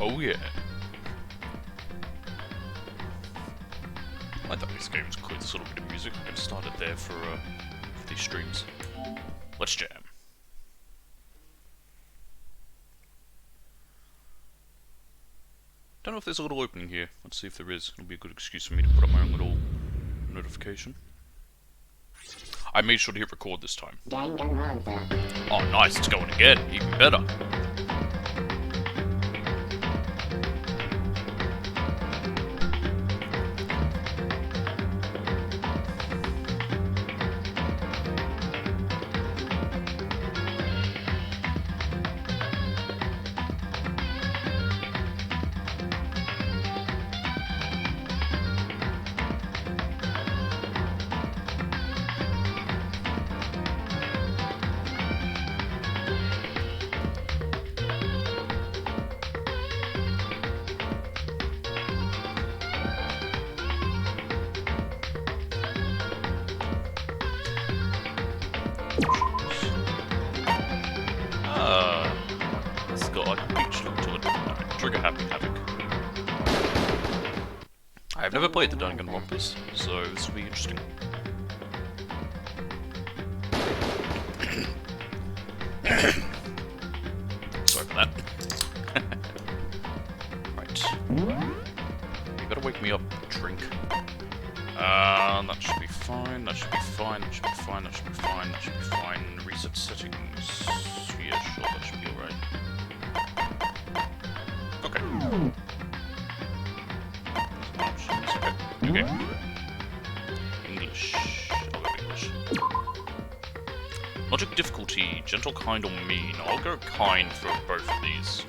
Oh yeah. I thought this game was cool. This little bit of music. I'm gonna start it there for these streams. Let's jam. Don't know if there's a little opening here. Let's see if there is. It'll be a good excuse for me to put up my own little notification. I made sure to hit record this time. Danganronpa. Oh, nice. It's going again. Even better. It's got like a beach look to it. Alright, trigger happy havoc. I've never played the Danganronpas, so this will be interesting. Sorry for that. Right. You better wake me up, drink. That should be fine, that should be fine, that should be fine, that should be fine, that should be fine. Reset settings. Yeah, sure, that should be alright. Okay. Okay. English. I'll go English. Logic difficulty, gentle, kind, or mean. I'll go kind for both of these.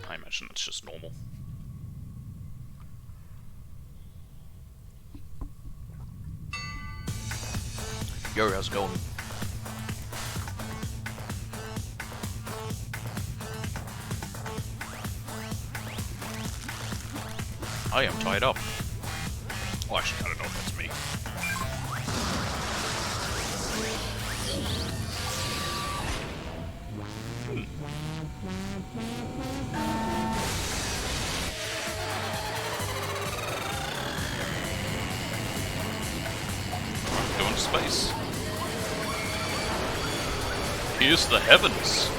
I imagine that's just normal. Yo, how's it going? I am tied up. Well, actually, I don't know if that's me. Go into space. Here's the heavens.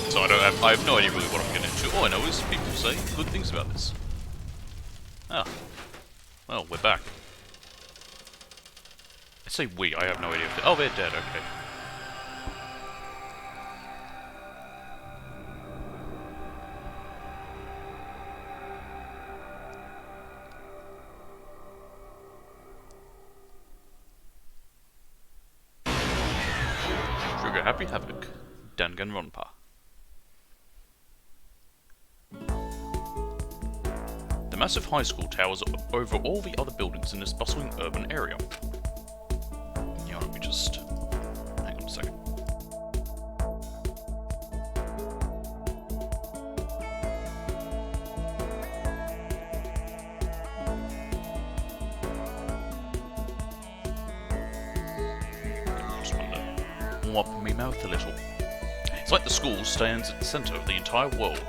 So I have no idea really what I'm getting into. All I know is people say good things about this. Ah. Well, we're back. I say we, I have no idea if oh, they're dead, okay. Trigger happy havoc. Danganronpa. The massive high school towers over all the other buildings in this bustling urban area. Yeah, let me just... hang on a second. Just want to warm up my mouth a little. It's like the school stands at the centre of the entire world.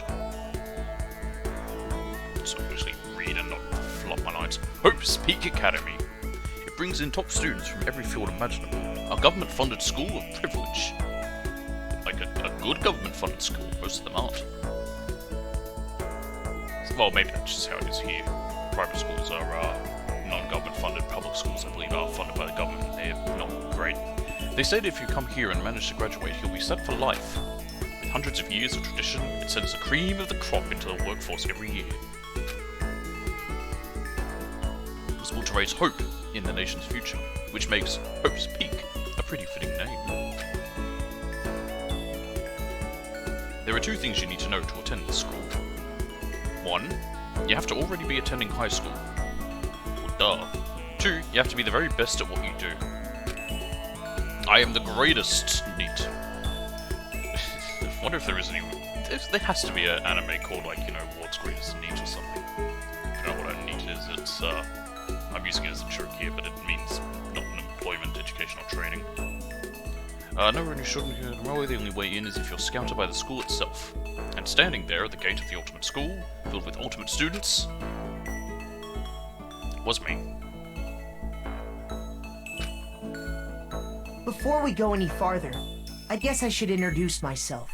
So I usually read and not flop my lines. Hope's Peak Academy. It brings in top students from every field imaginable. A government-funded school of privilege. Like a good government-funded school. Most of them aren't. Well, maybe that's just how it is here. Private schools are non-government funded. Public schools, I believe, are funded by the government. They're not great. They say that if you come here and manage to graduate, you'll be set for life. With hundreds of years of tradition, it sends the cream of the crop into the workforce every year. Will to raise hope in the nation's future, which makes Hope's Peak a pretty fitting name. There are two things you need to know to attend this school. One, you have to already be attending high school. Well, duh. Two, you have to be the very best at what you do. I am the greatest, neat. I wonder if there is any... There has to be an anime called, like, you know, World's Greatest Neat or something. is, it's, I'm using it as a joke here, but it means not an employment, educational training. No one shouldn't hear the railway. The only way in is if you're scouted by the school itself. And standing there at the gate of the ultimate school, filled with ultimate students, was me. Before we go any farther, I guess I should introduce myself.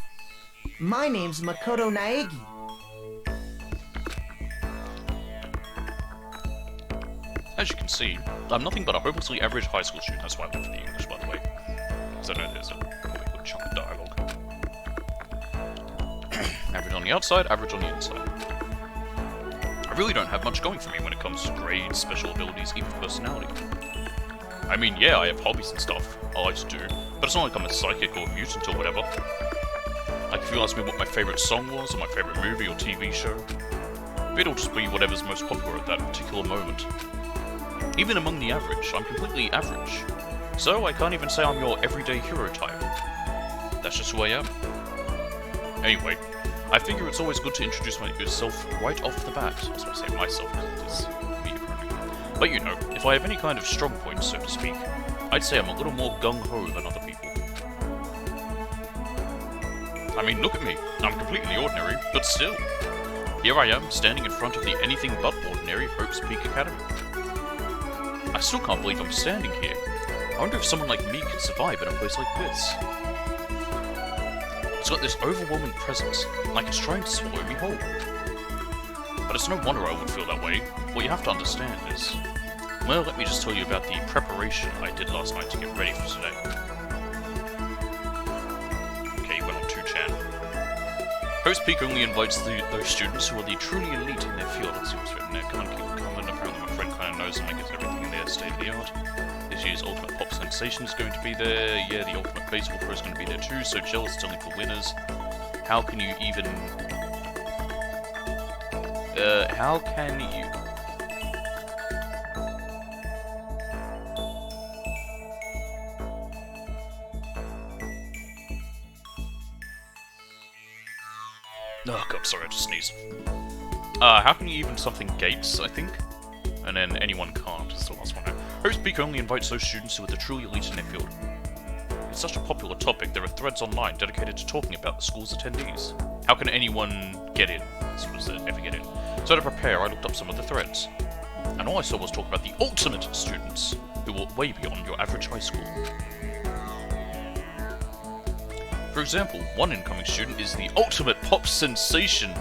My name's Makoto Naegi. As you can see, I'm nothing but a hopelessly average high school student. That's why I went for the English, by the way. Because I know there's a probably good chunk of dialogue. Average on the outside, average on the inside. I really don't have much going for me when it comes to grades, special abilities, even personality. I mean, yeah, I have hobbies and stuff I like to do, but it's not like I'm a psychic or a mutant or whatever. Like, if you ask me what my favourite song was, or my favourite movie or TV show, it'll just be whatever's most popular at that particular moment. Even among the average, I'm completely average. So I can't even say I'm your everyday hero type. That's just who I am. Anyway, I figure it's always good to introduce yourself right off the bat. I was going to say myself, because it is me apparently. But you know, if I have any kind of strong points, so to speak, I'd say I'm a little more gung-ho than other people. I mean, look at me. I'm completely ordinary, but still. Here I am, standing in front of the anything but ordinary Hope's Peak Academy. I still can't believe I'm standing here. I wonder if someone like me can survive in a place like this. It's got this overwhelming presence, like it's trying to swallow me whole. But it's no wonder I would feel that way. What you have to understand is... Well, let me just tell you about the preparation I did last night to get ready for today. Okay, you went on 2chan. Host Peak only invites those students who are the truly elite in their field. Let's see what's written there. Come on, keep it coming. Apparently my friend kind of knows and I guess everything in there is state-of-the-art. This year's Ultimate Pop Sensation is going to be there. Yeah, the Ultimate Baseball Pro is going to be there too, so jealous, it's only for winners. How can you even... how can you... Oh god, sorry, I just sneezed. How can you even something gates, I think? And then anyone can't, is the last one. Host Peak only invites those students who are the truly elite in their field. It's such a popular topic, there are threads online dedicated to talking about the school's attendees. How can anyone get in? Ever get in? So to prepare, I looked up some of the threads. And all I saw was talk about the ultimate students, who are way beyond your average high school. For example, one incoming student is the ultimate pop sensation,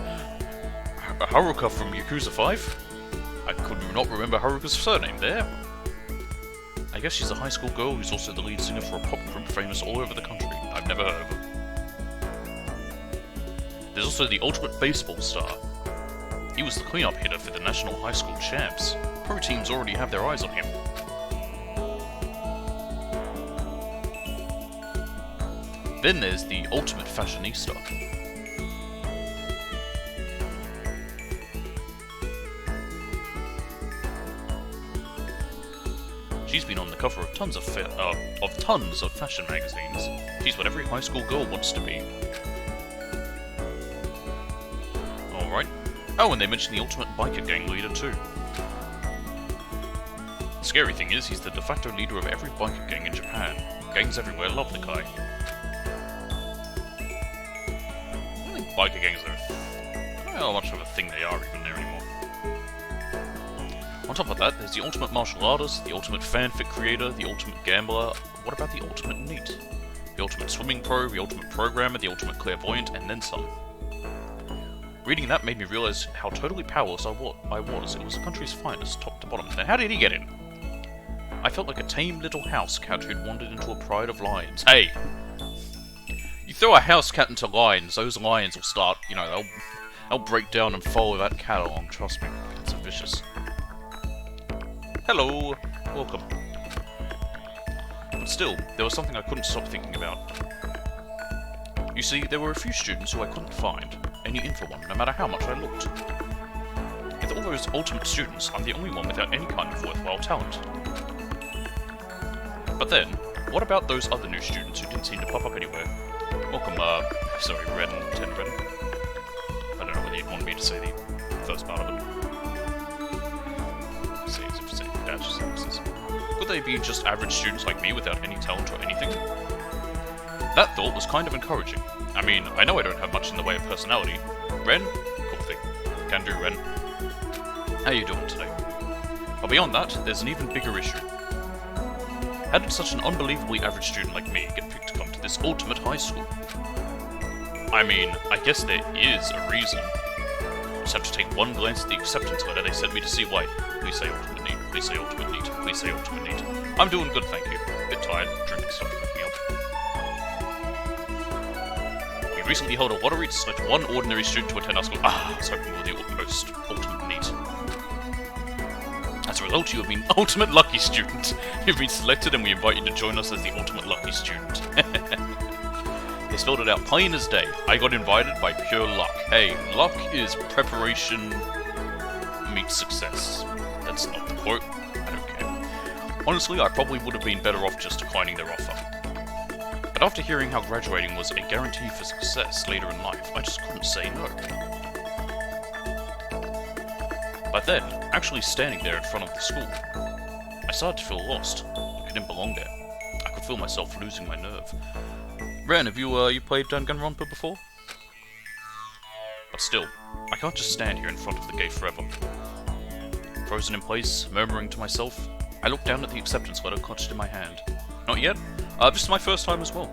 Haruka from Yakuza 5. I could not remember Haruka's surname there. I guess she's a high school girl who's also the lead singer for a pop group famous all over the country. I've never heard of her. There's also the ultimate baseball star. He was the cleanup hitter for the national high school champs. Pro teams already have their eyes on him. Then there's the ultimate fashionista. She's been on the cover of tons of fashion magazines. She's what every high school girl wants to be. Alright. Oh, and they mentioned the ultimate biker gang leader too. The scary thing is, he's the de facto leader of every biker gang in Japan. Gangs everywhere love the guy. I don't think biker gangs are... I don't know how much of a thing they are even there anymore. On top of that, there's the ultimate martial artist, the ultimate fanfic creator, the ultimate gambler. What about the ultimate NEET? The ultimate swimming pro, the ultimate programmer, the ultimate clairvoyant, and then some. Reading that made me realize how totally powerless I was. It was the country's finest, top to bottom. Now, how did he get in? I felt like a tame little house cat who'd wandered into a pride of lions. Hey! You throw a house cat into lions, those lions will start, you know, they'll break down and follow that cat along, trust me. It's vicious. Hello! Welcome. But still, there was something I couldn't stop thinking about. You see, there were a few students who I couldn't find any info on, no matter how much I looked. With all those ultimate students, I'm the only one without any kind of worthwhile talent. But then, what about those other new students who didn't seem to pop up anywhere? Welcome, sorry, Redden. I don't know whether you'd want me to say the first part of it. badge services. Could they be just average students like me without any talent or anything? That thought was kind of encouraging. I mean, I know I don't have much in the way of personality. Ren? Cool thing. Can do, Ren. How you doing today? But beyond that, there's an even bigger issue. How did such an unbelievably average student like me get picked to come to this ultimate high school? I mean, I guess there is a reason. Just have to take one glance at the acceptance letter they sent me to see why. Please say ultimate need, please say ultimate need, please say ultimate need. I'm doing good, thank you. Bit tired, drinking stuff to wake me up. We recently held a lottery to select one ordinary student to attend our school. I was hoping we were the utmost ultimate need. As a result, you have been ultimate lucky student. You've been selected and we invite you to join us as the ultimate lucky student. They spelled it out plain as day. I got invited by pure luck. Hey, luck is preparation meets success. That's not the quote. I don't care. Honestly, I probably would have been better off just declining their offer. But after hearing how graduating was a guarantee for success later in life, I just couldn't say no. But then, actually standing there in front of the school, I started to feel lost. Like I didn't belong there. I could feel myself losing my nerve. Ren, have you played Danganronpa before? But still, I can't just stand here in front of the gate forever. Frozen in place, murmuring to myself, I looked down at the acceptance letter clutched in my hand. Not yet. This is my first time as well.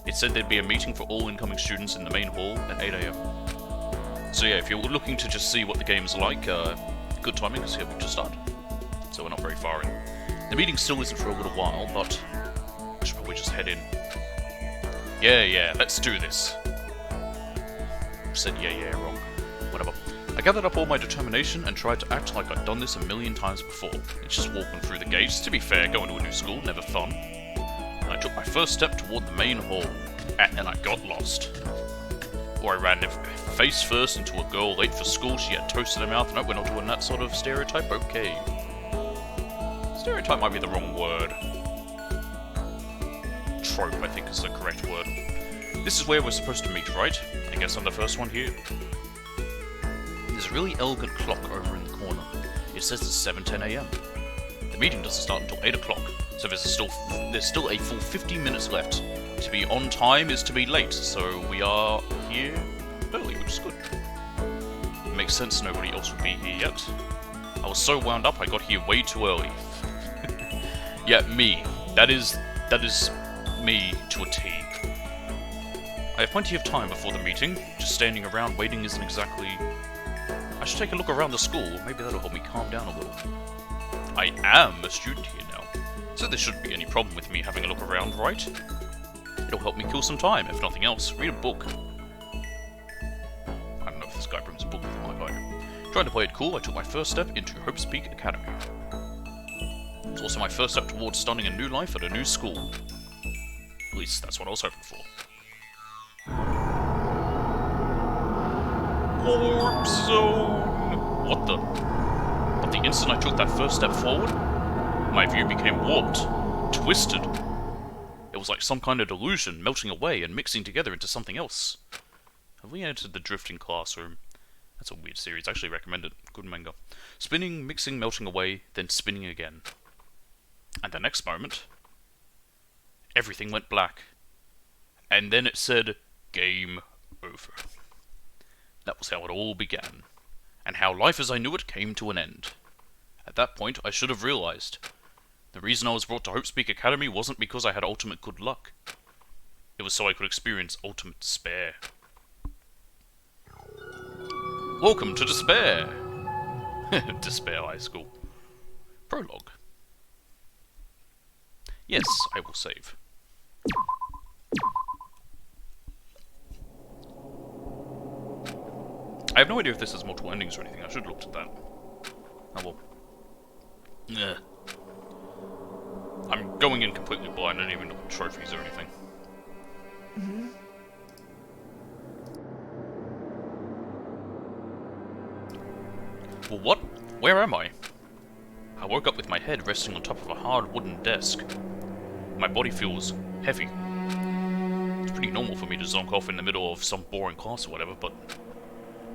It said there'd be a meeting for all incoming students in the main hall at 8 AM. So yeah, if you're looking to just see what the game's like, good timing, because here we just started. So we're not very far in. The meeting still isn't for a little while, but I should probably just head in. Yeah, let's do this. Said yeah, wrong. Whatever. I gathered up all my determination and tried to act like I'd done this a million times before. It's just walking through the gates. To be fair, going to a new school, never fun. And I took my first step toward the main hall, and I got lost. Or I ran face first into a girl late for school. She had toast in her mouth. No, we're not doing that sort of stereotype. Okay. Stereotype might be the wrong word. Trope, I think, is the correct word. This is where we're supposed to meet, right? I guess I'm the first one here. There's a really elegant clock over in the corner. It says it's 7:10 AM. The meeting doesn't start until 8 o'clock, so there's still a full 50 minutes left. To be on time is to be late, so we are here early, which is good. It makes sense nobody else would be here yet. I was so wound up I got here way too early. Yeah, me. That is me to a T. I have plenty of time before the meeting. Just standing around waiting isn't exactly... I should take a look around the school. Maybe that'll help me calm down a little. I am a student here now, so there shouldn't be any problem with me having a look around, right? It'll help me kill some time, if nothing else. Read a book. I don't know if this guy brings a book with him like I do. Trying to play it cool, I took my first step into Hope's Peak Academy. It's also my first step towards starting a new life at a new school. At least that's what I was hoping for. Warp zone! What the? But the instant I took that first step forward, my view became warped, twisted. It was like some kind of delusion melting away and mixing together into something else. Have we entered the drifting classroom? That's a weird series, I actually recommend it. Good manga. Spinning, mixing, melting away, then spinning again. And the next moment, everything went black. And then it said, game over. That was how it all began, and how life as I knew it came to an end. At that point, I should have realized. The reason I was brought to Hope's Peak Academy wasn't because I had ultimate good luck. It was so I could experience ultimate despair. Welcome to Despair! Despair High School. Prologue. Yes, I will save. I have no idea if this has multiple endings or anything. I should have looked at that. Oh well. Ugh. I'm going in completely blind. I don't even look at trophies or anything. Well, what? Where am I? I woke up with my head resting on top of a hard wooden desk. My body feels heavy. It's pretty normal for me to zonk off in the middle of some boring class or whatever, but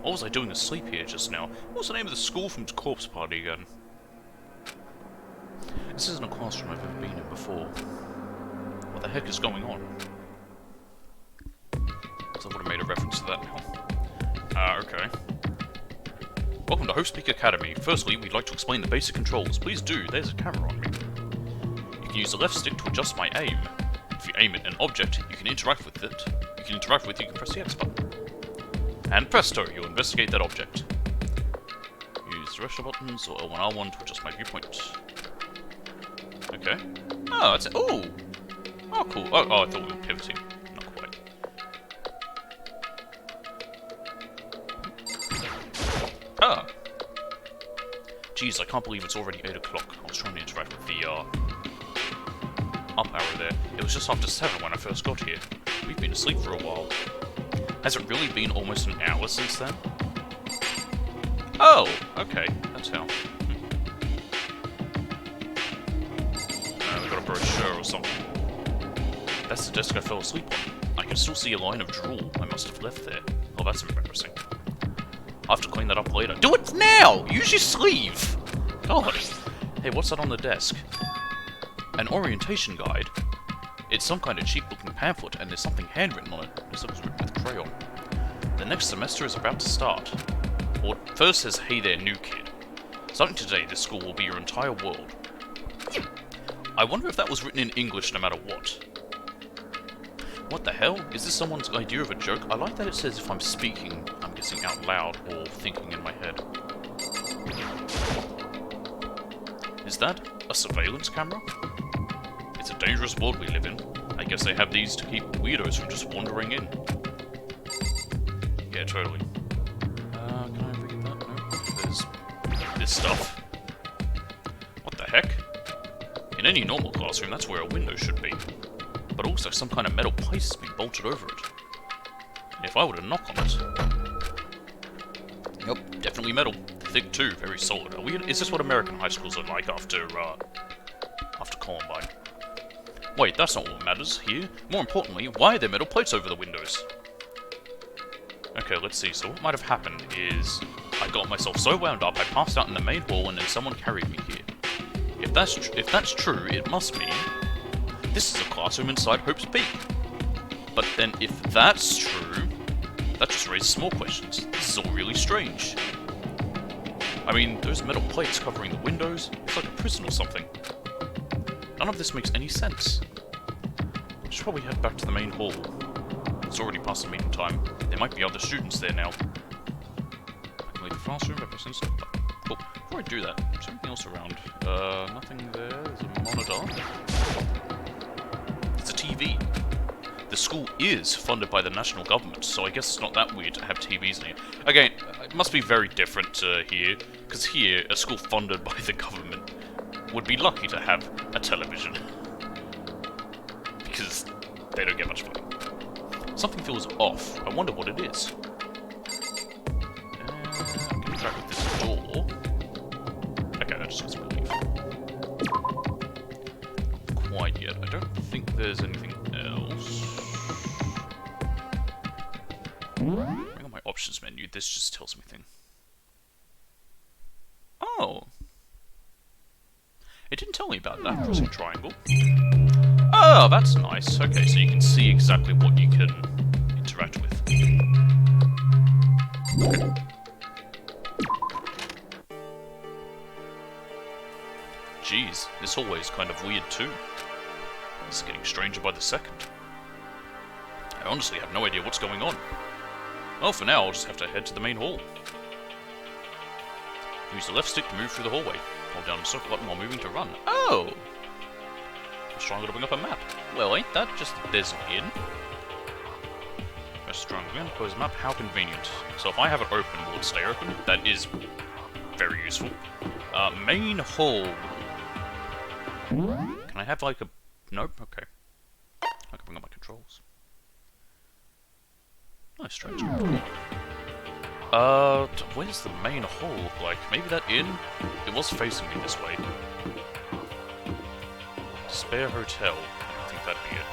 What was I doing asleep here just now? What was the name of the school from Corpse Party again? This isn't a classroom I've ever been in before. What the heck is going on? So I would have made a reference to that now. Okay. Welcome to Host Peak Academy. Firstly, we'd like to explain the basic controls. Please do, there's a camera on me. You can use the left stick to adjust my aim. If you aim at an object, you can interact with it. You can press the X button. And presto, you'll investigate that object. Use the rest of the buttons or L1R1 to adjust my viewpoint. Okay. Oh, that's it. Oh! Oh, cool. Oh, I thought we were pivoting. Not quite. Ah! Jeez, I can't believe it's already 8 o'clock. I was trying to interact with the, up arrow there. It was just after 7 when I first got here. We've been asleep for a while. Has it really been almost an hour since then? Oh! Okay, that's how. We got a brochure or something. That's the desk I fell asleep on. I can still see a line of drool I must have left there. Oh, that's embarrassing. I'll have to clean that up later. Do it now! Use your sleeve! God. Hey, what's that on the desk? An orientation guide? It's some kind of cheap-looking pamphlet, and there's something handwritten on it. This looks written with crayon. The next semester is about to start. Well, it first says, hey there, new kid. Starting today, this school will be your entire world. I wonder if that was written in English no matter what. What the hell? Is this someone's idea of a joke? I like that it says if I'm speaking, I'm guessing out loud or thinking in my head. Is that a surveillance camera? It's a dangerous world we live in. I guess they have these to keep weirdos from just wandering in. Yeah, totally. Can I read that? No. There's this stuff. What the heck? In any normal classroom, that's where a window should be. But also some kind of metal pipe has been bolted over it. And if I were to knock on it... Yep, definitely metal. Thick too, very solid. Is this what American high schools are like after Columbine? Wait, that's not what matters here. More importantly, why are there metal plates over the windows? Okay, let's see. So what might have happened is... I got myself so wound up, I passed out in the main hall and then someone carried me here. If that's true, it must mean... This is a classroom inside Hope's Peak. But then if that's true, that just raises more questions. This is all really strange. I mean, those metal plates covering the windows, it's like a prison or something. None of this makes any sense. I should probably head back to the main hall. It's already past the meeting time. There might be other students there now. I can leave the classroom by pressing stop button. Oh, before I do that, there's something else around. Nothing there. There's a monitor. It's a TV. The school is funded by the national government, so I guess it's not that weird to have TVs in here. Again, it must be very different here, because here, a school funded by the government would be lucky to have a television. Because they don't get much money. Something feels off. I wonder what it is. I can interact with this door. Okay, that just gets me relief. Not quite yet. I don't think there's anything else. Bring on my options menu. This just tells me things. Oh. It didn't tell me about that. Pressing triangle. Oh, that's nice. Okay, so you can see exactly what you can interact with. Okay. Jeez, this hallway is kind of weird too. It's getting stranger by the second. I honestly have no idea what's going on. Well, for now, I'll just have to head to the main hall. Use the left stick to move through the hallway. Hold down the circle button while moving to run. Oh! Press triangle to bring up a map. Well, ain't that just there's an inn? Press triangle again, close map, how convenient. So if I have it open, will it stay open? That is very useful. Main hall. Can I have like a... Nope, okay. I can bring up my controls. Nice, strange. Where's the main hall look like? Maybe that inn? It was facing me this way. Spare hotel. I don't think that'd be it.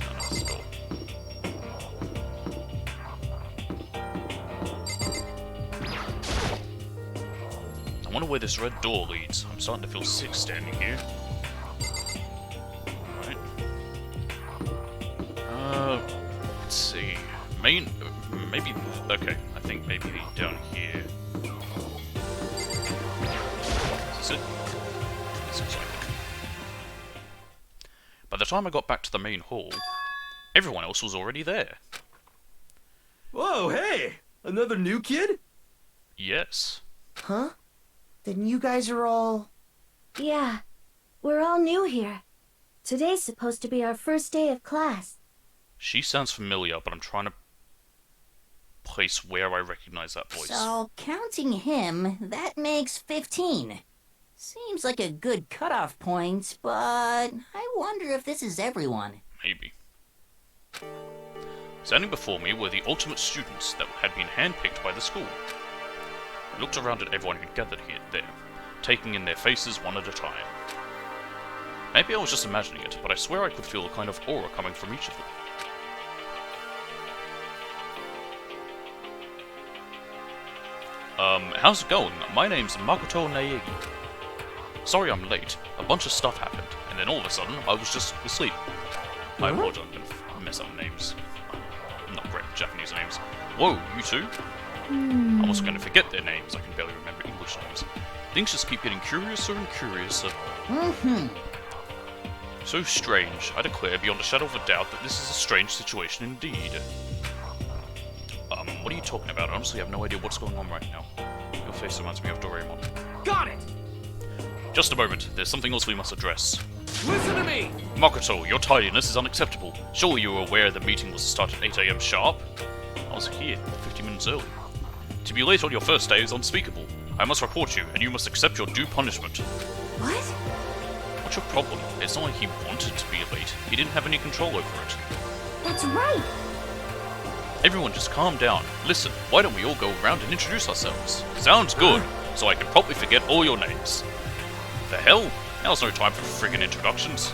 Oh, no, that's the door. where this red door leads. I'm starting to feel sick standing here. Alright. Let's see. Maybe... Okay, I think maybe down here. Is this it? This looks like it. By the time I got back to the main hall, everyone else was already there. Whoa, hey! Another new kid? Yes. Huh? Then you guys are all... Yeah, we're all new here. Today's supposed to be our first day of class. She sounds familiar, but I'm trying to place where I recognize that voice. So, counting him, that makes 15. Seems like a good cutoff point, but I wonder if this is everyone. Maybe. Standing before me were the ultimate students that had been handpicked by the school. I looked around at everyone who'd gathered there, taking in their faces one at a time. Maybe I was just imagining it, but I swear I could feel a kind of aura coming from each of them. How's it going? My name's Makoto Naegi. Sorry I'm late. A bunch of stuff happened, and then all of a sudden, I was just asleep. I apologize, I'm gonna mess up names. I'm not great at Japanese names. Whoa, you two? I'm also gonna forget their names, I can barely remember English names. Things just keep getting curiouser and curiouser. So strange, I declare beyond a shadow of a doubt that this is a strange situation indeed. What are you talking about? I honestly have no idea what's going on right now. Your face reminds me of Doraemon. Got it! Just a moment, there's something else we must address. Listen to me! Makoto, your tardiness is unacceptable. Surely you were aware the meeting was to start at 8 AM sharp? I was here, 50 minutes early. To be late on your first day is unspeakable. I must report you, and you must accept your due punishment. What? What's your problem? It's not like he wanted to be late. He didn't have any control over it. That's right! Everyone just calm down. Listen, why don't we all go around and introduce ourselves? Sounds good, so I can probably forget all your names. The hell? Now's no time for friggin' introductions.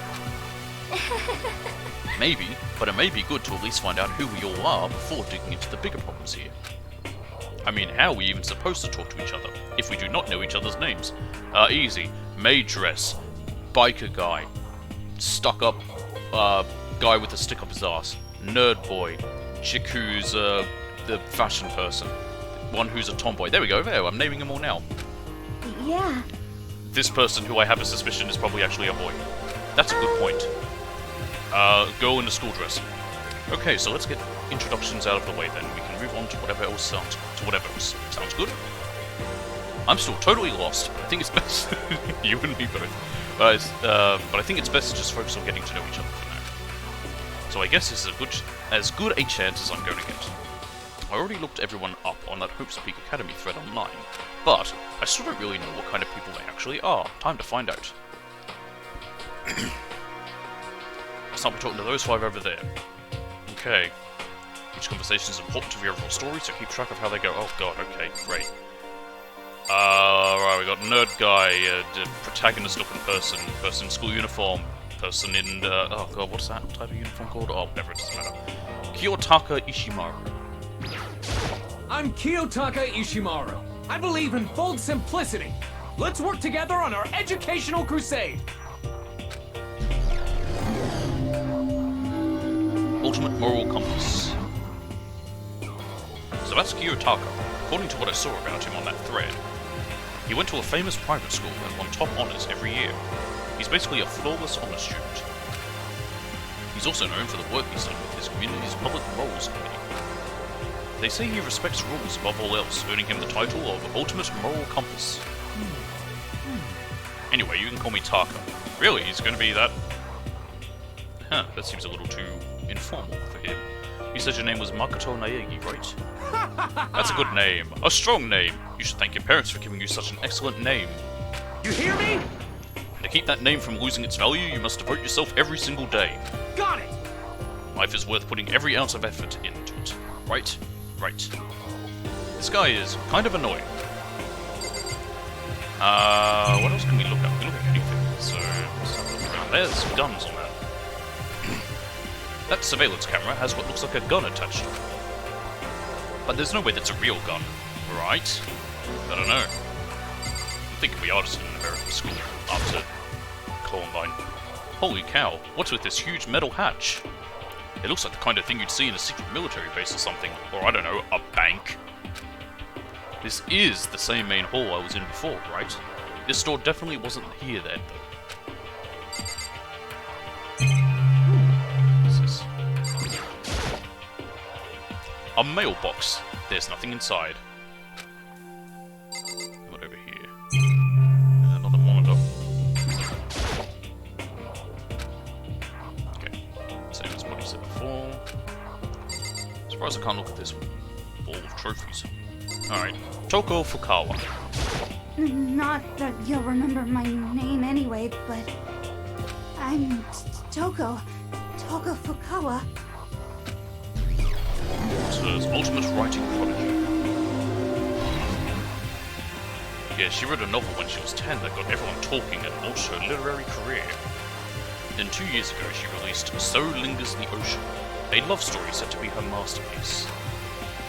Maybe, but it may be good to at least find out who we all are before digging into the bigger problems here. I mean, how are we even supposed to talk to each other if we do not know each other's names? Easy. Maid dress. Biker guy. Stuck up, guy with a stick up his ass. Nerd boy. Chick who's, the fashion person. One who's a tomboy. There we go, there, I'm naming them all now. Yeah. This person who I have a suspicion is probably actually a boy. That's a good point. Girl in a school dress. Okay, so let's get introductions out of the way then. We can move on to whatever else sounds good. I'm still totally lost, but I think it's best you and me both. But I think it's best to just focus on getting to know each other for now. So I guess this is as good a chance as I'm going to get. I already looked everyone up on that Hope's Peak Academy thread online, but I still don't really know what kind of people they actually are. Time to find out. I'll start by talking to those 5 over there. Okay. Each conversation is important to the overall story, so keep track of how they go. Oh god, okay, great. Right, we got nerd guy, protagonist-looking person in school uniform, person in, oh god, what's that type of uniform called? Oh, whatever, it doesn't matter. Kiyotaka Ishimaru. I'm Kiyotaka Ishimaru. I believe in full simplicity. Let's work together on our educational crusade. Ultimate moral compass. So that's Kiyotaka, according to what I saw about him on that thread. He went to a famous private school and won top honours every year. He's basically a flawless honour student. He's also known for the work he's done with his community's public morals committee. They say he respects rules above all else, earning him the title of Ultimate Moral Compass. Anyway, you can call me Taka. Really, he's going to be that? Huh, that seems a little too informal for him. You said your name was Makoto Naegi, right? That's a good name. A strong name. You should thank your parents for giving you such an excellent name. You hear me? And to keep that name from losing its value, you must devote yourself every single day. Got it! Life is worth putting every ounce of effort into it. Right? Right. This guy is kind of annoying. What else can we look at? We can look at anything. So, let's have a look around. There's guns on that. That surveillance camera has what looks like a gun attached to it. But there's no way that's a real gun, right? I don't know. I'm thinking we are just in an American school after Columbine. Holy cow, what's with this huge metal hatch? It looks like the kind of thing you'd see in a secret military base or something, or I don't know, a bank. This is the same main hall I was in before, right? This door definitely wasn't here then. What's this? A mailbox. There's nothing inside. What over here? And another monitor. Okay. Same as what he said before. Surprised I can't look at this ball of trophies. Alright. Toko Fukawa. Not that you'll remember my name anyway, but I'm Toko Fukawa. Walter's ultimate writing prodigy. Yeah, she wrote a novel when she was 10 that got everyone talking and launched her literary career. Then 2 years ago she released So Lingers the Ocean, a love story said to be her masterpiece.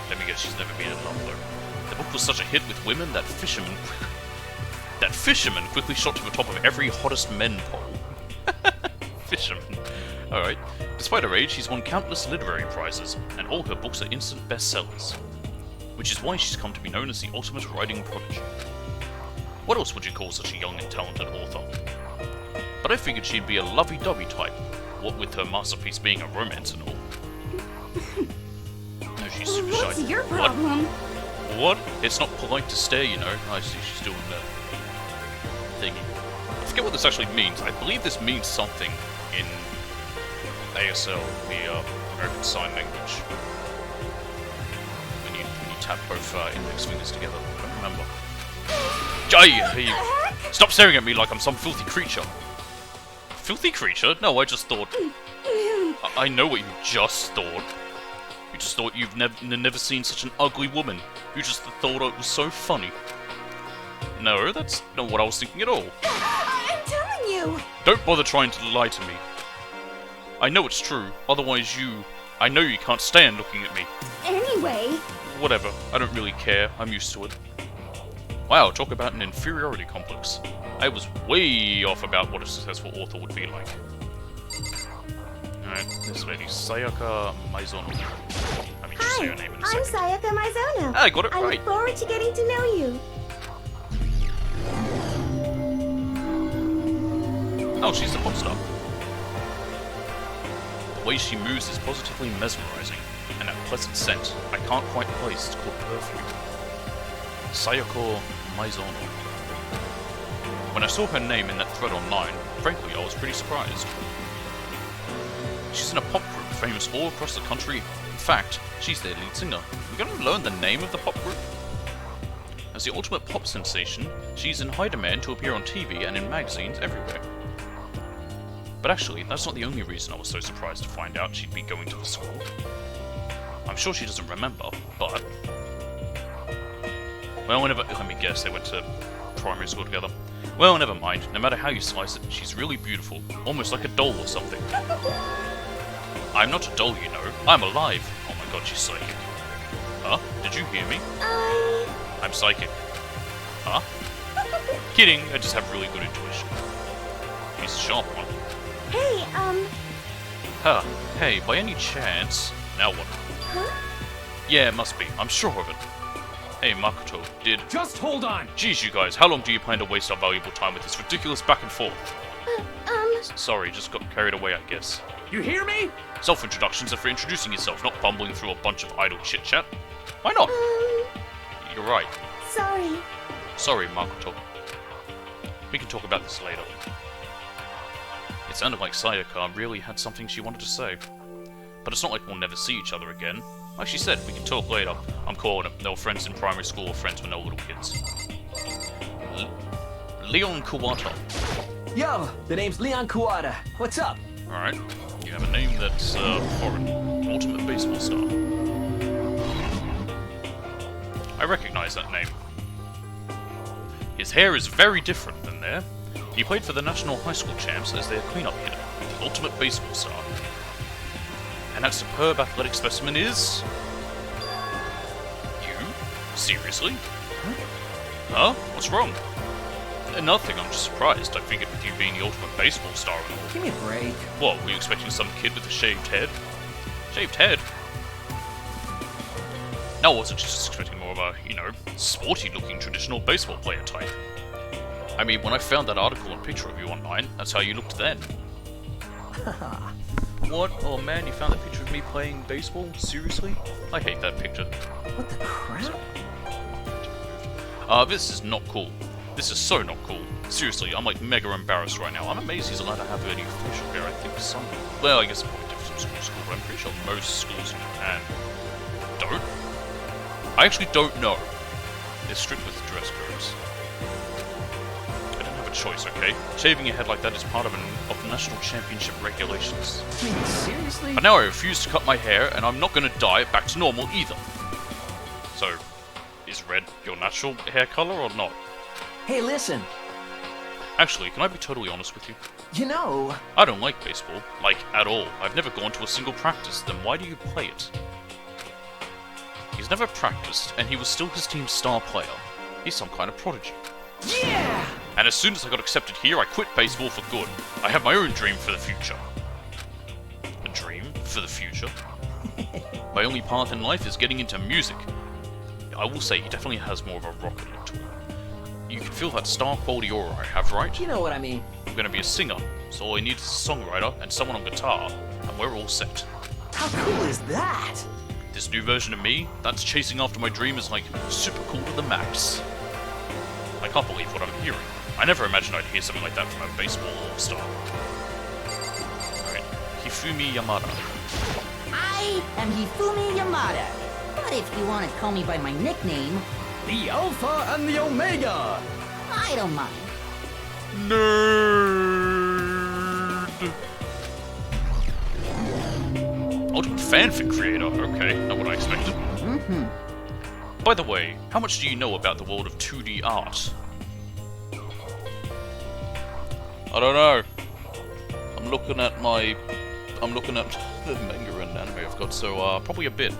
Let me guess, she's never been in love though. The book was such a hit with women that fishermen quickly shot to the top of every hottest men poll. Fisherman. Alright. Despite her age, she's won countless literary prizes, and all her books are instant bestsellers. Which is why she's come to be known as the ultimate writing prodigy. What else would you call such a young and talented author? But I figured she'd be a lovey-dovey type, what with her masterpiece being a romance and all. No, she's super shy. What's your problem? What? It's not polite to stare, you know. I see she's doing the thingy. I forget what this actually means. I believe this means something in ASL, the American Sign Language. When you tap both index fingers together. I don't remember. Jay! Stop staring at me like I'm some filthy creature. Filthy creature? No, I just thought... I know what you just thought. You just thought you've never seen such an ugly woman. You just thought it was so funny. No, that's not what I was thinking at all. I'm telling you! Don't bother trying to lie to me. I know it's true, otherwise I know you can't stand looking at me. Anyway... Whatever, I don't really care, I'm used to it. Wow, talk about an inferiority complex. I was way off about what a successful author would be like. Alright, this lady, Sayaka Maizono. I mean, just say her name in a I'm second. Sayaka Maizono. I got it I right. look forward to getting to know you. Oh, she's the pop star. The way she moves is positively mesmerizing, and that pleasant scent I can't quite place is called perfume. Sayako Maizono. When I saw her name in that thread online, frankly, I was pretty surprised. She's in a pop group famous all across the country. In fact, she's their lead singer. We're gonna learn the name of the pop group? As the ultimate pop sensation, she's in high demand to appear on TV and in magazines everywhere. But actually, that's not the only reason I was so surprised to find out she'd be going to the school. I'm sure she doesn't remember, but... Well, let me guess, they went to primary school together. Well, never mind. No matter how you slice it, she's really beautiful. Almost like a doll or something. I'm not a doll, you know. I'm alive. Oh my god, she's psychic. Huh? Did you hear me? I'm psychic. Huh? Kidding, I just have really good intuition. She's a sharp one. Hey, Huh. Hey, by any chance... Now what? huh? Yeah, it must be. I'm sure of it. Hey, Makoto, Just hold on! Geez, you guys, how long do you plan to waste our valuable time with this ridiculous back and forth? Sorry, just got carried away, I guess. You hear me? Self-introductions are for introducing yourself, not bumbling through a bunch of idle chit-chat. Why not? You're right. Sorry. Sorry, Makoto. We can talk about this later. It sounded like Sayaka really had something she wanted to say. But it's not like we'll never see each other again. Like she said, we can talk later. I'm calling it. They were friends in primary school or friends when they were little kids. Leon Kuwata. Yo, the name's Leon Kuwata. What's up? Alright. You have a name that's foreign. Ultimate baseball star. I recognize that name. His hair is very different than there. He played for the National High School Champs as their cleanup hitter, the ultimate baseball star. And that superb athletic specimen is... You? Seriously? Huh? What's wrong? Nothing, I'm just surprised. I figured with you being the ultimate baseball star and all. Give me a break. What, were you expecting some kid with a shaved head? Shaved head? No, I wasn't just expecting more of a, sporty-looking traditional baseball player type. I mean, when I found that article and picture of you online, that's how you looked then. What? Oh man, you found that picture of me playing baseball? Seriously? I hate that picture. What the crap? This is not cool. This is so not cool. Seriously, I'm like mega embarrassed right now. I'm amazed he's allowed to have any facial hair. I think some... Well, I guess it probably differs from school to school, but I'm pretty sure most schools in Japan don't. I actually don't know. They're strict with dress codes. I don't have a choice, okay? Shaving your head like that is part of national championship regulations. I mean, seriously? But now I refuse to cut my hair, and I'm not going to dye it back to normal either. So, is red your natural hair color or not? Hey, listen. Actually, can I be totally honest with you? You know... I don't like baseball. Like, at all. I've never gone to a single practice. Then why do you play it? He's never practiced, and he was still his team's star player. He's some kind of prodigy. Yeah! And as soon as I got accepted here, I quit baseball for good. I have my own dream for the future. A dream for the future? My only path in life is getting into music. I will say, he definitely has more of a rocket look to him. You can feel that star quality aura I have, right? You know what I mean. I'm gonna be a singer, so all I need is a songwriter and someone on guitar, and we're all set. How cool is that? This new version of me, that's chasing after my dream, is like super cool to the max. I can't believe what I'm hearing. I never imagined I'd hear something like that from a baseball all-star. Alright, Hifumi Yamada. I am Hifumi Yamada. But if you want to call me by my nickname, The Alpha and the Omega! I don't mind. Nerd! Ultimate fanfic creator, okay, not what I expected. By the way, how much do you know about the world of 2D art? I don't know. I'm looking at the manga and anime I've got, so probably a bit.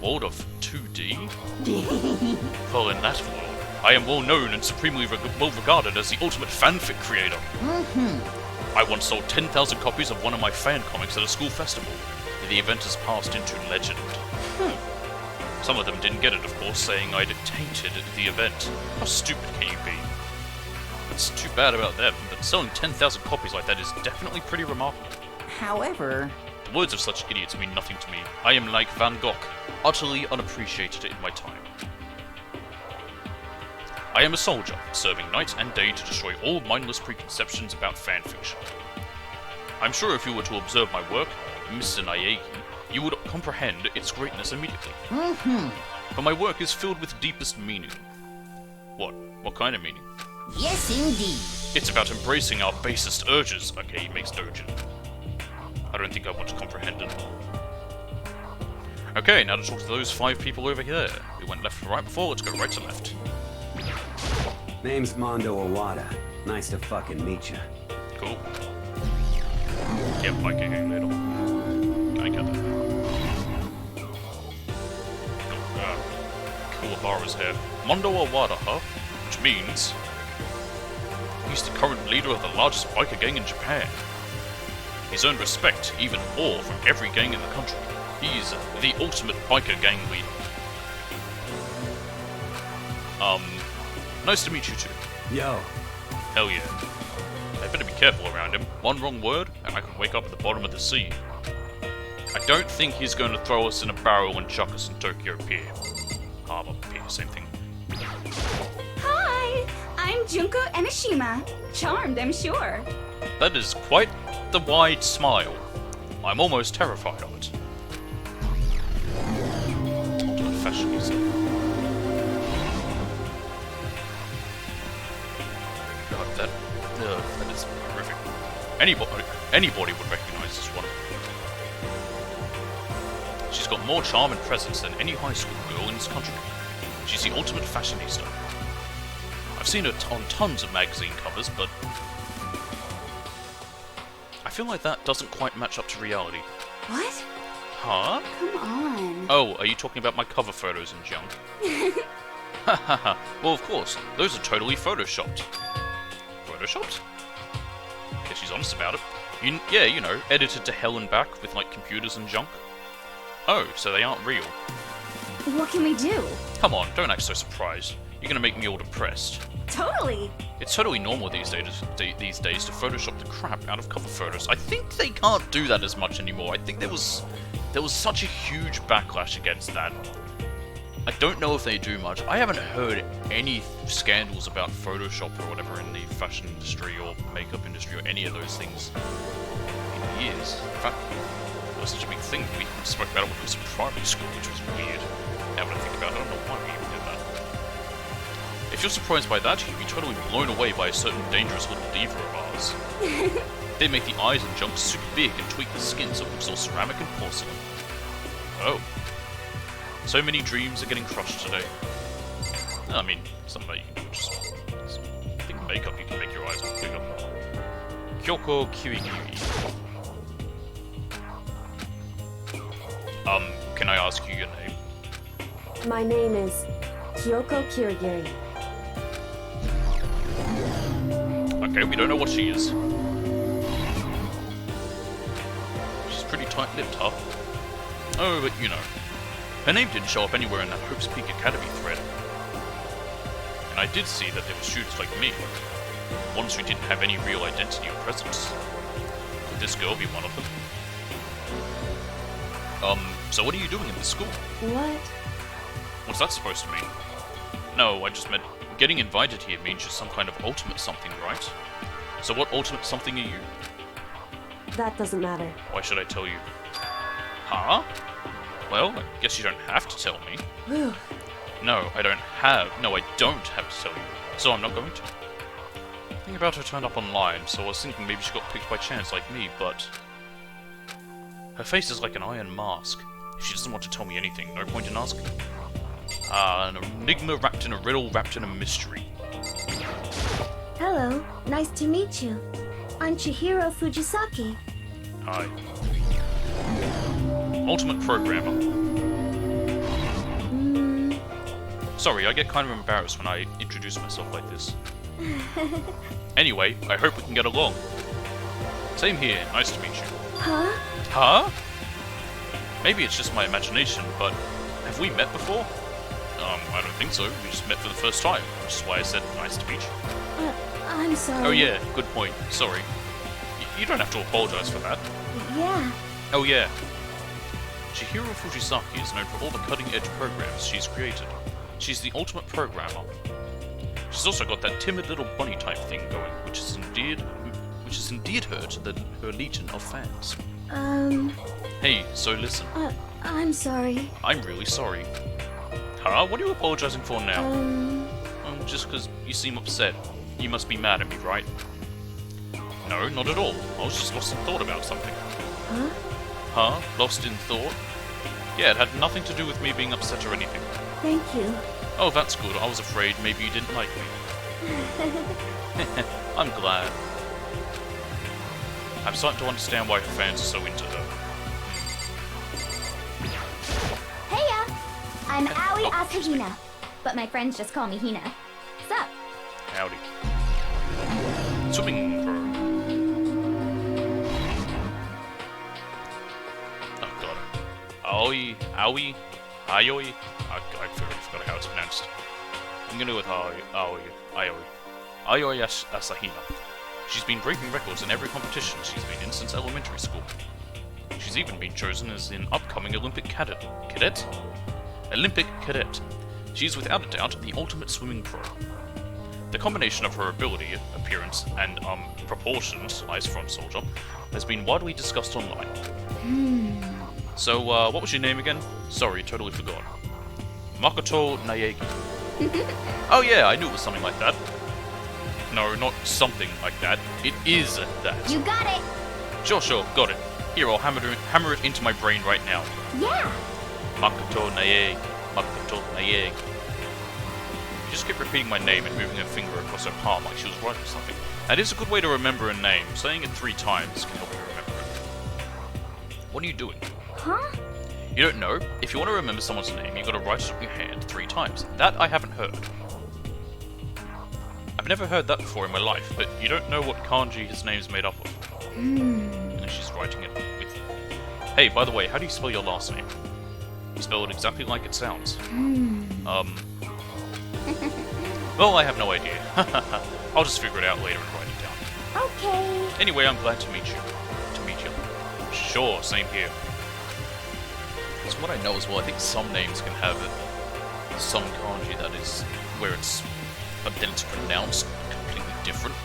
World of 2D? Well, in that world, I am well known and supremely well regarded as the ultimate fanfic creator. I once sold 10,000 copies of one of my fan comics at a school festival. The event has passed into legend. Some of them didn't get it, of course, saying I'd tainted the event. How stupid can you be? It's too bad about them, but selling 10,000 copies like that is definitely pretty remarkable. However, The words of such idiots mean nothing to me. I am like Van Gogh, utterly unappreciated in my time. I am a soldier, serving night and day to destroy all mindless preconceptions about fanfiction. I'm sure if you were to observe my work, Mr. Naegi, you would comprehend its greatness immediately. For my work is filled with deepest meaning. What? What kind of meaning? yes indeed. It's about embracing our basest urges, okay, he makes dojin. I don't think I want to comprehend it. Okay, now to talk to those 5 people over here. We went left to right before, let's go right to left. Name's Mondo Owada. Nice to fucking meet you. Cool. Yeah, like a game later. I get that. Kuwabara's here. Mondo Owada, huh? Which means he's the current leader of the largest biker gang in Japan. He's earned respect, even awe, from every gang in the country. He's the ultimate biker gang leader. Nice to meet you two. Yo. Hell yeah. I better be careful around him. One wrong word, and I could wake up at the bottom of the sea. I don't think he's going to throw us in a barrel and chuck us in Tokyo Pier. Harbor Pier, same thing. Hi, I'm Junko Enoshima. Charmed, I'm sure. That is quite the wide smile. I'm almost terrified of it. Ultimate fashionista. God, that is horrific. Anybody would recognize this one. She's got more charm and presence than any high school girl in this country. She's the ultimate fashionista. I've seen her on tons of magazine covers, but I feel like that doesn't quite match up to reality. What? Huh? Come on. Oh, are you talking about my cover photos and junk? Hahaha. Well, of course, those are totally photoshopped. Photoshopped? Yeah, she's honest about it. Yeah, you know, edited to hell and back with, like, computers and junk. Oh, so they aren't real. What can we do? Come on, don't act so surprised. You're gonna make me all depressed. Totally. It's totally normal these days to Photoshop the crap out of cover photos. I think they can't do that as much anymore. I think there was such a huge backlash against that. I don't know if they do much. I haven't heard any scandals about Photoshop or whatever in the fashion industry or makeup industry or any of those things in years. In fact, it was such a big thing. We spoke about it when it was in primary school, which was weird. Now when I think about it, I don't know why we even did that. If you're surprised by that, you'd be totally blown away by a certain dangerous little diva of ours. They make the eyes and junk super big and tweak the skin so it looks all ceramic and porcelain. Oh. So many dreams are getting crushed today. I mean, some of that you can do just... I think makeup you can make your eyes look bigger. Kyoko Kirigiri. Can I ask you your name? My name is Kyoko Kirigiri. Okay, we don't know what she is. She's pretty tight-lipped, huh? Oh, but you know. Her name didn't show up anywhere in that Hope's Peak Academy thread. And I did see that there were students like me, ones who didn't have any real identity or presence. Could this girl be one of them? So what are you doing in this school? What? What's that supposed to mean? No, I just meant getting invited here means you're some kind of ultimate something, right? So what ultimate something are you? That doesn't matter. Why should I tell you? Huh? Well, I guess you don't have to tell me. Whew. No, I don't have to tell you. So I'm not going to. The thing about her turned up online, so I was thinking maybe she got picked by chance like me, but... Her face is like an iron mask. If she doesn't want to tell me anything, no point in asking. An enigma wrapped in a riddle, wrapped in a mystery. Hello, nice to meet you. I'm Chihiro Fujisaki. Hi. Ultimate Programmer. Sorry, I get kind of embarrassed when I introduce myself like this. Anyway, I hope we can get along. Same here, nice to meet you. Huh? Huh? Maybe it's just my imagination, but have we met before? I don't think so. We just met for the first time, which is why I said nice to meet you. I'm sorry. Oh yeah, good point. Sorry. You don't have to apologize for that. Yeah. Oh yeah. Chihiro Fujisaki is known for all the cutting-edge programs she's created. She's the ultimate programmer. She's also got that timid little bunny type thing going, which has endeared her to her legion of fans. Hey, so listen. I'm sorry. I'm really sorry. Huh? What are you apologizing for now? Just because you seem upset. You must be mad at me, right? No, not at all. I was just lost in thought about something. Huh? Huh? Lost in thought? Yeah, it had nothing to do with me being upset or anything. Thank you. Oh, that's good. I was afraid maybe you didn't like me. I'm glad. I'm starting to understand why her fans are so into her. Heya! I'm Aoi Oh, Asahina, but my friends just call me Hina. Sup? Howdy. Swimming pro. Oh god. Aoi. I forgot how it's pronounced. I'm gonna go with Aoi Asahina. She's been breaking records in every competition she's been in since elementary school. She's even been chosen as an upcoming Olympic cadet. Olympic cadet. She's without a doubt the ultimate swimming pro. The combination of her ability, appearance, and proportions, Ice Front Soldier, has been widely discussed online. So, what was your name again? Sorry, totally forgot. Makoto Naegi. Oh yeah, I knew it was something like that. No, not something like that. It is that. You got it! Sure, got it. Here, I'll hammer it into my brain right now. Yeah! Makoto Naegi. Makoto Naegi. She just kept repeating my name and moving her finger across her palm like she was writing something. That is a good way to remember a name. Saying it 3 times can help you remember it. What are you doing? Huh? You don't know? If you want to remember someone's name, you gotta write it on your hand 3 times. That I haven't heard. I've never heard that before in my life, but you don't know what kanji his name's made up of. And she's writing it with... Hey, by the way, how do you spell your last name? You spell it exactly like it sounds. Well, I have no idea. I'll just figure it out later and write it down. Okay. Anyway, I'm glad to meet you. Sure, same here. That's what I know as well. I think some names can have some kanji that is where it's, but then it's pronounced completely different.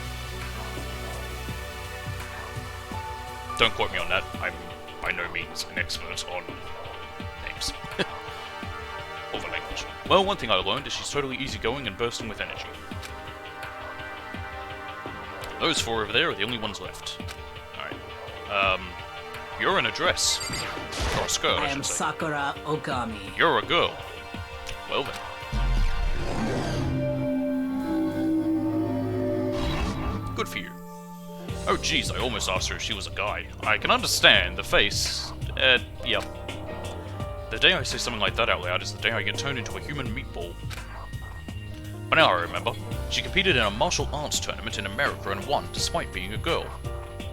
Don't quote me on that. I'm by no means an expert on names. Or the language. Well, one thing I learned is she's totally easygoing and bursting with energy. Those 4 over there are the only ones left. Alright. You're in a dress. Or a skirt, I am should say. Sakura Okami. You're a girl. Well then. Good for you. Oh jeez, I almost asked her if she was a guy. I can understand the face. Yeah. The day I say something like that out loud is the day I get turned into a human meatball. But now I remember. She competed in a martial arts tournament in America and won, despite being a girl.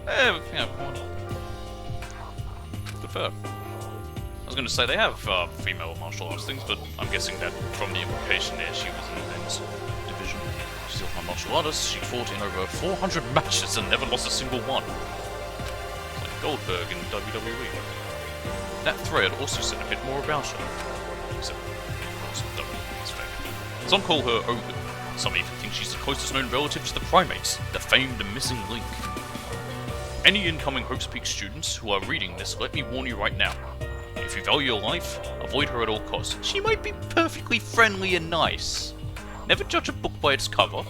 Yeah, won. Good for her. I was going to say they have female martial arts things, but I'm guessing that from the implication there she was in the men's division. She's also a martial artist. She fought in over 400 matches and never lost a single one. It's like Goldberg in WWE. That thread also said a bit more about her. Except, of course, WWE's fake. Some call her Ogre. Some even think she's the closest known relative to the primates, the famed missing link. Any incoming Hope's Peak students who are reading this, let me warn you right now. If you value your life, avoid her at all costs. She might be perfectly friendly and nice. Never judge a book by its cover.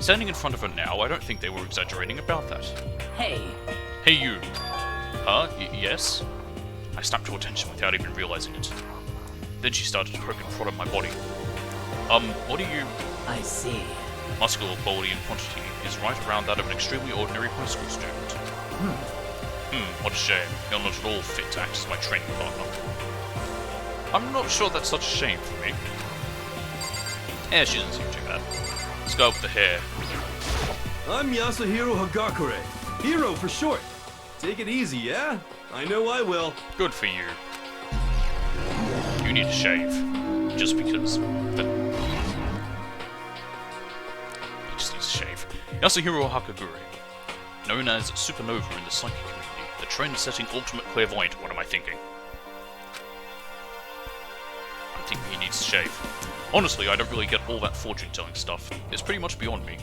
Standing in front of her now, I don't think they were exaggerating about that. Hey. Hey you. Huh? Yes? I snapped to attention without even realizing it. Then she started to poke and prod at my body. What are you... I see. Muscular quality and quantity is right around that of an extremely ordinary high school student. What a shame. You're not at all fit to act as my training partner. I'm not sure that's such a shame for me. She doesn't seem too bad. Let's go with the hair. I'm Yasuhiro Hagakure. Hero for short. Take it easy, yeah? I know I will. Good for you. You need a shave. Just because... You just need a shave. Yasuhiro Hakagure. Known as Supernova in the psychic community. The trend-setting ultimate clairvoyant. What am I thinking? I'm thinking he needs a shave. Honestly, I don't really get all that fortune-telling stuff. It's pretty much beyond me.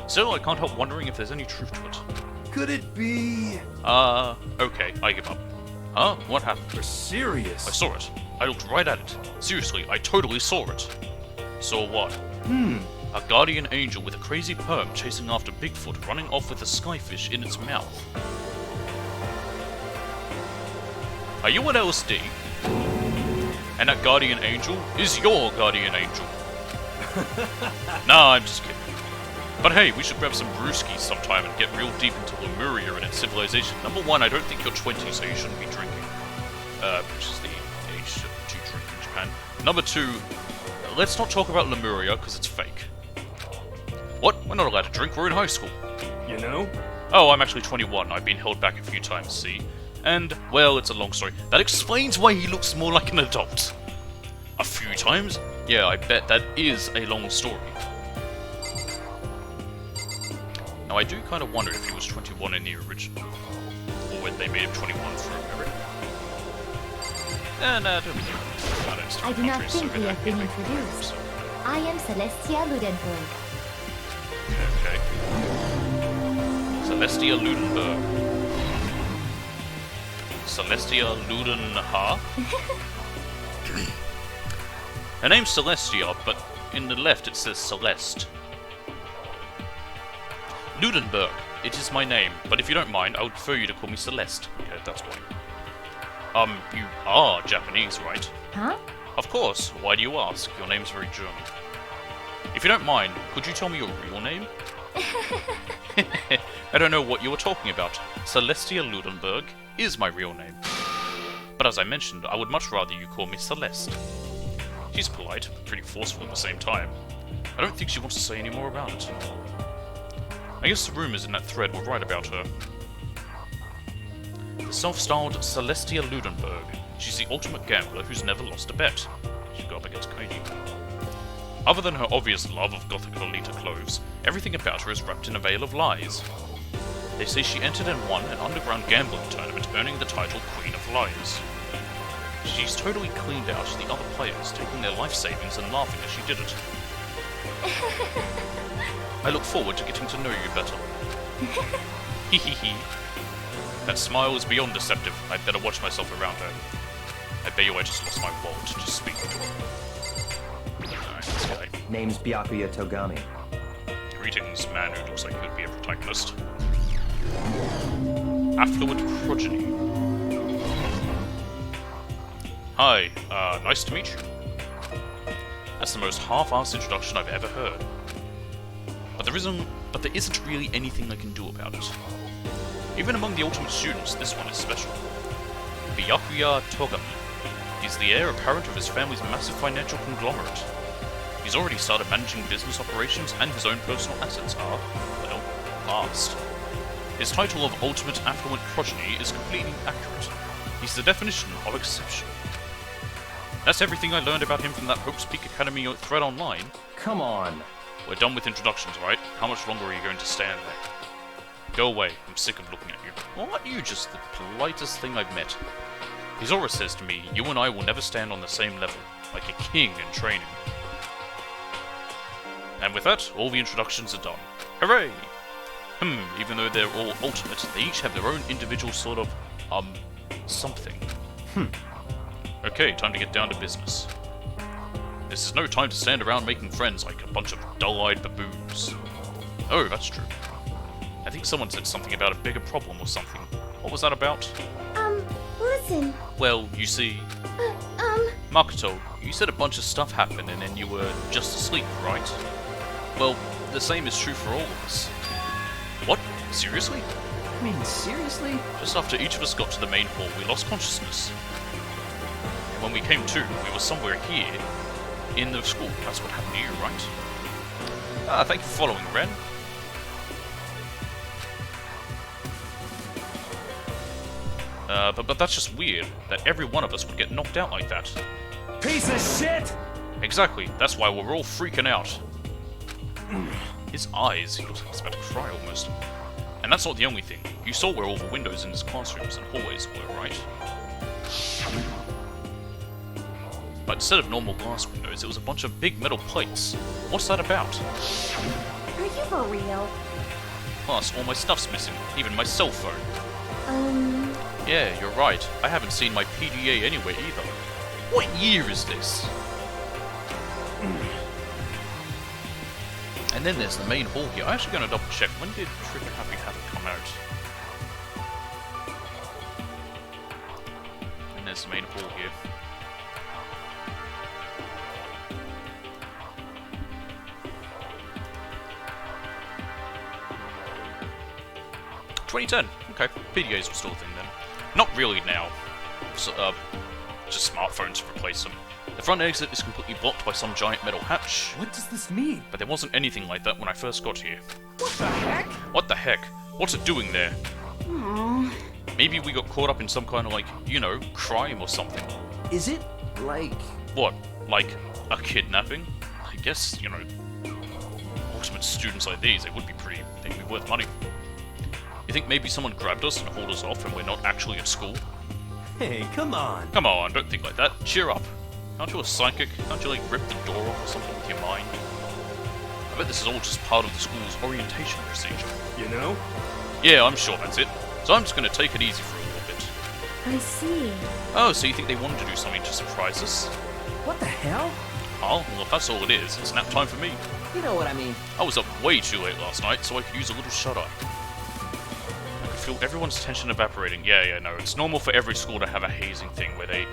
Still, I can't help wondering if there's any truth to it. Could it be... Okay, I give up. Huh? What happened? You're serious? I saw it. I looked right at it. Seriously, I totally saw it. Saw what? A guardian angel with a crazy perm chasing after Bigfoot, running off with a skyfish in its mouth. Are you on LSD? And that guardian angel is your guardian angel. Nah, I'm just kidding. But hey, we should grab some brewskis sometime and get real deep into Lemuria and its civilization. Number one, I don't think you're 20, so you shouldn't be drinking. Which is the age to drink in Japan. Number two, let's not talk about Lemuria, because it's fake. What? We're not allowed to drink, we're in high school. You know? Oh, I'm actually 21, I've been held back a few times, see? And, well, it's a long story. That explains why he looks more like an adult. A few times? Yeah, I bet that is a long story. Now, I do kind of wonder if he was 21 in the original, or when they made him 21 for America. Don't be honest. I do not think we have been introduced. I am Celestia Ludenberg. Okay. Celestia Ludenberg. Celestia Ludenha? Her name's Celestia, but in the left it says Celeste. Ludenberg. It is my name, but if you don't mind, I would prefer you to call me Celeste. Okay, that's why. You are Japanese, right? Huh? Of course. Why do you ask? Your name's very German. If you don't mind, could you tell me your real name? I don't know what you were talking about. Celestia Ludenberg is my real name. But as I mentioned, I would much rather you call me Celeste. She's polite, but pretty forceful at the same time. I don't think she wants to say any more about it. I guess the rumors in that thread were right about her. The self-styled Celestia Ludenberg. She's the ultimate gambler who's never lost a bet. She's got up against Kaiji. Other than her obvious love of gothic Lolita clothes, everything about her is wrapped in a veil of lies. They say she entered and won an underground gambling tournament, earning the title Queen of Liars. She's totally cleaned out the other players, taking their life savings and laughing as she did it. I look forward to getting to know you better. Hehehe. That smile is beyond deceptive. I'd better watch myself around her. I bet you I just lost my wallet just speaking to her. Alright, this guy. Name's Byakuya Togami. Greetings, man who looks like he would be a protagonist. Affluent progeny. Hi, nice to meet you. That's the most half-assed introduction I've ever heard. But there isn't really anything I can do about it. Even among the ultimate students, this one is special. Byakuya Togami. He's the heir apparent of his family's massive financial conglomerate. He's already started managing business operations, and his own personal assets are, well, vast. His title of Ultimate Affluent Progeny is completely accurate. He's the definition of exceptional. That's everything I learned about him from that Hope's Peak Academy thread online. Come on. We're done with introductions, right? How much longer are you going to stand there? Go away, I'm sick of looking at you. Well, aren't you just the politest thing I've met? Izora says to me, you and I will never stand on the same level, like a king in training. And with that, all the introductions are done. Hooray! Even though they're all ultimate, they each have their own individual sort of, something. Okay, time to get down to business. This is no time to stand around making friends like a bunch of dull-eyed baboons. Oh, that's true. I think someone said something about a bigger problem or something. What was that about? Listen. Well, you see... Makoto, you said a bunch of stuff happened and then you were just asleep, right? Well, the same is true for all of us. What? Seriously? I mean, seriously? Just after each of us got to the main hall, we lost consciousness. And when we came to, we were somewhere here, in the school. That's what happened to you, right? Thank you for following, Ren. But that's just weird, that every one of us would get knocked out like that. Piece of shit! Exactly, that's why we're all freaking out. His eyes, he looks like he's about to cry almost. And that's not the only thing. You saw where all the windows in his classrooms and hallways were, right? But instead of normal glass windows, it was a bunch of big metal plates. What's that about? Are you for real? Plus, all my stuff's missing, even my cell phone. Yeah, you're right. I haven't seen my PDA anywhere either. What year is this? And then there's the main hall here. I'm actually going to double check. When did Trigger Happy Havoc come out? And there's the main hall here. $2010. Okay, PDAs were still a thing then. Not really now. So, just smartphones replace them. The front exit is completely blocked by some giant metal hatch. What does this mean? But there wasn't anything like that when I first got here. What the heck? What the heck? What's it doing there? Aww. Maybe we got caught up in some kind of, like, you know, crime or something. Is it, like... What? Like, a kidnapping? I guess, you know, ultimate students like these, they'd be worth money. You think maybe someone grabbed us and hauled us off and we're not actually at school? Hey, come on. Come on, don't think like that. Cheer up. Aren't you a psychic? Can't you, like, rip the door off or something with your mind? I bet this is all just part of the school's orientation procedure. You know? Yeah, I'm sure that's it. So I'm just gonna take it easy for a little bit. I see. Oh, so you think they wanted to do something to surprise us? What the hell? Oh, well, if that's all it is, it's nap time for me. You know what I mean. I was up way too late last night, so I could use a little shut-eye. I could feel everyone's tension evaporating. Yeah, no, it's normal for every school to have a hazing thing where they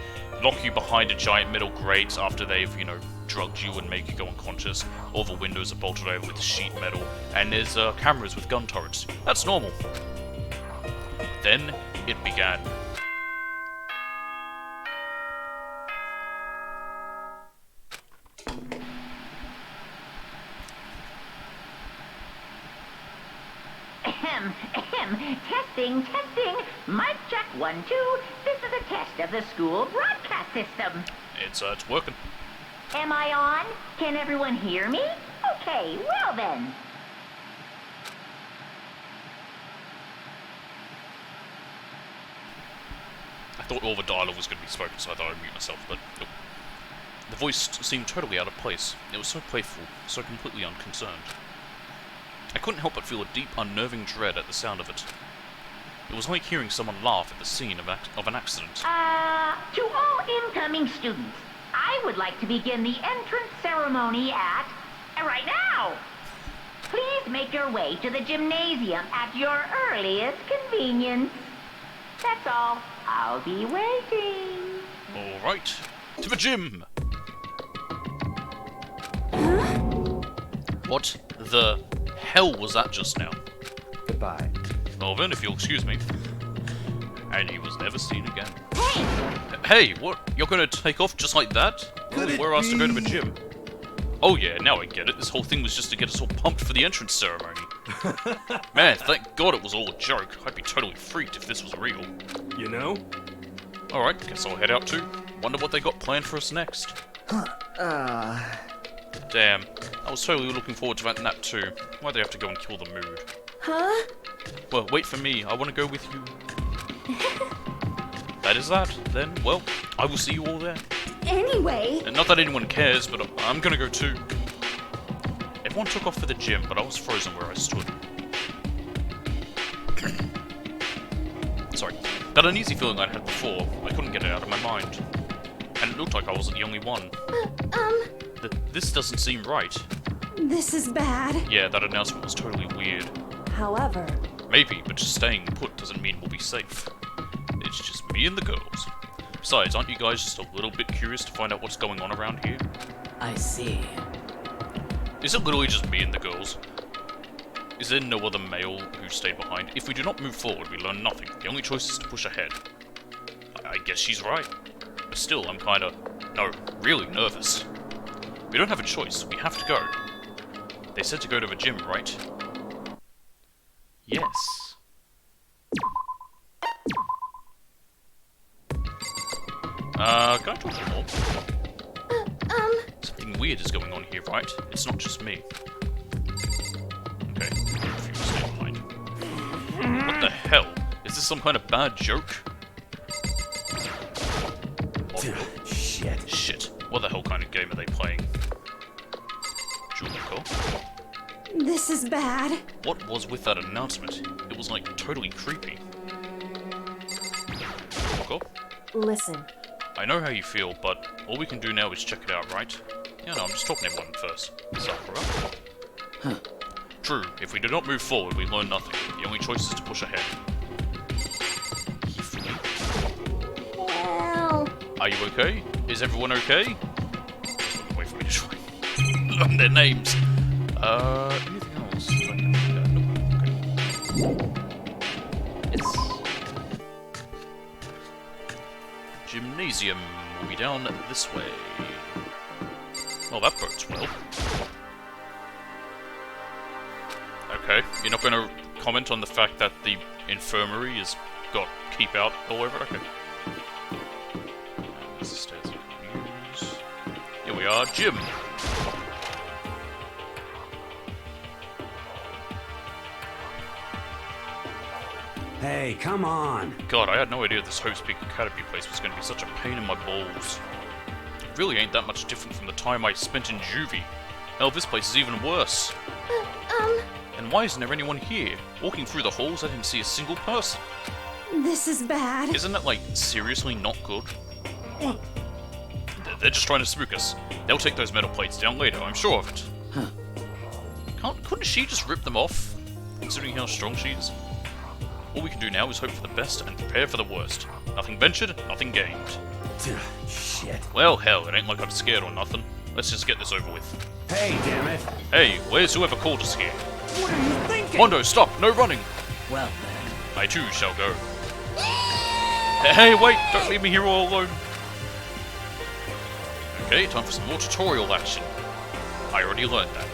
lock you behind a giant metal grate after they've, you know, drugged you and make you go unconscious. All the windows are bolted over with sheet metal, and there's cameras with gun turrets. That's normal. Then it began. Testing, testing. Mic check 1, 2. This is a test of the school broadcast system. It's working. Am I on? Can everyone hear me? Okay, well then. I thought all the dialogue was going to be spoken, so I thought I'd mute myself, but nope. The voice seemed totally out of place. It was so playful, so completely unconcerned. I couldn't help but feel a deep, unnerving dread at the sound of it. It was like hearing someone laugh at the scene of an accident. To all incoming students, I would like to begin the entrance ceremony right now. Please make your way to the gymnasium at your earliest convenience. That's all. I'll be waiting. Alright, to the gym! What the hell was that just now? Goodbye. Well then, if you'll excuse me. And he was never seen again. Hey! Hey, what? You're gonna take off just like that? We're asked to go to the gym. Oh yeah, now I get it. This whole thing was just to get us all pumped for the entrance ceremony. Man, thank God it was all a joke. I'd be totally freaked if this was real. You know? Alright, guess I'll head out too. Wonder what they got planned for us next. Damn, I was totally looking forward to that nap too. Why'd they have to go and kill the mood? Huh? Well, wait for me. I want to go with you. That is that. Then, well, I will see you all there. Anyway, And not that anyone cares, but I'm gonna go too. Everyone took off for the gym, but I was frozen where I stood. Sorry. That uneasy feeling I'd had before, I couldn't get it out of my mind. And it looked like I wasn't the only one. This doesn't seem right. This is bad. Yeah, that announcement was totally weird. However, Maybe, but just staying put doesn't mean we'll be safe. It's just me and the girls. Besides, aren't you guys just a little bit curious to find out what's going on around here? I see. Is it literally just me and the girls? Is there no other male who stayed behind? If we do not move forward, we learn nothing. The only choice is to push ahead. I guess she's right. But still, I'm kinda... no, really nervous. We don't have a choice. We have to go. They said to go to the gym, right? Yes. Can I talk to more? Something weird is going on here, right? It's not just me. Okay, if you stay behind. What the hell? Is this some kind of bad joke? Shit. What the hell kind of game are they playing? Julico? this is bad. What was with that announcement? It was like totally creepy. Julico? Listen, I know how you feel, but all we can do now is check it out, right? Yeah, no, I'm just talking to everyone first. Sakura? True, if we do not move forward, we learn nothing. The only choice is to push ahead. well, Are you okay? Is everyone okay? Just look away from me to try. Learn their names. Anything else? Nope. Okay. It's... Gymnasium will be down this way. Well, that bodes well. Okay, you're not going to comment on the fact that the infirmary has got keep out all over it? Okay. There's the stairs you can use. Here we are, gym. Hey, come on. God, I had no idea this Hope's Peak Academy place was going to be such a pain in my balls. It really ain't that much different from the time I spent in juvie. Hell, this place is even worse. And why isn't there anyone here? Walking through the halls, I didn't see a single person. this is bad. Isn't that, like, seriously not good? They're just trying to spook us. They'll take those metal plates down later, I'm sure of it. Couldn't she just rip them off? Considering how strong she is? All we can do now is hope for the best and prepare for the worst. Nothing ventured, nothing gained. Shit. Well, hell, it ain't like I'm scared or nothing. Let's just get this over with. Hey, damn it. Hey, where's whoever called us here? What are you thinking? Mondo, stop! No running! Well then. I too shall go. Hey, wait! Don't leave me here all alone. Okay, time for some more tutorial action. I already learned that.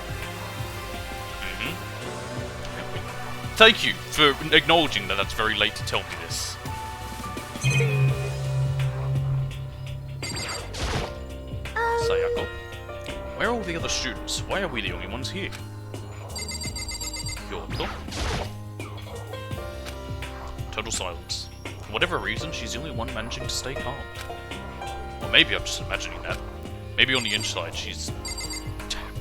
Thank you for acknowledging that that's very late to tell me this. Sayako, where are all the other students? Why are we the only ones here? Kyoto. Total silence. For whatever reason, she's the only one managing to stay calm. Or maybe I'm just imagining that. Maybe on the inside she's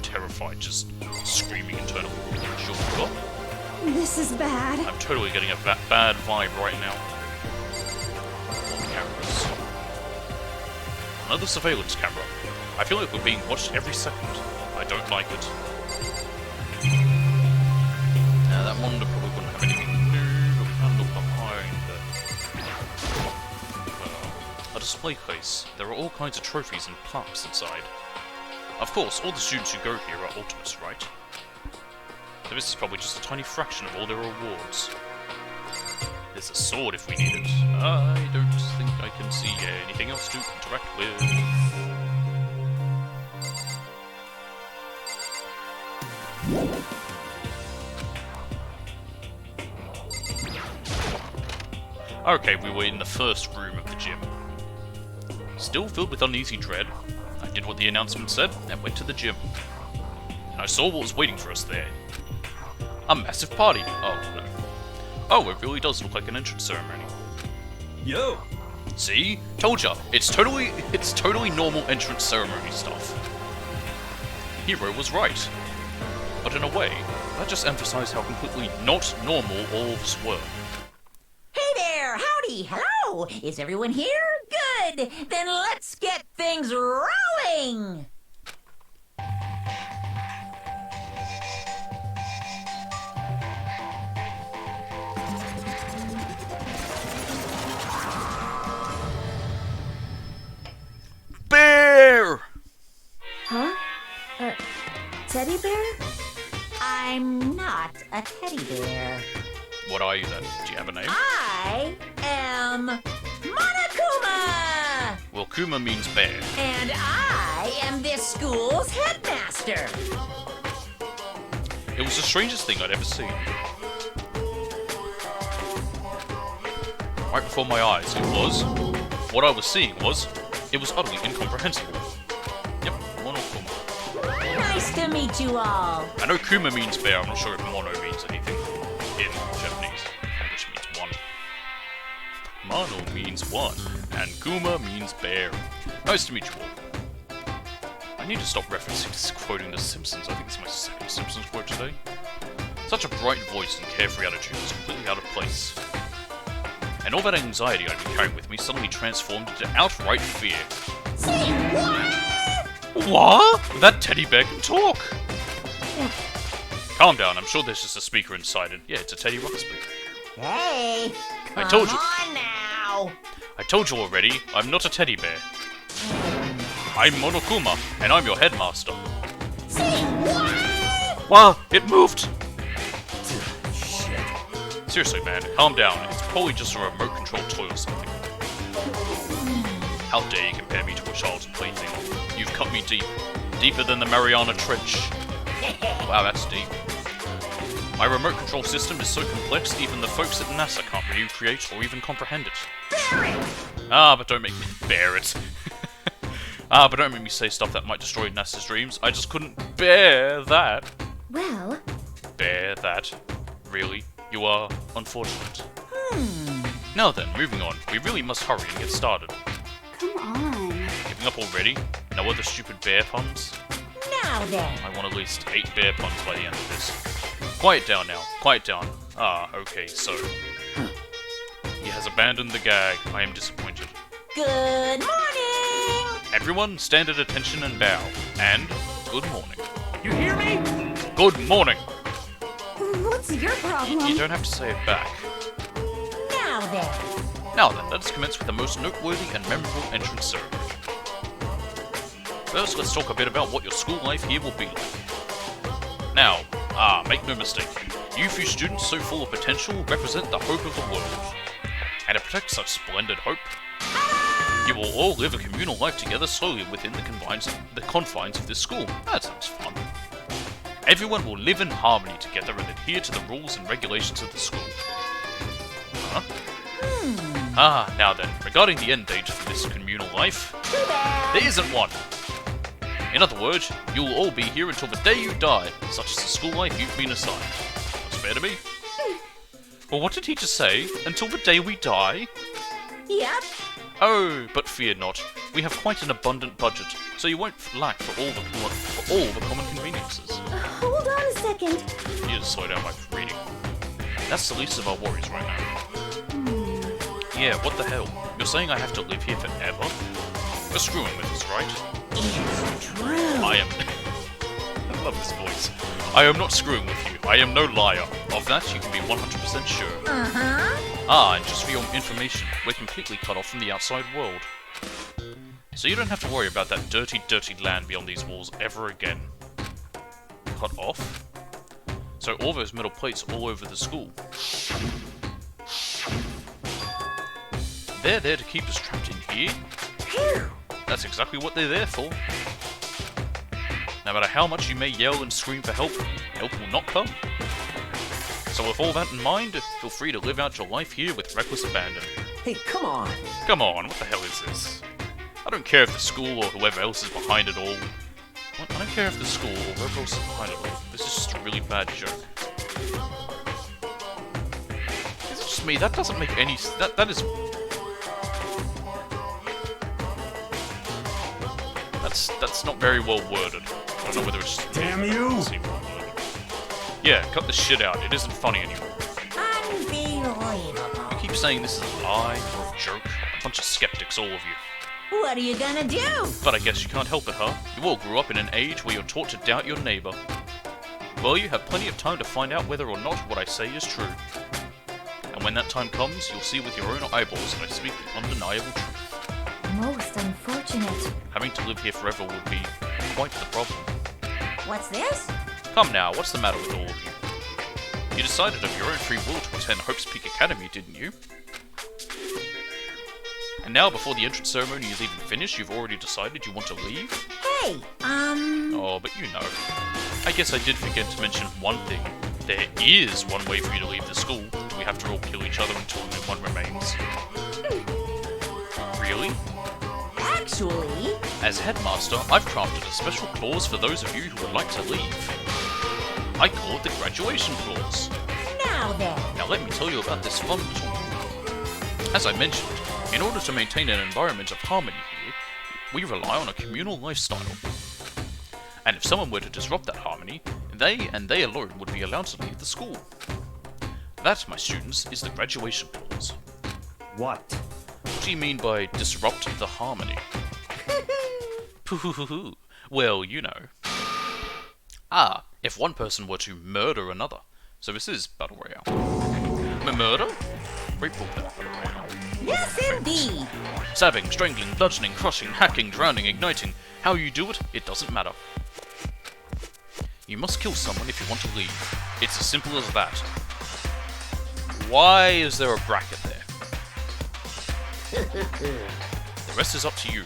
terrified, just screaming internally. Kyoto. This is bad. I'm totally getting a bad vibe right now. More cameras. Another surveillance camera. I feel like we're being watched every second. I don't like it. Now that monitor probably wouldn't have anything new to handle behind it. A display case. There are all kinds of trophies and plaques inside. Of course, all the students who go here are ultimates, right? So this is probably just a tiny fraction of all their rewards. There's a sword if we need it. I don't think I can see anything else to interact with. Okay, we were in the first room of the gym. Still filled with uneasy dread, I did what the announcement said and went to the gym. And I saw what was waiting for us there. A massive party. Oh, no. Oh, it really does look like an entrance ceremony. Yo! See? Told ya. It's totally normal entrance ceremony stuff. Hero was right. But in a way, that just emphasized how completely not normal all of us were. Hey there! Howdy! Hello! Is everyone here? Good! Then let's get things rolling! Bear! Huh? Teddy bear? I'm not a teddy bear. What are you then? Do you have a name? I am Monokuma! Well, Kuma means bear. And I am this school's headmaster. It was the strangest thing I'd ever seen. Right before my eyes, what I was seeing was, it was utterly incomprehensible. Yep, Monokuma. Nice to meet you all. I know Kuma means bear, I'm not sure if Mono means anything in Japanese, which means one. Mono means one, and Kuma means bear. Nice to meet you all. I need to stop referencing this quoting The Simpsons. I think it's my second Simpsons quote today. Such a bright voice and carefree attitude is completely out of place. And all that anxiety I'd been carrying with me suddenly transformed into outright fear. Say what? What? That teddy bear can talk! Calm down, I'm sure there's just a speaker inside it. Yeah, it's a Teddy Ruxpin. Hey, I told you. Come on now. I told you already, I'm not a teddy bear. I'm Monokuma, and I'm your headmaster. Say what? Wow, it moved! Seriously, man, calm down. It's probably just a remote-controlled toy or something. How dare you compare me to a child's plaything? You've cut me deep. Deeper than the Mariana Trench. Wow, that's deep. My remote control system is so complex, even the folks at NASA can't recreate or even comprehend it. Bear it! But don't make me bear it. But don't make me say stuff that might destroy NASA's dreams. I just couldn't bear that. Well, Bear that. Really? You are unfortunate. Now then, moving on. We really must hurry and get started. Come on. Giving up already? No other stupid bear puns? Now then. I want at least 8 bear puns by the end of this. Quiet down now. Quiet down. Okay, so... He has abandoned the gag. I am disappointed. Good morning! Everyone, stand at attention and bow. And, good morning. You hear me? Good morning! What's your problem? You don't have to say it back. Now then. Now then, let us commence with the most noteworthy and memorable entrance ceremony. First, let's talk a bit about what your school life here will be like. Now, make no mistake, you few students so full of potential represent the hope of the world. And to protect such splendid hope, you will all live a communal life together slowly within the confines of this school. That sounds fun. Everyone will live in harmony together and adhere to the rules and regulations of the school. Huh? Ah, now then, regarding the end date for this communal life, there isn't one. In other words, you will all be here until the day you die, such as the school life you've been assigned. That's fair to me? Well, what did he just say? Until the day we die? Yep. Oh, but fear not. We have quite an abundant budget, so you won't lack for all the common conveniences. Hold on a second. You just slow down my reading. That's the least of our worries right now. Yeah, what the hell? You're saying I have to live here forever? You're screwing with us, right? It's true. I am... I love this voice. I am not screwing with you. I am no liar. Of that, you can be 100% sure. Uh-huh. Ah, and just for your information, we're completely cut off from the outside world. So you don't have to worry about that dirty, dirty land beyond these walls ever again. Cut off? So all those metal plates all over the school. They're there to keep us trapped in here? That's exactly what they're there for. No matter how much you may yell and scream for help, help will not come. So with all that in mind, feel free to live out your life here with reckless abandon. Hey, come on. Come on, what the hell is this? I don't care if the school or whoever else is behind it all. I don't care if the school or whoever else is behind it all. This is just a really bad joke. Is it just me? That doesn't make any sense. That is... That's not very well worded. I don't know whether it's just... Damn you! Yeah, cut this shit out. It isn't funny anymore. Unbelievable. You keep saying this is a lie or a joke. A bunch of skeptics, all of you. What are you gonna do? But I guess you can't help it, huh? You all grew up in an age where you're taught to doubt your neighbor. Well, you have plenty of time to find out whether or not what I say is true. And when that time comes, you'll see with your own eyeballs that I speak the undeniable truth. Most unfortunate. Having to live here forever would be quite the problem. What's this? Come now, what's the matter with all of you? You decided of your own free will to attend Hope's Peak Academy, didn't you? And now, before the entrance ceremony is even finished, you've already decided you want to leave? Hey, Oh, but you know. I guess I did forget to mention one thing. There is one way for you to leave the school. Do we have to all kill each other until only one remains? Really? Actually... As headmaster, I've crafted a special clause for those of you who would like to leave. I call it the graduation clause. Now then. Now let me tell you about this fun little rule. As I mentioned, in order to maintain an environment of harmony here, we rely on a communal lifestyle. And if someone were to disrupt that harmony, they and they alone would be allowed to leave the school. That, my students, is the graduation clause. What? What do you mean by disrupt the harmony? Pooh. Well, you know. Ah, if one person were to murder another. So this is Battle Royale. Murder? Great book, that Battle Royale. Yes, indeed. Stabbing, strangling, bludgeoning, crushing, hacking, drowning, igniting. How you do it, it doesn't matter. You must kill someone if you want to leave. It's as simple as that. Why is there a bracket there? The rest is up to you.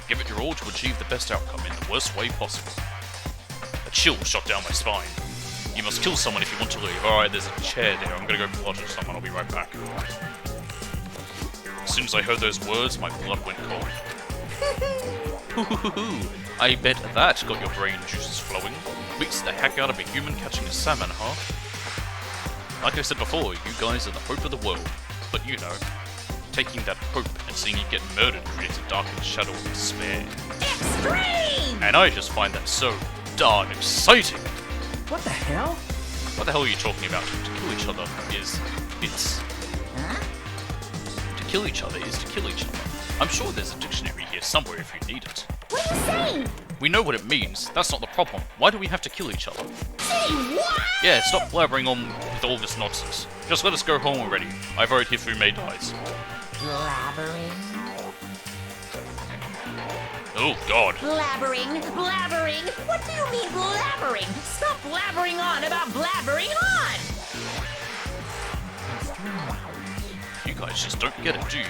Give it your all to achieve the best outcome in the worst way possible. A chill shot down my spine. You must kill someone if you want to leave. Alright, there's a chair there. I'm gonna go bludgeon someone. I'll be right back. As soon as I heard those words, my blood went cold. I bet that got your brain juices flowing. Beats the heck out of a human catching a salmon, huh? Like I said before, you guys are the hope of the world. But you know, taking that hope and seeing it get murdered creates a darkened shadow of despair. Extreme! And I just find that so darn exciting! What the hell? What the hell are you talking about? To kill each other is... it's... Huh? To kill each other is to kill each other. I'm sure there's a dictionary here somewhere if you need it. What are you saying? We know what it means. That's not the problem. Why do we have to kill each other? Say what? Yeah, stop blabbering on with all this nonsense. Just let us go home already. I've already here through May dies. Blabbering. Oh, God. Blabbering. Blabbering. What do you mean blabbering? Stop blabbering on about blabbering on! You guys just don't get it, do you?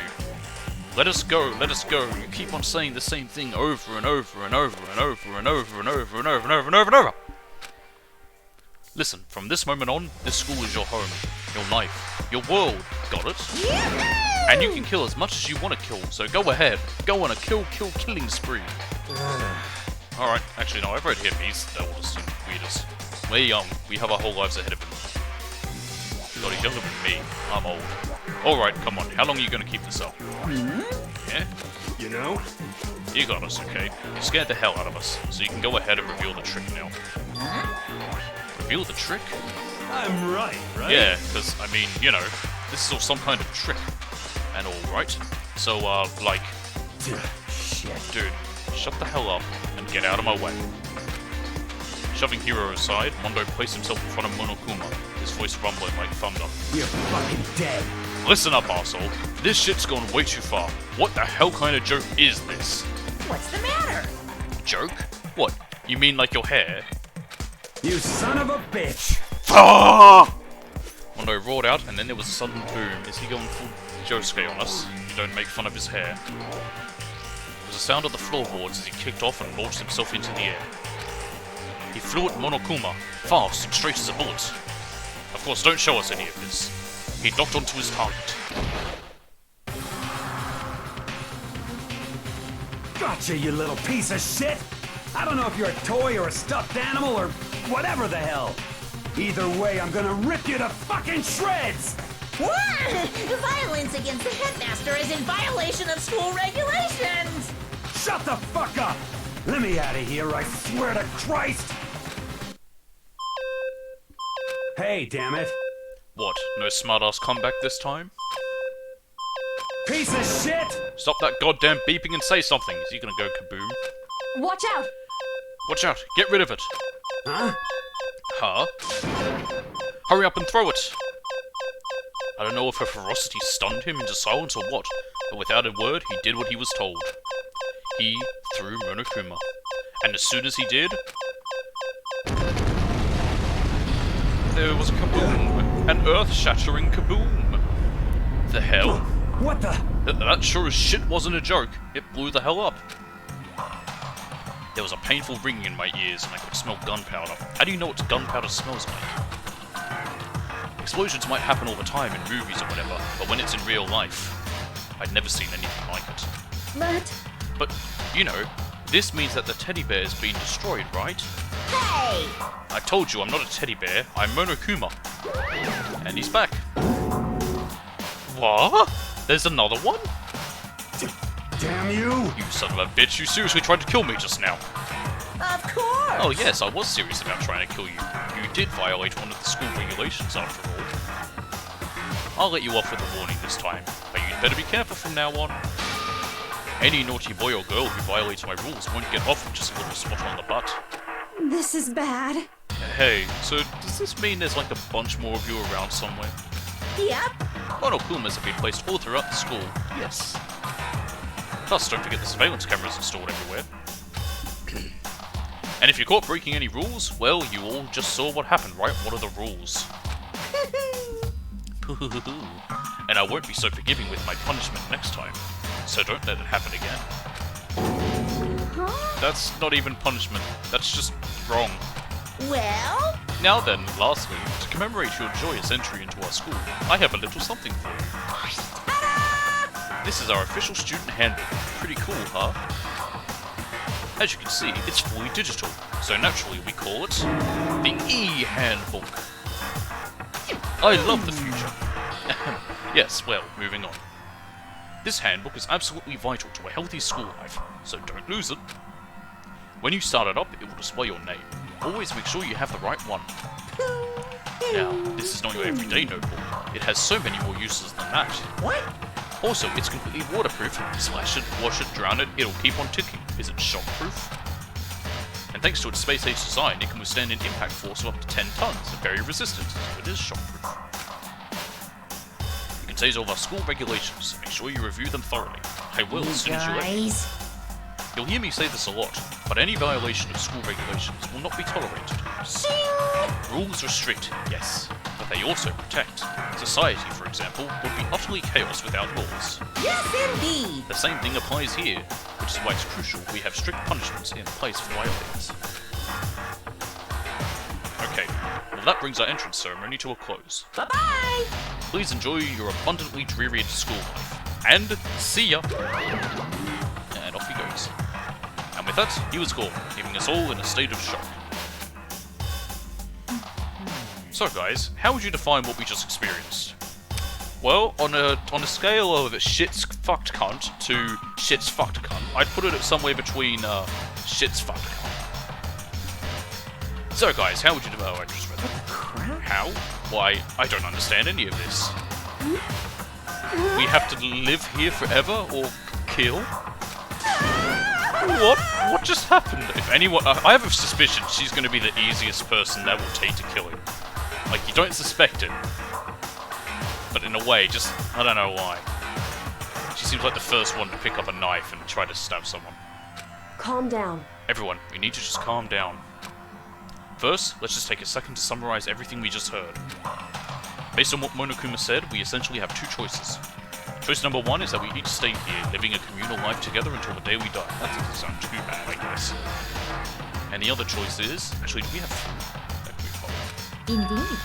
Let us go, let us go. You keep on saying the same thing over and over and over and over and over and over and over and over and over and over. Listen, from this moment on, this school is your home, your life, your world. Got it? And you can kill as much as you want to kill, so go ahead. Go on a killing spree. Alright, actually no, I've read him. He's the oldest and weirdest. We're young. We have our whole lives ahead of him. God, he's younger than me. I'm old. Alright, come on. How long are you going to keep this up? Yeah? You know? You got us, okay? You scared the hell out of us, so you can go ahead and reveal the trick now. Reveal the trick? I'm right? Yeah, because, I mean, you know, this is all some kind of trick. And all, right? So, like... Shit. Dude, shut the hell up and get out of my way. Shoving Hero aside, Mondo placed himself in front of Monokuma, his voice rumbling like thunder. You're fucking dead. Listen up, arsehole. This shit's gone way too far. What the hell kind of joke is this? What's the matter? Joke? What? You mean like your hair? You son of a bitch. Ah! Mondo roared out, and then there was a sudden boom. Is he going full Josuke on us? Don't make fun of his hair. There was a sound of the floorboards as he kicked off and launched himself into the air. He flew at Monokuma, fast and straight as a bullet. Of course, don't show us any of this. He docked onto his target. Gotcha, you little piece of shit! I don't know if you're a toy or a stuffed animal or whatever the hell. Either way, I'm gonna rip you to fucking shreds! What? Violence against the headmaster is in violation of school regulations! Shut the fuck up! Let me out of here, I swear to Christ! Hey, damn it. What, no smartass comeback this time? Piece of shit! Stop that goddamn beeping and say something. Is he gonna go kaboom? Watch out! Watch out, get rid of it. Huh? Huh? Hurry up and throw it! I don't know if her ferocity stunned him into silence or what, but without a word, he did what he was told. He threw Monokuma. And as soon as he did, there was a kaboom! An earth-shattering kaboom! The hell? What the? That sure as shit wasn't a joke. It blew the hell up. There was a painful ringing in my ears and I could smell gunpowder. How do you know what gunpowder smells like? Explosions might happen all the time in movies or whatever, but when it's in real life, I'd never seen anything like it. But, you know, this means that the teddy bear is being destroyed, right? Hey! I told you I'm not a teddy bear, I'm Monokuma. And he's back. What? There's another one? Damn you! You son of a bitch, you seriously tried to kill me just now. Of course! Oh yes, I was serious about trying to kill you. You did violate one of the school regulations after all. I'll let you off with a warning this time, but you'd better be careful from now on. Any naughty boy or girl who violates my rules won't get off with just a little spot on the butt. This is bad. Hey, so does this mean there's like a bunch more of you around somewhere? Yep. Monokumas have been placed all throughout the school, yes. Plus, don't forget the surveillance cameras installed everywhere. And if you're caught breaking any rules, well, you all just saw what happened, right? What are the rules? And I won't be so forgiving with my punishment next time, so don't let it happen again. That's not even punishment, that's just wrong. Well? Now then, lastly, to commemorate your joyous entry into our school, I have a little something for you. This is our official student handbook. Pretty cool, huh? As you can see, it's fully digital, so naturally we call it the E-Handbook. I love the future. Yes, well, moving on. This handbook is absolutely vital to a healthy school life, so don't lose it. When you start it up, it will display your name. Always make sure you have the right one. Now, this is not your everyday notebook. It has so many more uses than that. What? Also, it's completely waterproof. Splash it, wash it, drown it, it'll keep on ticking. Is it shockproof? And thanks to its space-age design, it can withstand an impact force of up to 10 tons and very resistant, so it is shockproof. It contains all of our school regulations, so make sure you review them thoroughly. I will as soon as you let me. You'll hear me say this a lot, but any violation of school regulations will not be tolerated. Rules restrict, yes, but they also protect. Society, for example, would be utterly chaos without laws. Yes, indeed! The same thing applies here, which is why it's crucial we have strict punishments in place for violators. Okay, well that brings our entrance ceremony to a close. Bye-bye! Please enjoy your abundantly dreary school life. And see ya! And off he goes. And with that, he was gone, leaving us all in a state of shock. So guys, how would you define what we just experienced? Well, on a scale of shit's fucked cunt to shit's fucked cunt, I'd put it at somewhere between shit's fucked cunt. So guys, how would you define? Oh, I just read that. How? Why, I don't understand any of this. We have to live here forever or kill? What? What just happened? If anyone, I have a suspicion she's going to be the easiest person that will take to kill him. Like, you don't suspect it. But in a way, just, I don't know why. She seems like the first one to pick up a knife and try to stab someone. Calm down. Everyone, we need to just calm down. First, let's just take a second to summarize everything we just heard. Based on what Monokuma said, we essentially have two choices. Choice number one is that we each stay here, living a communal life together until the day we die. That doesn't sound too bad, I guess. And the other choice is... Actually, do we have food? That could be fun. Indeed.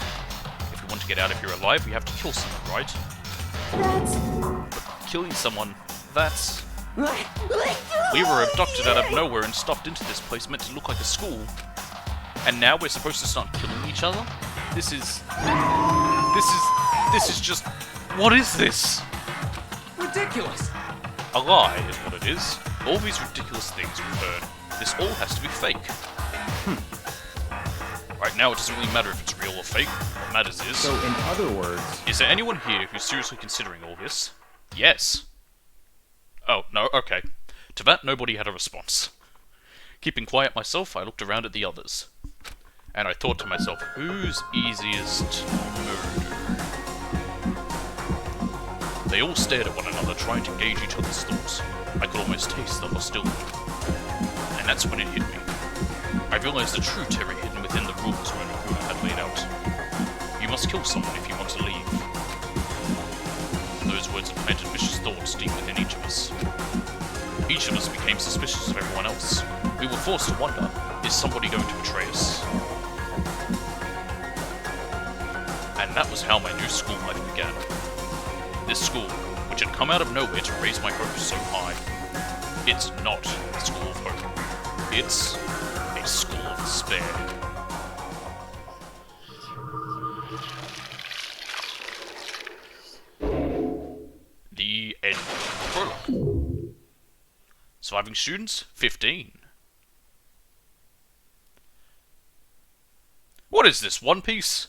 If we want to get out of here alive, we have to kill someone, right? That's... Killing someone, that's... We were abducted out of nowhere and stuffed into this place meant to look like a school. And now we're supposed to start killing each other? This is just... What is this? Ridiculous! A lie is what it is. All these ridiculous things we've heard. This all has to be fake. Right now it doesn't really matter if it's real or fake. What matters is... So in other words... Is there anyone here who's seriously considering all this? Yes. Oh, no, okay. To that, nobody had a response. Keeping quiet myself, I looked around at the others. And I thought to myself, who's easiest to murder? They all stared at one another, trying to gauge each other's thoughts. I could almost taste the hostility. And that's when it hit me. I realized the true terror hidden within the rules Monokuma had laid out. You must kill someone if you want to leave. Those words had planted vicious thoughts deep within each of us. Each of us became suspicious of everyone else. We were forced to wonder, is somebody going to betray us? And that was how my new school life began. This school, which had come out of nowhere to raise my hopes so high. It's not a school of hope. It's a school of despair. The end. Prologue. Surviving students, 15. What is this, One Piece?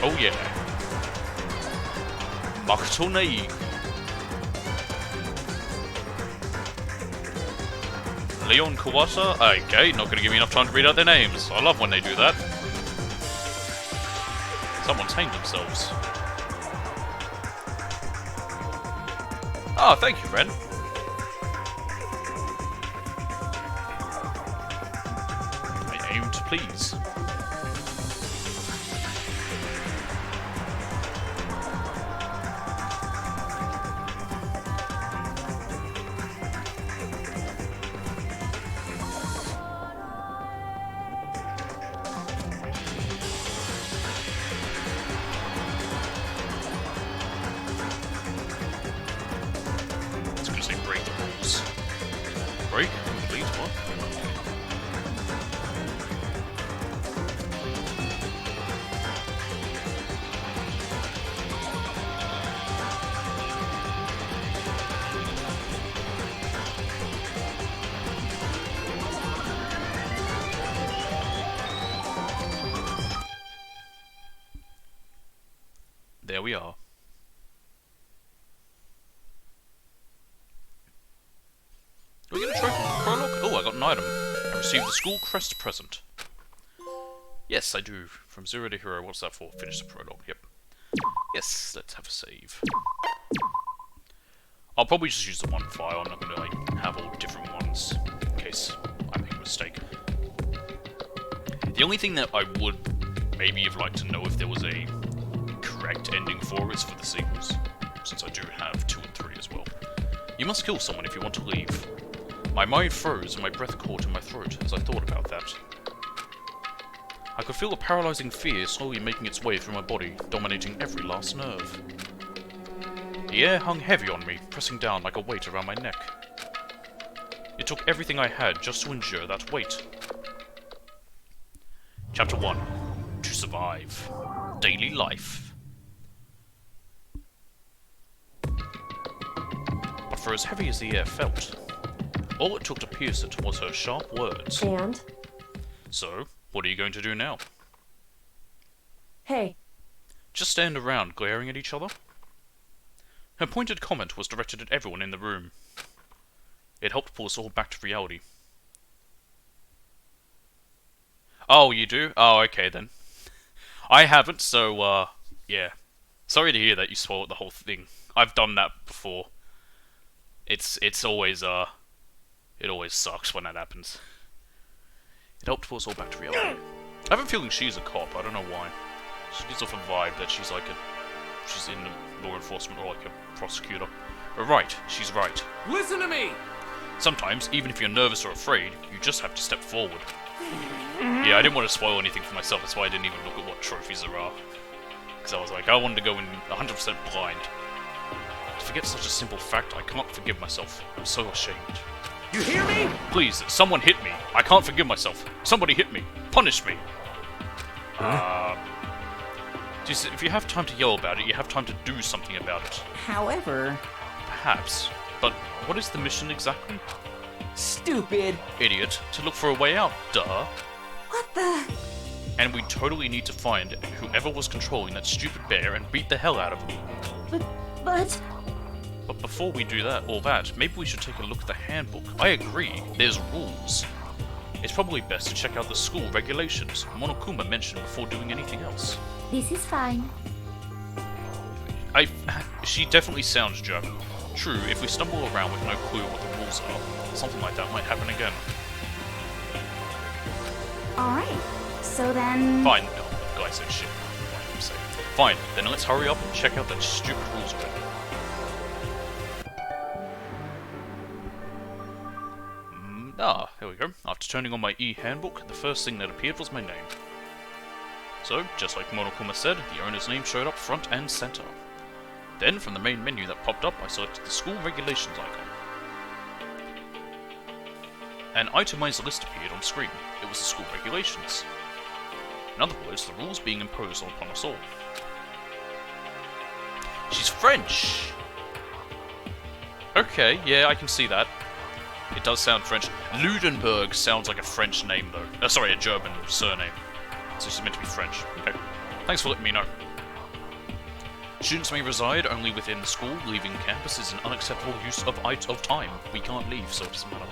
Oh yeah. Makoto Nei. Leon Kawasa? Okay, not gonna give me enough time to read out their names. I love when they do that. Someone's hanged themselves. Ah, thank you, Ren. I aim to please. Break? Complete? What? There we are. Do we get a trophy for prologue? Oh, I got an item. I received the school crest present. Yes, I do. From 0 to hero. What's that for? Finish the prologue. Yep. Yes, let's have a save. I'll probably just use the one file. I'm not going to like have all different ones in case I make a mistake. mistake. The only thing that I would maybe have liked to know if there was a correct ending for is for the sequels, since I do have 2 and 3 as well. You must kill someone if you want to leave. My mind froze and my breath caught in my throat as I thought about that. I could feel a paralyzing fear slowly making its way through my body, dominating every last nerve. The air hung heavy on me, pressing down like a weight around my neck. It took everything I had just to endure that weight. Chapter 1. To survive. Daily life. But for as heavy as the air felt, all it took to pierce it was her sharp words. And? So, what are you going to do now? Hey. Just stand around glaring at each other? Her pointed comment was directed at everyone in the room. It helped pull us all back to reality. Oh, you do? Oh, okay then. I haven't, so, yeah. Sorry to hear that you spoiled the whole thing. I've done that before. It's always, it always sucks when that happens. It helped pull us all back to reality. I have a feeling she's a cop, I don't know why. She gives off a vibe that she's like she's in law enforcement or like a prosecutor. But right, she's right. Listen to me! Sometimes, even if you're nervous or afraid, you just have to step forward. Yeah, I didn't want to spoil anything for myself, that's why I didn't even look at what trophies there are. Because I was like, I wanted to go in 100% blind. To forget such a simple fact, I can't forgive myself. I'm so ashamed. You hear me? Please, someone hit me. I can't forgive myself. Somebody hit me. Punish me. Just, if you have time to yell about it, you have time to do something about it. However... Perhaps. But what is the mission exactly? Stupid! Idiot. To look for a way out, duh. What the? And we totally need to find whoever was controlling that stupid bear and beat the hell out of him. But... But before we do that, maybe we should take a look at the handbook. I agree, there's rules. It's probably best to check out the school regulations Monokuma mentioned before doing anything else. This is fine. She definitely sounds German. True, if we stumble around with no clue what the rules are, something like that might happen again. Alright, so then... Fine. Oh, guy said shit. Fine, then let's hurry up and check out that stupid rules book. There we go. After turning on my e-handbook, the first thing that appeared was my name. So, just like Monokuma said, the owner's name showed up front and center. Then, from the main menu that popped up, I selected the school regulations icon. An itemized list appeared on screen. It was the school regulations. In other words, the rules being imposed upon us all. She's French! Okay, yeah, I can see that. It does sound French. Ludenberg sounds like a French name, though. Sorry, a German surname. So she's meant to be French. Okay. Thanks for letting me know. Students may reside only within the school. Leaving campus is an unacceptable use of time. We can't leave, so it doesn't matter.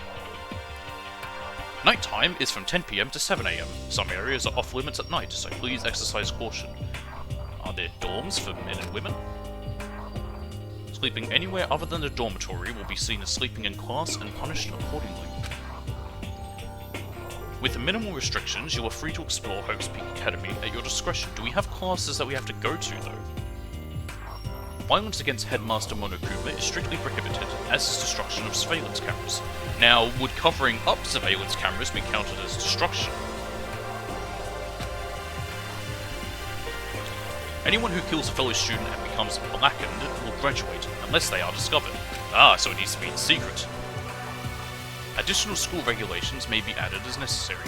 Nighttime is from 10 PM to 7 AM. Some areas are off limits at night, so please exercise caution. Are there dorms for men and women? Sleeping anywhere other than the dormitory will be seen as sleeping in class and punished accordingly. With minimal restrictions, you are free to explore Hope's Peak Academy at your discretion. Do we have classes that we have to go to, though? Violence against Headmaster Monokuma is strictly prohibited, as is destruction of surveillance cameras. Now, would covering up surveillance cameras be counted as destruction? Anyone who kills a fellow student and becomes blackened will graduate, unless they are discovered. Ah, so it needs to be in secret. Additional school regulations may be added as necessary.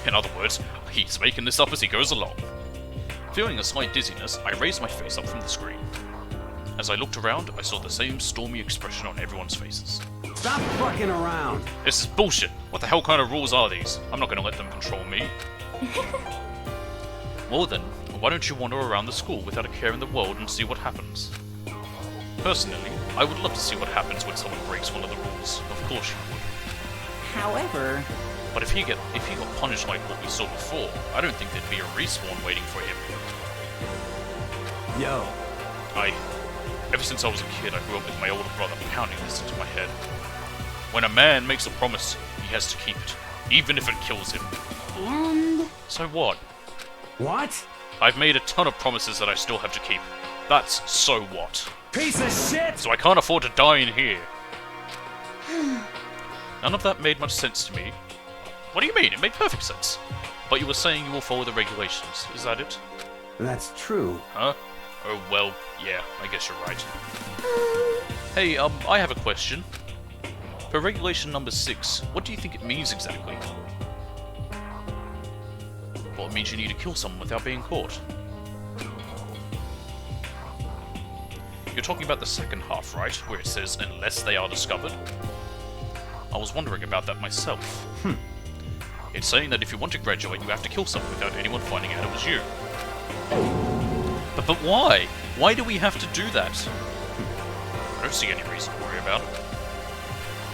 In other words, he's making this up as he goes along. Feeling a slight dizziness, I raised my face up from the screen. As I looked around, I saw the same stormy expression on everyone's faces. Stop fucking around! This is bullshit. What the hell kind of rules are these? I'm not gonna let them control me. Well then, why don't you wander around the school without a care in the world and see what happens? Personally, I would love to see what happens when someone breaks one of the rules. Of course you would. However... But if he got punished like what we saw before, I don't think there'd be a respawn waiting for him. Yo. Ever since I was a kid, I grew up with my older brother pounding this into my head. When a man makes a promise, he has to keep it, even if it kills him. And... So what? What? I've made a ton of promises that I still have to keep. That's so what? Piece of shit! So I can't afford to die in here. None of that made much sense to me. What do you mean? It made perfect sense. But you were saying you will follow the regulations, is that it? That's true. Huh? Oh, well, yeah, I guess you're right. Hey, I have a question. For regulation number 6, what do you think it means exactly? Well, it means you need to kill someone without being caught. You're talking about the second half, right? Where it says, unless they are discovered? I was wondering about that myself. It's saying that if you want to graduate, you have to kill someone without anyone finding out it was you. But why? Why do we have to do that? I don't see any reason to worry about it.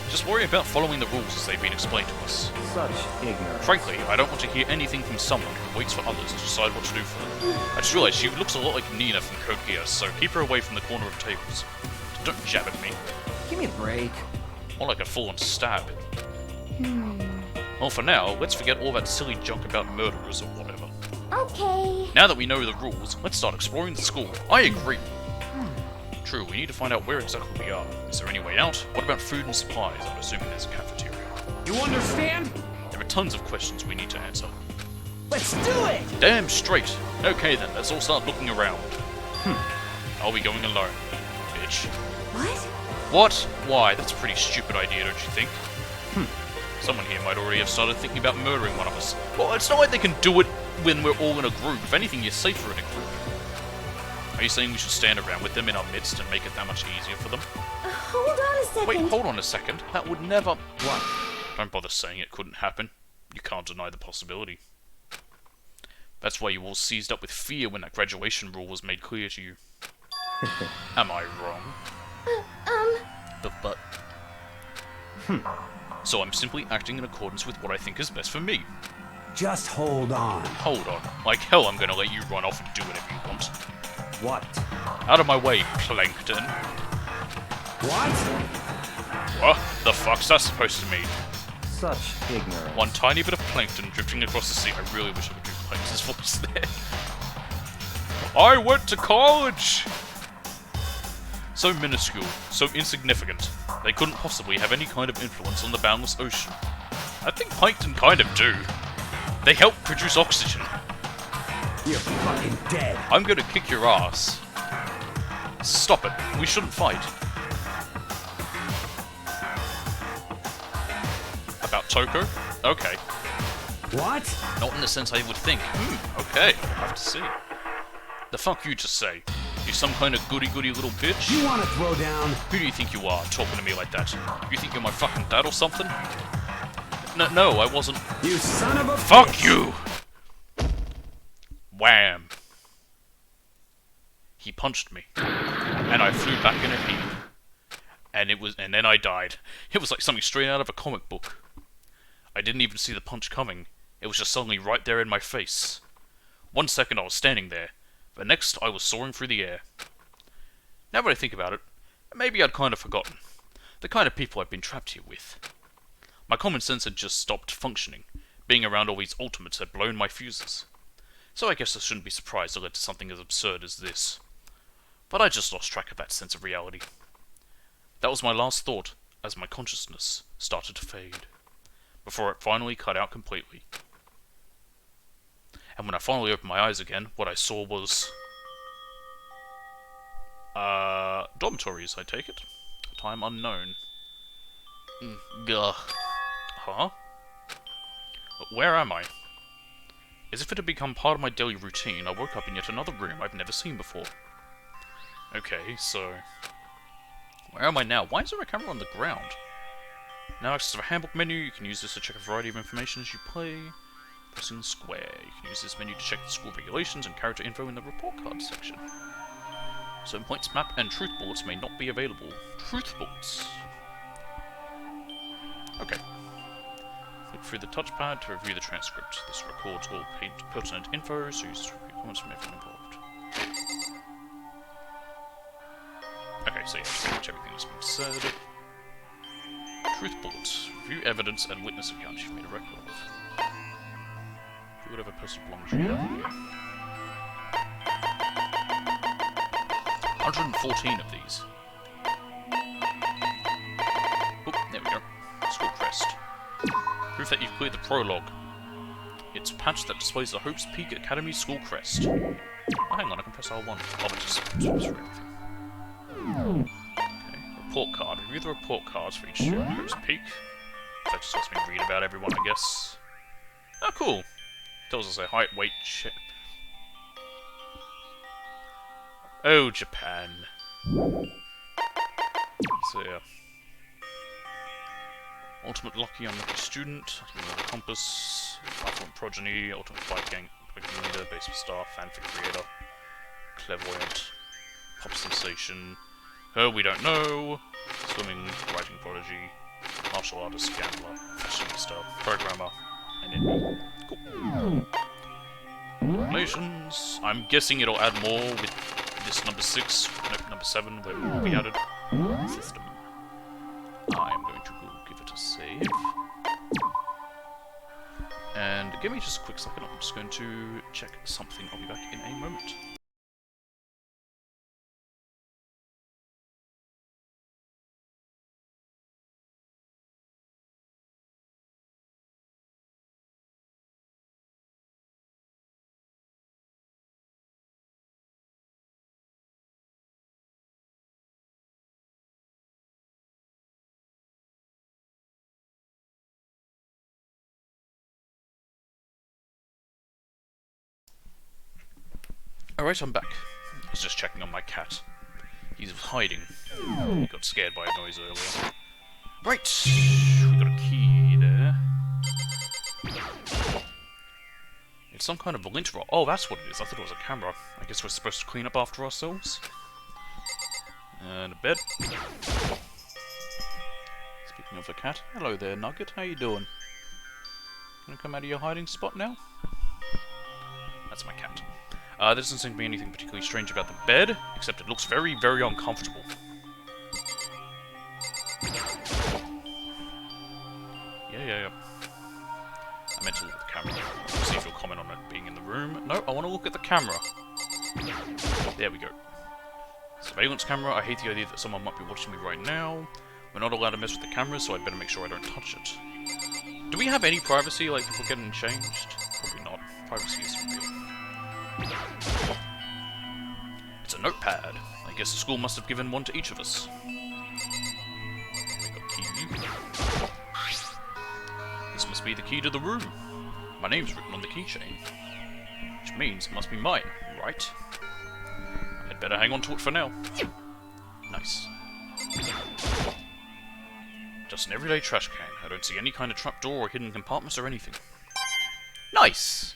Just worry about following the rules as they've been explained to us. Such ignorance. Frankly, I don't want to hear anything from someone who waits for others to decide what to do for them. I just realized she looks a lot like Nina from Code Geass, so keep her away from the corner of tables. Don't jab at me. Give me a break. More like a full-on stab. Well, for now, let's forget all that silly junk about murderers or whatever. Okay. Now that we know the rules, let's start exploring the school. I agree. True, we need to find out where exactly we are. Is there any way out? What about food and supplies? I'm assuming there's a cafeteria. You understand? There are tons of questions we need to answer. Let's do it! Damn straight. Okay then, let's all start looking around. I'll be going alone, bitch. What? What? Why? That's a pretty stupid idea, don't you think? Someone here might already have started thinking about murdering one of us. Well, it's not like they can do it when we're all in a group. If anything, you're safer in a group. Are you saying we should stand around with them in our midst and make it that much easier for them? Hold on a second. Wait, hold on a second. That would never... What? Don't bother saying it couldn't happen. You can't deny the possibility. That's why you all seized up with fear when that graduation rule was made clear to you. Am I wrong? But... So I'm simply acting in accordance with what I think is best for me. Just hold on. Hold on. Like hell I'm gonna let you run off and do whatever you want. What? Out of my way, Plankton. What? What the fuck's that supposed to mean? Such ignorance. One tiny bit of plankton drifting across the sea. I really wish I could do Plankton's voice there. I went to college! So minuscule, so insignificant. They couldn't possibly have any kind of influence on the boundless ocean. I think plankton kind of do. They help produce oxygen. You're fucking dead. I'm gonna kick your ass. Stop it. We shouldn't fight. About Toko? Okay. What? Not in the sense I would think. Okay. I'll have to see. The fuck you just say? You some kind of goody-goody little bitch? You want to throw down? Who do you think you are, talking to me like that? You think you're my fucking dad or something? No, I wasn't. You son of a Fuck bitch. you! Wham! He punched me, and I flew back in a heap. And then I died. It was like something straight out of a comic book. I didn't even see the punch coming. It was just suddenly right there in my face. 1 second I was standing there. The next, I was soaring through the air. Now that I think about it, maybe I'd kind of forgotten. The kind of people I've been trapped here with. My common sense had just stopped functioning. Being around all these ultimates had blown my fuses. So I guess I shouldn't be surprised it led to something as absurd as this. But I just lost track of that sense of reality. That was my last thought, as my consciousness started to fade. Before it finally cut out completely. And when I finally opened my eyes again, what I saw was... dormitories, I take it. Time unknown. Gah. Huh? Where am I? As if it had become part of my daily routine, I woke up in yet another room I've never seen before. Okay, so... Where am I now? Why is there a camera on the ground? Now access to a handbook menu, you can use this to check a variety of information as you play. Pressing square. You can use this menu to check the school regulations and character info in the report card section. Certain points, map, and truth bullets may not be available. Truth bullets. Okay. Click through the touchpad to review the transcript. This records all pertinent info, so use comments from everyone involved. Okay, so yeah, just watch everything that's been said. Truth bullets. Review evidence and witness accounts you've made a record of. View whatever person belongs to you. 114 of these. Oh, there we go. School crest. Proof that you've cleared the prologue. It's a patch that displays the Hope's Peak Academy school crest. Oh, hang on, I can press R1. Oh, it just swaps for everything. Okay, report card. Review the report cards for each student at Hope's Peak. That just lets me read about everyone, I guess. Oh, cool. Tells us their height, weight, shit. Oh, Japan. So, yeah. Ultimate Lucky, Unlucky Student, Ultimate Compass, Platform Progeny, Ultimate Fight Gang, Leader, Basic Star, Fanfic Creator, Clairvoyant, Pop Sensation, Her We Don't Know, Swimming, Writing Prodigy, Martial Artist, Gambler, Fashionista, Programmer, and Enemy. Cool. Relations. I'm guessing it'll add more with this number 6, nope, number 7, where more will be added. System. I am going to go give it a save. And give me just a quick second, I'm just going to check something. I'll be back in a moment. Alright, I'm back. I was just checking on my cat. He's hiding. He got scared by a noise earlier. Right, we got a key there. It's some kind of lint roll. Oh, that's what it is. I thought it was a camera. I guess we're supposed to clean up after ourselves. And a bed. Speaking of the cat, hello there, Nugget. How you doing? Gonna come out of your hiding spot now? That's my cat. There doesn't seem to be anything particularly strange about the bed, except it looks very, very uncomfortable. Yeah. I meant to look at the camera. See if you'll comment on it being in the room. No, I want to look at the camera. There we go. Surveillance camera. I hate the idea that someone might be watching me right now. We're not allowed to mess with the camera, so I'd better make sure I don't touch it. Do we have any privacy, like people getting changed? Probably not. Privacy isn't real. It's a notepad. I guess the school must have given one to each of us. We got key. This must be the key to the room. My name's written on the keychain. Which means it must be mine, right? I'd better hang on to it for now. Nice. Just an everyday trash can. I don't see any kind of trapdoor or hidden compartments or anything. Nice!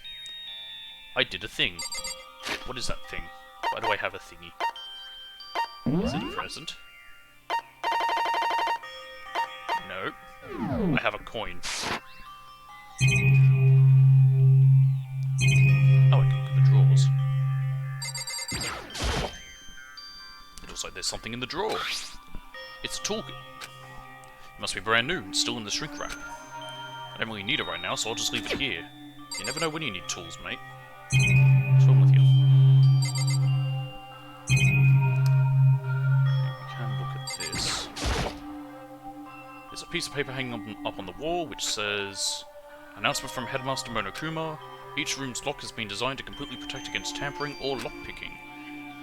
I did a thing. What is that thing? Why do I have a thingy? Is it a present? No. I have a coin. Oh, I can look at the drawers. It looks like there's something in the drawer. It's a toolkit. It must be brand new and still in the shrink wrap. I don't really need it right now, so I'll just leave it here. You never know when you need tools, mate. What's wrong with you? We can look at this. There's a piece of paper hanging up on the wall which says, announcement from Headmaster Monokuma. Each room's lock has been designed to completely protect against tampering or lockpicking.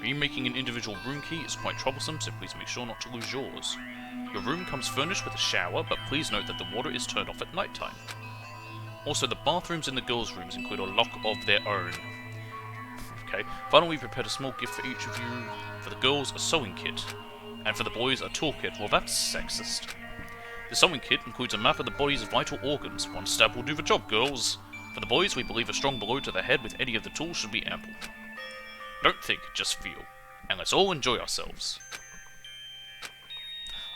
Remaking an individual room key is quite troublesome, so please make sure not to lose yours. Your room comes furnished with a shower, but please note that the water is turned off at night time. Also, the bathrooms in the girls' rooms include a lock of their own. Okay. Finally, we prepared a small gift for each of you. For the girls, a sewing kit. And for the boys, a toolkit. Well, that's sexist. The sewing kit includes a map of the body's vital organs. One stab will do the job, girls. For the boys, we believe a strong blow to the head with any of the tools should be ample. Don't think, just feel. And let's all enjoy ourselves.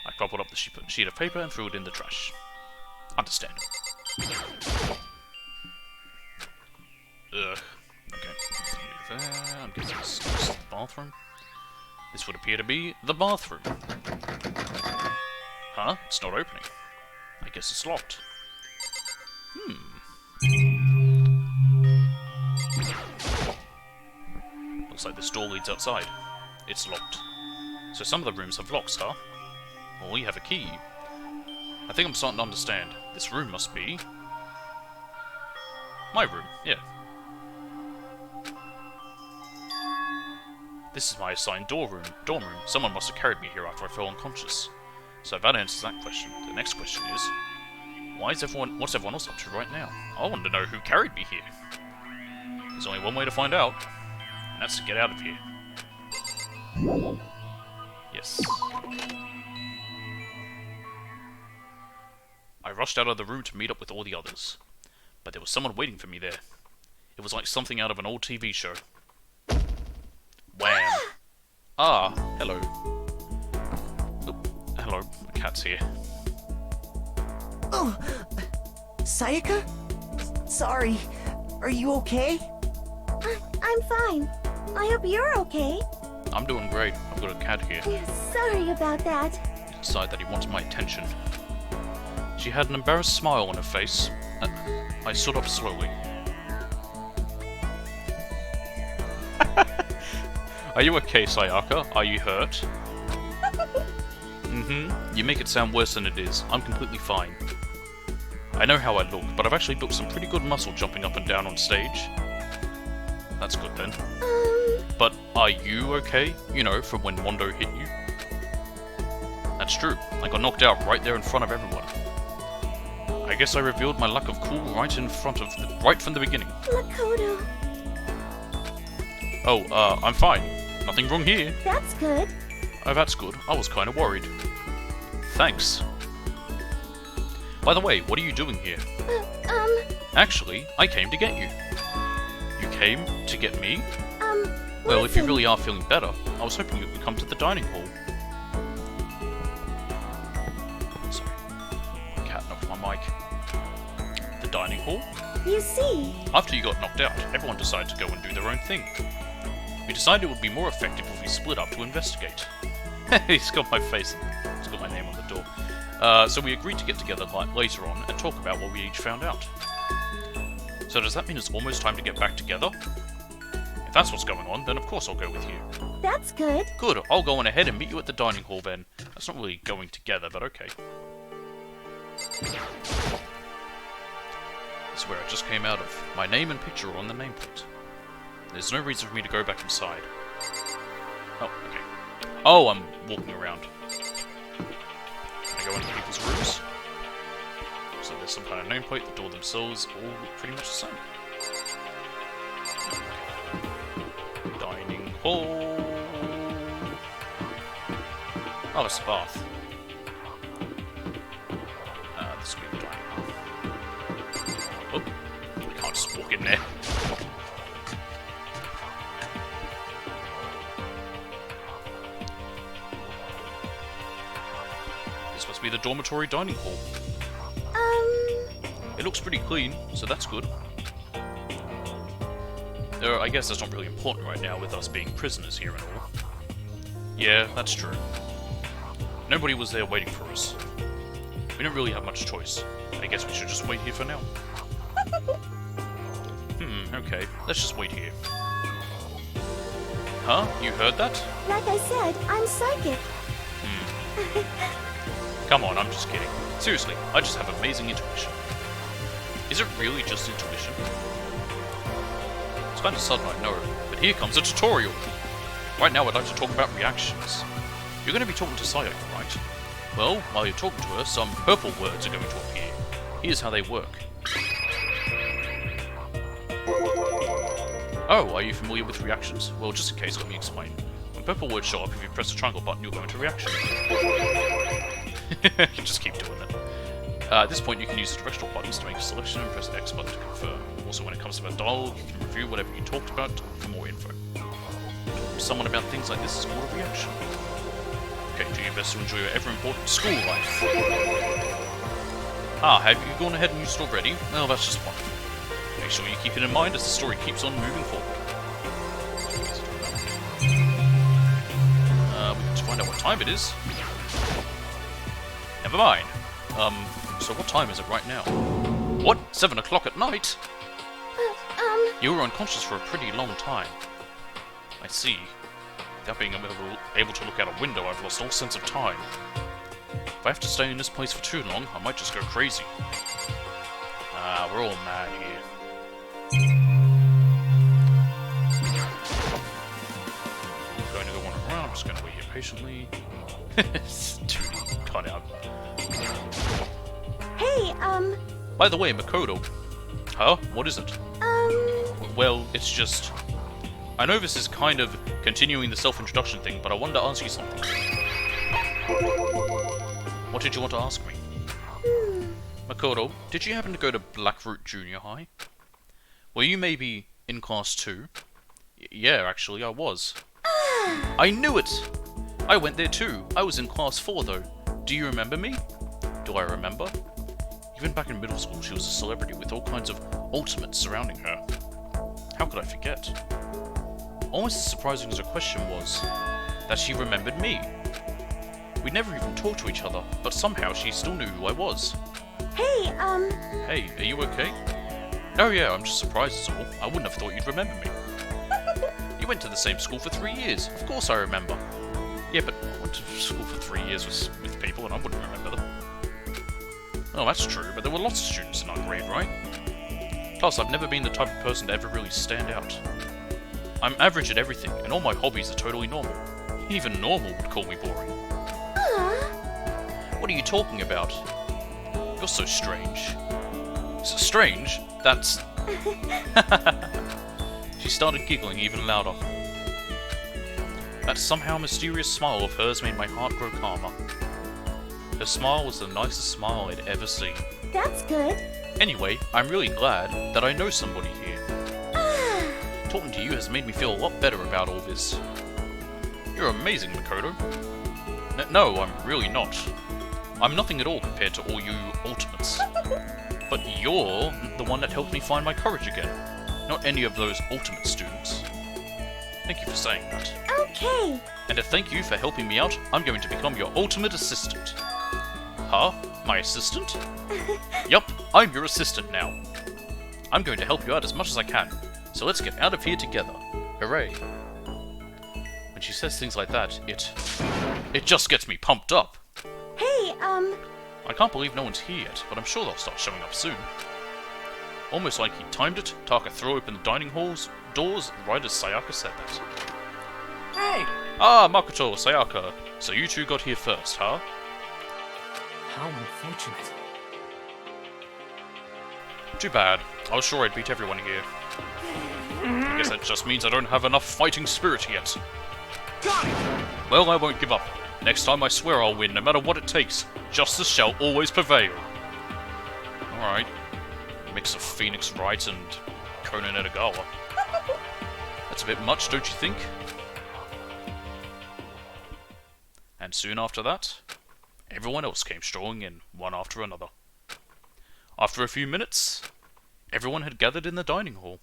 I crumpled up the sheet of paper and threw it in the trash. Understandable. Ugh. Okay. There. I'm guessing this is the bathroom. This would appear to be the bathroom. Huh? It's not opening. I guess it's locked. Looks like this door leads outside. It's locked. So some of the rooms have locks, huh? Well, we have a key. I think I'm starting to understand. This room must be... my room, yeah. This is my assigned dorm room. Someone must have carried me here after I fell unconscious. So that answers that question. The next question is... what's everyone else up to right now? I want to know who carried me here. There's only one way to find out. And that's to get out of here. Yes. I rushed out of the room to meet up with all the others. But there was someone waiting for me there. It was like something out of an old TV show. Wham! Ah, hello. Oop, hello, my cat's here. Oh, Sayaka? Sorry. Are you okay? I'm fine. I hope you're okay. I'm doing great. I've got a cat here. Sorry about that. He decided that he wanted my attention. She had an embarrassed smile on her face. I stood up slowly. Are you okay, Sayaka? Are you hurt? You make it sound worse than it is. I'm completely fine. I know how I look, but I've actually built some pretty good muscle jumping up and down on stage. That's good then. But are you okay? You know, from when Mondo hit you? That's true. I got knocked out right there in front of everyone. I guess I revealed my lack of cool right from the beginning. Makoto. Oh, I'm fine. Nothing wrong here. That's good. Oh, that's good. I was kind of worried. Thanks. By the way, what are you doing here? Actually, I came to get you. You came to get me? Well, if you really are feeling better, I was hoping you would come to the dining hall. Sorry. My cat knocked my mic. The dining hall? You see. After you got knocked out, everyone decided to go and do their own thing. We decided it would be more effective if we split up to investigate. He's got my face, he's got my name on the door. So we agreed to get together later on and talk about what we each found out. So does that mean it's almost time to get back together? If that's what's going on, then of course I'll go with you. That's good. Good, I'll go on ahead and meet you at the dining hall then. That's not really going together, but okay. That's where I just came out of. My name and picture are on the nameplate. There's no reason for me to go back inside. Oh, okay. Oh, I'm walking around. Can I go into people's rooms? So there's some kind of nameplate, the door themselves, all look pretty much the same. Dining hall. Oh, it's a bath. This will be the dining hall. Oh, I can't just walk in there. This must be the dormitory dining hall. It looks pretty clean, so that's good. I guess that's not really important right now with us being prisoners here and all. Yeah, that's true. Nobody was there waiting for us. We don't really have much choice. I guess we should just wait here for now. Okay. Let's just wait here. Huh? You heard that? Like I said, I'm psychic. Come on, I'm just kidding. Seriously, I just have amazing intuition. Is it really just intuition? It's kind of sudden, I know, but here comes a tutorial! Right now I'd like to talk about reactions. You're going to be talking to Sayaka, right? Well, while you're talking to her, some purple words are going to appear. Here's how they work. Oh, are you familiar with reactions? Well, just in case, let me explain. When purple words show up, if you press the triangle button, you'll go into reaction. Just keep doing that. At this point, you can use the directional buttons to make a selection and press the X button to confirm. Also, when it comes to a dialogue, you can review whatever you talked about for more info. Talking to someone about things like this is called a reaction. Okay, do your best to enjoy your ever-important school life. Have you gone ahead and used it already? Well, that's just wonderful. Make sure you keep it in mind as the story keeps on moving forward. We need to find out what time it is. Never mind. So what time is it right now? What? 7 o'clock at night? You were unconscious for a pretty long time. I see. Without being able to look out a window, I've lost all sense of time. If I have to stay in this place for too long, I might just go crazy. Ah, we're all mad here. I'm going to go one around, I'm just going to wait here patiently. It's 2D cut out. Hey, By the way, Makoto. Huh? What is it? Well, it's just... I know this is kind of continuing the self-introduction thing, but I wanted to ask you something. What did you want to ask me? Makoto, did you happen to go to Blackroot Junior High? Were you maybe in class 2? Yeah, actually, I was. I knew it! I went there too. I was in class 4 though. Do you remember me? Do I remember? Even back in middle school, she was a celebrity with all kinds of ultimates surrounding her. How could I forget? Almost as surprising as her question was, that she remembered me. We never even talked to each other, but somehow she still knew who I was. hey, Hey, are you okay? Oh yeah, I'm just surprised is all. I wouldn't have thought you'd remember me. You went to the same school for 3 years. Of course I remember. Yeah, but I went to school for 3 years with people and I wouldn't remember them. Oh, that's true, but there were lots of students in our grade, right? Plus, I've never been the type of person to ever really stand out. I'm average at everything, and all my hobbies are totally normal. Even normal would call me boring. What are you talking about? You're so strange. So strange? That's... She started giggling even louder. That somehow mysterious smile of hers made my heart grow calmer. Her smile was the nicest smile I'd ever seen. that's good. Anyway, I'm really glad that I know somebody here. Talking to you has made me feel a lot better about all this. You're amazing, Makoto. No, I'm really not. I'm nothing at all compared to all you ultimates. But you're the one that helped me find my courage again, not any of those ultimate students. Thank you for saying that. Okay. And to thank you for helping me out, I'm going to become your ultimate assistant. Huh? My assistant? Yup, I'm your assistant now. I'm going to help you out as much as I can, so let's get out of here together. Hooray. When she says things like that, it just gets me pumped up. Hey, I can't believe no one's here yet, but I'm sure they'll start showing up soon. Almost like he timed it, Taka threw open the dining hall's doors right as Sayaka said that. Hey! Ah, Makoto, Sayaka. So you two got here first, huh? How unfortunate. Too bad. I was sure I'd beat everyone here. I guess that just means I don't have enough fighting spirit yet. Got it! Well, I won't give up. Next time I swear I'll win, no matter what it takes. Justice shall always prevail. Alright. Mix of Phoenix Wright and Conan Edogawa. That's a bit much, don't you think? And soon after that, everyone else came strolling in, one after another. After a few minutes, everyone had gathered in the dining hall.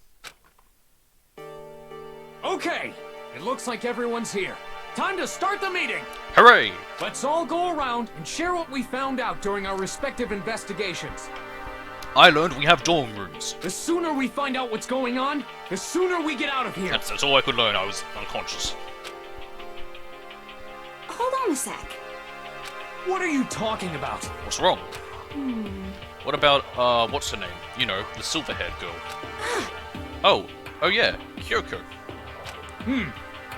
Okay, it looks like everyone's here. Time to start the meeting! Hooray! Let's all go around and share what we found out during our respective investigations. I learned we have dorm rooms. The sooner we find out what's going on, the sooner we get out of here. That's all I could learn. I was unconscious. Hold on a sec. What are you talking about? What's wrong? What about, what's her name? You know, the silver-haired girl. Oh yeah, Kyoko.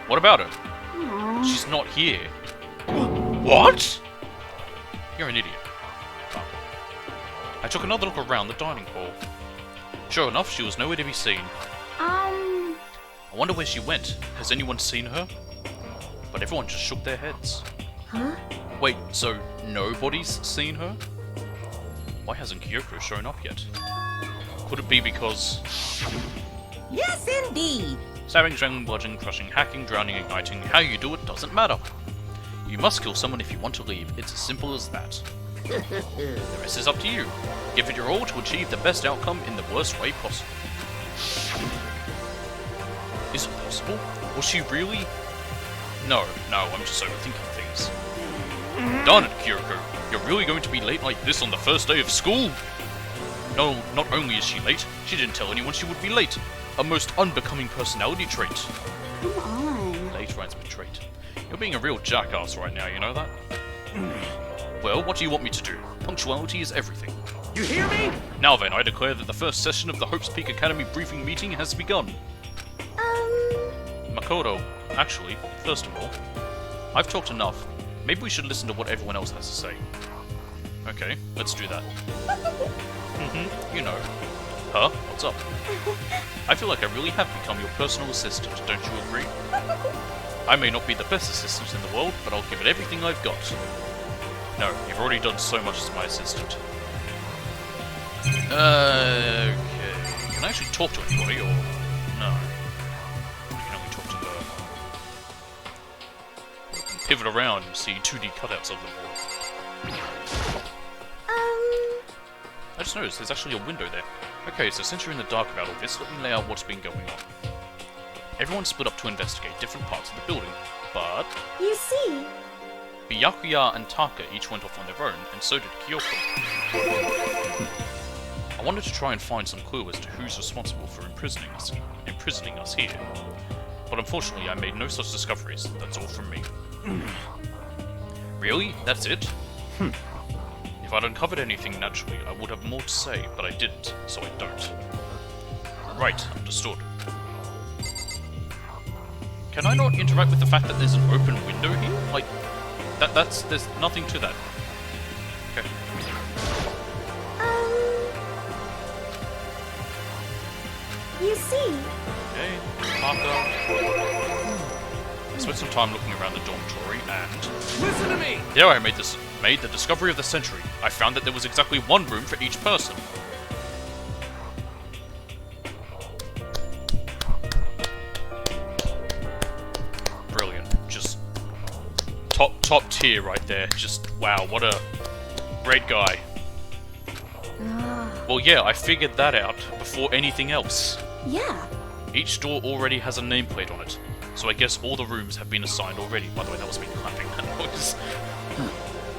What about her? She's not here. What? You're an idiot. I took another look around the dining hall. Sure enough, she was nowhere to be seen. I wonder where she went. Has anyone seen her? But everyone just shook their heads. Huh? Wait, so nobody's seen her? Why hasn't Kyoko shown up yet? Could it be because... Yes, indeed. Stabbing, strangling, bludgeoning, crushing, hacking, drowning, igniting, how you do it doesn't matter. You must kill someone if you want to leave. It's as simple as that. The rest is up to you. Give it your all to achieve the best outcome in the worst way possible. Is it possible? Was she really? No, I'm just overthinking things. Darn it, Kyoko. You're really going to be late like this on the first day of school? No, not only is she late, she didn't tell anyone she would be late. A most unbecoming personality trait. Come on. Late rights trait. You're being a real jackass right now, you know that? Well, what do you want me to do? Punctuality is everything. You hear me? Now then, I declare that the first session of the Hope's Peak Academy briefing meeting has begun. Makoto, actually, first of all, I've talked enough. Maybe we should listen to what everyone else has to say. Okay, let's do that. You know. Huh? What's up? I feel like I really have become your personal assistant, don't you agree? I may not be the best assistant in the world, but I'll give it everything I've got. No, you've already done so much as my assistant. Okay. Can I actually talk to anybody, or... no? I can only talk to her. Pivot around and see 2D cutouts of them all. I just noticed there's actually a window there. Okay, so since you're in the dark about all this, let me lay out what's been going on. Everyone split up to investigate different parts of the building, but... You see? Byakuya and Taka each went off on their own, and so did Kyoko. I wanted to try and find some clue as to who's responsible for imprisoning us here. But unfortunately, I made no such discoveries. That's all from me. Really? That's it? If I'd uncovered anything naturally, I would have more to say, but I didn't, so I don't. Right, understood. Can I not interact with the fact that there's an open window here? Like, there's nothing to that. Okay. You see? Okay, Taka. I spent some time looking around the dormitory and... Listen to me! there I made the discovery of the century. I found that there was exactly one room for each person. Brilliant. Just top tier right there. Just wow, what a great guy. Well, yeah, I figured that out before anything else. Yeah. Each door already has a nameplate on it, so I guess all the rooms have been assigned already. By the way, that was me clapping that noise.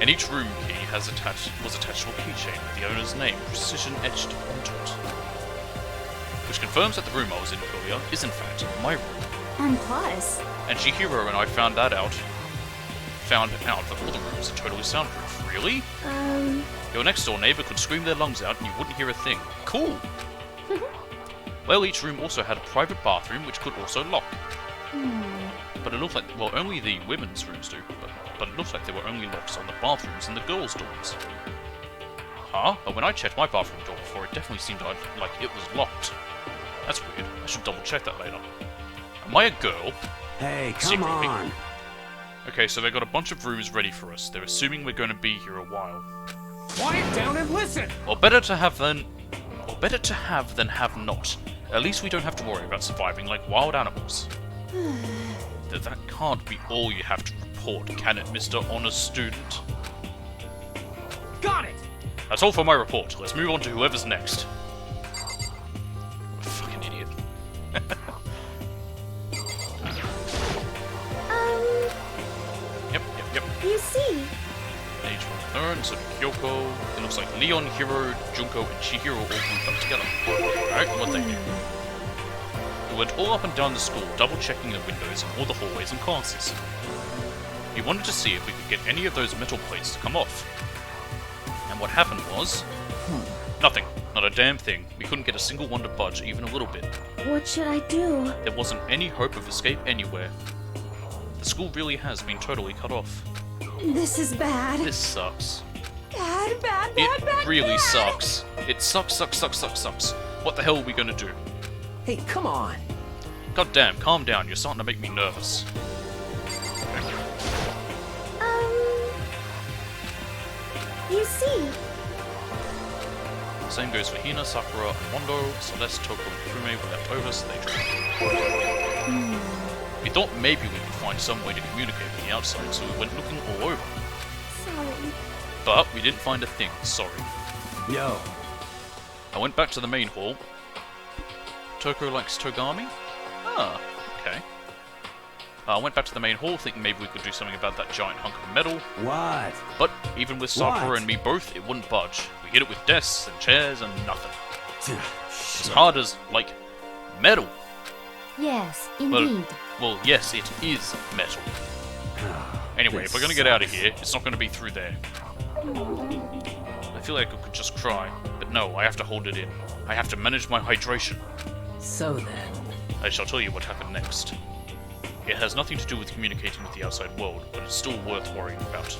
And each room key was attached to a keychain with the owner's name precision etched onto it. Which confirms that the room I was in earlier is in fact my room. And plus... And Chihiro and I found out that all the rooms are totally soundproof. Really? Your next door neighbor could scream their lungs out and you wouldn't hear a thing. Cool! Well, each room also had a private bathroom which could also lock. But it looked like, well, only the women's rooms do, but it looked like there were only locks on the bathrooms in the girls' dorms. Huh? But when I checked my bathroom door before, it definitely seemed like it was locked. That's weird. I should double check that later. Am I a girl? Hey, come Secretly. on. Okay, so they got a bunch of rooms ready for us. They're assuming we're going to be here a while. Quiet down and listen! Or better to have than have not. At least we don't have to worry about surviving like wild animals. That can't be all you have to report, can it, Mr. Honest Student? Got it! That's all for my report. Let's move on to whoever's next. What a fucking idiot. Yep. You see? Each one learns, so Kyoko. It looks like Leon, Hiro, Junko, and Chihiro all grouped up together. Alright, what they do. We went all up and down the school, double-checking the windows in all the hallways and classes. We wanted to see if we could get any of those metal plates to come off. And what happened was... nothing. Not a damn thing. We couldn't get a single one to budge, even a little bit. What should I do? There wasn't any hope of escape anywhere. The school really has been totally cut off. This is bad. This sucks. Bad. It really sucks. It sucks. What the hell are we gonna do? Hey, come on. God damn, calm down. You're starting to make me nervous. You see? Same goes for Hina, Sakura, and Mondo. Celeste, Toko, and Fume were left over, so they joined. We thought maybe we could find some way to communicate with the outside, so we went looking all over. Sorry. But we didn't find a thing, sorry. Yo. I went back to the main hall. Toko likes Togami? Ah, okay. I went back to the main hall thinking maybe we could do something about that giant hunk of metal. What? But even with Sakura What? and me both, it wouldn't budge. We hit it with desks and chairs and nothing. As Shit. hard as, like, metal. Yes, Well, indeed. well, yes, it is metal. Anyway, if we're gonna get out of here, it's not gonna be through there. I feel like I could just cry, but no, I have to hold it in. I have to manage my hydration. So then, I shall tell you what happened next. It has nothing to do with communicating with the outside world, but it's still worth worrying about.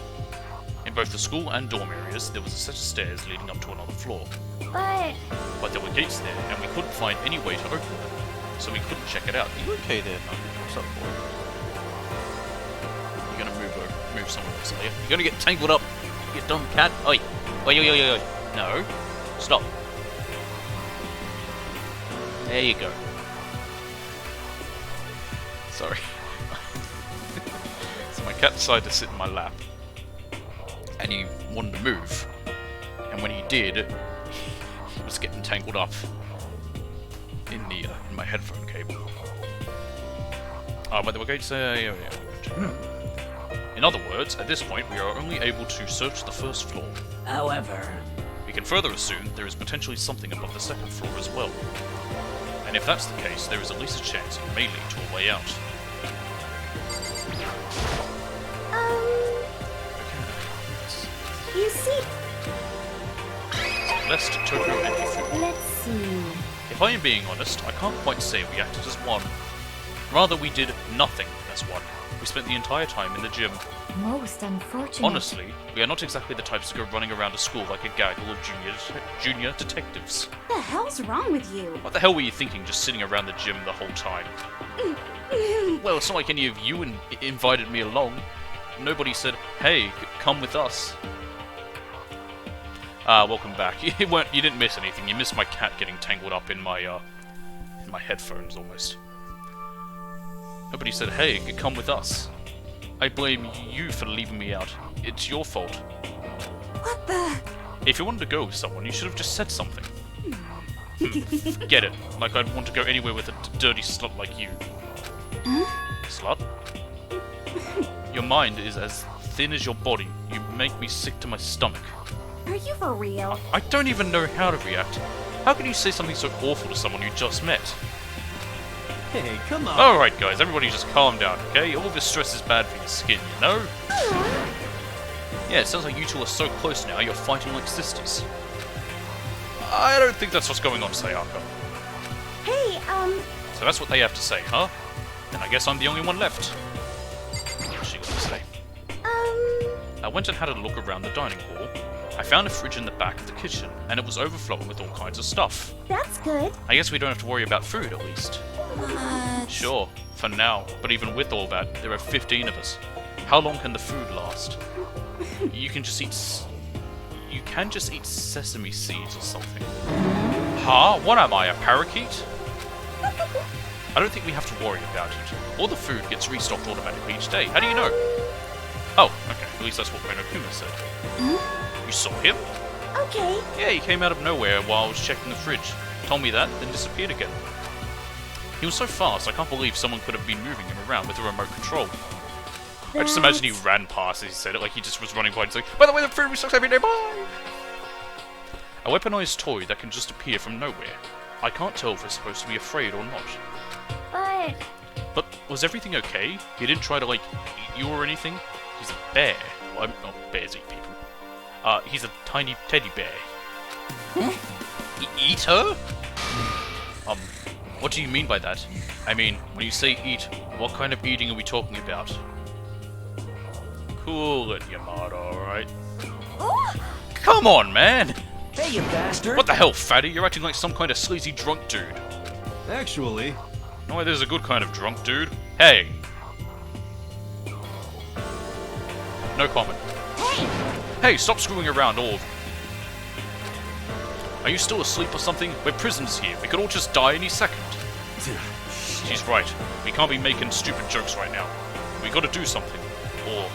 In both the school and dorm areas, there was a set of stairs leading up to another floor. But there were gates there, and we couldn't find any way to open them, so we couldn't check it out. Are you okay there, Nugget? What's up, boy? You're gonna move somewhere else, are you? You're gonna get tangled up, you dumb cat. Oi! Oi, oi, oi, oi. No. Stop. There you go. Sorry. So my cat decided to sit in my lap. And he wanted to move. And when he did, he was getting tangled up in my headphone cable. But we're going to say... In other words, at this point, we are only able to search the first floor. however, We can further assume there is potentially something above the second floor as well. And if that's the case, there is at least a chance it may lead to a way out. You see, Lest Tokyo and Ifu. let's see. If I am being honest, I can't quite say we acted as one. Rather, we did nothing as one. We spent the entire time in the gym. Most unfortunate. Honestly, we are not exactly the types to go running around a school like a gaggle of junior detectives. What the hell's wrong with you? What the hell were you thinking just sitting around the gym the whole time? Well, it's not like any of you invited me along. Nobody said, hey, come with us. Welcome back. You didn't miss anything. You missed my cat getting tangled up in my headphones almost. Nobody said, hey, come with us. I blame you for leaving me out. It's your fault. What the? If you wanted to go with someone, you should have just said something. Get it. Like I'd want to go anywhere with a dirty slut like you. Slut? Your mind is as thin as your body. You make me sick to my stomach. Are you for real? I don't even know how to react. How can you say something so awful to someone you just met? Hey, come on. Alright guys, everybody just calm down, okay? All this stress is bad for your skin, you know? Yeah, it sounds like you two are so close now, you're fighting like sisters. I don't think that's what's going on, Sayaka. Hey, So that's what they have to say, huh? Then I guess I'm the only one left. What's she got to say? I went and had a look around the dining hall. I found a fridge in the back of the kitchen, and it was overflowing with all kinds of stuff. that's good. I guess we don't have to worry about food, at least. Sure, for now. But even with all that, there are 15 of us. How long can the food last? You can just eat... You can just eat sesame seeds or something. Huh? What am I, a parakeet? I don't think we have to worry about it. All the food gets restocked automatically each day. How do you know? Oh, okay. At least that's what Renokuma said. You saw him? Okay. Yeah, he came out of nowhere while I was checking the fridge. Told me that, then disappeared again. He was so fast, I can't believe someone could have been moving him around with a remote control. I just imagine he ran past as he said it, like he just was running by and saying, by the way, the food restocks every day, bye! A weaponized toy that can just appear from nowhere. I can't tell if we're supposed to be afraid or not. But was everything okay? He didn't try to, like, eat you or anything? He's a bear. Well, bears eat people. He's a tiny teddy bear. Eat her? What do you mean by that? I mean, when you say eat, what kind of eating are we talking about? Cool it, Yamada, alright? Come on, man! Hey, you bastard! What the hell, fatty? You're acting like some kind of sleazy drunk dude. Actually, No, there's a good kind of drunk dude. Hey! No comment. Hey, stop screwing around, all of you. Are you still asleep or something? We're prisoners here. We could all just die any second. She's right. We can't be making stupid jokes right now. We gotta do something. Or...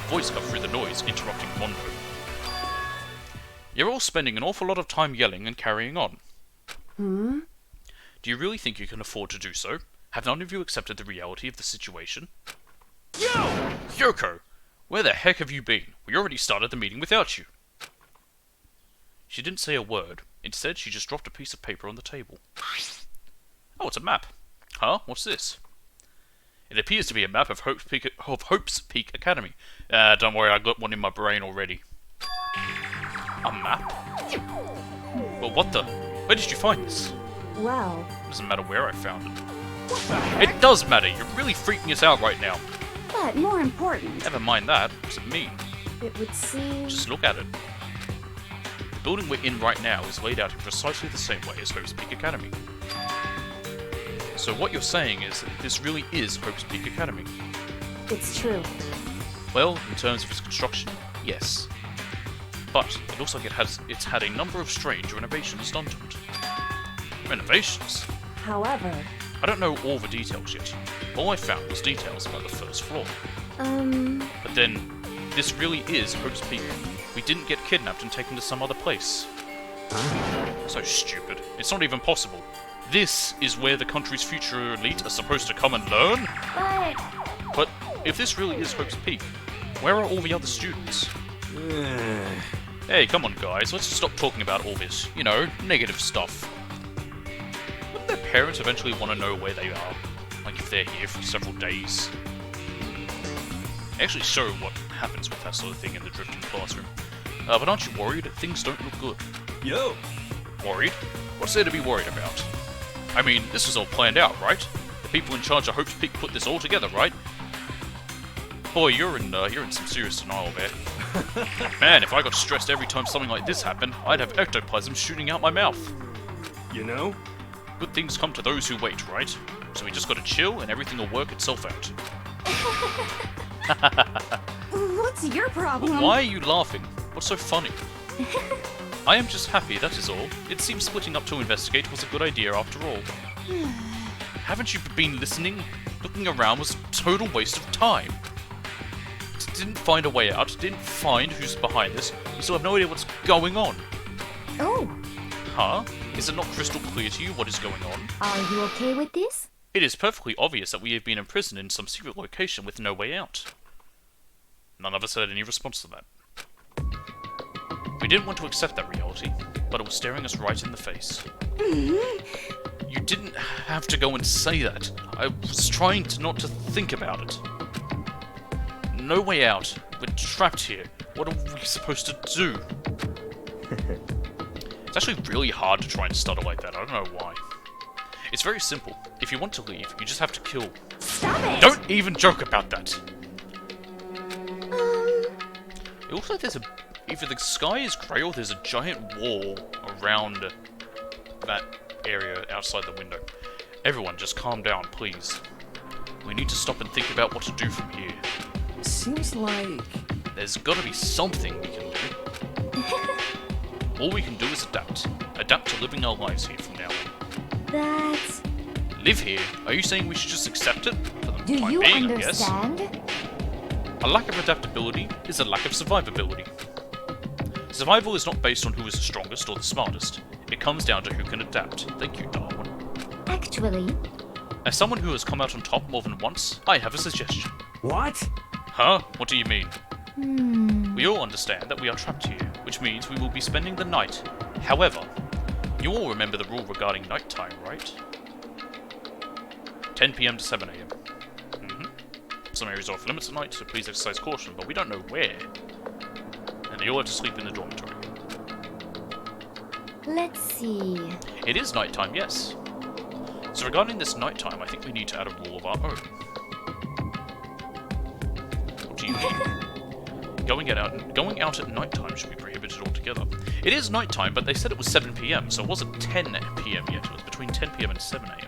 Voice cut through the noise, interrupting Mondo. You're all spending an awful lot of time yelling and carrying on. Do you really think you can afford to do so? Have none of you accepted the reality of the situation? Yoko! Where the heck have you been? We already started the meeting without you. She didn't say a word. Instead, she just dropped a piece of paper on the table. Oh, it's a map. Huh? What's this? It appears to be a map of Hope's Peak Academy. Don't worry, I got one in my brain already. A map? Well, what the? Where did you find this? Well, Doesn't matter where I found it. It does matter. You're really freaking us out right now. But more important, Never mind that. What's it mean? it would seem... Just look at it. The building we're in right now is laid out in precisely the same way as Hope's Peak Academy. So what you're saying is that this really is Hope's Peak Academy. It's true. Well, in terms of its construction, yes. But it looks like it's had a number of strange renovations done to it. Renovations? However... I don't know all the details yet. All I found was details about the first floor. But then, this really is Hope's Peak. We didn't get kidnapped and taken to some other place. So stupid. It's not even possible. This is where the country's future elite are supposed to come and learn? But if this really is Hope's Peak, where are all the other students? Hey, come on guys, let's stop talking about all this, you know, negative stuff. Wouldn't their parents eventually want to know where they are? Like if they're here for several days? They actually show what happens with that sort of thing in the drifting classroom. But aren't you worried? Things don't look good. Yo! Worried? What's there to be worried about? I mean, this was all planned out, right? The people in charge of Hope's Peak put this all together, right? Boy, you're in some serious denial there. Man, if I got stressed every time something like this happened, I'd have ectoplasm shooting out my mouth. You know? Good things come to those who wait, right? So we just gotta chill and everything will work itself out. what's your problem? Why are you laughing? What's so funny? I am just happy, that is all. It seems splitting up to investigate was a good idea after all. Haven't you been listening? Looking around was a total waste of time. Didn't find a way out, didn't find who's behind this. We still have no idea what's going on. Oh, Huh? Is it not crystal clear to you what is going on? are you okay with this? It is perfectly obvious that we have been imprisoned in some secret location with no way out. None of us had any response to that. We didn't want to accept that reality, but it was staring us right in the face. You didn't have to go and say that. I was trying not to think about it. No way out. We're trapped here. What are we supposed to do? It's actually really hard to try and stutter like that. I don't know why. It's very simple. If you want to leave, you just have to kill. Stop it! Don't even joke about that! It looks like there's a... Either the sky is grey or there's a giant wall around that area outside the window. Everyone, just calm down, please. We need to stop and think about what to do from here. Seems like... There's gotta be something we can do. All we can do is adapt. Adapt to living our lives here from now on. That's... Live here? Are you saying we should just accept it? For the Do time you being, I guess. understand? A lack of adaptability is a lack of survivability. Survival is not based on who is the strongest or the smartest. It comes down to who can adapt. Thank you, Darwin. Actually, As someone who has come out on top more than once, I have a suggestion. What? Huh? What do you mean? We all understand that we are trapped here, which means we will be spending the night. However, you all remember the rule regarding nighttime, right? 10 PM to 7 AM. Some areas are off limits at night, so please exercise caution, but we don't know where. And they all have to sleep in the dormitory. let's see. It is nighttime, yes. So regarding this nighttime, I think we need to add a rule of our own. What do you mean? Going out at nighttime should be prohibited altogether. It is nighttime, but they said it was 7 PM, so it wasn't 10 PM yet. It was between 10 PM and 7 AM.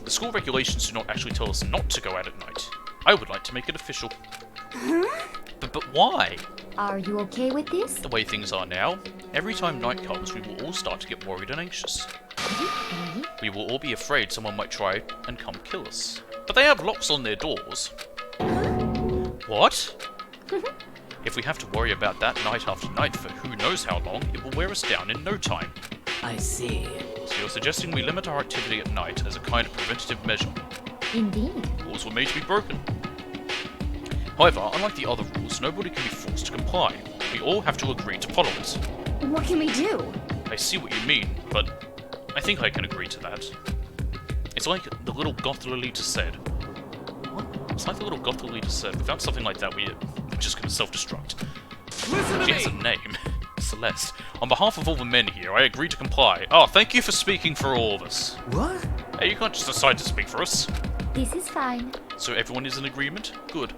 The school regulations do not actually tell us not to go out at night. I would like to make it official. But why? Are you okay with this? The way things are now, every time night comes, we will all start to get worried and anxious. We will all be afraid someone might try and come kill us. But they have locks on their doors. What? If we have to worry about that night after night for who knows how long, it will wear us down in no time. I see. So you're suggesting we limit our activity at night as a kind of preventative measure. Indeed. Rules were made to be broken. However, unlike the other rules, nobody can be forced to comply. We all have to agree to follow it. What can we do? I see what you mean, but I think I can agree to that. It's like the little goth leader said. What? It's like the little goth leader said. Without something like that, we're just gonna self-destruct. Listen to She me! has a name. Celeste. On behalf of all the men here, I agree to comply. Oh, thank you for speaking for all of us. What? Hey, you can't just decide to speak for us. This is fine. So everyone is in agreement? Good.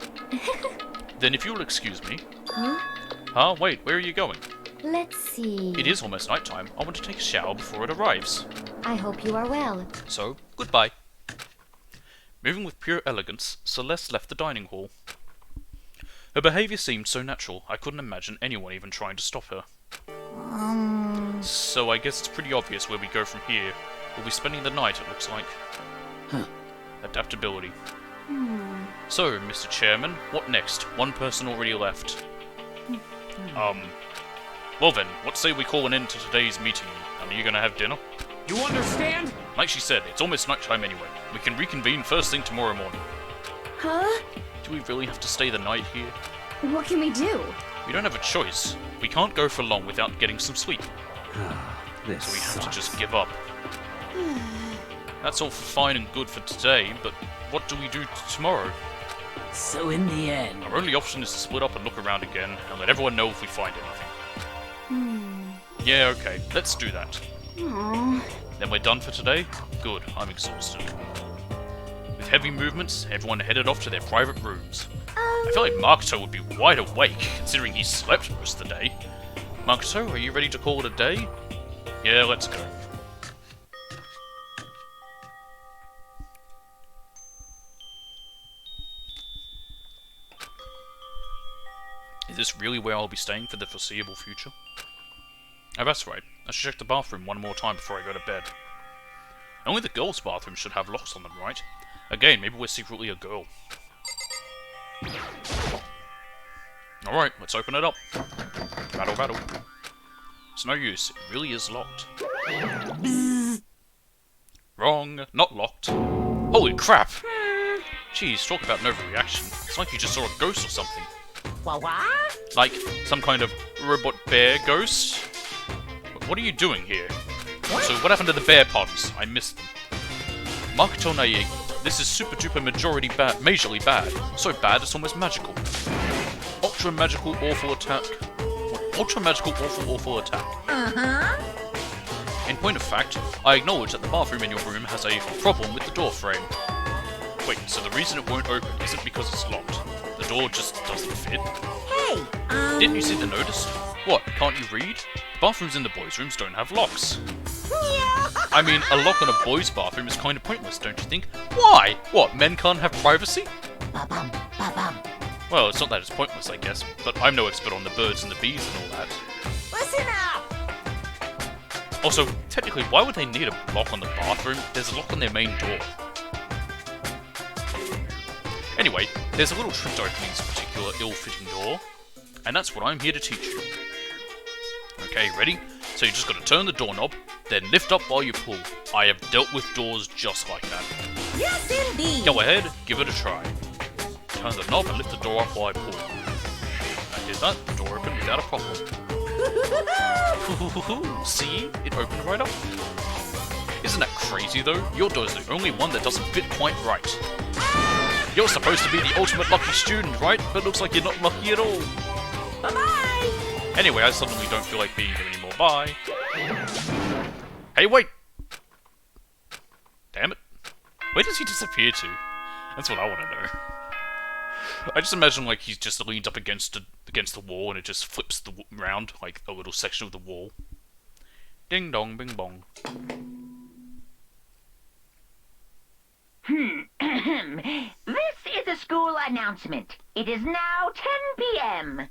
Then if you'll excuse me... Huh? Huh? Wait, where are you going? Let's see. It is almost nighttime. I want to take a shower before it arrives. I hope you are well. So, goodbye. Moving with pure elegance, Celeste left the dining hall. Her behaviour seemed so natural, I couldn't imagine anyone even trying to stop her. So I guess it's pretty obvious where we go from here. We'll be spending the night, it looks like. Huh. Adaptability. So, Mr. Chairman, what next? One person already left. Well then, what say we call an end to today's meeting? Are you gonna have dinner? You understand? Like she said, it's almost nighttime anyway. We can reconvene first thing tomorrow morning. Huh? Do we really have to stay the night here? What can we do? We don't have a choice. We can't go for long without getting some sleep. This So we have to sucks. just give up. That's all fine and good for today, but what do we do tomorrow? So in the end... Our only option is to split up and look around again, and let everyone know if we find anything. Yeah, okay, let's do that. Aww. Then we're done for today? Good, I'm exhausted. With heavy movements, everyone headed off to their private rooms. I feel like Makoto would be wide awake, considering he slept most of the day. Makoto, are you ready to call it a day? Yeah, let's go. Is this really where I'll be staying for the foreseeable future? Oh, that's right. I should check the bathroom one more time before I go to bed. Only the girls' bathrooms should have locks on them, right? Again, maybe we're secretly a girl. Alright, let's open it up. Rattle, rattle. It's no use, it really is locked. Wrong, not locked. Holy crap! Jeez, talk about no reaction. It's like you just saw a ghost or something. What? Like, some kind of robot bear ghost? What are you doing here? So, what happened to the bear puns? I missed them. Makoto Nae, this is super duper majorly bad. So bad it's almost magical. Ultra magical awful attack. Ultra magical awful attack. In point of fact, I acknowledge that the bathroom in your room has a problem with the door frame. Wait, so the reason it won't open isn't because it's locked. The door just doesn't fit? Hey, Didn't you see the notice? What, can't you read? Bathrooms in the boys' rooms don't have locks. I mean, a lock on a boys' bathroom is kind of pointless, don't you think? Why? What, men can't have privacy? Ba-bum, ba-bum. Well, it's not that it's pointless, I guess, but I'm no expert on the birds and the bees and all that. Listen up! Also, technically, why would they need a lock on the bathroom? There's a lock on their main door. Anyway, there's a little trick to opening this particular ill-fitting door, and that's what I'm here to teach you. Okay, ready? So you just gotta turn the doorknob, then lift up while you pull. I have dealt with doors just like that. Yes, indeed! Go ahead, give it a try. Turn the knob and lift the door up while I pull. I did that, the door opened without a problem. See? It opened right up. Isn't that crazy though? Your door's the only one that doesn't fit quite right. You're supposed to be the ultimate lucky student, right? But looks like you're not lucky at all. Bye-bye! Anyway, I suddenly don't feel like being here anymore. Bye. Hey, wait! Damn it. Where does he disappear to? That's what I want to know. I just imagine like he's just leaned up against the wall and it just flips round like a little section of the wall. Ding dong, bing bong. This is a school announcement. It is now 10 p.m.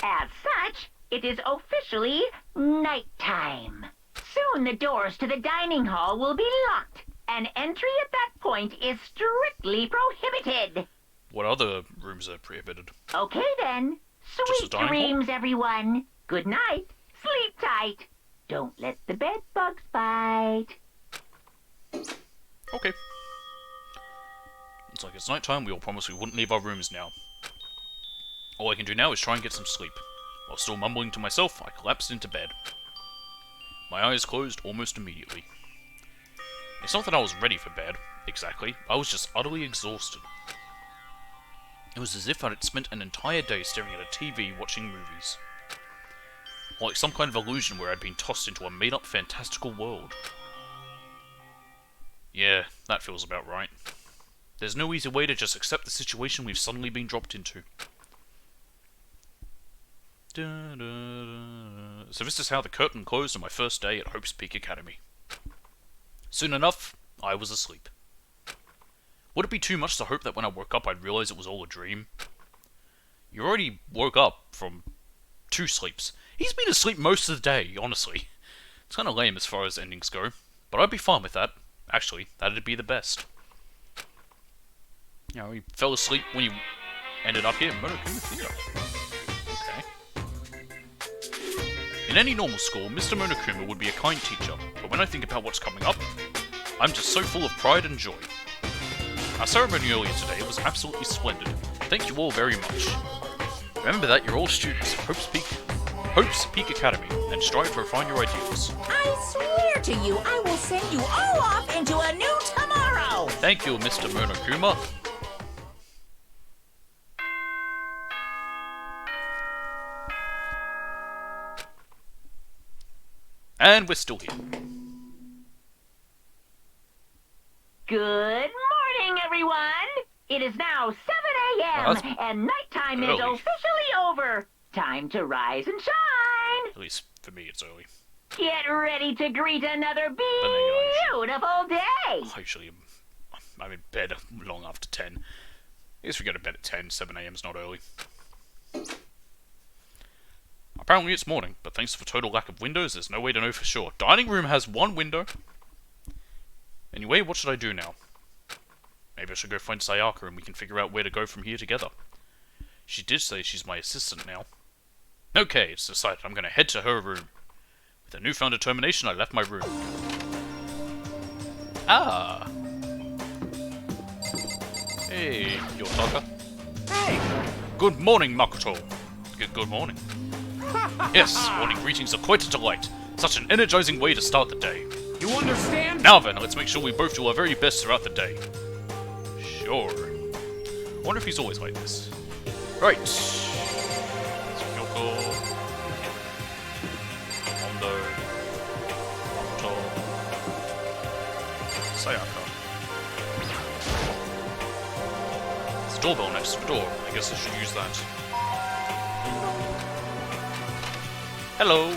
As such, it is officially nighttime. Soon the doors to the dining hall will be locked, and entry at that point is strictly prohibited. What other rooms are prohibited? Okay then. Just the Sweet dining hall? dreams, everyone. Good night. Sleep tight. Don't let the bed bugs bite. Okay. Looks like it's night time. We all promised we wouldn't leave our rooms now. All I can do now is try and get some sleep. While still mumbling to myself, I collapsed into bed. My eyes closed almost immediately. It's not that I was ready for bed, exactly. I was just utterly exhausted. It was as if I had spent an entire day staring at a TV watching movies. Like some kind of illusion where I'd been tossed into a made-up fantastical world. Yeah, that feels about right. There's no easy way to just accept the situation we've suddenly been dropped into. So this is how the curtain closed on my first day at Hope's Peak Academy. Soon enough, I was asleep. Would it be too much to hope that when I woke up I'd realize it was all a dream? You already woke up from 2 sleeps. He's been asleep most of the day, honestly. It's kinda lame as far as endings go, but I'd be fine with that. Actually, that'd be the best. You know, he fell asleep when he ended up here in Monokuma Theatre. Okay. In any normal school, Mr. Monokuma would be a kind teacher, but when I think about what's coming up, I'm just so full of pride and joy. Our ceremony earlier today was absolutely splendid. Thank you all very much. Remember that you're all students of Hope's Peak Academy, and strive to refine your ideals. I swear to you, I will send you all off into a new tomorrow! Thank you, Mr. Monokuma. And we're still here. Good morning, everyone! It is now 7 a.m. and nighttime is early. officially over. Time to rise and shine! At least for me, it's early. Get ready to greet another beautiful day! I'm in bed long after 10. I guess we go to bed at 10, 7 a.m.'s not early. Apparently it's morning, but thanks to the total lack of windows, there's no way to know for sure. Dining room has 1 window. Anyway, what should I do now? Maybe I should go find Sayaka and we can figure out where to go from here together. She did say she's my assistant now. Okay, it's decided. I'm gonna head to her room. With a newfound determination, I left my room. Ah! Hey, Yotaka. Hey! Good morning, Makoto. Good morning. Yes, morning greetings are quite a delight. Such an energizing way to start the day. You understand? Now then, let's make sure we both do our very best throughout the day. Sure. I wonder if he's always like this. Right. Kyoko. Mondo. Makoto. Sayaka. There's a doorbell next to the door. I guess I should use that. Hello.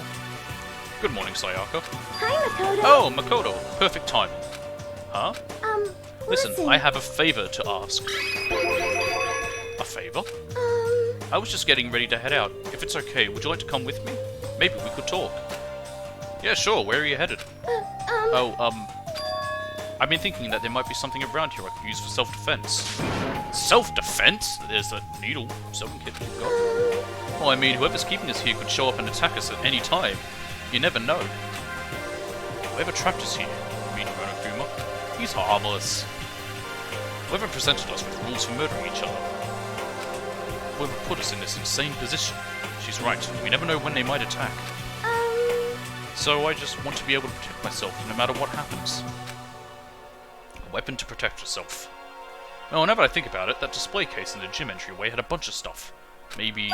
Good morning, Sayaka. Hi, Makoto. Oh, Makoto. Perfect timing. Huh? Listen, I have a favor to ask. A favor? I was just getting ready to head out. If it's okay, would you like to come with me? Maybe we could talk. Yeah, sure. Where are you headed? I've been thinking that there might be something around here I could use for self-defense. Self-defense? There's that needle sewing kit we've got. Well, I mean, whoever's keeping us here could show up and attack us at any time. You never know. Whoever trapped us here, meaning Monokuma, he's harmless. Whoever presented us with rules for murdering each other. Whoever put us in this insane position. She's right, we never know when they might attack. So I just want to be able to protect myself no matter what happens. A weapon to protect yourself. Well, now that I think about it, that display case in the gym entryway had a bunch of stuff. Maybe...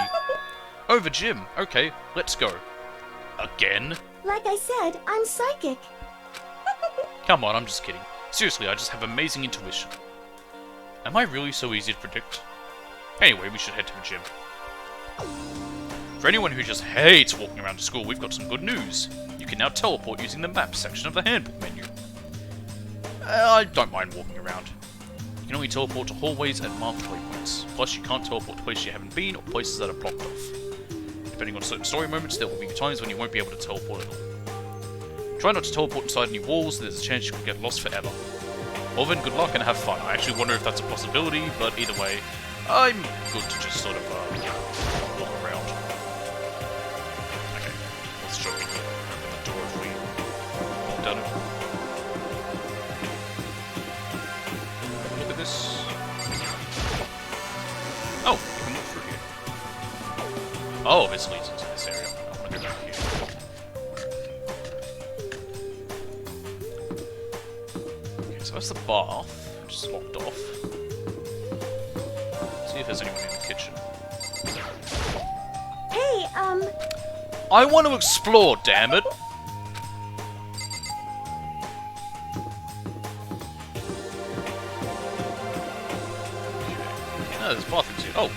Oh, the gym! Okay, let's go. Again? Like I said, I'm psychic. Come on, I'm just kidding. Seriously, I just have amazing intuition. Am I really so easy to predict? Anyway, we should head to the gym. For anyone who just hates walking around to school, we've got some good news. You can now teleport using the map section of the handbook menu. I don't mind walking around. You can only teleport to hallways and marked waypoints. Plus, you can't teleport to places you haven't been or places that are blocked off. Depending on certain story moments, there will be times when you won't be able to teleport at all. Try not to teleport inside any walls, there's a chance you could get lost forever. Well then, good luck and have fun. I actually wonder if that's a possibility, but either way, I'm good to just sort of, walk around. Okay, let's jump in. Open the door Oh, you can walk through here. Oh, this leads into this area. I want to go back here. Okay, so that's the bath, which is locked off. See if there's anyone in the kitchen. Hey, I want to explore, damn it! Oh, there's bathrooms here. Oh.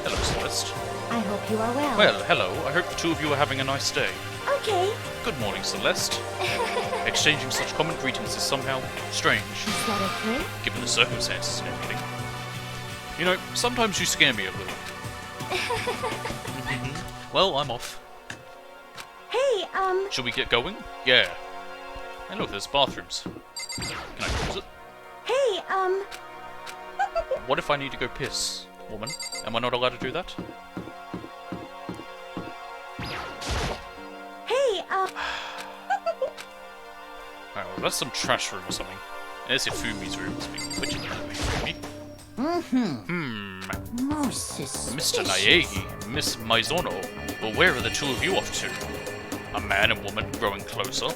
Hello, Celeste. I hope you are well. Well, hello. I hope the two of you are having a nice day. Okay. Good morning, Celeste. Exchanging such common greetings is somehow strange, Is that okay? given the circumstances and everything. You know, sometimes you scare me a little. Well, I'm off. Hey, Shall we get going? Yeah. Hey, look, there's bathrooms. Can I use it? hey, What if I need to go piss, woman? Am I not allowed to do that? hey, Oh, that's some trash room or something. There's Ifumi's room, speaking of which, Ifumi. Most suspicious. Mr. Naegi, Miss Maizono, well, where are the two of you off to? A man and woman growing closer?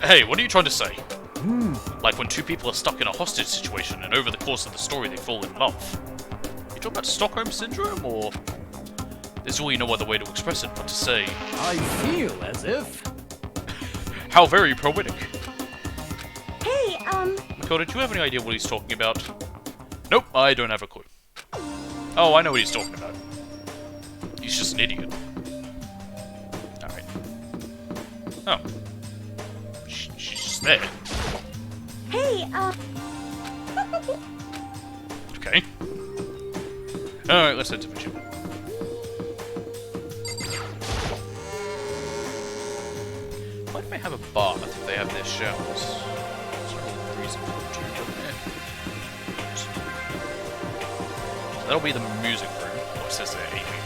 Hey, what are you trying to say? Like when two people are stuck in a hostage situation and over the course of the story they fall in love. You talking about Stockholm Syndrome, or... There's really no other way to express it but to say... I feel as if... How very poetic. hey, Makoto, do you have any idea what he's talking about? Nope, I don't have a clue. Oh, I know what he's talking about. He's just an idiot. Alright. Oh. She's just there. hey, Okay. Alright, let's head to the gym. Why do they have a bath if they have their showers? There's no reason for them to, but yeah. So that'll be the music room. Oh, it says there, AV room.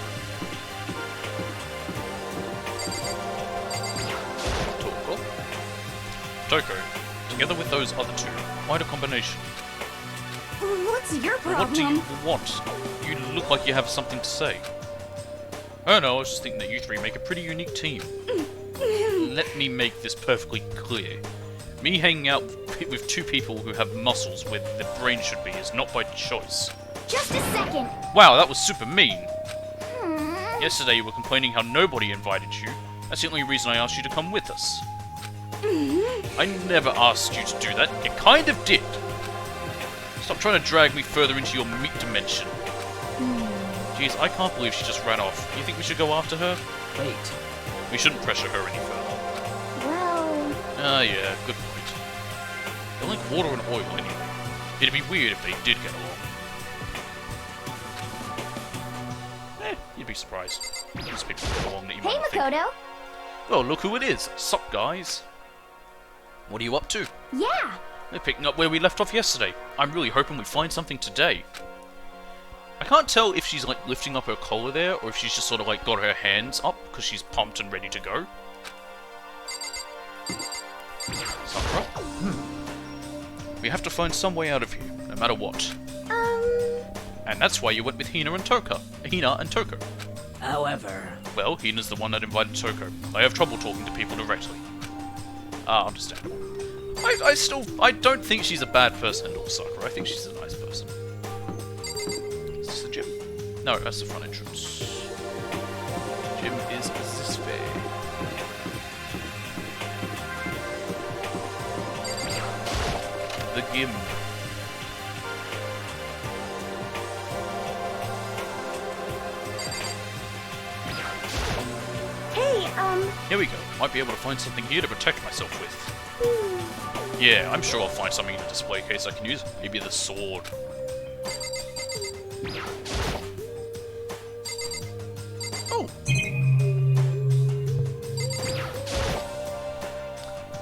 Toko, together with those other two, quite a combination. What's your What do you problem? want? You look like you have something to say. Oh no, I was just thinking that you three make a pretty unique team. Let me make this perfectly clear. Me hanging out with two people who have muscles where the brain should be is not by choice. Just a second. Wow, that was super mean. Yesterday you were complaining how nobody invited you. That's the only reason I asked you to come with us. I never asked you to do that. You kind of did. Stop trying to drag me further into your meat dimension. Jeez, I can't believe she just ran off. You think we should go after her? Wait. We shouldn't pressure her any further. well, Ah, yeah, good point. They're like water and oil anyway. It'd be weird if they did get along. You'd be surprised. These people get along that you Hey, might think. Makoto. Well, look who it is. Sup, guys? What are you up to? Yeah. We're picking up where we left off yesterday. I'm really hoping we find something today. I can't tell if she's like lifting up her collar there, or if she's just sort of like got her hands up because she's pumped and ready to go. Sakura? We have to find some way out of here, no matter what. And that's why you went with Hina and Toko. However, Well, Hina's the one that invited Toko. I have trouble talking to people directly. Ah, understandable. I don't think she's a bad person at all, Sakura. I think she's a nice person. Is this the gym? No, that's the front entrance. Gym is this way. The gym. hey, Here we go. Might be able to find something here to protect myself with. Yeah, I'm sure I'll find something in the display case I can use. Maybe the sword. Oh!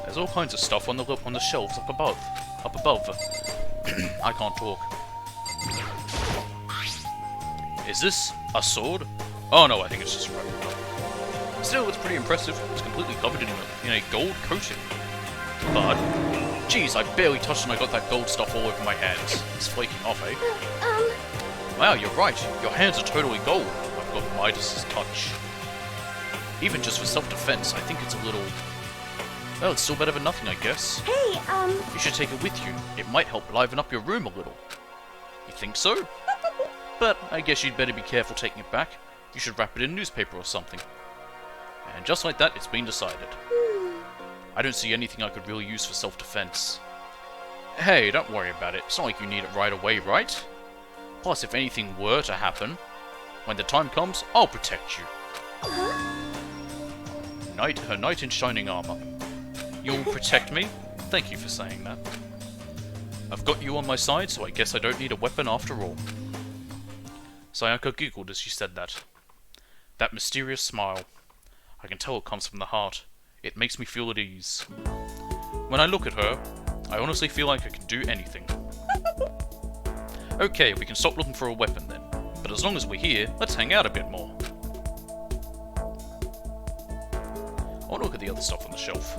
There's all kinds of stuff on the shelves up above. I can't talk. Is this a sword? Oh no, I think it's just a weapon. Still, it's pretty impressive. It's completely covered in a gold coating. But, geez, I barely touched and I got that gold stuff all over my hands. It's flaking off, eh? Wow, you're right. Your hands are totally gold. I've got Midas's touch. Even just for self-defense, I think it's a little... Well, it's still better than nothing, I guess. Hey, You should take it with you. It might help liven up your room a little. You think so? But I guess you'd better be careful taking it back. You should wrap it in newspaper or something. And just like that, it's been decided. I don't see anything I could really use for self-defense. Hey, don't worry about it. It's not like you need it right away, right? Plus, if anything were to happen, when the time comes, I'll protect you. Her knight in shining armor. You'll protect me? Thank you for saying that. I've got you on my side, so I guess I don't need a weapon after all. Sayaka giggled as she said that. That mysterious smile. I can tell it comes from the heart. It makes me feel at ease. When I look at her, I honestly feel like I can do anything. Okay, we can stop looking for a weapon then. But as long as we're here, let's hang out a bit more. I want to look at the other stuff on the shelf.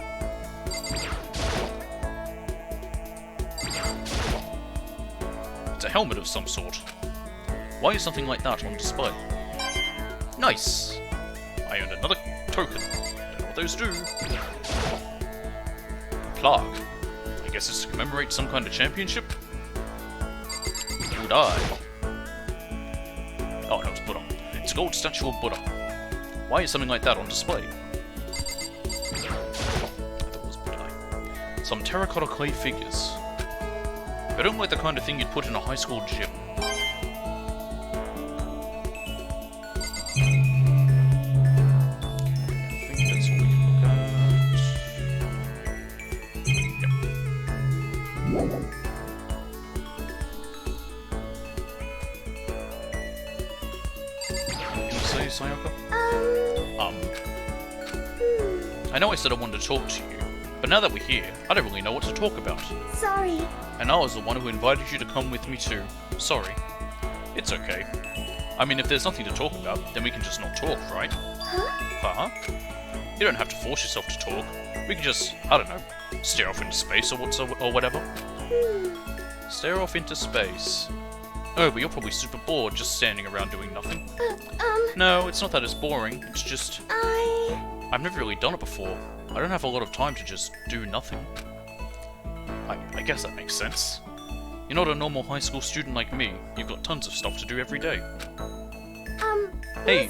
It's a helmet of some sort. Why is something like that on display? Nice! I earned another token. Don't know what those do. Plaque. I guess it's to commemorate some kind of championship? Would I? Oh no, it's Buddha. It's a gold statue of Buddha. Why is something like that on display? I thought it was Buddha. Some terracotta clay figures. I don't like the kind of thing you'd put in a high school gym. I know I said I wanted to talk to you, but now that we're here, I don't really know what to talk about. Sorry. And I was the one who invited you to come with me too. Sorry. It's okay. I mean, if there's nothing to talk about, then we can just not talk, right? Huh? You don't have to force yourself to talk. We can just, I don't know, stare off into space or whatever. Stare off into space. Oh, but you're probably super bored just standing around doing nothing. No, it's not that it's boring, it's just... I've never really done it before. I don't have a lot of time to just do nothing. I guess that makes sense. You're not a normal high school student like me. You've got tons of stuff to do every day. Hey,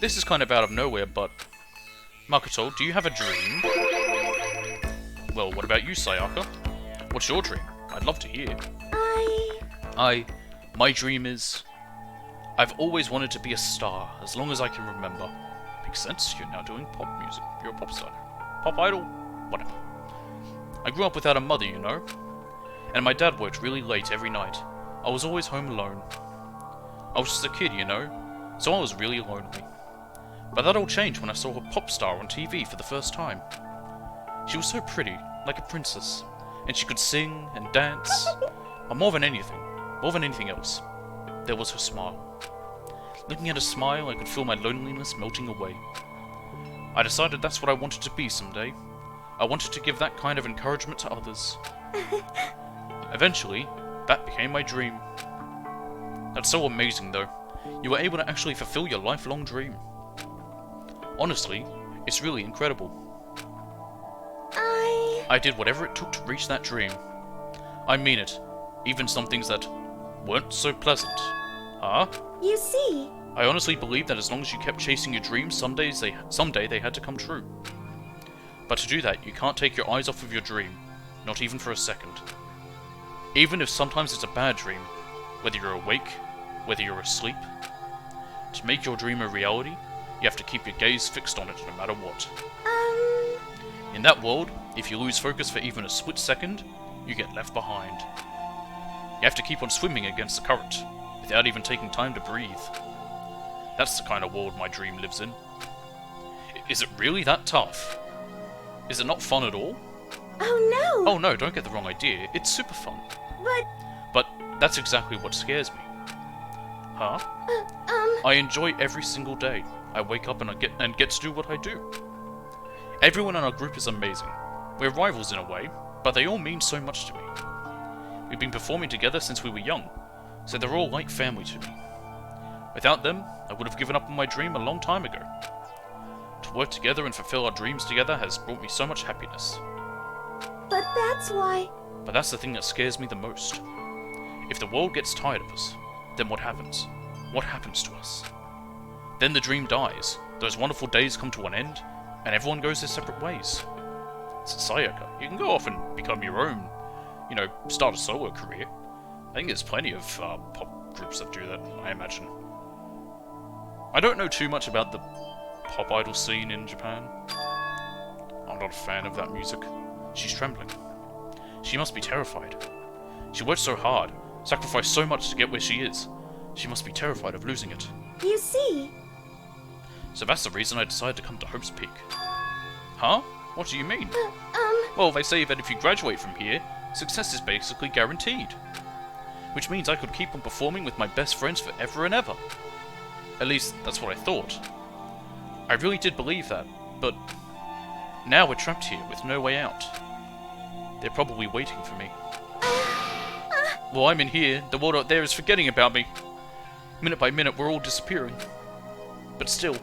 this is kind of out of nowhere, but... Makoto, do you have a dream? Well, what about you, Sayaka? What's your dream? I'd love to hear. My dream is... I've always wanted to be a star, as long as I can remember. Makes sense, you're now doing pop music. You're a pop star. Pop idol? Whatever. I grew up without a mother, you know? And my dad worked really late every night. I was always home alone. I was just a kid, you know? So I was really lonely. But that all changed when I saw a pop star on TV for the first time. She was so pretty, like a princess. And she could sing and dance. But more than anything else, there was her smile. Looking at her smile, I could feel my loneliness melting away. I decided that's what I wanted to be someday. I wanted to give that kind of encouragement to others. Eventually, that became my dream. That's so amazing though. You were able to actually fulfill your lifelong dream. Honestly, it's really incredible. I did whatever it took to reach that dream. I mean it. Even some things that weren't so pleasant. Huh? You see... I honestly believe that as long as you kept chasing your dreams, someday they had to come true. But to do that, you can't take your eyes off of your dream. Not even for a second. Even if sometimes it's a bad dream, whether you're awake, whether you're asleep. To make your dream a reality, you have to keep your gaze fixed on it no matter what. In that world, if you lose focus for even a split second, you get left behind. You have to keep on swimming against the current, without even taking time to breathe. That's the kind of world my dream lives in. Is it really that tough? Is it not fun at all? Oh no! Oh no, don't get the wrong idea. It's super fun. But that's exactly what scares me. Huh? I enjoy every single day. I wake up and get to do what I do. Everyone in our group is amazing. We're rivals in a way, but they all mean so much to me. We've been performing together since we were young. so they're all like family to me. Without them, I would have given up on my dream a long time ago. To work together and fulfill our dreams together has brought me so much happiness. But that's why... But that's the thing that scares me the most. If the world gets tired of us, then what happens? What happens to us? Then the dream dies, those wonderful days come to an end, and everyone goes their separate ways. It's Sayaka. You can go off and become your own, start a solo career. I think there's plenty of pop groups that do that, I imagine. I don't know too much about the pop idol scene in Japan. I'm not a fan of that music. She's trembling. She must be terrified. She worked so hard, sacrificed so much to get where she is. She must be terrified of losing it. You see... So that's the reason I decided to come to Hope's Peak. Huh? What do you mean? Well, they say that if you graduate from here, success is basically guaranteed. Which means I could keep on performing with my best friends forever and ever. At least, that's what I thought. I really did believe that, but... now we're trapped here with no way out. They're probably waiting for me. Well, I'm in here, the world out there is forgetting about me. Minute by minute, we're all disappearing. But still,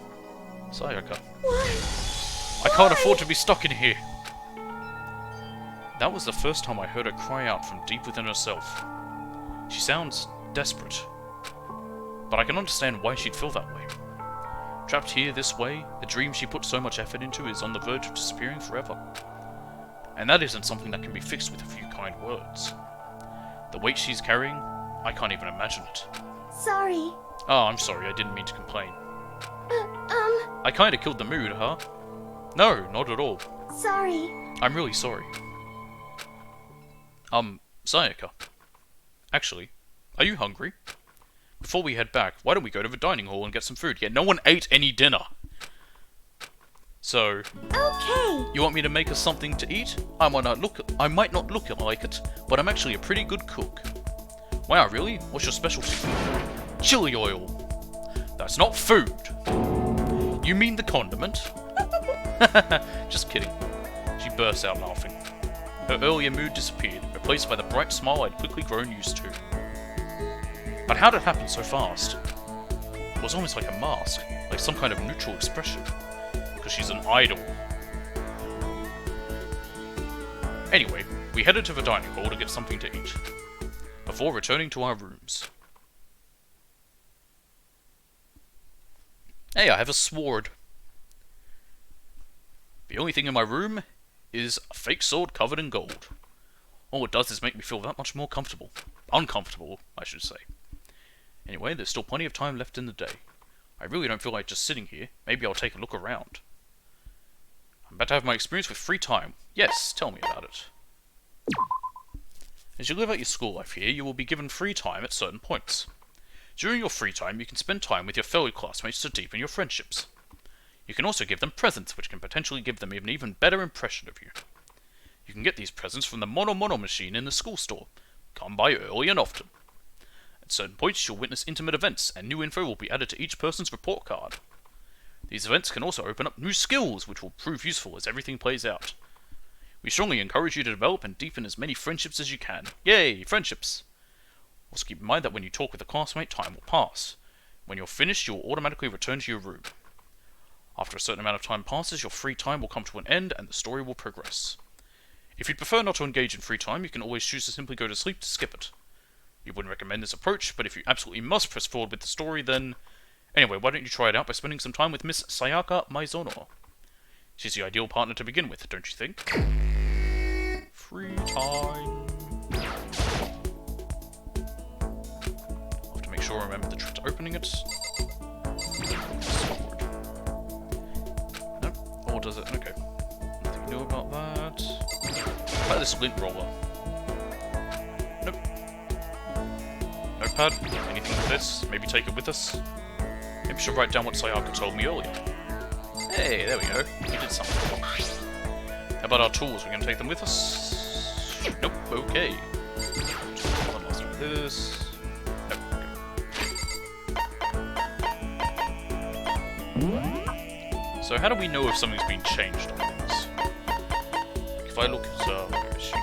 Sayaka. Why? I can't afford to be stuck in here. That was the first time I heard her cry out from deep within herself. She sounds desperate. But I can understand why she'd feel that way. Trapped here this way, the dream she put so much effort into is on the verge of disappearing forever. And that isn't something that can be fixed with a few kind words. The weight she's carrying, I can't even imagine it. Sorry. Oh, I'm sorry, I didn't mean to complain. I kinda killed the mood, huh? No, not at all. Sorry. I'm really sorry. Sayaka. Actually, are you hungry? Before we head back, why don't we go to the dining hall and get some food? Yeah, no one ate any dinner. So... Okay. You want me to make us something to eat? I might not look like it, but I'm actually a pretty good cook. Wow, really? What's your specialty? Chili oil. That's not food. You mean the condiment? Just kidding. She burst out laughing. Her earlier mood disappeared, replaced by the bright smile I'd quickly grown used to. But how did it happen so fast? It was almost like a mask, like some kind of neutral expression. Because she's an idol. Anyway, we headed to the dining hall to get something to eat, before returning to our rooms. Hey, I have a sword. The only thing in my room is a fake sword covered in gold. All it does is make me feel that much more comfortable. Uncomfortable, I should say. Anyway, there's still plenty of time left in the day. I really don't feel like just sitting here. Maybe I'll take a look around. I'm about to have my experience with free time. Yes, tell me about it. As you live out your school life here, you will be given free time at certain points. During your free time, you can spend time with your fellow classmates to deepen your friendships. You can also give them presents, which can potentially give them an even better impression of you. You can get these presents from the Mono machine in the school store. Come by early and often. At certain points, you'll witness intimate events, and new info will be added to each person's report card. These events can also open up new skills, which will prove useful as everything plays out. We strongly encourage you to develop and deepen as many friendships as you can. Yay, friendships! Also keep in mind that when you talk with a classmate, time will pass. When you're finished, you will automatically return to your room. After a certain amount of time passes, your free time will come to an end, and the story will progress. If you'd prefer not to engage in free time, you can always choose to simply go to sleep to skip it. You wouldn't recommend this approach, but if you absolutely must press forward with the story, then... Anyway, why don't you try it out by spending some time with Miss Sayaka Maizono? She's the ideal partner to begin with, don't you think? Free time... I'll have to make sure I remember the trick to opening it. Sword. Nope. Or does it? Okay. Nothing new about that. How about this lint roller? Nope. Notepad? Anything with this? Maybe take it with us? Maybe we should write down what Sayaka told me earlier. Hey, there we go. We did something. How about our tools? We're going to take them with us? Nope. Okay. One last with this. Nope. Okay. So how do we know if something's been changed on this? Like if I look at where is she?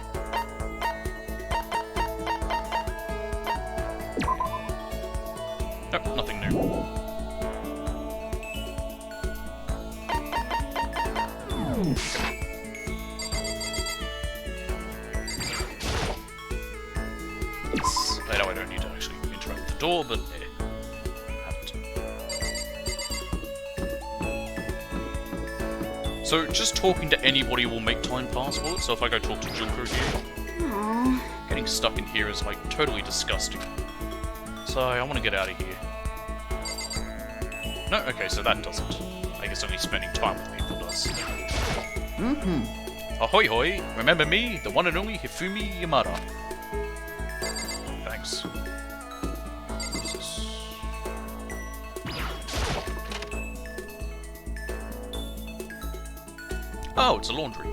Yes. I know I don't need to actually interact with the door, but have to. So, just talking to anybody will make time pass, will it? So if I go talk to Junko here, Aww. getting stuck in here is, like, totally disgusting. So, I want to get out of here. No, okay, so that doesn't. I guess only spending time with people does. Ahoy hoy! Remember me, the one and only Hifumi Yamada. Thanks. What's this? Oh, it's a laundry.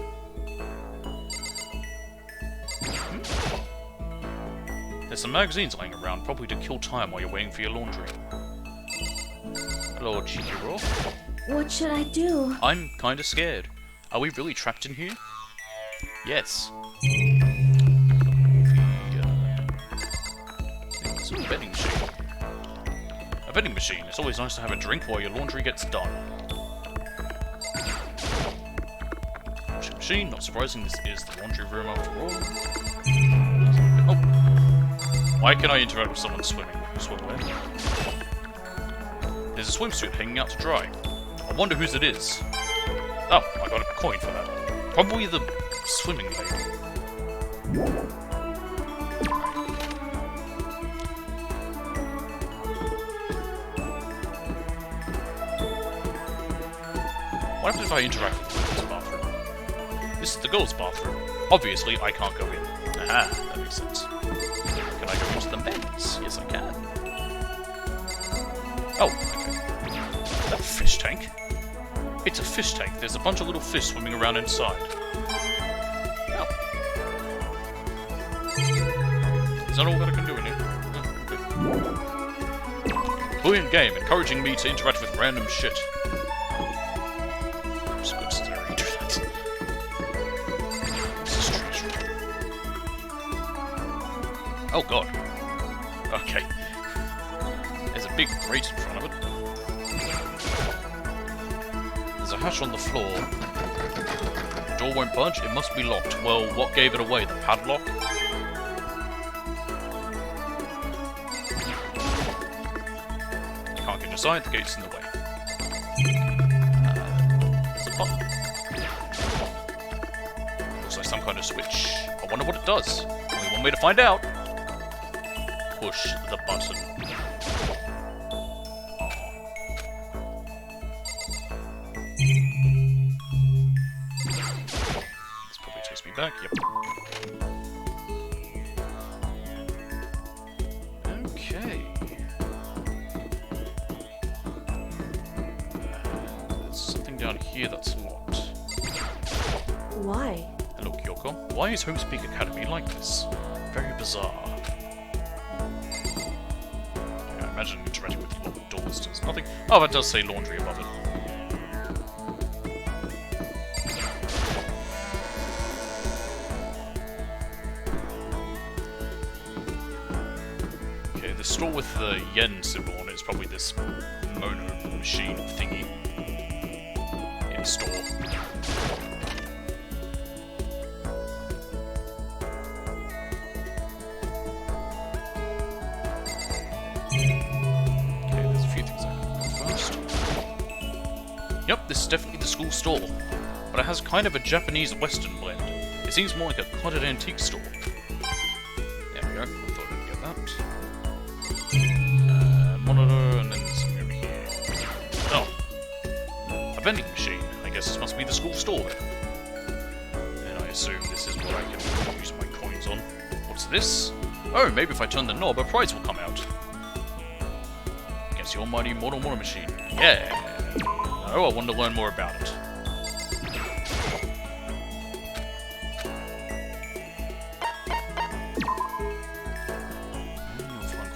There's some magazines lying around, probably to kill time while you're waiting for your laundry. Hello, Chihiro. What should I do? I'm kinda scared. Are we really trapped in here? Yes. It's a vending machine. A vending machine. It's always nice to have a drink while your laundry gets done. Washing machine. Not surprising, this is the laundry room after all. Oh. Why can I interact with someone swimming? Swimwear. There's a swimsuit hanging out to dry. I wonder whose it is. Oh, I got a coin for that. Probably the swimming lady. What happens if I interact with the women's bathroom? This is the girls' bathroom. Obviously, I can't go in. Aha, that makes sense. Can I go into the men's? Yes, I can. Oh, okay. Is that a fish tank? It's a fish tank. There's a bunch of little fish swimming around inside. Oh. Is that all that I can do in here? Oh, okay. Brilliant game, encouraging me to interact with random shit. It's good since I already do that. This is treasure. Oh god. Okay. There's a big grate in front of it. There's a hatch on the floor. The door won't budge, it must be locked. Well, what gave it away? The padlock? You can't get inside, the gate's in the way. There's a button. Looks like some kind of switch. I wonder what it does. Only one way to find out. Push the button. This probably takes me back, yep. Okay. There's something down here that's locked. Why? Hello, Kyoko. Why is Homespeak Academy like this? Very bizarre. Yeah, I imagine interacting with locked doors does nothing. Oh, it does say laundry above it. The store with the yen symbol on it is probably this mono machine thingy in store. Okay, there's a few things I can do first. Yep, this is definitely the school store, but it has kind of a Japanese-Western blend. It seems more like a cottage antique store. There we go, I thought I'd get that. Monitor, and then something over here. Oh. A vending machine. I guess this must be the school store then. And I assume this is what I can use my coins on. What's this? Oh, maybe if I turn the knob, a prize will come out. Against the almighty Mono machine. Yeah! Oh, I want to learn more about it.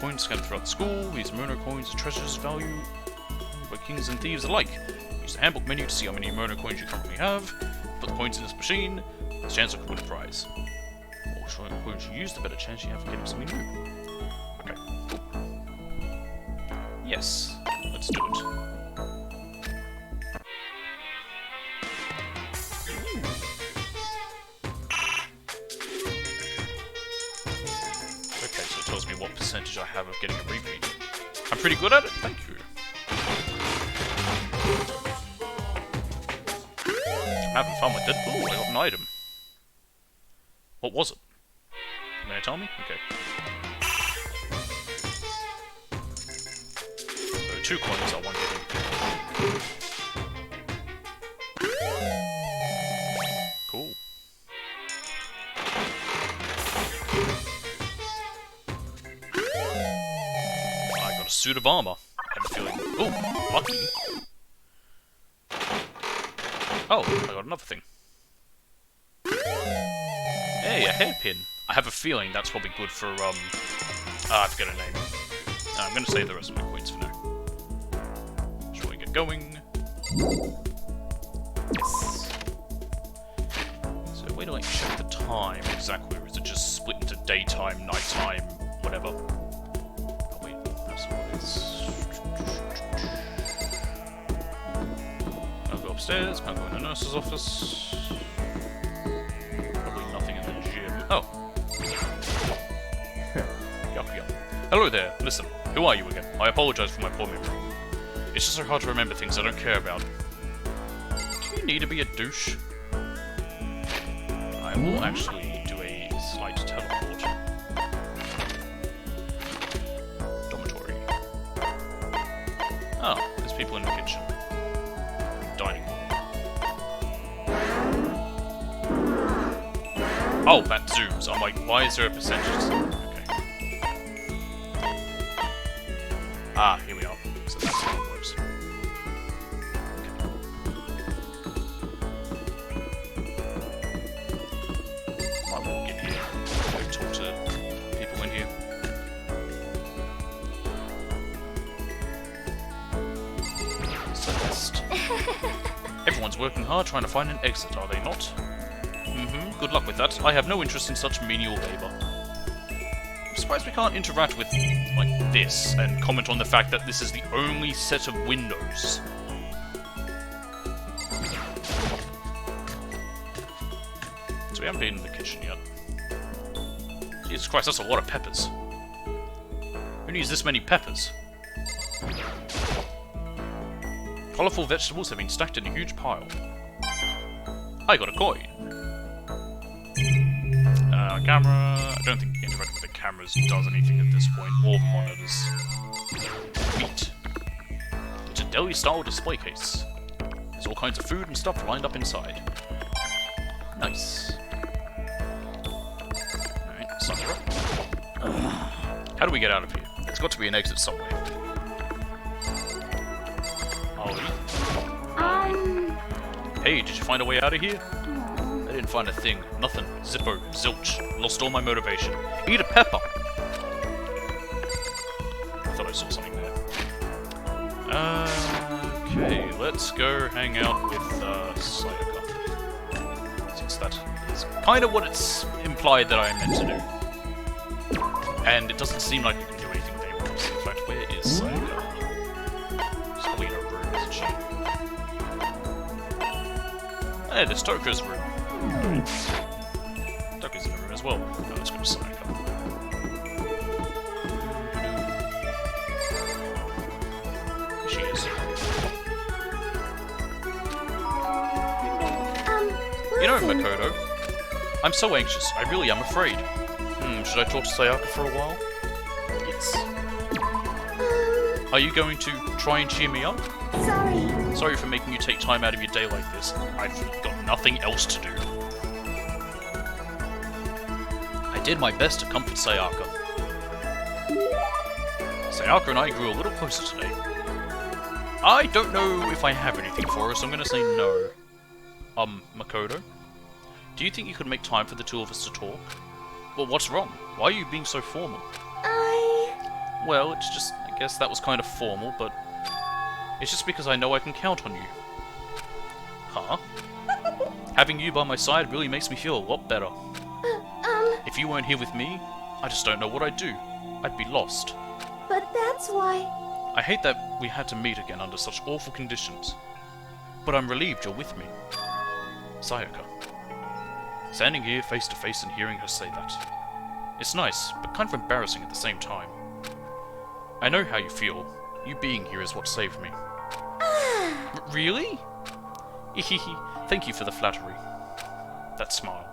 Coins scattered throughout the school. These Mono coins are treasures value by kings and thieves alike. Use the handbook menu to see how many Mono coins you currently have. Put the coins in this machine. There's a chance you can win a prize. The more coins you use, the better chance you have of getting something new. Okay. Yes, let's do it. Okay, so it tells me what percentage I have of getting a repeat. I'm pretty good at it, thank you. I'm having fun with it. Ooh, I got an item. What was it? May I tell me? Okay. So 2 coins are 1 getting. Cool. I got a suit of armor. I have a feeling. Ooh, lucky. Oh, I got another thing. Hey, a hairpin. I have a feeling that's probably good for, I forget a name. I'm gonna save the rest of my coins for now. Shall we get going? Yes. So, where do I check the time exactly? Or is it just split into daytime, nighttime, whatever? Oh, wait, that's what it is. I'll go upstairs, can't go in the nurse's office. Probably nothing in the gym. Oh. Yuck, yuck. Hello there, listen, who are you again? I apologize for my poor memory. It's just so hard to remember things I don't care about. Do you need to be a douche? I will actually do a slight teleport. Dormitory. Oh, there's people in the kitchen. Dining room. Oh, that zooms. I'm like, why is there a percentage? Ah, here we are. So that's how it works. Might walk in here. Go talk to people in here. Celeste. Everyone's working hard trying to find an exit, are they not? Mm-hmm. Good luck with that. I have no interest in such menial labor. I'm surprised we can't interact with, like, this, and comment on the fact that this is the only set of windows. So we haven't been in the kitchen yet. Jesus Christ, that's a lot of peppers. Who needs this many peppers? Colourful vegetables have been stacked in a huge pile. I got a coin. Camera. I don't think interacting with the cameras does anything at this point, or the monitors. Meat. It's a deli-style display case. There's all kinds of food and stuff lined up inside. Nice. Alright, Sandra. How do we get out of here? There's got to be an exit somewhere. Ollie? Hey, did you find a way out of here? I didn't find a thing. Nothing. Zippo. Zilch. Lost all my motivation. Eat a pepper! I thought I saw something there. Okay, let's go hang out with, Sayaka. Since that is kind of what it's implied that I'm meant to do. And it doesn't seem like I can do anything dangerous. In fact, where is Sayaka? She's probably in her room, isn't she? Hey, there's Toka's room. Toka's in the room as well. No, let's go to Sayaka. She is. You know, Makoto, I'm so anxious. I really am afraid. Should I talk to Sayaka for a while? Yes. Are you going to try and cheer me up? Sorry. Sorry for making you take time out of your day like this. I've got nothing else to do. I did my best to comfort Sayaka. Sayaka and I grew a little closer today. I don't know if I have anything for her, so I'm gonna say no. Makoto? Do you think you could make time for the two of us to talk? Well, what's wrong? Why are you being so formal? Well, it's just, I guess that was kind of formal, but it's just because I know I can count on you. Huh? Having you by my side really makes me feel a lot better. If you weren't here with me, I just don't know what I'd do. I'd be lost. But that's why... I hate that we had to meet again under such awful conditions. But I'm relieved you're with me. Sayaka. Standing here face to face and hearing her say that. It's nice, but kind of embarrassing at the same time. I know how you feel. You being here is what saved me. Really? Thank you for the flattery. That smile.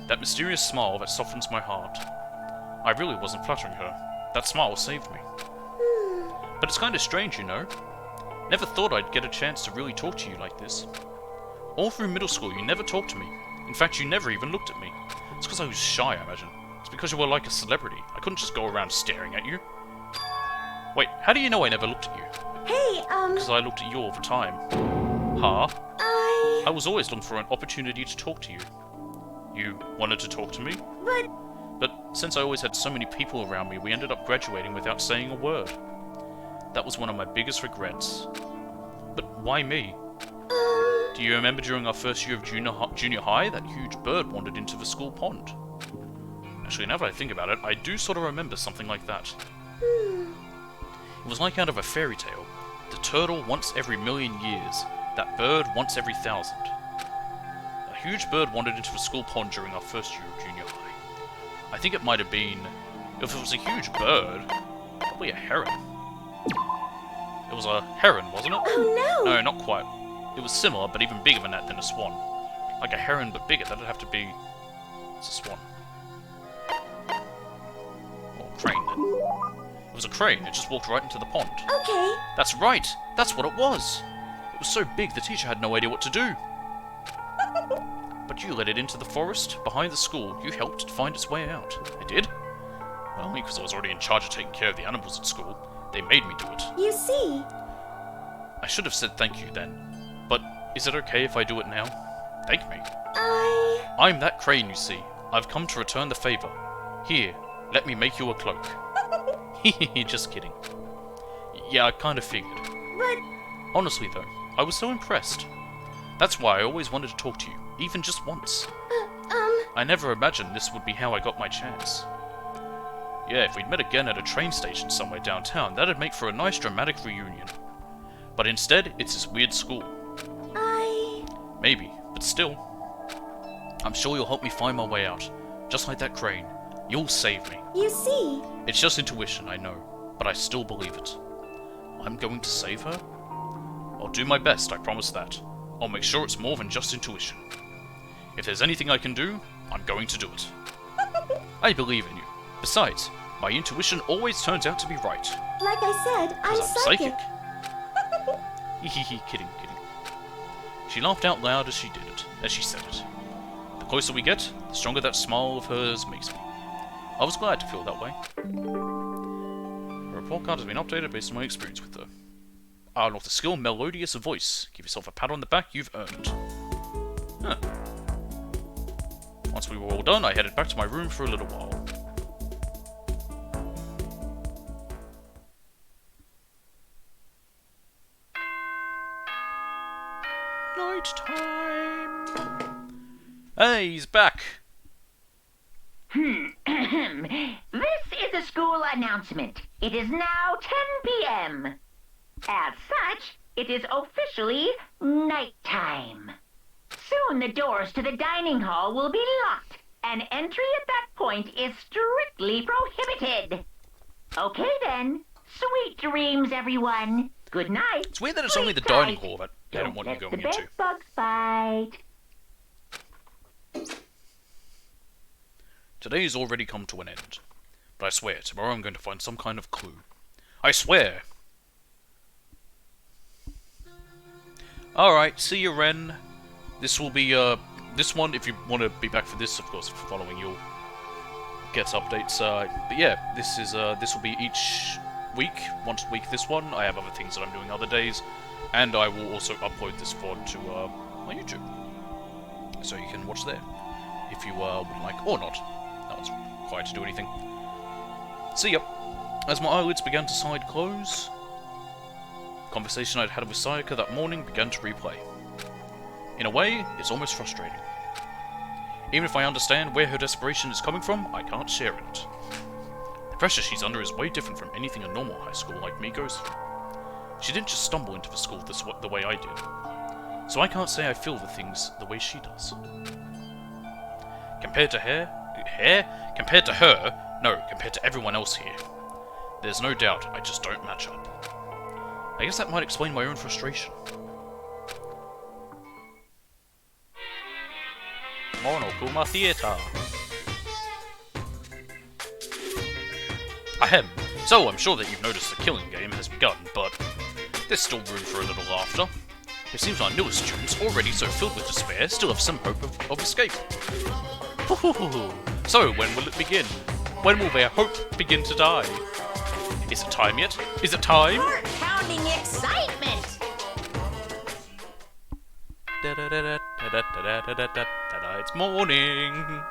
That mysterious smile that softens my heart. I really wasn't flattering her. That smile saved me. But it's kind of strange, you know. Never thought I'd get a chance to really talk to you like this. All through middle school, you never talked to me. In fact, you never even looked at me. It's because I was shy, I imagine. It's because you were like a celebrity. I couldn't just go around staring at you. Wait, how do you know I never looked at you? Hey, Because I looked at you all the time. Huh? I was always looking for an opportunity to talk to you. You wanted to talk to me? But since I always had so many people around me, we ended up graduating without saying a word. That was one of my biggest regrets. But why me? Do you remember during our first year of junior high, that huge bird wandered into the school pond? Actually, now that I think about it, I do sort of remember something like that. It was like out of a fairy tale. The turtle once every 1,000,000 years. That bird once every 1,000. A huge bird wandered into the school pond during our first year of junior high. I think it might have been... If it was a huge bird, probably a heron. It was a heron, wasn't it? Oh no! No, not quite. It was similar, but even bigger than that than a swan. Like a heron, but bigger. That'd have to be... It's a swan. Or a crane, then. It was a crane. It just walked right into the pond. Okay. That's right! That's what it was! It was so big, the teacher had no idea what to do. But you led it into the forest, behind the school. You helped it find its way out. I did? Well, only because I was already in charge of taking care of the animals at school. They made me do it. You see? I should have said thank you then. But is it okay if I do it now? Thank me. I'm that crane, you see. I've come to return the favor. Here, let me make you a cloak. Hehehe, just kidding. Yeah, I kind of figured. But... Honestly though, I was so impressed. That's why I always wanted to talk to you, even just once. I never imagined this would be how I got my chance. Yeah, if we'd met again at a train station somewhere downtown, that'd make for a nice dramatic reunion. But instead, it's this weird school. Maybe, but still. I'm sure you'll help me find my way out. Just like that crane. You'll save me. You see? It's just intuition, I know, but I still believe it. I'm going to save her? I'll do my best, I promise that. I'll make sure it's more than just intuition. If there's anything I can do, I'm going to do it. I believe in you. Besides, my intuition always turns out to be right. Like I said, I'm psychic. Hehehe, kidding. She laughed out loud as she did it, as she said it. The closer we get, the stronger that smile of hers makes me. I was glad to feel that way. The report card has been updated based on my experience with her. With the skill melodious voice. Give yourself a pat on the back you've earned. Huh. Once we were all done, I headed back to my room for a little while. Night time. Hey, he's back. This is a school announcement. It is now 10 p.m. As such, it is officially nighttime. Soon the doors to the dining hall will be locked, and entry at that point is strictly prohibited. Okay then. Sweet dreams, everyone. Good night. It's weird that it's only the dining hall that they don't want you going into. into. The bugs bite. Today's already come to an end. But I swear, tomorrow I'm going to find some kind of clue. I swear! Alright, see you, Ren. This will be, this one, if you want to be back for this, of course, if you're following, you'll get updates. But yeah, this will be each week, once a week this one. I have other things that I'm doing other days. And I will also upload this VOD to, my YouTube. So you can watch there, if you, would like, or not. No one's required to do anything. See ya. As my eyelids began to side close, the conversation I'd had with Sayaka that morning began to replay. In a way, it's almost frustrating. Even if I understand where her desperation is coming from, I can't share in it. The pressure she's under is way different from anything a normal high school like me goes through. She didn't just stumble into the school the way I did. So I can't say I feel the things the way she does. Compared to her? Compared to her? No, compared to everyone else here. There's no doubt I just don't match up. I guess that might explain my own frustration. Monokuma Theatre. Ahem. So, I'm sure that you've noticed the killing game has begun, but there's still room for a little laughter. It seems our newest students, already so filled with despair, still have some hope of escape. So, when will it begin? When will their hope begin to die? Is it time yet? Is it time? Heart-pounding excitement! It's morning.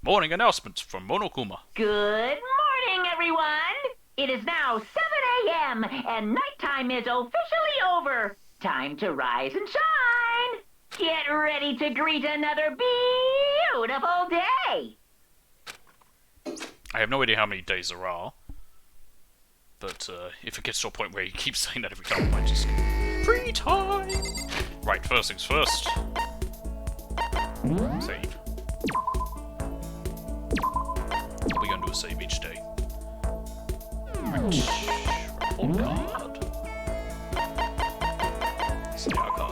Morning announcement from Monokuma. Good morning, everyone! It is now 7 a.m. and nighttime is officially over. Time to rise and shine! Get ready to greet another beautiful day! I have no idea how many days there are, but if it gets to a point where you keep saying that every time, I might just... Free time! Right, first things first. Save. We're going to do a save each day. Right. Report card. Sayaka.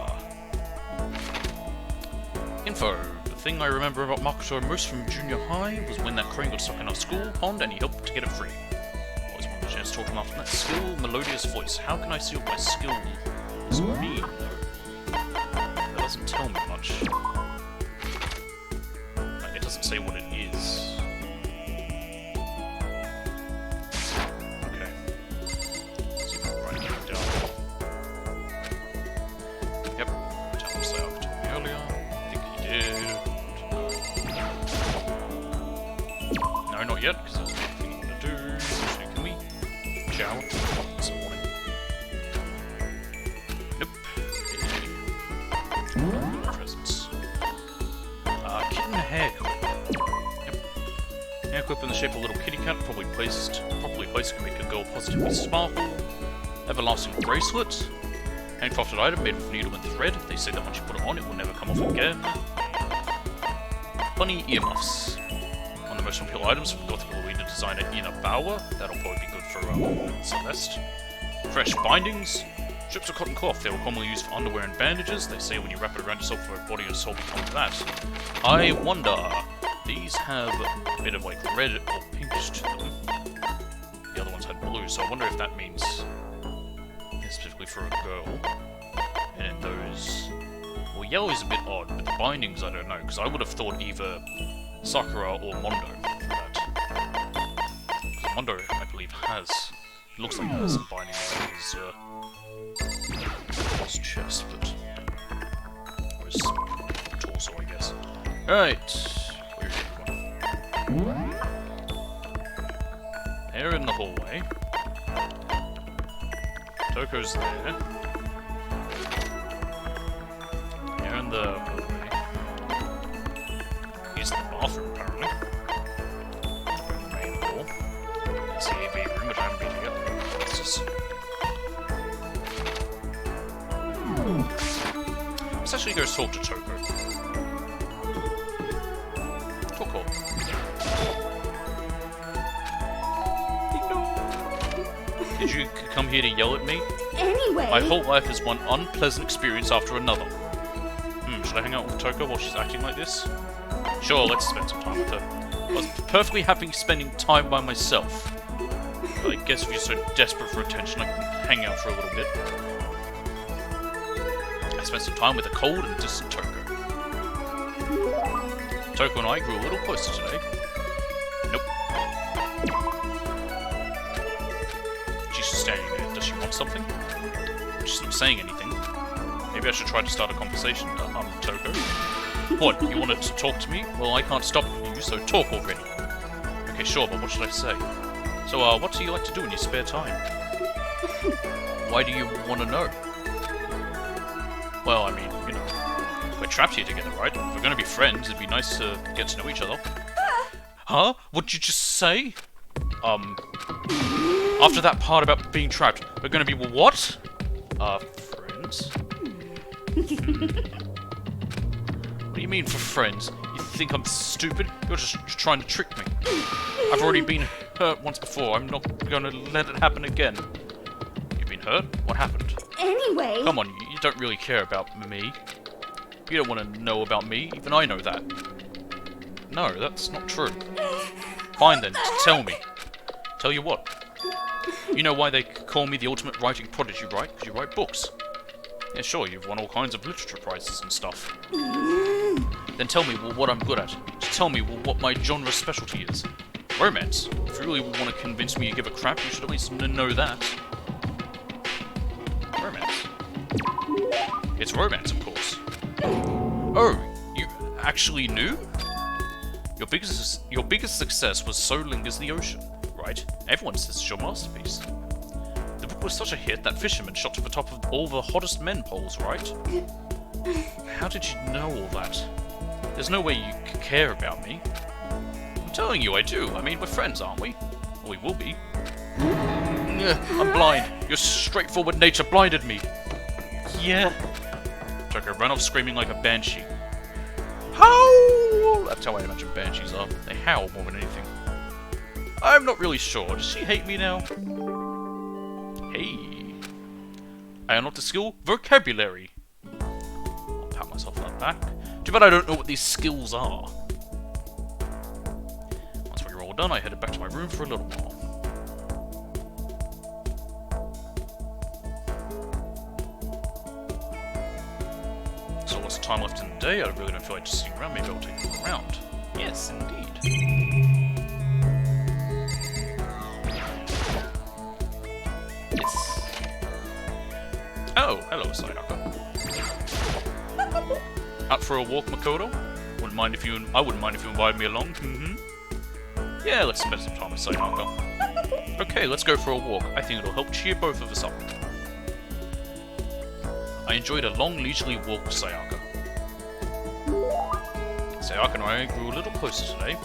Info. The thing I remember about Makoto most from junior high was when that crane got stuck in our school pond and he helped to get it free. Always wanted a chance to talk to him after that skill, melodious voice. How can I see what my skill is mean, though? That doesn't tell me much. Like, it doesn't say what it is. Okay. Let's see if I can write that down. Yep. Tell him Sayaka told me earlier. I think he did. No, not yet, because there's nothing I'm gonna do. So can we chow this morning? Nope. Okay. Presents. Kitten hair clip. Yep. Hair clip in the shape of a little kitty cat, properly placed can make a girl positively sparkle. Everlasting bracelet. Handcrafted item made with needle and thread. They say that once you put it on, it will never come off again. Bunny earmuffs. One of the most popular items from Gothic leader designer Ina Bauer. That'll probably be good for Celeste. Fresh bindings. Strips of cotton cloth. They were commonly used for underwear and bandages. They say when you wrap it around yourself, your body and soul become that. I wonder. These have a bit of like red or pinkish to them. The other ones had blue, so I wonder if that means specifically for a girl. And then those... Well, yellow is a bit odd, but the bindings I don't know, because I would have thought either Sakura or Mondo for that. Because Mondo, I believe, has... It looks like it has some binding on his chest, but... Or his torso, I guess. Alright. Where's everyone? They're in the hallway. Toko's there. They're in the hallway. He's in the bathroom, apparently. We're in the main hall. That's the AV room, which I haven't been to yet. What's this? Let's actually go talk to Toko. Toko. Did you come here to yell at me? Anyway... My whole life is one unpleasant experience after another. Should I hang out with Toko while she's acting like this? Sure, let's spend some time with her. I was perfectly happy spending time by myself. But I guess if you're so desperate for attention, I can hang out for a little bit. I spent some time with a cold and distant Toko. Toko and I grew a little closer today. Nope. She's just standing there. Does she want something? She's not saying anything. Maybe I should try to start a conversation. Toko. What, you wanted to talk to me? Well, I can't stop you, so talk already. Okay, sure, but what should I say? So, what do you like to do in your spare time? Why do you want to know? Well, I mean, you know, We're trapped here together, right? If we're gonna be friends, it'd be nice to get to know each other. Huh? What'd you just say? After that part about being trapped, we're gonna be what? Friends? What do you mean for friends? You think I'm stupid? You're just trying to trick me. I've already been hurt once before. I'm not gonna let it happen again. You've been hurt? What happened? Anyway... Come on, you don't really care about me. You don't want to know about me. Even I know that. No, that's not true. Fine then, tell me. Tell you what? You know why they call me the ultimate writing prodigy, right? Because you write books. Yeah, sure, you've won all kinds of literature prizes and stuff. Then tell me what I'm good at. Just tell me what my genre specialty is. Romance. If you really want to convince me you give a crap, you should at least know that. Romance. It's romance, of course. Oh, you actually knew? Your biggest success was So Lingers the Ocean, right? Everyone says it's your masterpiece. The book was such a hit that fishermen shot to the top of all the hottest men polls, right? How did you know all that? There's no way you could care about me. I'm telling you I do. I mean, we're friends, aren't we? Or we will be. I'm blind. Your straightforward nature blinded me. Yeah. Joker ran off screaming like a banshee. Howl! That's how I imagine banshees are. They howl more than anything. I'm not really sure. Does she hate me now? Hey. I unlocked the skill vocabulary. I'll pat myself on the back. Too bad I don't know what these skills are. Once we were all done, I headed back to my room for a little while. So lots of time left in the day, I really don't feel like just sitting around. Maybe I'll take a look around. Yes, indeed. Yes. Oh, hello, Sayaka. Out for a walk, Makoto? I wouldn't mind if you invited me along. Yeah, let's spend some time with Sayaka. Okay, let's go for a walk. I think it'll help cheer both of us up. I enjoyed a long, leisurely walk with Sayaka. Sayaka and I grew a little closer today.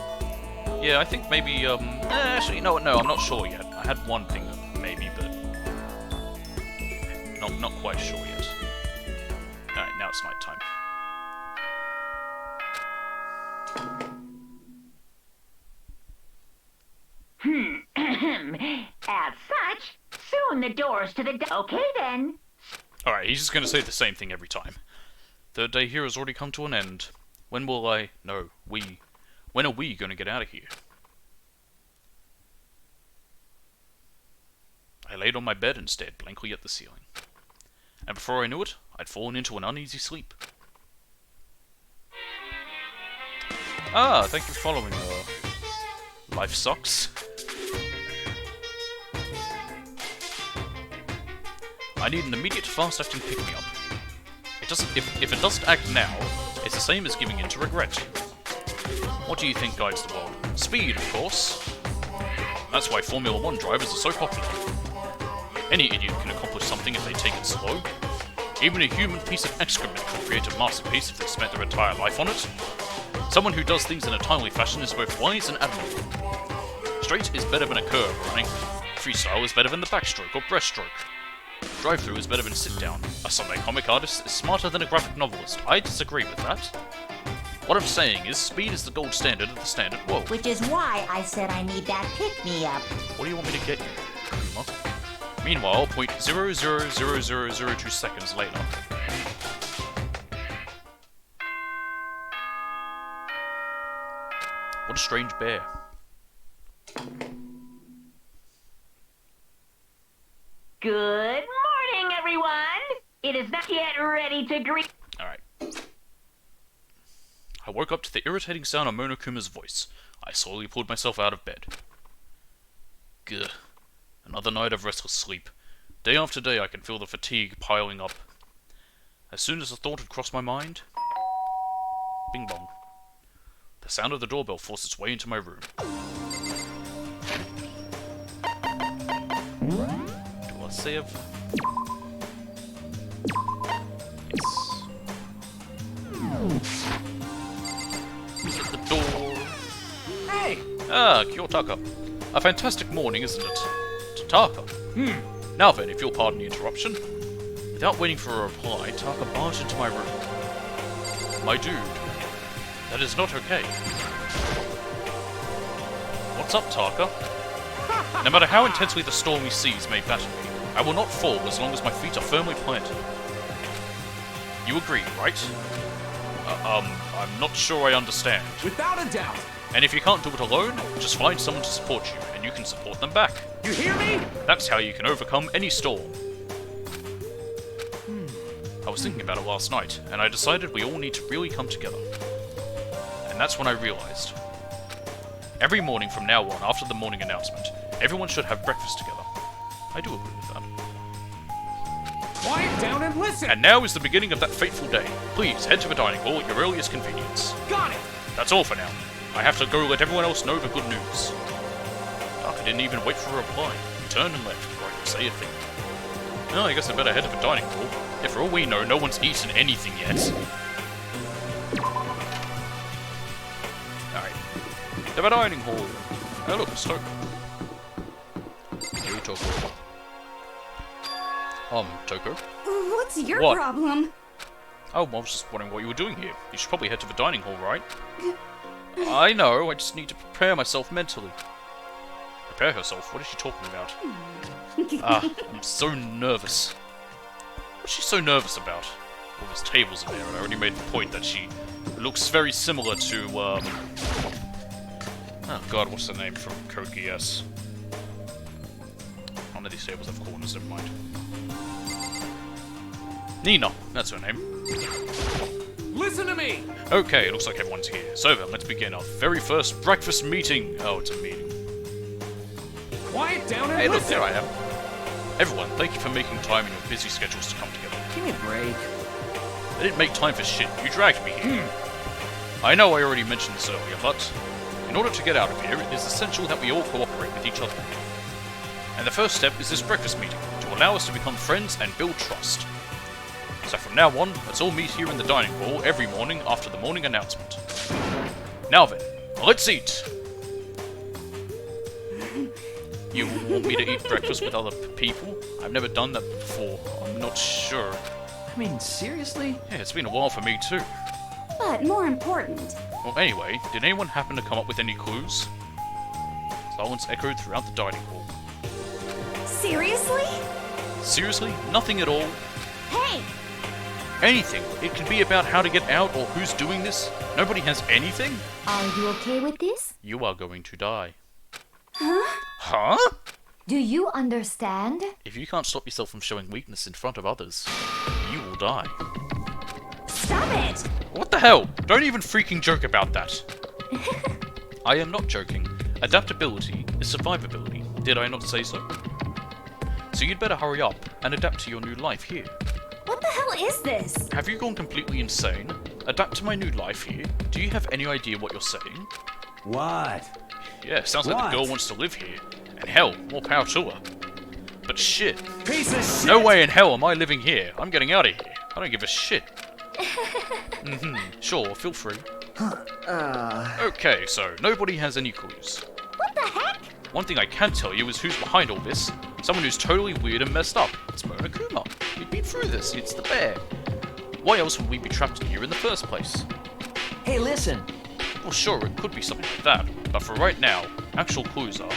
Yeah, I think maybe, actually, no, I'm not sure yet. I had one thing that maybe, but not quite sure yet. Alright, now it's night time. As such, soon the doors to the... Okay then. Alright, he's just gonna say the same thing every time. Third day here has already come to an end. When will I... No, we... When are we gonna get out of here? I laid on my bed and stared blankly at the ceiling. And before I knew it, I'd fallen into an uneasy sleep. Ah, thank you for following, Life sucks. I need an immediate fast-acting pick-me-up. If it doesn't act now, it's the same as giving in to regret. What do you think guides the world? Speed, of course. That's why Formula 1 drivers are so popular. Any idiot can accomplish something if they take it slow. Even a human piece of excrement can create a masterpiece if they spent their entire life on it. Someone who does things in a timely fashion is both wise and admirable. Straight is better than a curve running. Freestyle is better than the backstroke or breaststroke. Drive-through is better than sit-down. A Sunday comic artist is smarter than a graphic novelist. I disagree with that. What I'm saying is, speed is the gold standard of the standard world. Which is why I said I need that pick-me-up. What do you want me to get you, Kuma? Meanwhile, 0.000002 seconds later. What a strange bear. Good morning, everyone! It is not yet ready to greet... Alright. I woke up to the irritating sound of Monokuma's voice. I slowly pulled myself out of bed. Gah. Another night of restless sleep. Day after day I can feel the fatigue piling up. As soon as the thought had crossed my mind... Bing bong. The sound of the doorbell forced its way into my room. Do I save? Yes. Who's at the door? Hey! Ah, Kiyotaka. A fantastic morning, isn't it? Taka. Now then, if you'll pardon the interruption. Without waiting for a reply, Taka barged into my room. My dude, that is not okay. What's up, Taka? No matter how intensely the stormy seas may batter me, I will not fall as long as my feet are firmly planted. You agree, right? I'm not sure I understand. Without a doubt. And if you can't do it alone, just find someone to support you, and you can support them back. You hear me? That's how you can overcome any storm. I was thinking about it last night, and I decided we all need to really come together. And that's when I realized. Every morning from now on, after the morning announcement, everyone should have breakfast together. I do agree with that. Quiet down and listen! And now is the beginning of that fateful day. Please head to the dining hall at your earliest convenience. Got it! That's all for now. I have to go let everyone else know the good news. Taka didn't even wait for a reply. He turned and left before I could say a thing. Well, I guess I better head to the dining hall. Yeah, for all we know, no one's eaten anything yet. Alright. To the dining hall. Oh look, a stove. Hey, Toko. Toko? What's your What? problem? Oh, I was just wondering what you were doing here. You should probably head to the dining hall, right? I know, I just need to prepare myself mentally. Prepare herself? What is she talking about? I'm so nervous. What's she so nervous about? All those tables in there, and I already made the point that she looks very similar to, oh god, what's the name from Code Geass? None of these tables have corners, never mind. Nina, that's her name. Listen to me! Okay, looks like everyone's here. So then, let's begin our very first breakfast meeting. Oh, it's a meeting. Quiet down and Hey, look, listen! there I am. Everyone, thank you for making time in your busy schedules to come together. Give me a break. I didn't make time for shit. You dragged me here. I know I already mentioned this earlier, but in order to get out of here, it is essential that we all cooperate with each other. And the first step is this breakfast meeting, to allow us to become friends and build trust. So from now on, let's all meet here in the dining hall every morning after the morning announcement. Now then, let's eat! You want me to eat breakfast with other people? I've never done that before. I'm not sure. I mean, seriously? Yeah, it's been a while for me too. But more important, Well, anyway, did anyone happen to come up with any clues? Silence echoed throughout the dining hall. seriously? Seriously? Nothing at all? Hey! Anything. It could be about how to get out or who's doing this. Nobody has anything? Are you okay with this? You are going to die. Huh? Huh? Do you understand? If you can't stop yourself from showing weakness in front of others, you will die. Stop it! What the hell? Don't even freaking joke about that. I am not joking. Adaptability is survivability. Did I not say so? So you'd better hurry up and adapt to your new life here. What the hell is this? Have you gone completely insane? Adapt to my new life here? Do you have any idea what you're saying? What? Yeah, sounds like What? the girl wants to live here. And hell, more power to her. But shit. Piece of shit! No way in hell am I living here. I'm getting out of here. I don't give a shit. Sure, feel free. Okay, so nobody has any clues. What the heck? One thing I can tell you is who's behind all this. Someone who's totally weird and messed up. It's Monokuma. We've been through this. It's the bear. Why else would we be trapped here in the first place? Hey, listen. Well, sure, it could be something like that. But for right now, actual clues are...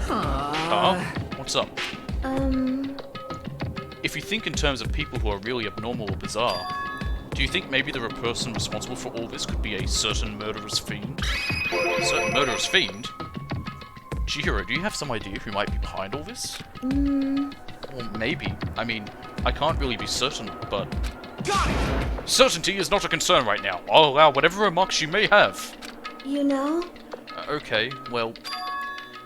Huh? What's up? If you think in terms of people who are really abnormal or bizarre, do you think maybe the person responsible for all this could be a certain murderous fiend? A certain murderous fiend? Chihiro, do you have some idea who might be behind all this? Well, maybe. I mean, I can't really be certain, but... Got it! Certainty is not a concern right now. I'll allow whatever remarks you may have. You know? Okay, well...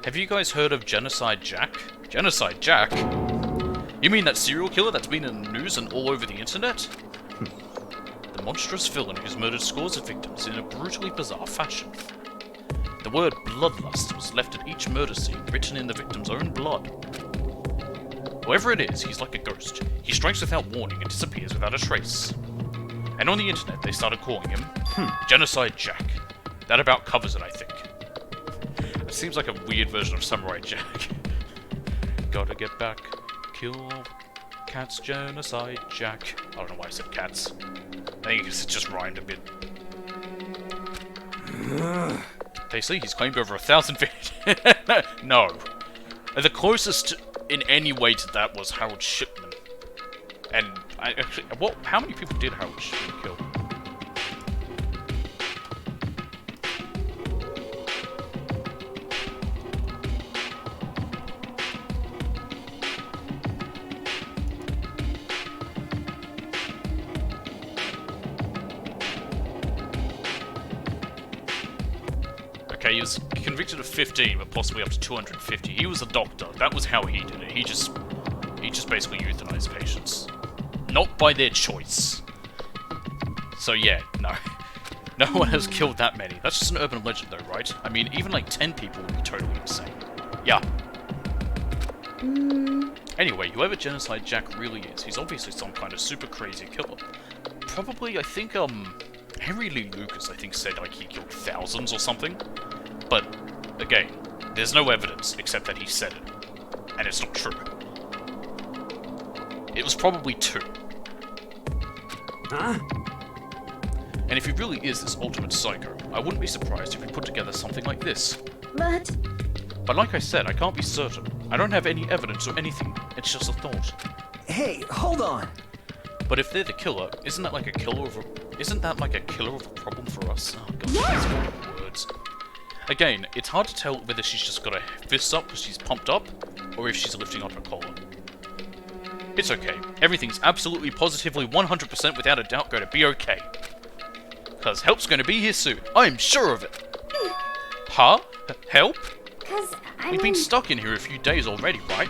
Have you guys heard of Genocide Jack? Genocide Jack? You mean that serial killer that's been in the news and all over the internet? The monstrous villain who's murdered scores of victims in a brutally bizarre fashion. The word bloodlust was left at each murder scene, written in the victim's own blood. Whoever it is, he's like a ghost. He strikes without warning and disappears without a trace. And on the internet, they started calling him Genocide Jack. That about covers it, I think. It seems like a weird version of Samurai Jack. Gotta get back, kill cats, Genocide Jack. I don't know why I said cats. I think it just rhymed a bit. They say he's claimed over 1,000 videos. No. The closest in any way to that was Harold Shipman. And how many people did Harold Shipman kill? Okay, he was convicted of 15, but possibly up to 250. He was a doctor. That was how he did it. He just basically euthanized patients. Not by their choice. So yeah, no. No one has killed that many. That's just an urban legend though, right? I mean, even like 10 people would be totally insane. Yeah. Anyway, whoever Genocide Jack really is, he's obviously some kind of super crazy killer. Probably, I think, Henry Lee Lucas, I think, said like he killed thousands or something. But, again, there's no evidence except that he said it. And it's not true. It was probably 2. Huh? And if he really is this ultimate psycho, I wouldn't be surprised if he put together something like this. But like I said, I can't be certain. I don't have any evidence or anything. It's just a thought. Hey, hold on. But if they're the killer, isn't that like a killer of a problem for us? Oh god, Yeah. these fucking words. Again, it's hard to tell whether she's just got her fists up because she's pumped up, or if she's lifting on her collar. It's okay. Everything's absolutely, positively, 100% without a doubt going to be okay. Because help's going to be here soon. I'm sure of it. Huh? Help? Cause We've been stuck in here a few days already, right?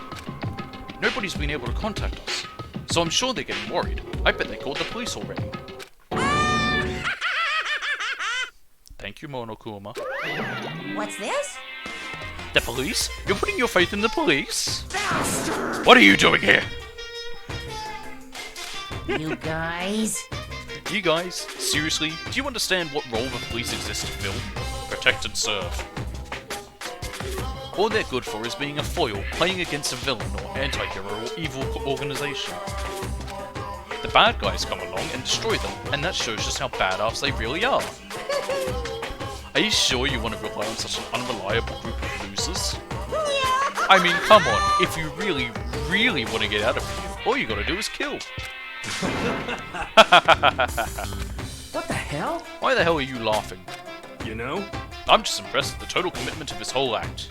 Nobody's been able to contact us. So I'm sure they're getting worried. I bet they called the police already. Thank you, Monokuma. What's this? The police? You're putting your faith in the police? What are you doing here? You guys? You guys, seriously, do you understand what role the police exist to fill? Protect and serve. All they're good for is being a foil, playing against a villain or anti-hero or evil organization. The bad guys come along and destroy them, and that shows just how badass they really are. Are you sure you want to rely on such an unreliable group of losers? I mean, come on, if you really, really want to get out of here, all you gotta do is kill. What the hell? Why the hell are you laughing? You know? I'm just impressed with the total commitment of his whole act.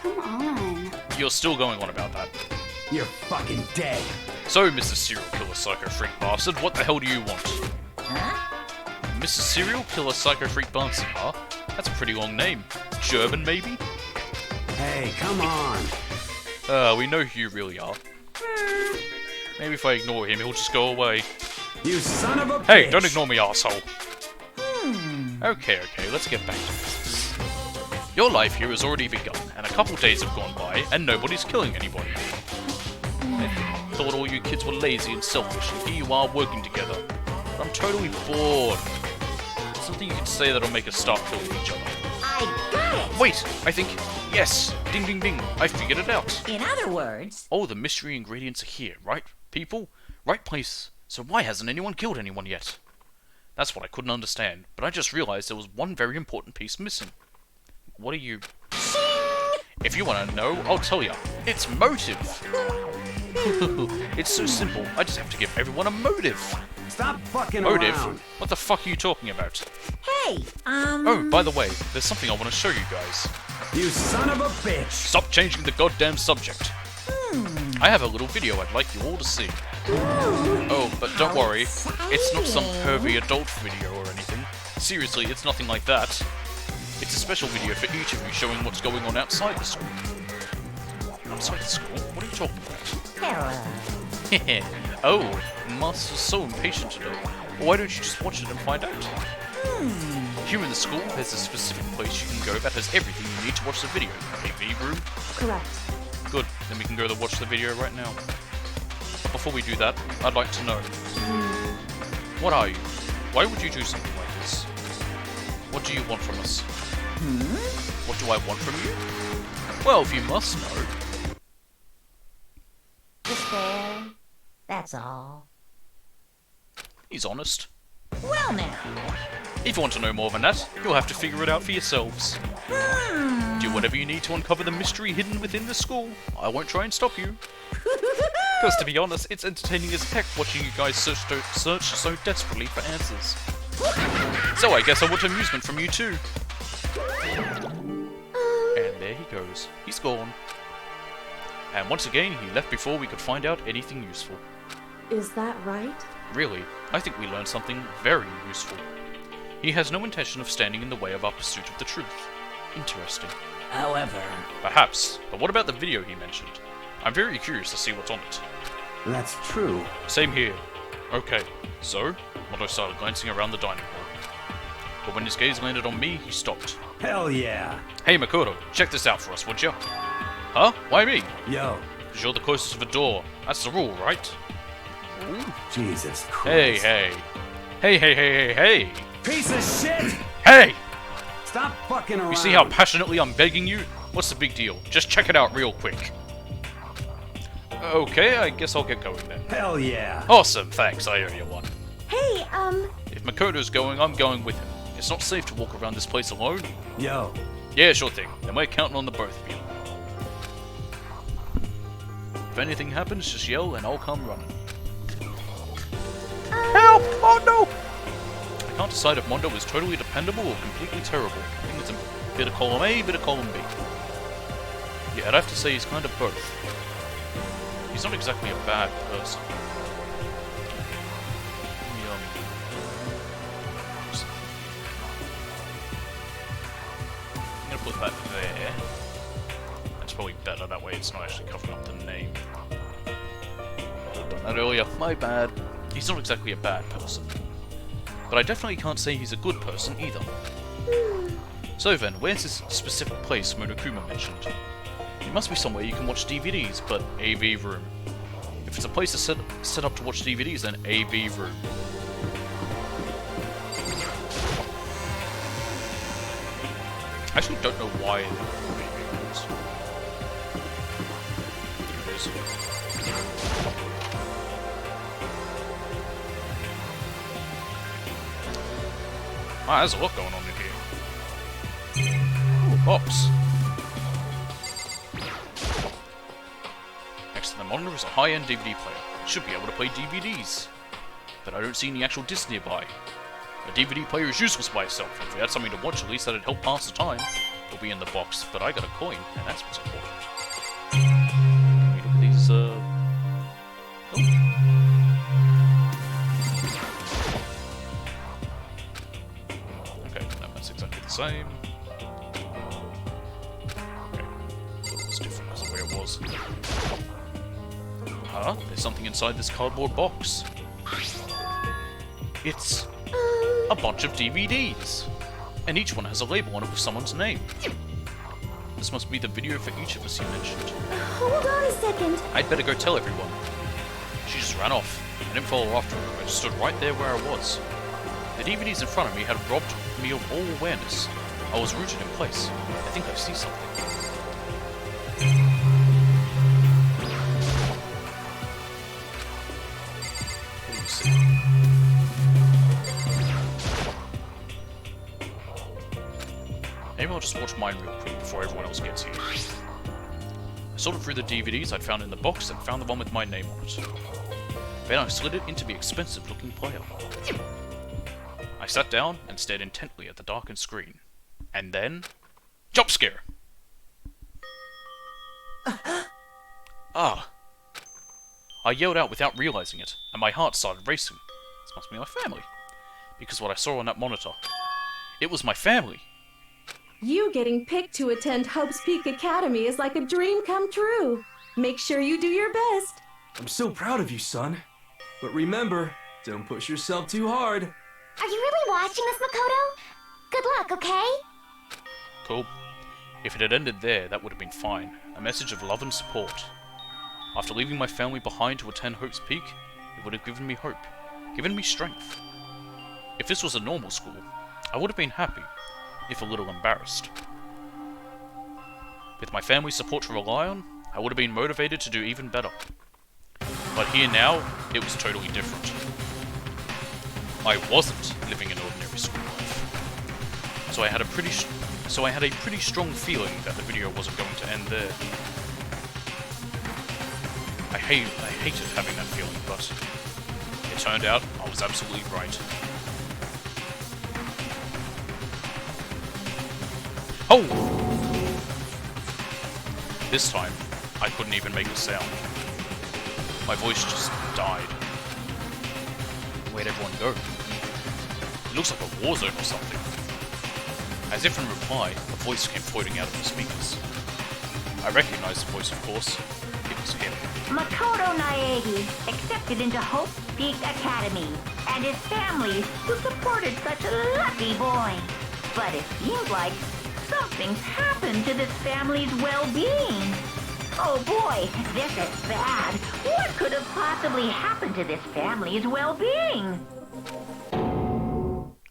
Come on. You're still going on about that. You're fucking dead. So, Mr. Serial Killer Psycho Freak Bastard, what the hell do you want? Huh? Mr. Serial Killer Psycho Freak Bastard, huh? That's a pretty long name. German, maybe? Hey, come on. We know who you really are. Maybe if I ignore him, he'll just go away. You son of a bitch. Hey, don't ignore me, asshole. Okay, let's get back to business. Your life here has already begun, and a couple days have gone by, and nobody's killing anybody. I thought all you kids were lazy and selfish, and here you are working together. But I'm totally bored. Something you can say that'll make us start killing each other. I got it! Wait, I think... Yes! Ding ding ding, I figured it out. In other words... Oh, the mystery ingredients are here, right, people? Right place. So why hasn't anyone killed anyone yet? That's what I couldn't understand, but I just realized there was one very important piece missing. What are you... If you want to know, I'll tell ya. It's motive! It's so simple, I just have to give everyone a motive. Stop fucking Motive? around. What the fuck are you talking about? Hey, Oh, by the way, there's something I want to show you guys. You son of a bitch. Stop changing the goddamn subject. I have a little video I'd like you all to see. Oh, but don't worry, it's not some pervy adult video or anything. Seriously, it's nothing like that. It's a special video for each of you showing what's going on outside the school. Outside the school? What are you talking about? Oh, Master's so impatient today. Well, why don't you just watch it and find out? Here in the school, there's a specific place you can go that has everything you need to watch the video. AV room? correct. Good. then we can go to watch the video right now. But before we do that, I'd like to know. What are you? Why would you do something like this? What do you want from us? What do I want from you? Well, if you must know. Despair. That's all. He's honest. Well now. If you want to know more than that, you'll have to figure it out for yourselves. Do whatever you need to uncover the mystery hidden within the school. I won't try and stop you. Because to be honest, it's entertaining as heck watching you guys search so desperately for answers. So I guess I want amusement from you too. And there he goes. He's gone. And once again, he left before we could find out anything useful. Is that right? Really, I think we learned something very useful. He has no intention of standing in the way of our pursuit of the truth. Interesting. However... Perhaps, but what about the video he mentioned? I'm very curious to see what's on it. That's true. Same here. Okay, so, Mondo started glancing around the dining hall. But when his gaze landed on me, he stopped. Hell yeah. Hey Makoto, check this out for us, would ya? Huh? Why me? Yo. Because you're the closest to the door. That's the rule, right? Jesus Christ. Hey, hey. Hey, hey, hey, hey, hey! Piece of shit! Hey! Stop fucking around. You see how passionately I'm begging you? What's the big deal? Just check it out real quick. Okay, I guess I'll get going then. Hell yeah. Awesome, thanks, I owe you one. Hey, If Makoto's going, I'm going with him. It's not safe to walk around this place alone. Yo. Yeah, sure thing. Then we're counting on the both of you. If anything happens, just yell and I'll come running. Help! Oh no! I can't decide if Mondo is totally dependable or completely terrible. I think it's a bit of column A, bit of column B. Yeah, I'd have to say he's kind of both. He's not exactly a bad person. I'm gonna put that there. That's probably better, that way it's not actually covering up the name. I've done that earlier, my bad. He's not exactly a bad person. But I definitely can't say he's a good person either. So then, where's this specific place Monokuma mentioned? It must be somewhere you can watch DVDs, but AV room. If it's a place to set up to watch DVDs, then AV room. I actually don't know why AV rooms. Here it is. Ah, there's a lot going on in here. Ooh, a box. Next to the monitor is a high-end DVD player. It should be able to play DVDs. But I don't see any actual disc nearby. A DVD player is useless by itself. If we had something to watch, at least that'd help pass the time. It'll be in the box, but I got a coin, and that's what's important. Can we look at these, Oh. Okay, no, that's exactly the same. Okay, thought it was different because of where it was. Huh? There's something inside this cardboard box. It's a bunch of DVDs, and each one has a label on it with someone's name. This must be the video for each of us you mentioned. Hold on a second. I'd better go tell everyone. She just ran off. I didn't follow her after her. I just stood right there where I was. The DVDs in front of me had robbed me of all awareness. I was rooted in place. I think I see something. What do you see? Maybe I'll just watch mine real quick before everyone else gets here. I sorted through the DVDs I'd found in the box and found the one with my name on it. Then I slid it into the expensive-looking player. I sat down and stared intently at the darkened screen. And then... jump scare! Ah! I yelled out without realizing it, and my heart started racing. This must be my family. Because what I saw on that monitor... it was my family! You getting picked to attend Hope's Peak Academy is like a dream come true. Make sure you do your best. I'm so proud of you, son. But remember, don't push yourself too hard. Are you really watching this, Makoto? Good luck, okay? Cool. If it had ended there, that would have been fine. A message of love and support. After leaving my family behind to attend Hope's Peak, it would have given me hope, given me strength. If this was a normal school, I would have been happy, if a little embarrassed. With my family's support to rely on, I would have been motivated to do even better. But here now, it was totally different. I wasn't living an ordinary school life. So I had a pretty strong feeling that the video wasn't going to end there. I hated having that feeling, but it turned out I was absolutely right. Oh! This time, I couldn't even make a sound. My voice just died. Where'd everyone go? It looks like a war zone or something. As if in reply, a voice came floating out of the speakers. I recognized the voice, of course. It was him. Makoto Naegi accepted into Hope Peak Academy, and his family who supported such a lucky boy. But it seems like something's happened to this family's well-being. Oh boy, this is bad. What could have possibly happened to this family's well-being?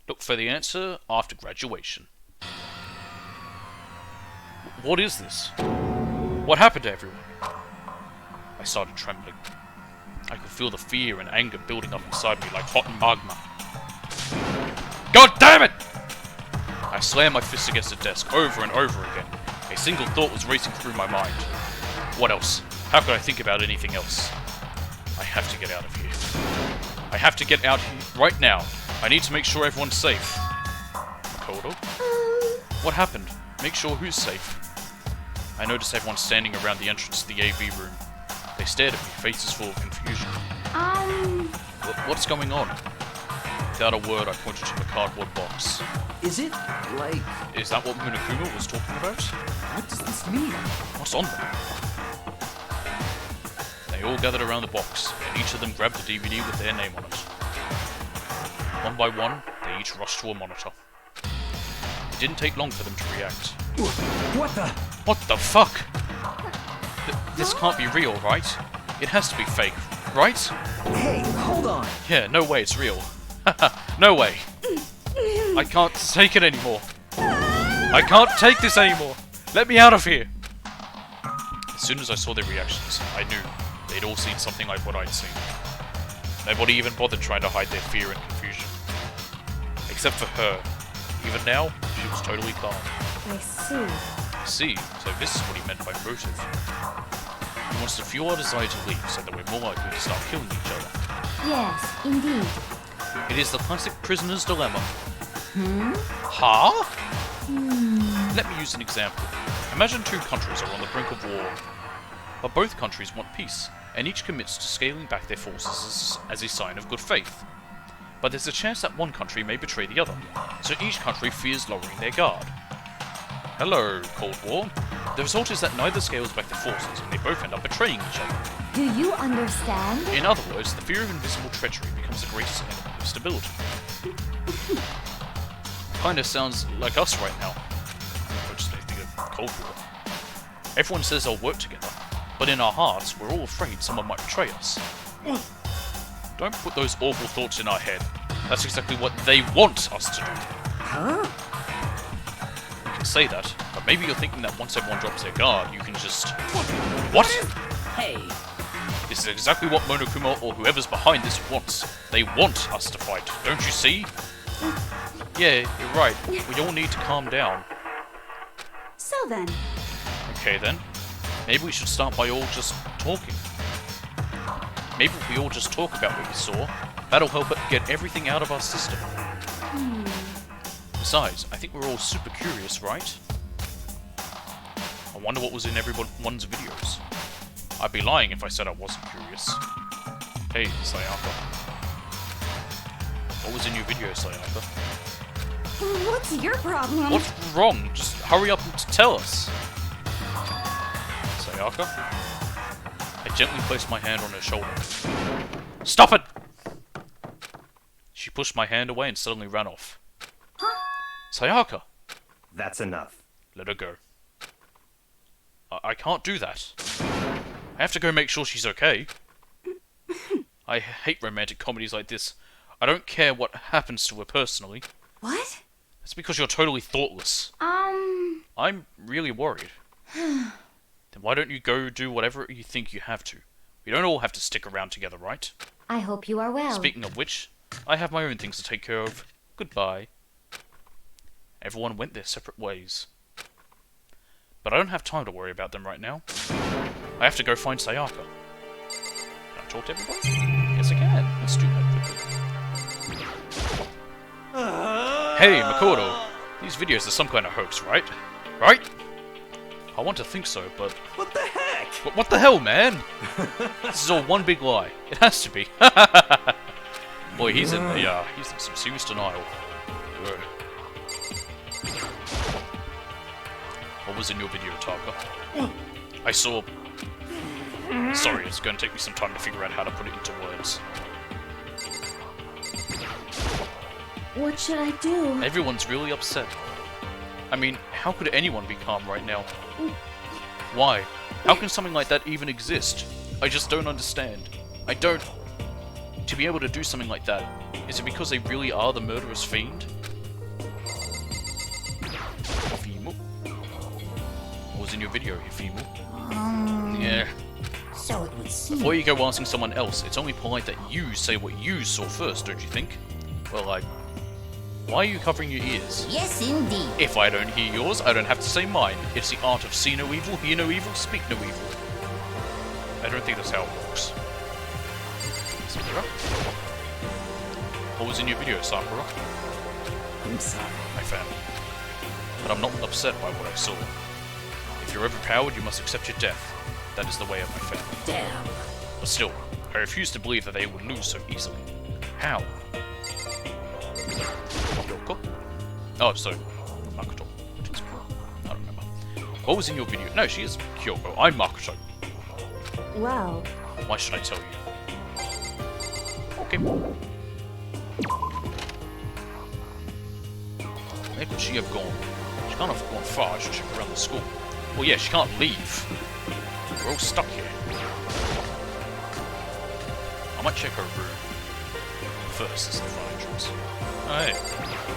Look for the answer after graduation. What is this? What happened to everyone? I started trembling. I could feel the fear and anger building up inside me like hot magma. God damn it! I slammed my fist against the desk over and over again. A single thought was racing through my mind. What else? How could I think about anything else? I have to get out of here. I have to get out here right now. I need to make sure everyone's safe. Makoto? What happened? Make sure who's safe? I noticed everyone standing around the entrance to the AV room. They stared at me, faces full of confusion. What's going on? Without a word, I pointed to the cardboard box. Is it, like... Is that what Munakuma was talking about? What does this mean? What's on there? They all gathered around the box, and each of them grabbed the DVD with their name on it. One by one, they each rushed to a monitor. It didn't take long for them to react. What the? What the fuck? This can't be real, right? It has to be fake, right? Hey, hold on. Yeah, no way it's real. No way. I can't take it anymore. I can't take this anymore. Let me out of here. As soon as I saw their reactions, I knew they'd all seen something like what I'd seen. Nobody even bothered trying to hide their fear and confusion. Except for her. Even now, she was totally calm. I see. See, so this is what he meant by motive. He wants to fuel our desire to leave so that we're more likely to start killing each other. Yes, indeed. It is the classic prisoner's dilemma. Huh? Let me use an example. Imagine two countries are on the brink of war, but both countries want peace, and each commits to scaling back their forces as a sign of good faith. But there's a chance that one country may betray the other, so each country fears lowering their guard. Hello, Cold War. The result is that neither scales back their forces, and they both end up betraying each other. Do you understand? In other words, the fear of invisible treachery becomes the greatest enemy of stability. Kinda sounds like us right now. Or just think of Cold War. Everyone says they'll work together, but in our hearts, we're all afraid someone might betray us. Don't put those awful thoughts in our head. That's exactly what they want us to do. Huh? You can say that, but maybe you're thinking that once everyone drops their guard, you can just... What? Hey. This is exactly what Monokuma or whoever's behind this wants. They want us to fight, don't you see? Yeah, you're right. We all need to calm down. So then, Okay then. Maybe we should start by all just talking. Maybe if we all just talk about what we saw, that'll help it get everything out of our system. Besides, I think we're all super curious, right? I wonder what was in everyone's videos. I'd be lying if I said I wasn't curious. Hey, Sayaka. What was in your video, Sayaka? what's your problem? What's wrong? Just hurry up and tell us. Sayaka? I gently placed my hand on her shoulder. Stop it! She pushed my hand away and suddenly ran off. Huh? Sayaka! That's enough. Let her go. I can't do that. I have to go make sure she's okay. I hate romantic comedies like this. I don't care what happens to her personally. What? It's because you're totally thoughtless. I'm really worried. Then why don't you go do whatever you think you have to? We don't all have to stick around together, right? I hope you are well. Speaking of which, I have my own things to take care of. Goodbye. Everyone went their separate ways. But I don't have time to worry about them right now. I have to go find Sayaka. Can I talk to everybody? Yes, I can. Let's do that quickly. Hey, Makoto. These videos are some kind of hoax, right? Right? I want to think so, but... What the heck? What the hell, man? This is all one big lie. It has to be. Boy, he's in some serious denial. Good. What was in your video, Taka? I saw... Sorry, it's going to take me some time to figure out how to put it into words. What should I do? Everyone's really upset. I mean, how could anyone be calm right now? Why? How can something like that even exist? I just don't understand. I don't... To be able to do something like that, is it because they really are the murderous fiend? Hifimu? What was in your video, Hifimu? Yeah. So it would seem... Before you go asking someone else, it's only polite that you say what you saw first, don't you think? Well, why are you covering your ears? Yes, indeed. If I don't hear yours, I don't have to say mine. It's the art of see no evil, hear no evil, speak no evil. I don't think that's how it works. Sakura? What was in your video, Sakura? I'm sorry. My fan. But I'm not upset by what I saw. If you're overpowered, you must accept your death. That is the way of my family. Damn. But still, I refuse to believe that they would lose so easily. How? Yoko? Oh, so Makoto. I don't remember. What was in your video? No, she is Kyoko. I'm Makoto. Well, Why should I tell you? Okay. Where could she have gone? She can't have gone far. I should check around the school. Well, yeah, she can't leave. We're all stuck here. I might check her room first as the fire choice. Oh, hey.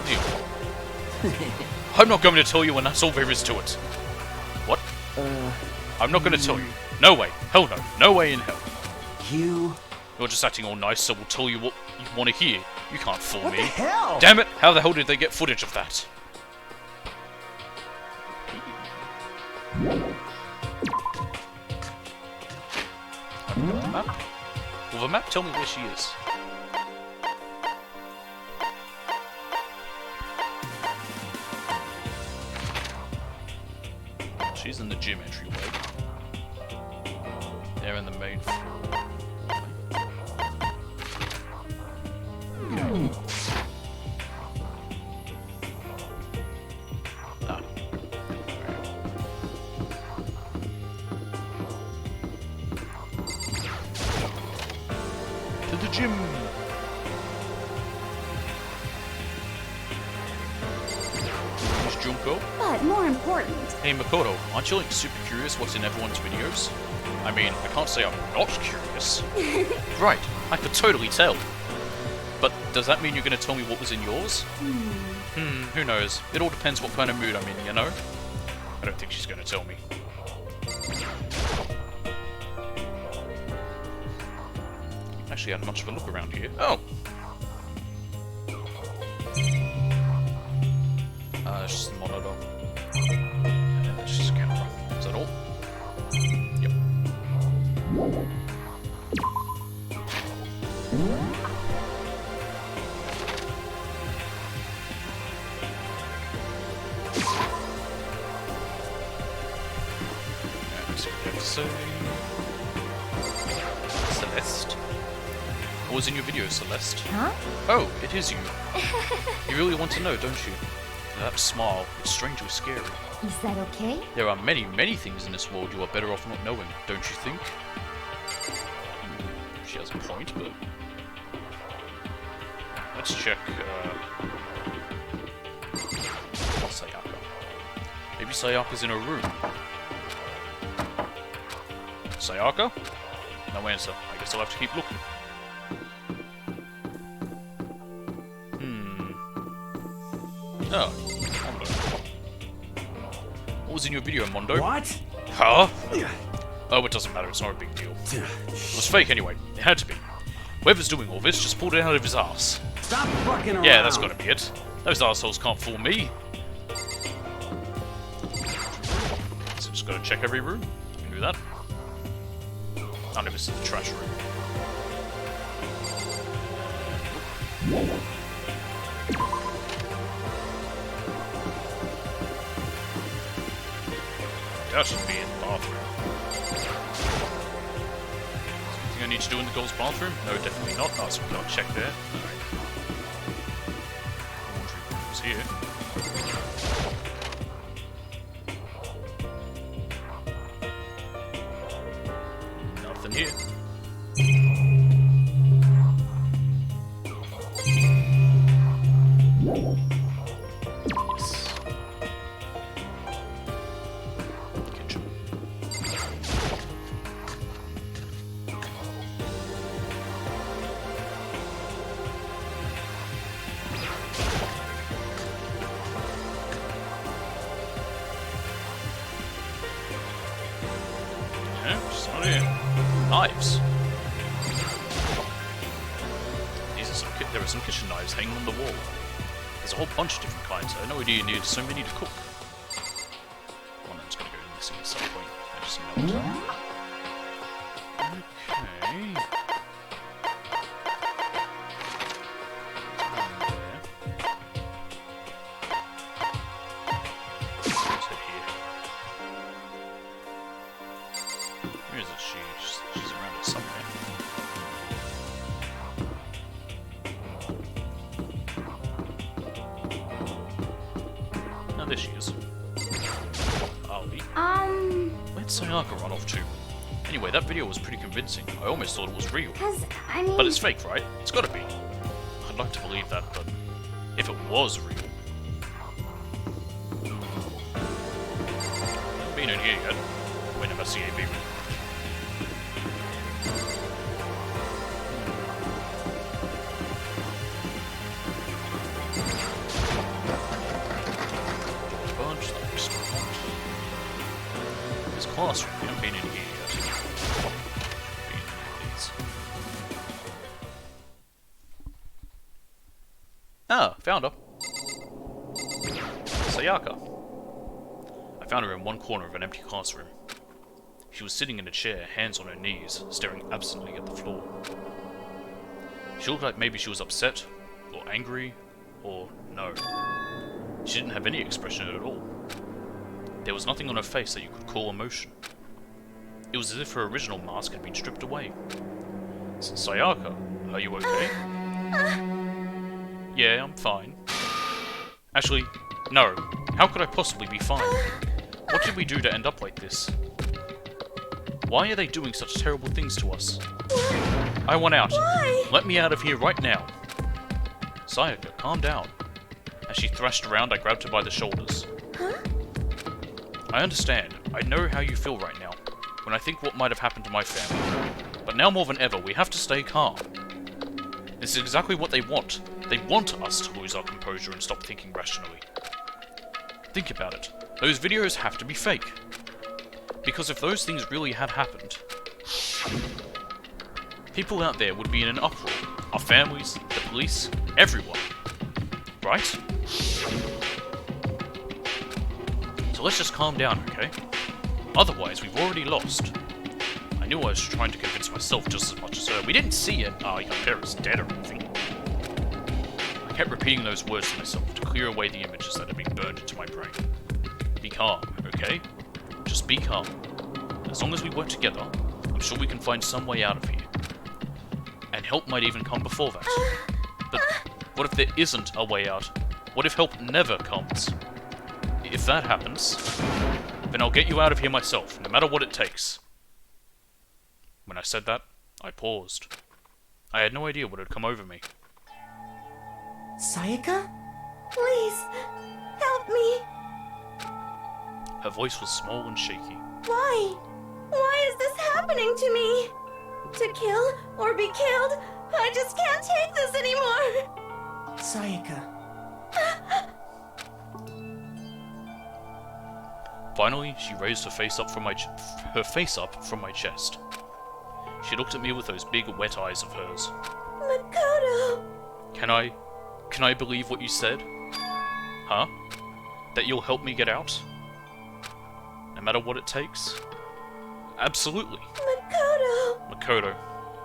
Deal. I'm not going to tell you, and that's all there is to it. What? I'm not going to tell you. No way. Hell no. No way in hell. You're just acting all nice, so we'll tell you what you want to hear. You can't fool me. What the hell? Damn it! How the hell did they get footage of that? Map? Will the map tell me where she is? She's in the gym entryway. They're in the main floor. Okay. Ah. To the gym! Here's Junko. But more important, Hey Makoto, aren't you like super curious what's in everyone's videos? I mean, I can't say I'm not curious. Right, I could totally tell. But does that mean you're going to tell me what was in yours? Who knows? It all depends what kind of mood I'm in, you know? I don't think she's going to tell me. Actually had much of a look around here. Oh! It's just the monitor. And then it's just a camera. Is that all? Yep. Let's see what they have to say. Celeste? What was in your video, Celeste? Huh? Oh, it is you. You really want to know, don't you? That smile, it's strangely scary. Is that okay? There are many, many things in this world you are better off not knowing, don't you think? She has a point, but... Let's check, Sayaka. Maybe Sayaka's in her room. Sayaka? No answer. I guess I'll have to keep looking. Oh, Mondo. What was in your video, Mondo? What? Huh? Oh, it doesn't matter. It's not a big deal. It was fake anyway. It had to be. Whoever's doing all this just pulled it out of his ass. Stop fucking around. Yeah, that's gotta be it. Those assholes can't fool me. So just gotta check every room. I can do that. None of this is the trash room. That should be in the bathroom. Anything I need to do in the girls' bathroom? No, definitely not. Oh, so we gotta check there. Alright. Laundry room's here. Nothing here. Yes. Kitchen. Yeah, just not here. Knives. These are there are some kitchen knives hanging on the wall. There's a whole bunch of different kinds. I had no idea you needed so many to cook. One of them's gonna go missing at some point. I just know what time. Okay. What's it here? Where is it? She's around it somewhere. There she is. Ali. Where'd Sayaka run off to? Anyway, that video was pretty convincing. I almost thought it was real. I mean... But it's fake, right? It's gotta be. I'd like to believe that, but if it was real... Haven't been in here yet. Wait, never see a room. Classroom. We haven't been in here yet. Been in these. Ah, found her. Sayaka. I found her in one corner of an empty classroom. She was sitting in a chair, hands on her knees, staring absently at the floor. She looked like maybe she was upset, or angry, or no. She didn't have any expression at all. There was nothing on her face that you could call emotion. It was as if her original mask had been stripped away. Sayaka, are you okay? Yeah, I'm fine. Actually, no. How could I possibly be fine? What did we do to end up like this? Why are they doing such terrible things to us? I want out. Why? Let me out of here right now. Sayaka, calm down. As she thrashed around, I grabbed her by the shoulders. Huh? I understand. I know how you feel right now, when I think what might have happened to my family. But now more than ever, we have to stay calm. This is exactly what they want. They want us to lose our composure and stop thinking rationally. Think about it. Those videos have to be fake. Because if those things really had happened, people out there would be in an uproar. Our families, the police, everyone. Right? So let's just calm down, okay? Otherwise, we've already lost. I knew I was trying to convince myself just as much as her. We didn't see it. Oh, your parents dead or anything. I kept repeating those words to myself to clear away the images that had been burned into my brain. Be calm, okay? Just be calm. As long as we work together, I'm sure we can find some way out of here. And help might even come before that. But what if there isn't a way out? What if help never comes? If that happens, then I'll get you out of here myself, no matter what it takes. When I said that, I paused. I had no idea what had come over me. Sayaka? Please, help me. Her voice was small and shaky. Why? Why is this happening? happening to me? To kill or be killed? I just can't take this anymore. Sayaka. Finally, she raised her face up from my chest. She looked at me with those big wet eyes of hers. Makoto. Can I believe what you said? Huh? That you'll help me get out? No matter what it takes? Absolutely. Makoto. Makoto,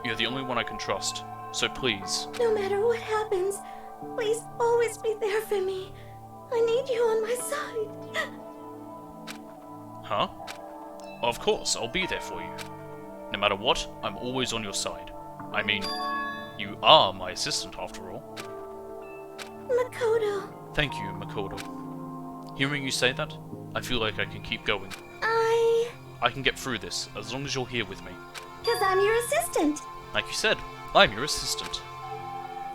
you're the only one I can trust, so please. No matter what happens, please always be there for me. I need you on my side. Huh? Of course, I'll be there for you. No matter what, I'm always on your side. I mean, you are my assistant after all. Makoto. Thank you, Makoto. Hearing you say that, I feel like I can keep going. I can get through this, as long as you're here with me. 'Cause I'm your assistant. Like you said, I'm your assistant.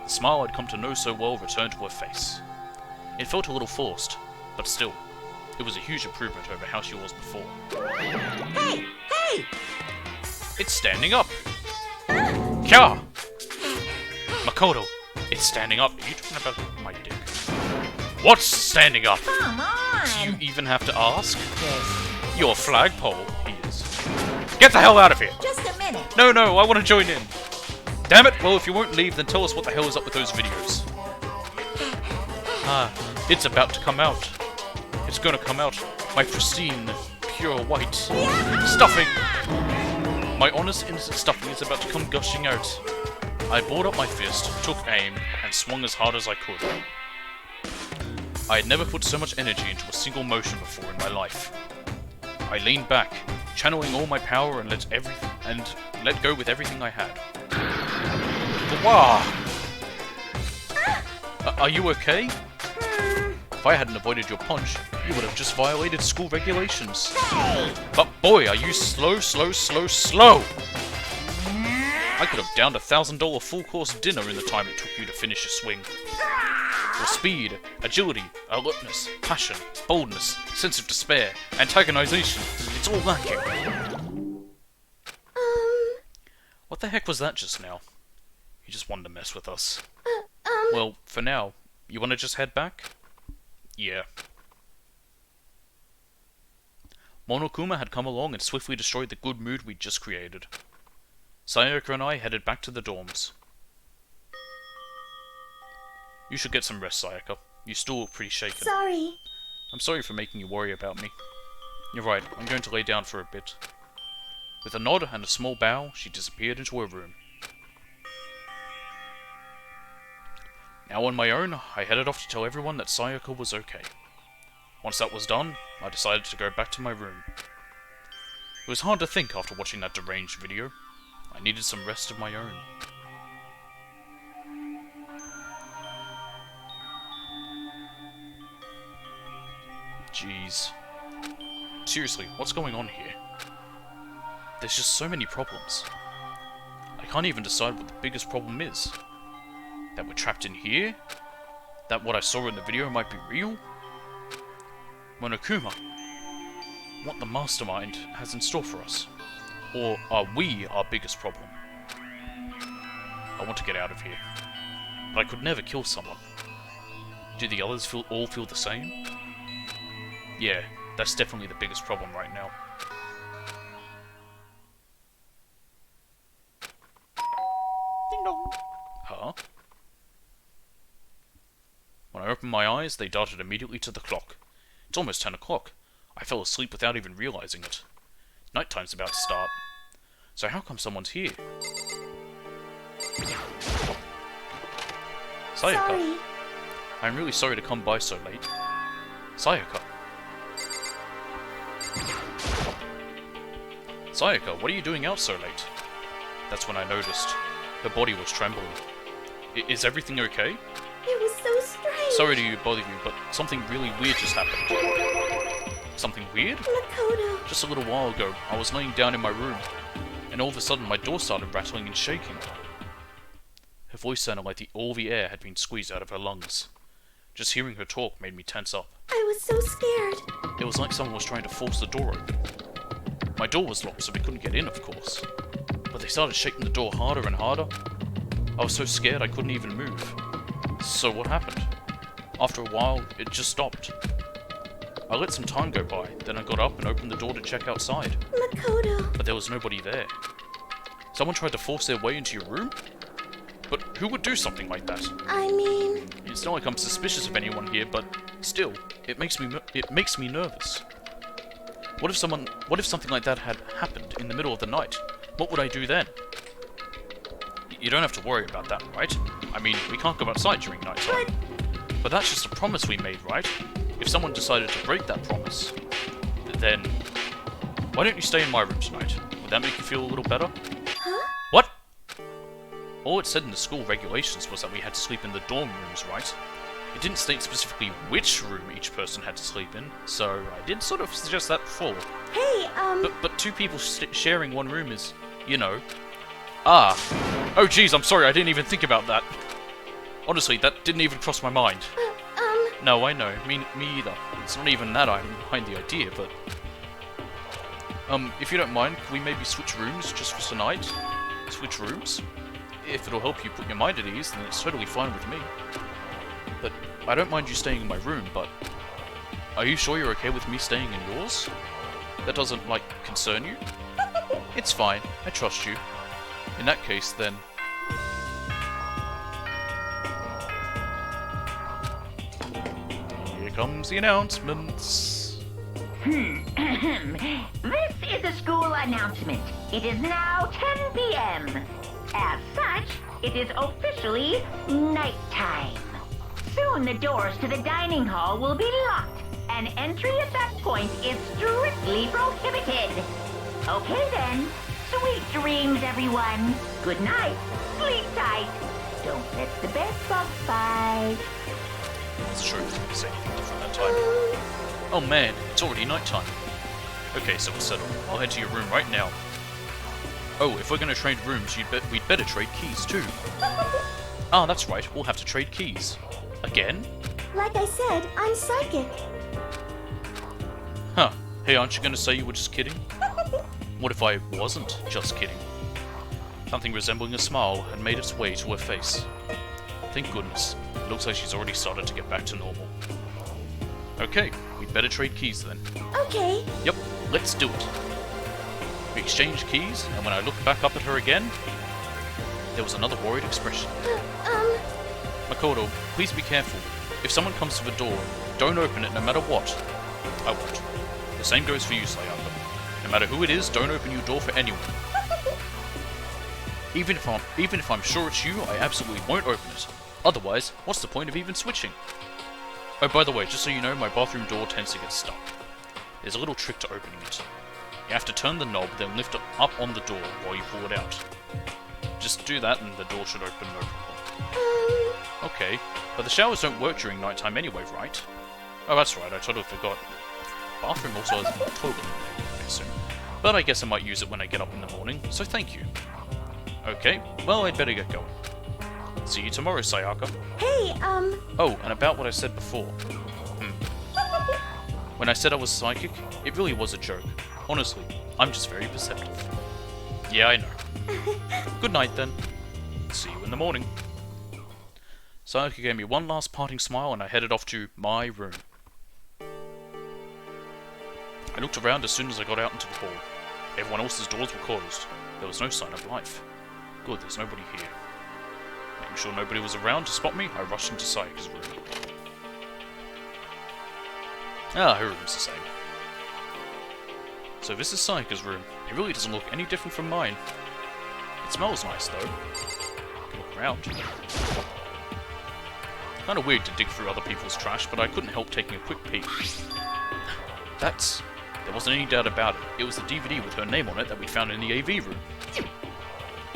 The smile I'd come to know so well returned to her face. It felt a little forced, but still, it was a huge improvement over how she was before. Hey! Hey! It's standing up! Kya! Makoto, it's standing up. Are you talking about my dick? What's standing up? Come on! Do you even have to ask? Your flagpole, he is. Get the hell out of here! Just a minute. No, I want to join in. Damn it, well if you won't leave, then tell us what the hell is up with those videos. It's about to come out. It's gonna come out. My pristine, pure white stuffing. My honest, innocent stuffing is about to come gushing out. I brought up my fist, took aim, and swung as hard as I could. I had never put so much energy into a single motion before in my life. I leaned back, channeling all my power and let go with everything I had. Wah! Are you okay? If I hadn't avoided your punch, you would have just violated school regulations. But boy, are you slow! I could have downed $1,000 full-course dinner in the time it took you to finish a swing. Your speed, agility, alertness, passion, boldness, sense of despair, antagonization, it's all lacking. What the heck was that just now? You just wanted to mess with us. Well, for now, you want to just head back? Yeah. Monokuma had come along and swiftly destroyed the good mood we'd just created. Sayaka and I headed back to the dorms. You should get some rest, Sayaka. You still look pretty shaken. Sorry. I'm sorry for making you worry about me. You're right, I'm going to lay down for a bit. With a nod and a small bow, she disappeared into her room. Now on my own, I headed off to tell everyone that Sayaka was okay. Once that was done, I decided to go back to my room. It was hard to think after watching that deranged video. I needed some rest of my own. Jeez. Seriously, what's going on here? There's just so many problems. I can't even decide what the biggest problem is. That we're trapped in here? That what I saw in the video might be real? Monokuma, what the mastermind has in store for us? Or are we our biggest problem? I want to get out of here. But I could never kill someone. Do the others all feel the same? Yeah, that's definitely the biggest problem right now. Ding dong. Huh? When I opened my eyes, they darted immediately to the clock. It's almost 10 o'clock. I fell asleep without even realizing it. Nighttime's about to start. So how come someone's here? Sayaka. Sorry. I'm really sorry to come by so late. Sayaka. Sayaka, what are you doing out so late? That's when I noticed. Her body was trembling. Is everything okay? It was so strange. Sorry to bother you, but something really weird just happened. Something weird? Makoto. Just a little while ago, I was laying down in my room, and all of a sudden my door started rattling and shaking. Her voice sounded like all the air had been squeezed out of her lungs. Just hearing her talk made me tense up. I was so scared. It was like someone was trying to force the door open. My door was locked, so we couldn't get in, of course. But they started shaking the door harder and harder. I was so scared I couldn't even move. So what happened? After a while, it just stopped. I let some time go by, then I got up and opened the door to check outside. Makoto. But there was nobody there. Someone tried to force their way into your room? But who would do something like that? I mean... It's not like I'm suspicious of anyone here, but still, it makes me nervous. What if something like that had happened in the middle of the night? What would I do then? You don't have to worry about that, right? I mean, we can't go outside during nighttime. But that's just a promise we made, right? If someone decided to break that promise, then why don't you stay in my room tonight? Would that make you feel a little better? Huh? What? All it said in the school regulations was that we had to sleep in the dorm rooms, right? It didn't state specifically which room each person had to sleep in, so I did sort of suggest that before. Hey, But two people sharing one room is, you know... Ah. Oh jeez, I'm sorry, I didn't even think about that. Honestly, that didn't even cross my mind. No, I know. Me either. It's not even that I'm behind the idea, but... if you don't mind, can we maybe switch rooms just for tonight? Switch rooms? If it'll help you put your mind at ease, then it's totally fine with me. But I don't mind you staying in my room, but... Are you sure you're okay with me staying in yours? That doesn't, like, concern you? It's fine. I trust you. In that case, then... Here comes the announcements. This is a school announcement. It is now 10 p.m. As such, it is officially nighttime. Soon the doors to the dining hall will be locked, and entry at that point is strictly prohibited. Okay then. Sweet dreams, everyone. Good night. Sleep tight. Don't let the bed bugs bite. It's true, didn't say anything different that time. Oh man, it's already nighttime. Okay, so we're settled. I'll head to your room right now. Oh, if we're gonna trade rooms, we'd better trade keys too. Ah, that's right, we'll have to trade keys. Again? like I said, I'm psychic. Huh. Hey, aren't you gonna say you were just kidding? What if I wasn't just kidding? Something resembling a smile had made its way to her face. Thank goodness. It looks like she's already started to get back to normal. Okay, we'd better trade keys then. Okay. Yep, let's do it. We exchanged keys, and when I looked back up at her again, there was another worried expression. Makoto, please be careful. If someone comes to the door, don't open it no matter what. I won't. The same goes for you, Sayaka. No matter who it is, don't open your door for anyone. Even if I'm sure it's you, I absolutely won't open it. Otherwise, what's the point of even switching? Oh, by the way, just so you know, my bathroom door tends to get stuck. There's a little trick to opening it. You have to turn the knob, then lift it up on the door while you pull it out. Just do that and the door should open no problem. Okay, but the showers don't work during nighttime anyway, right? Oh, that's right, I totally forgot. Bathroom also has a toilet in there, I assume. But I guess I might use it when I get up in the morning, so thank you. Okay, well, I'd better get going. See you tomorrow, Sayaka. Hey, Oh, and about what I said before. When I said I was psychic, it really was a joke. Honestly, I'm just very perceptive. Yeah, I know. Good night, then. See you in the morning. Sayaka gave me one last parting smile and I headed off to my room. I looked around as soon as I got out into the hall. Everyone else's doors were closed. There was no sign of life. Good, there's nobody here. Making sure nobody was around to spot me, I rushed into Sayaka's room. Ah, her room's the same. So this is Sayaka's room. It really doesn't look any different from mine. It smells nice, though. Look around. Kinda weird to dig through other people's trash, but I couldn't help taking a quick peek. There wasn't any doubt about it. It was the DVD with her name on it that we found in the AV room.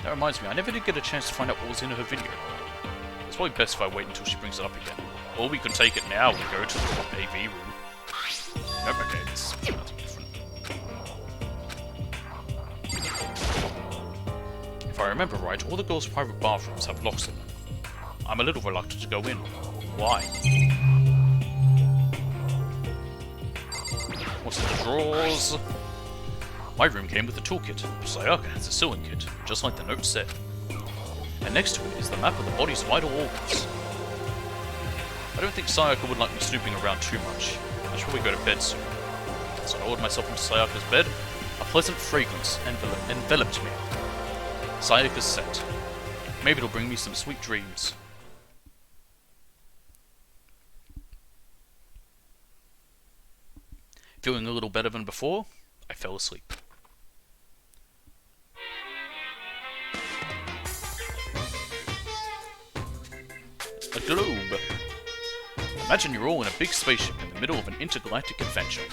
That reminds me, I never did get a chance to find out what was in her video. It's probably best if I wait until she brings it up again. Or we could take it now and go to the AV room. Nope, okay, it's nothing different. If I remember right, all the girls' private bathrooms have locks in them. I'm a little reluctant to go in. Why? What's in the drawers? My room came with a toolkit, but Sayaka has a sewing kit, just like the note said. And next to it is the map of the body's vital organs. I don't think Sayaka would like me snooping around too much. I should probably go to bed soon. So I lowered myself into Sayaka's bed. A pleasant fragrance enveloped me. Sayaka's scent. Maybe it'll bring me some sweet dreams. Feeling a little better than before, I fell asleep. A globe. Imagine you're all in a big spaceship in the middle of an intergalactic adventure.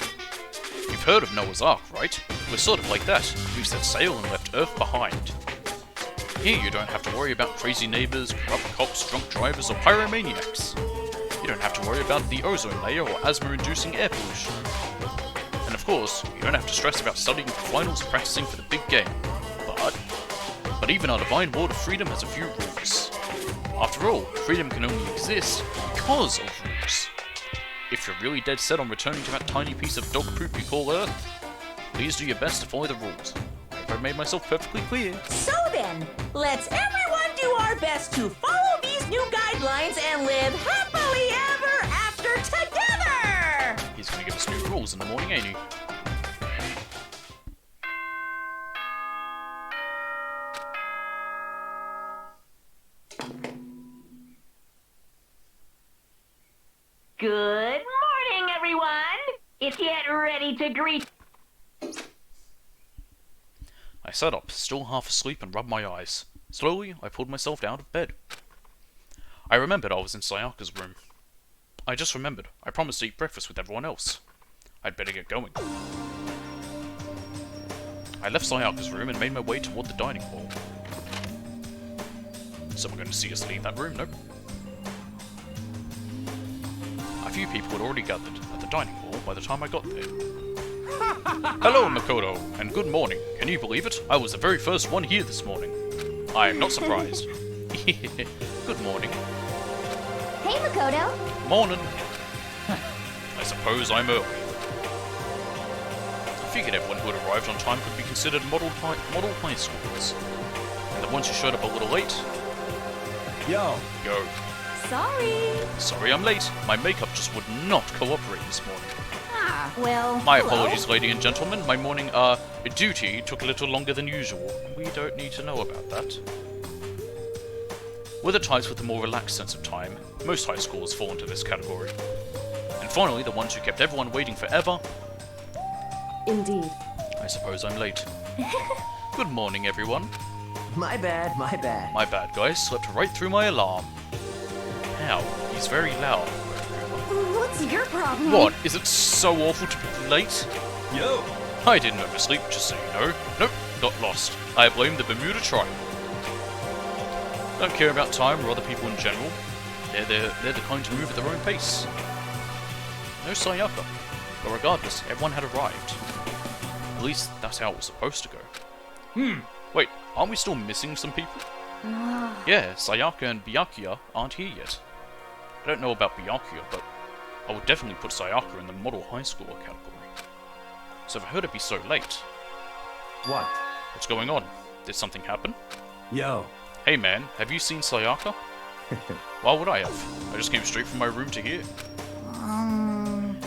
You've heard of Noah's Ark, right? We're sort of like that. We've set sail and left Earth behind. Here you don't have to worry about crazy neighbors, corrupt cops, drunk drivers, or pyromaniacs. You don't have to worry about the ozone layer or asthma-inducing air pollution. And of course, you don't have to stress about studying for finals and practicing for the big game. But even our divine world of freedom has a few rules. After all, freedom can only exist because of rules. If you're really dead set on returning to that tiny piece of dog poop you call Earth, please do your best to follow the rules. I hope I've made myself perfectly clear. So then, let's everyone do our best to follow these new guidelines and live happily ever after together! He's gonna give us new rules in the morning, ain't he? Good morning, everyone! It's yet ready to greet... I sat up, still half asleep, and rubbed my eyes. Slowly, I pulled myself out of bed. I remembered I was in Sayaka's room. I just remembered. I promised to eat breakfast with everyone else. I'd better get going. I left Sayaka's room and made my way toward the dining hall. Someone going to see us leave that room? Nope. A few people had already gathered at the dining hall by the time I got there. Hello, Makoto, and good morning. Can you believe it? I was the very first one here this morning. I am not surprised. Good morning. Hey, Makoto. Morning. I suppose I'm early. I figured everyone who had arrived on time could be considered model high schoolers. And the ones who showed up a little late... Yo. Sorry I'm late. My makeup just would not cooperate this morning. Well, My apologies, ladies and gentlemen. My morning, duty took a little longer than usual. We don't need to know about that. We're the types with a more relaxed sense of time. Most high schoolers fall into this category. And finally, the ones who kept everyone waiting forever. Indeed. I suppose I'm late. Good morning, everyone. My bad, my bad. My bad, guys. Slept right through my alarm. How? He's very loud. What's your problem? What? Is it so awful to be late? Yo! I didn't oversleep, just so you know. Nope, got lost. I blame the Bermuda Triangle. Don't care about time or other people in general. They're the kind to move at their own pace. No Sayaka. But regardless, everyone had arrived. At least that's how it was supposed to go. Wait, aren't we still missing some people? Yeah, Sayaka and Byakuya aren't here yet. I don't know about Byakuya, but I would definitely put Sayaka in the model high schooler category. So for her to be so late... What? What's going on? Did something happen? Yo. Hey man, have you seen Sayaka? Why would I have? I just came straight from my room to here.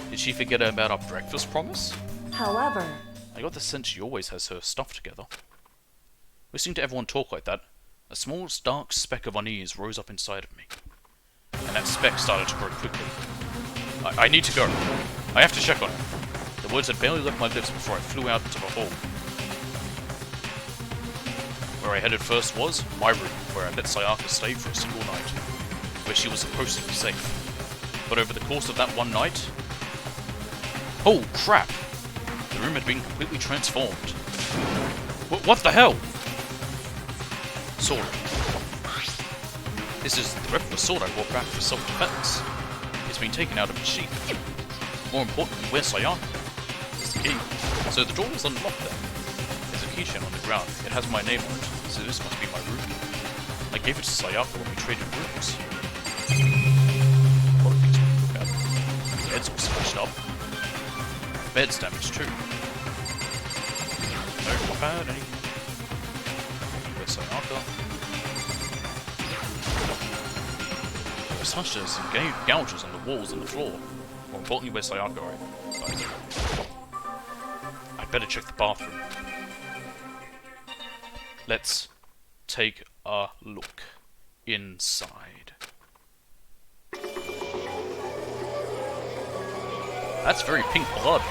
Did she forget about our breakfast promise? However, I got the sense she always has her stuff together. Listening to everyone talk like that, a small dark speck of unease rose up inside of me. And that speck started to grow quickly. I need to go. I have to check on her. The words had barely left my lips before I flew out into the hall. Where I headed first was my room, where I let Sayaka stay for a single night, where she was supposed to be safe. But over the course of that one night... Oh crap! The room had been completely transformed. What the hell? Sword. This is the replica sword I brought back for self-defense. It's been taken out of its sheath. More importantly, where's Sayaka? It's the key. So the door is unlocked there. There's a keychain on the ground. It has my name on it, so this must be my room key. I gave it to Sayaka when we traded rooms. A lot of things we can look at. The bed's all smashed up. The bed's damaged too. notepad, anything? Where's Sayaka? There are such as gouges on the walls and the floor. More importantly, where's Sayaka, right? I'd better check the bathroom. Let's take a look inside. That's very pink blood.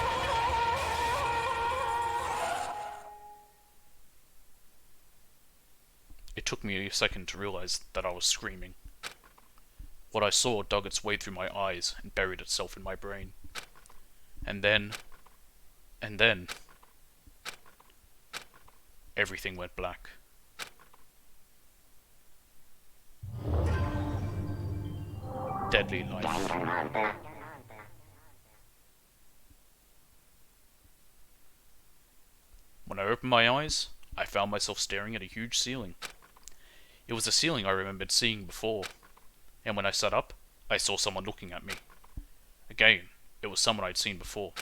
It took me a second to realize that I was screaming. What I saw dug its way through my eyes and buried itself in my brain. And then... everything went black. Deadly life. When I opened my eyes, I found myself staring at a huge ceiling. It was a ceiling I remembered seeing before, and when I sat up, I saw someone looking at me. Again, it was someone I'd seen before.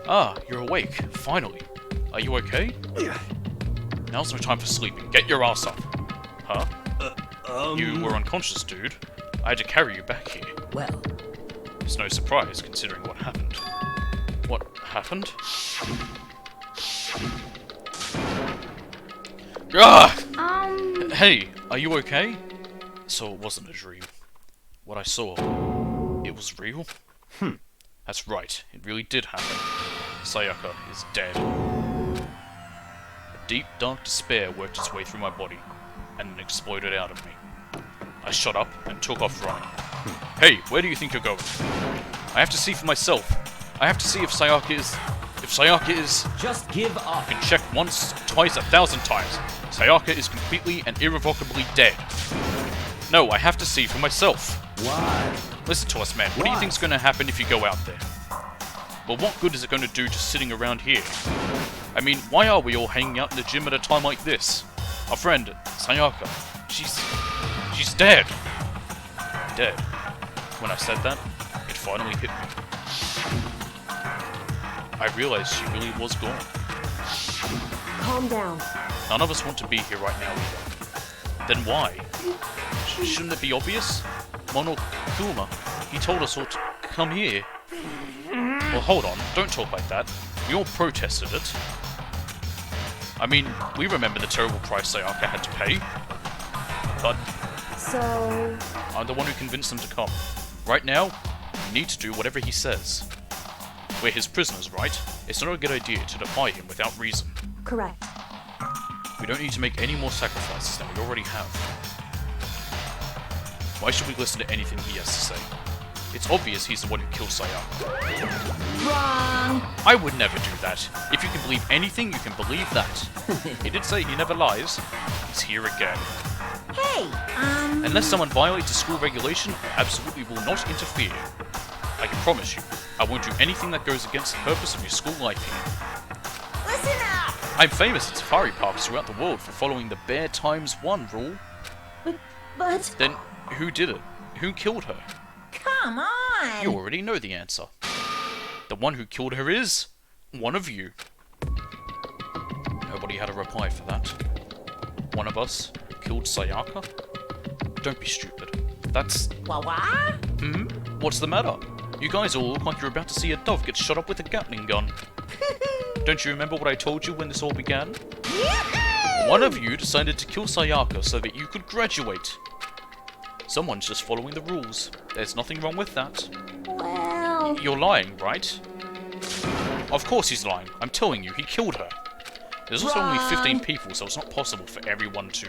Ah, you're awake, finally. Are you okay? Now's no time for sleeping. Get your ass up. Huh? You were unconscious, dude. I had to carry you back here. Well, It's no surprise, considering what happened. What happened? Ah! Hey, are you okay? So it wasn't a dream. What I saw, it was real? That's right, it really did happen. Sayaka is dead. A deep, dark despair worked its way through my body, and then exploded out of me. I shot up and took off running. Hey, where do you think you're going? I have to see for myself. I have to see if Sayaka is... Just give up. You can check once, twice, 1,000 times. Sayaka is completely and irrevocably dead. No, I have to see for myself. Why? Listen to us, man. What do you think's going to happen if you go out there? Well, what good is it going to do just sitting around here? I mean, why are we all hanging out in the gym at a time like this? Our friend, Sayaka, she's dead. Dead. When I said that, it finally hit me. I realized she really was gone. Calm down. None of us want to be here right now either. Then why? Shouldn't it be obvious? Mono Kuma, he told us all to come here. Well, hold on, don't talk like that. We all protested it. I mean, we remember the terrible price Sayaka had to pay. But So... I'm the one who convinced them to come. Right now, we need to do whatever he says. We're his prisoners, right? It's not a good idea to defy him without reason. correct. We don't need to make any more sacrifices than we already have. Why should we listen to anything he has to say? It's obvious he's the one who killed Sayaka. Wrong. I would never do that. If you can believe anything, you can believe that. He did say he never lies. He's here again. hey, Unless someone violates a school regulation, I absolutely will not interfere. I can promise you, I won't do anything that goes against the purpose of your school life here. listen up! I'm famous at safari parks throughout the world for following the Bear Times 1 rule. But... Then, who did it? Who killed her? Come on! You already know the answer. The one who killed her is... one of you. Nobody had a reply for that. One of us killed Sayaka? Don't be stupid. That's... What? What's the matter? You guys all look like you're about to see a dove get shot up with a Gatling gun. Don't you remember what I told you when this all began? One of you decided to kill Sayaka so that you could graduate. Someone's just following the rules. There's nothing wrong with that. Well... You're lying, right? Of course he's lying. I'm telling you, he killed her. There's also only 15 people, so it's not possible for everyone to,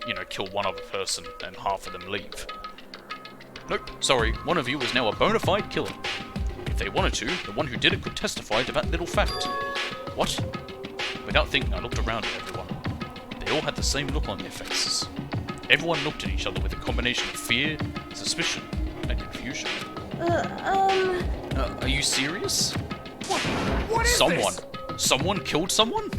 you know, kill one other person and half of them leave. Nope, sorry, one of you is now a bona fide killer. If they wanted to, the one who did it could testify to that little fact. What? Without thinking, I looked around at everyone. They all had the same look on their faces. Everyone looked at each other with a combination of fear, suspicion, and confusion. Are you serious? What is Someone. this? Someone killed someone?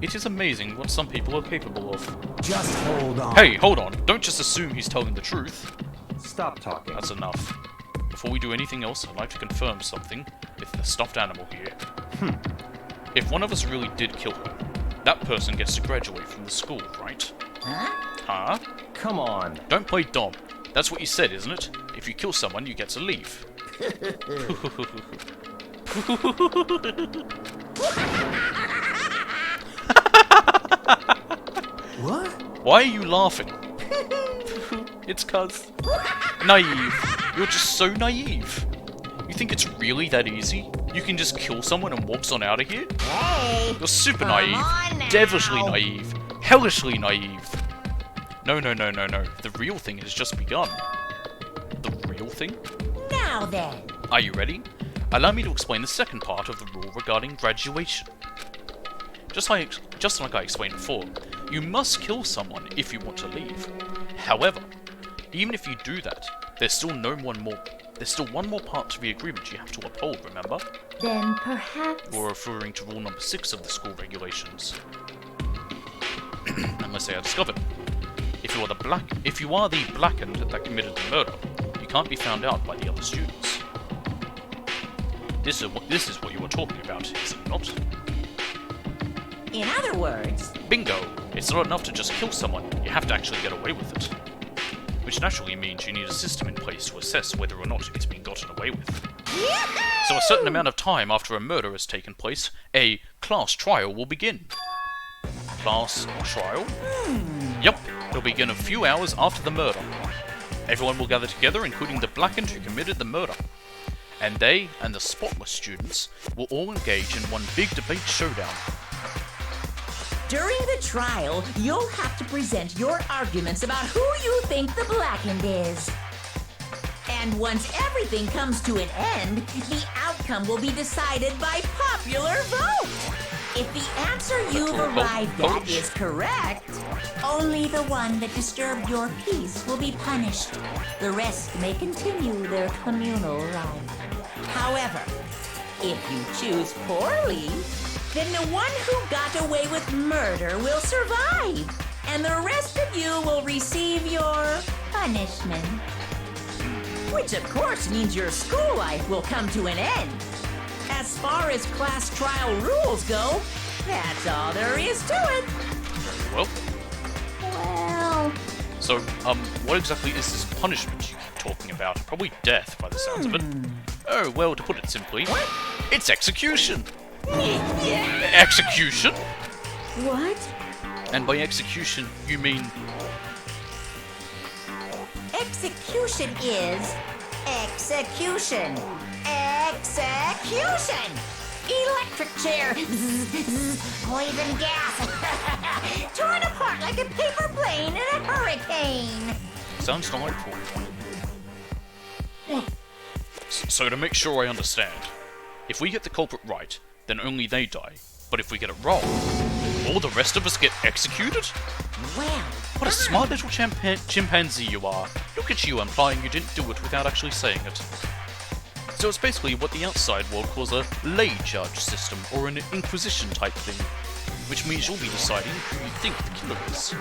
It is amazing what some people are capable of. Just hold on. Hey, hold on. Don't just assume he's telling the truth. Stop talking. That's enough. Before before we do anything else, I'd like to confirm something with the stuffed animal here. If one of us really did kill her, that person gets to graduate from the school, right? Huh? Come on. Don't play dumb. That's what you said, isn't it? If you kill someone, you get to leave. What? Why are you laughing? It's cuz. Naive. You're just so naive. You think it's really that easy? You can just kill someone and waltz on out of here? Hey! You're super Come naive. on now. Devilishly naive. Hellishly naive. No. The real thing has just begun. The real thing? Now then. Are you ready? Allow me to explain the second part of the rule regarding graduation. Just like I explained before, you must kill someone if you want to leave. However, even if you do that, there's still one more part to the agreement you have to uphold, remember? Then perhaps... You're referring to rule number 6 of the school regulations. Unless they are discovered. If you are the blackened that committed the murder, you can't be found out by the other students. This is what you were talking about, is it not? In other words... Bingo! It's not enough to just kill someone, you have to actually get away with it. Which naturally means you need a system in place to assess whether or not it's been gotten away with. So a certain amount of time after a murder has taken place, a class trial will begin. Class trial? Yup, it'll begin a few hours after the murder. Everyone will gather together, including the blackened who committed the murder. And they and the spotless students will all engage in one big debate showdown. During the trial, you'll have to present your arguments about who you think the blackened is. And once everything comes to an end, the outcome will be decided by popular vote. If the answer you've arrived at is correct, only the one that disturbed your peace will be punished. The rest may continue their communal life. However, if you choose poorly, then the one who got away with murder will survive, and the rest of you will receive your punishment. Which of course means your school life will come to an end. As far as class trial rules go, that's all there is to it. Very well. Well... So, what exactly is this punishment you keep talking about? Probably death, by the sounds of it. Oh, well, to put it simply, it's execution! Execution? What? And by execution, you mean... Execution is... execution. Execution! Electric chair. Poison gas. Torn apart like a paper plane in a hurricane. Sounds delightful. So to make sure I understand, if we get the culprit right, then only they die. But if we get it wrong, all the rest of us get executed? Well, what a smart little chimpanzee you are. Look at you implying you didn't do it without actually saying it. So it's basically what the outside world calls a lay judge system, or an inquisition type thing. Which means you'll be deciding who you think the killer is.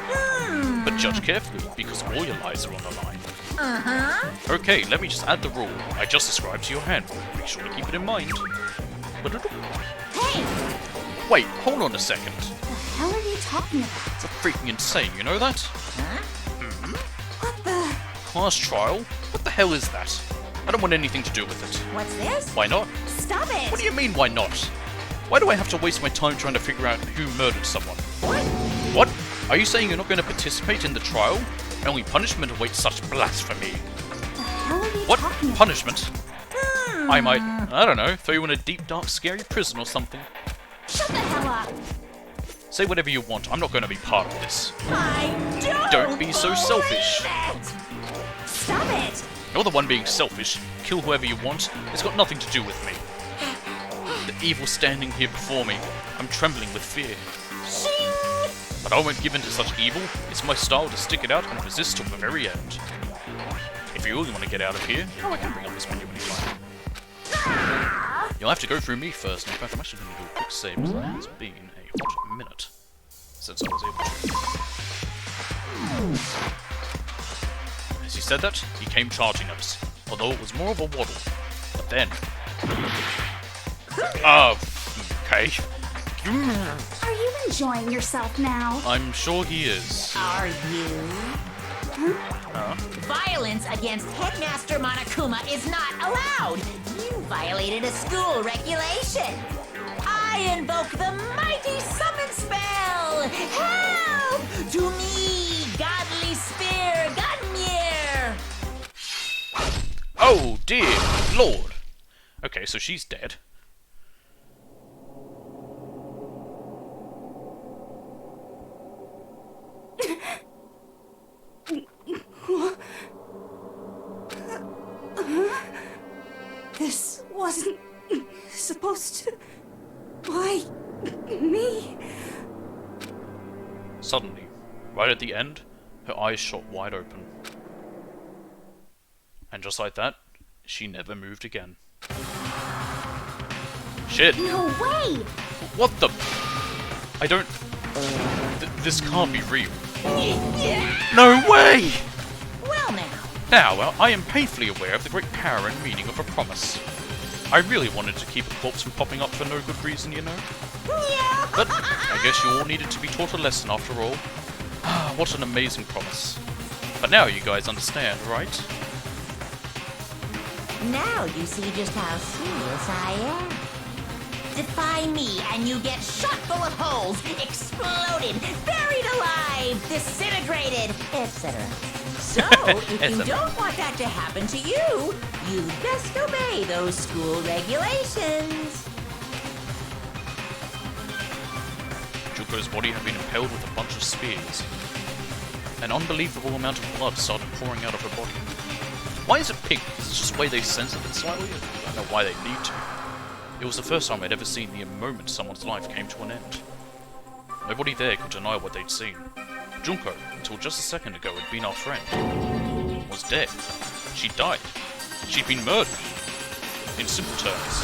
But judge carefully, because all your lives are on the line. Okay, let me just add the rule I just described to your handbook. Make sure to keep it in mind. Hey! Wait, hold on a second. What the hell are you talking about? It's freaking insane, you know that? What the... Class trial? What the hell is that? I don't want anything to do with it. What's this? Why not? Stop it! What do you mean, why not? Why do I have to waste my time trying to figure out who murdered someone? What? Are you saying you're not going to participate in the trial? Only punishment awaits such blasphemy. What the hell are you What? talking about? Punishment? I might, I don't know, throw you in a deep, dark, scary prison or something. Shut the hell up! Say whatever you want, I'm not going to be part of this. I Don't be so selfish. Stop it! You're the one being selfish. Kill whoever you want. It's got nothing to do with me. The evil standing here before me. I'm trembling with fear. But I won't give in to such evil. It's my style to stick it out and resist till the very end. If you really want to get out of here, I can bring up this menu anytime. You'll have to go through me first. In fact, I'm actually going to do a quick save because it has been a hot minute since I was able to. As he said that, he came charging at us. although it was more of a waddle. But then... okay. Are you enjoying yourself now? I'm sure he is. Are you? Violence against Headmaster Monokuma is not allowed. You violated a school regulation. I invoke the mighty summon spell. Help! To me, godly spear, Gunmir! Oh dear lord. Okay, so she's dead. This wasn't supposed to... Why me? Suddenly, right at the end, her eyes shot wide open. And just like that, she never moved again. Shit! No way! What the... I don't... this can't be real. No way! Well now. Now, I am painfully aware of the great power and meaning of a promise. I really wanted to keep a corpse from popping up for no good reason, you know? But I guess you all needed to be taught a lesson after all. What an amazing promise. But now you guys understand, right? Now you see just how serious I am. Defy me and you get shot full of holes, exploded, buried alive, disintegrated, etc. So, if you don't want that to happen to you, you best obey those school regulations. Junko's body had been impaled with a bunch of spears. An unbelievable amount of blood started pouring out of her body. Why is it pink? Is it just the way they censored it slightly? I don't know why they need to. It was the first time I'd ever seen the moment someone's life came to an end. Nobody there could deny what they'd seen. Junko, until just a second ago had been our friend, was dead. She died. She'd been murdered. In simple terms,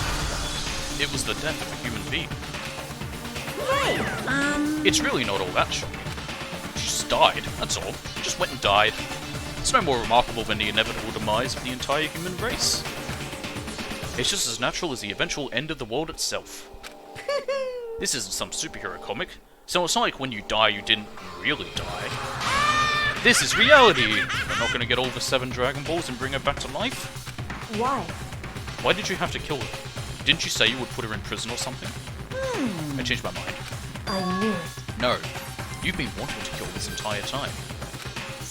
it was the death of a human being. Right, It's really not all that shocking. She just died, that's all. She just went and died. It's no more remarkable than the inevitable demise of the entire human race. It's just as natural as the eventual end of the world itself. This isn't some superhero comic, so it's not like when you die you didn't really die. This is reality! We're not gonna get all the 7 Dragon Balls and bring her back to life? Why? Why did you have to kill her? Didn't you say you would put her in prison or something? I changed my mind. I knew it. No. You've been wanting to kill this entire time.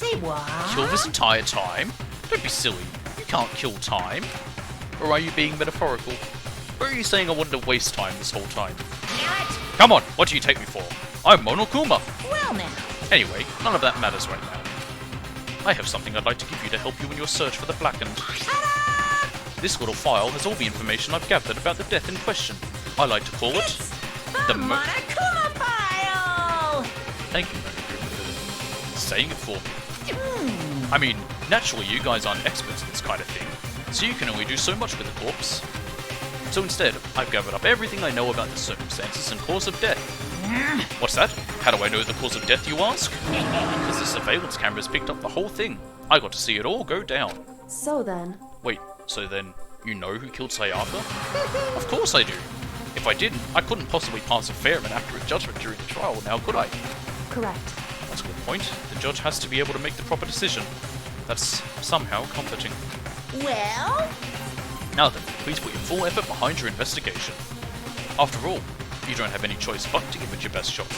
say what? Kill this entire time? Don't be silly. You can't kill time. Or are you being metaphorical? Or are you saying I wanted to waste time this whole time? Come on, what do you take me for? I'm Monokuma! Well now. Anyway, none of that matters right now. I have something I'd like to give you to help you in your search for the Blackened. This little file has all the information I've gathered about the death in question. I like to call it... the Monokuma file! Thank you, Monokuma, for saying it for me. I mean, naturally you guys aren't experts at this kind of thing, so you can only do so much with a corpse. So instead, I've gathered up everything I know about the circumstances and cause of death. What's that? How do I know the cause of death, you ask? Because the surveillance cameras picked up the whole thing. I got to see it all go down. So then... Wait, so then, you know who killed Sayaka? Of course I do. If I didn't, I couldn't possibly pass a fair and accurate judgment during the trial, now could I? Correct. That's a good point. The judge has to be able to make the proper decision. That's somehow comforting. Well? Now then, please put your full effort behind your investigation. After all, you don't have any choice but to give it your best shot.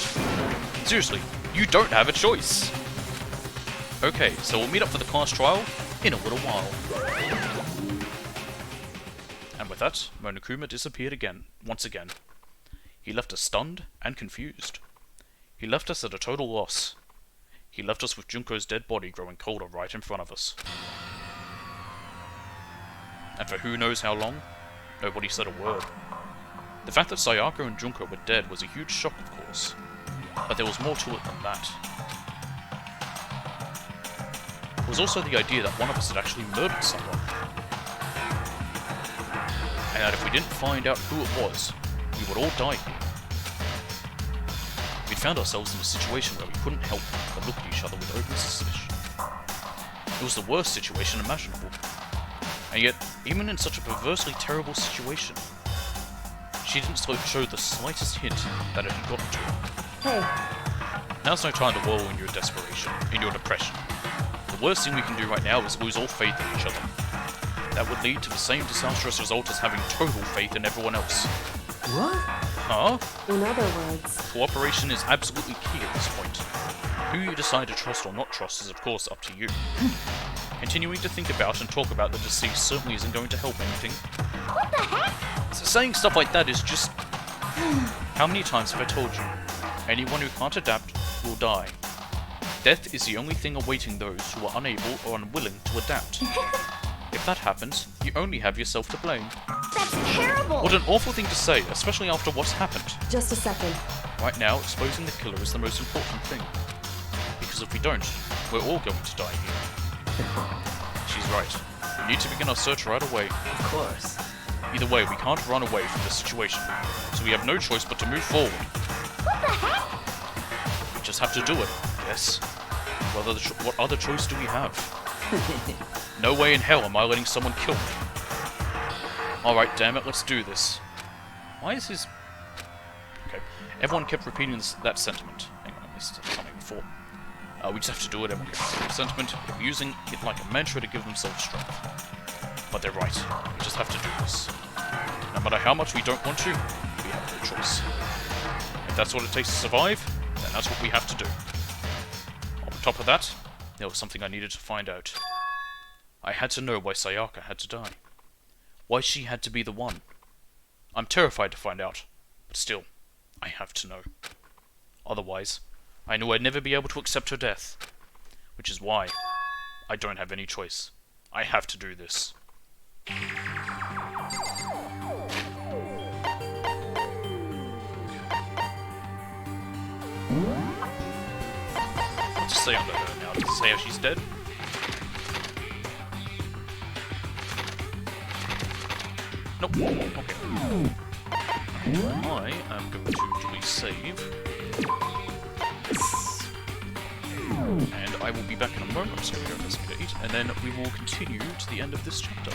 Seriously, you don't have a choice! Okay, so we'll meet up for the class trial in a little while. And with that, Monokuma disappeared again, once again. He left us stunned and confused. He left us at a total loss. He left us with Junko's dead body growing colder right in front of us. And for who knows how long, nobody said a word. The fact that Sayaka and Junko were dead was a huge shock, of course, but there was more to it than that. It was also the idea that one of us had actually murdered someone, and that if we didn't find out who it was, we would all die here. We'd found ourselves in a situation where we couldn't help but look at each other with open suspicion. It was the worst situation imaginable. And yet, even in such a perversely terrible situation, she didn't show the slightest hint that it had gotten to her. Hey, Now's no time to wallow in your desperation, in your depression. The worst thing we can do right now is lose all faith in each other. That would lead to the same disastrous result as having total faith in everyone else. what? Huh? In other words, Cooperation is absolutely key at this point. Who you decide to trust or not trust is of course up to you. Continuing to think about and talk about the deceased certainly isn't going to help anything. What the heck? So saying stuff like that is just... How many times have I told you? Anyone who can't adapt will die. Death is the only thing awaiting those who are unable or unwilling to adapt. If that happens, you only have yourself to blame. That's terrible! What an awful thing to say, especially after what's happened. just a second. Right now, exposing the killer is the most important thing. Because if we don't, we're all going to die here. She's right. We need to begin our search right away. Of course. Either way, we can't run away from this situation, so we have no choice but to move forward. What the heck? We just have to do it, yes. What other choice do we have? No way in hell am I letting someone kill me. Alright, damn it, let's do this. Why is his... Okay, everyone kept repeating that sentiment. Hang on, at least something before. We just have to do it, everyone kept repeating the sentiment, using it like a mantra to give themselves strength. But they're right, we just have to do this. No matter how much we don't want to, we have no choice. If that's what it takes to survive, then that's what we have to do. On top of that, there was something I needed to find out. I had to know why Sayaka had to die. Why she had to be the one. I'm terrified to find out, but still, I have to know. Otherwise, I knew I'd never be able to accept her death. Which is why I don't have any choice. I have to do this. What's to say under her now? Does it say how she's dead? Nope. Okay. I am going to delete save. And I will be back in a moment. I'm just going to go investigate, and then we will continue to the end of this chapter.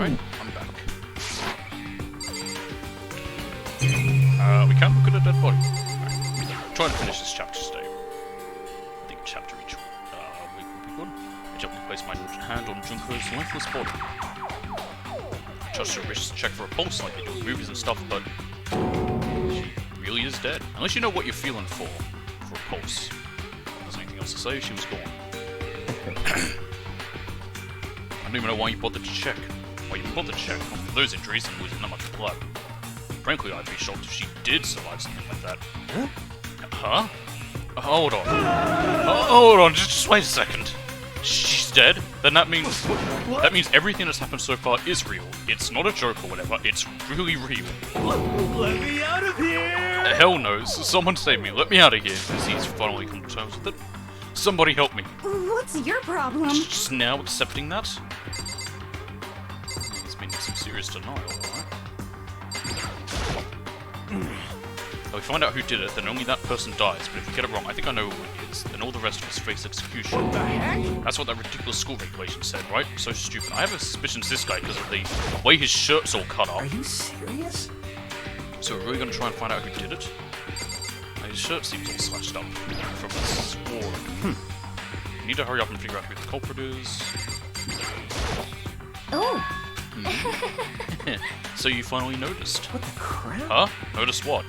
Alright, I'm back. We can't look at a dead body. Alright. Try to finish this chapter today. I think a chapter each week will be good. I gently place my hand on Junko's lifeless body. I trust your wrists to check for a pulse like they do in movies and stuff, but she really is dead. Unless you know what you're feeling for a pulse. If there's anything else to say, she was gone. I don't even know why you bothered to check. Why you bothered to check? Well, for those injuries and losing that much blood. Frankly, I'd be shocked if she did survive something like that. Huh? Hold on. Hold on, just wait a second. She's dead? Then that means everything that's happened so far is real. It's not a joke or whatever, it's really real. Let me out of here! Hell no, someone save me, let me out of here. As he's finally come to terms with it. Somebody help me. What's your problem? Just now accepting that? He's been in some serious denial, alright? If we find out who did it, then only that person dies, but if we get it wrong, I think I know who it is, then all the rest of us face execution. What the heck? That's what that ridiculous school regulation said, right? So stupid. I have a suspicion it's this guy because of the way his shirt's all cut off. Are you serious? So we're really gonna try and find out who did it? His shirt seems all slashed up from the sword. We need to hurry up and figure out who the culprit is. Oh. So you finally noticed. What the crap? Huh? Noticed what?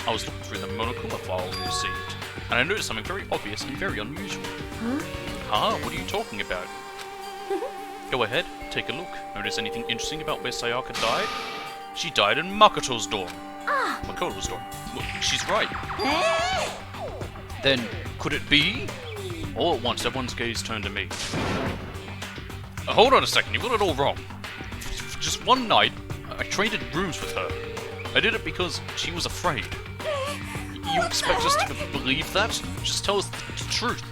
I was looking through the Monokuma file we received, and I noticed something very obvious and very unusual. Huh? What are you talking about? Go ahead, take a look. Notice anything interesting about where Sayaka died? She died in Makoto's dorm. Makoto's dorm. Look, she's right. Then, could it be? All at once, everyone's gaze turned to me. Hold on a second, you got it all wrong. For just one night, I traded rooms with her. I did it because she was afraid. You expect us to believe that? Just tell us the truth.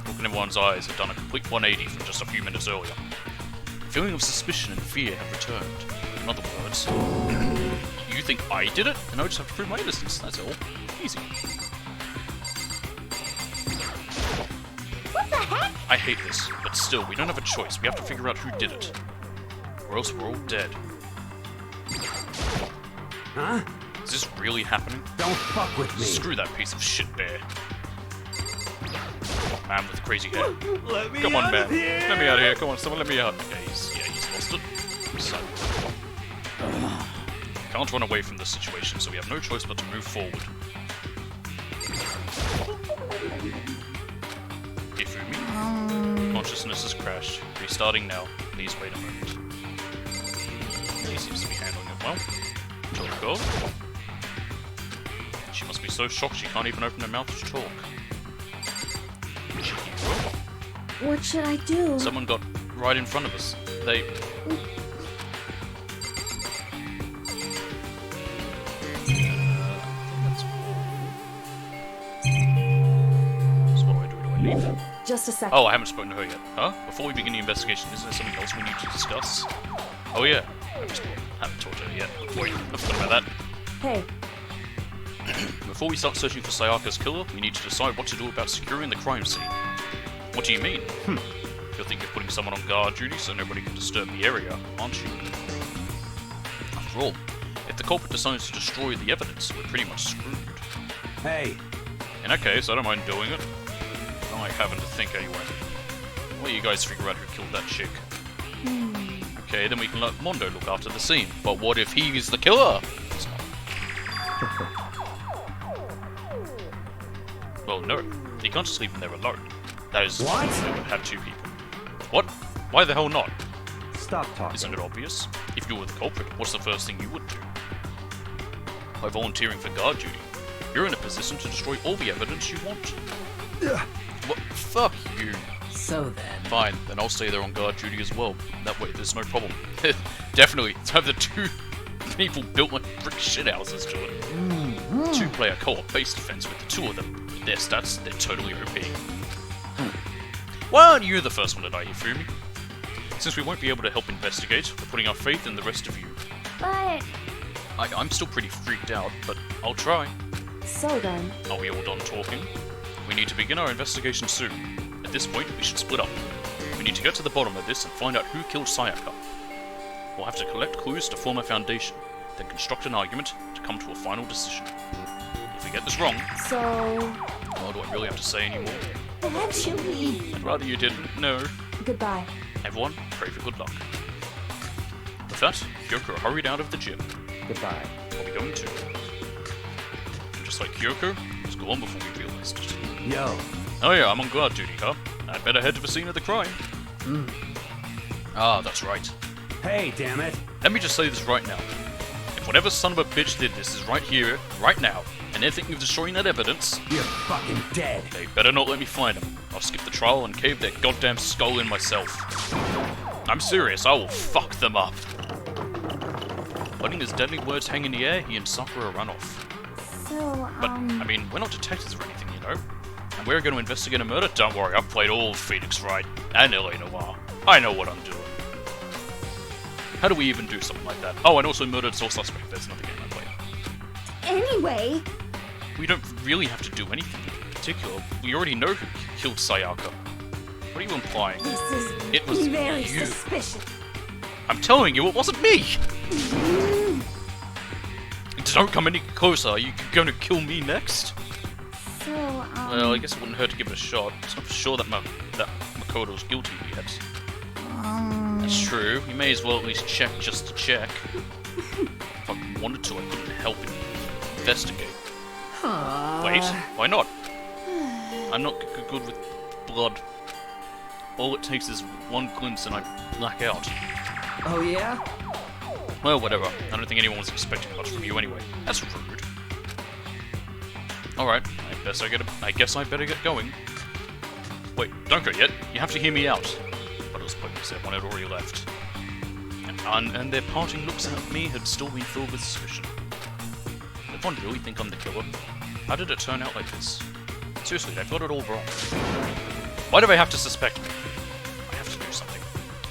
Look in everyone's eyes had done a complete 180 from just a few minutes earlier. The feeling of suspicion and fear have returned. In other words, you think I did it, and I just have to prove my innocence, that's all. Easy. What the heck? I hate this, but still, we don't have a choice. We have to figure out who did it. Or else we're all dead. Huh? Is this really happening? Don't fuck with me. Screw that piece of shit bear. Man with the crazy hair. Let me Come on, out man. of here! Let me out of here. Come on, someone let me out. Yeah, he's lost it. So. Can't run away from this situation, so we have no choice but to move forward. Ifumi? Consciousness has crashed. Restarting now. Please wait a moment. He seems to be handling it well. Go. She must be so shocked she can't even open her mouth to talk. Chihiro? What should I do? Someone got right in front of us. They... So what do I do? Do I leave? Just a second. Oh, I haven't spoken to her yet. Huh? Before we begin the investigation, is there something else we need to discuss? Oh yeah. I haven't talked to her yet. Wait, I forgot about that. Hey, Before we start searching for Sayaka's killer, we need to decide what to do about securing the crime scene. What do you mean? You'll think you're putting someone on guard duty so nobody can disturb the area, aren't you? After all, if the culprit decides to destroy the evidence, we're pretty much screwed. Hey. In that case, I don't mind doing it. I like having to think anyway. I'll let you guys figure out who killed that chick. Okay, then we can let Mondo look after the scene. But what if he is the killer? It's not. Well, no. You can't just leave him there alone. That is... What? They would have two people. What? Why the hell not? Stop talking. Isn't it obvious? If you were the culprit, what's the first thing you would do? By volunteering for guard duty, you're in a position to destroy all the evidence you want. What? Fuck you. So then... Fine, then I'll stay there on guard duty as well. That way, there's no problem. Definitely, to have the two people built like brick shithouses to it. Two-player co-op base defense with the two of them. With their stats, they're totally OP. Why aren't you the first one to die, Ifumi? Since we won't be able to help investigate, we're putting our faith in the rest of you. But... I'm still pretty freaked out, but I'll try. so then, Are we all done talking? We need to begin our investigation soon. At this point, we should split up. We need to get to the bottom of this and find out who killed Sayaka. We'll have to collect clues to form a foundation, then construct an argument to come to a final decision. If we get this wrong... So... Oh, do I really have to say anymore? Actually... I'd rather you didn't. No. Goodbye. Everyone, pray for good luck. With that, Kyoko hurried out of the gym. Goodbye. I'll be going too. Just like Kyoko, was gone before we realized it. Yo. Oh yeah, I'm on guard duty, huh? I'd better head to the scene of the crime. Ah, that's right. Hey, damn it. Let me just say this right now. If whatever son of a bitch did this is right here, right now, and they're thinking of destroying that evidence... You're fucking dead. They better not let me find them. I'll skip the trial and cave their goddamn skull in myself. I'm serious, I will fuck them up. Letting his deadly words hang in the air, he and Sakura run off. So, But, I mean, we're not detectives or anything, you know? And we're going to investigate a murder? Don't worry, I've played all of Phoenix Wright and L.A. Noire. I know what I'm doing. How do we even do something like that? Oh, and also murdered sole suspect. There's another game I play. Anyway... We don't really have to do anything in particular. We already know who killed Sayaka. What are you implying? This is It was very you. suspicious. I'm telling you, it wasn't me! Don't come any closer. Are you going to kill me next? So, Well, I guess it wouldn't hurt to give it a shot. It's not for sure that Makoto's guilty yet. That's true. You may as well at least check just to check. If I wanted to, I couldn't help but investigate. Wait, why not? I'm not good with blood. All it takes is one glimpse and I black out. Oh, yeah? Well, whatever. I don't think anyone was expecting much from you anyway. That's rude. Alright, I guess I better get going. Wait, don't go yet. You have to hear me out. But it was pointless, everyone had already left. And their parting looks at me had still been filled with suspicion. Did everyone really think I'm the killer? How did it turn out like this? Seriously, they've got it all wrong. Why do they have to suspect me? I have to do something.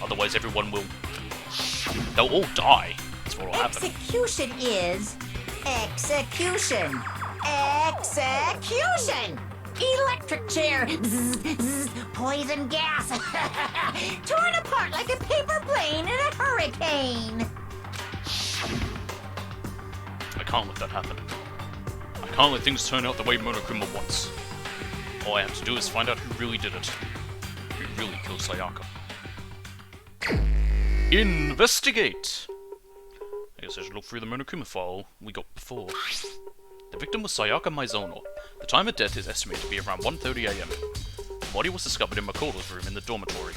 Otherwise everyone will... They'll all die. That's what will happen. Execution is... execution. Execution! Electric chair! Zzz, zzz, poison gas! Torn apart like a paper plane in a hurricane! I can't let that happen. I can't let things turn out the way Monokuma wants. All I have to do is find out who really did it. Who really killed Sayaka. Investigate! I guess I should look through the Monokuma file we got before. The victim was Sayaka Maizono. The time of death is estimated to be around 1:30 AM. The body was discovered in Makoto's room in the dormitory.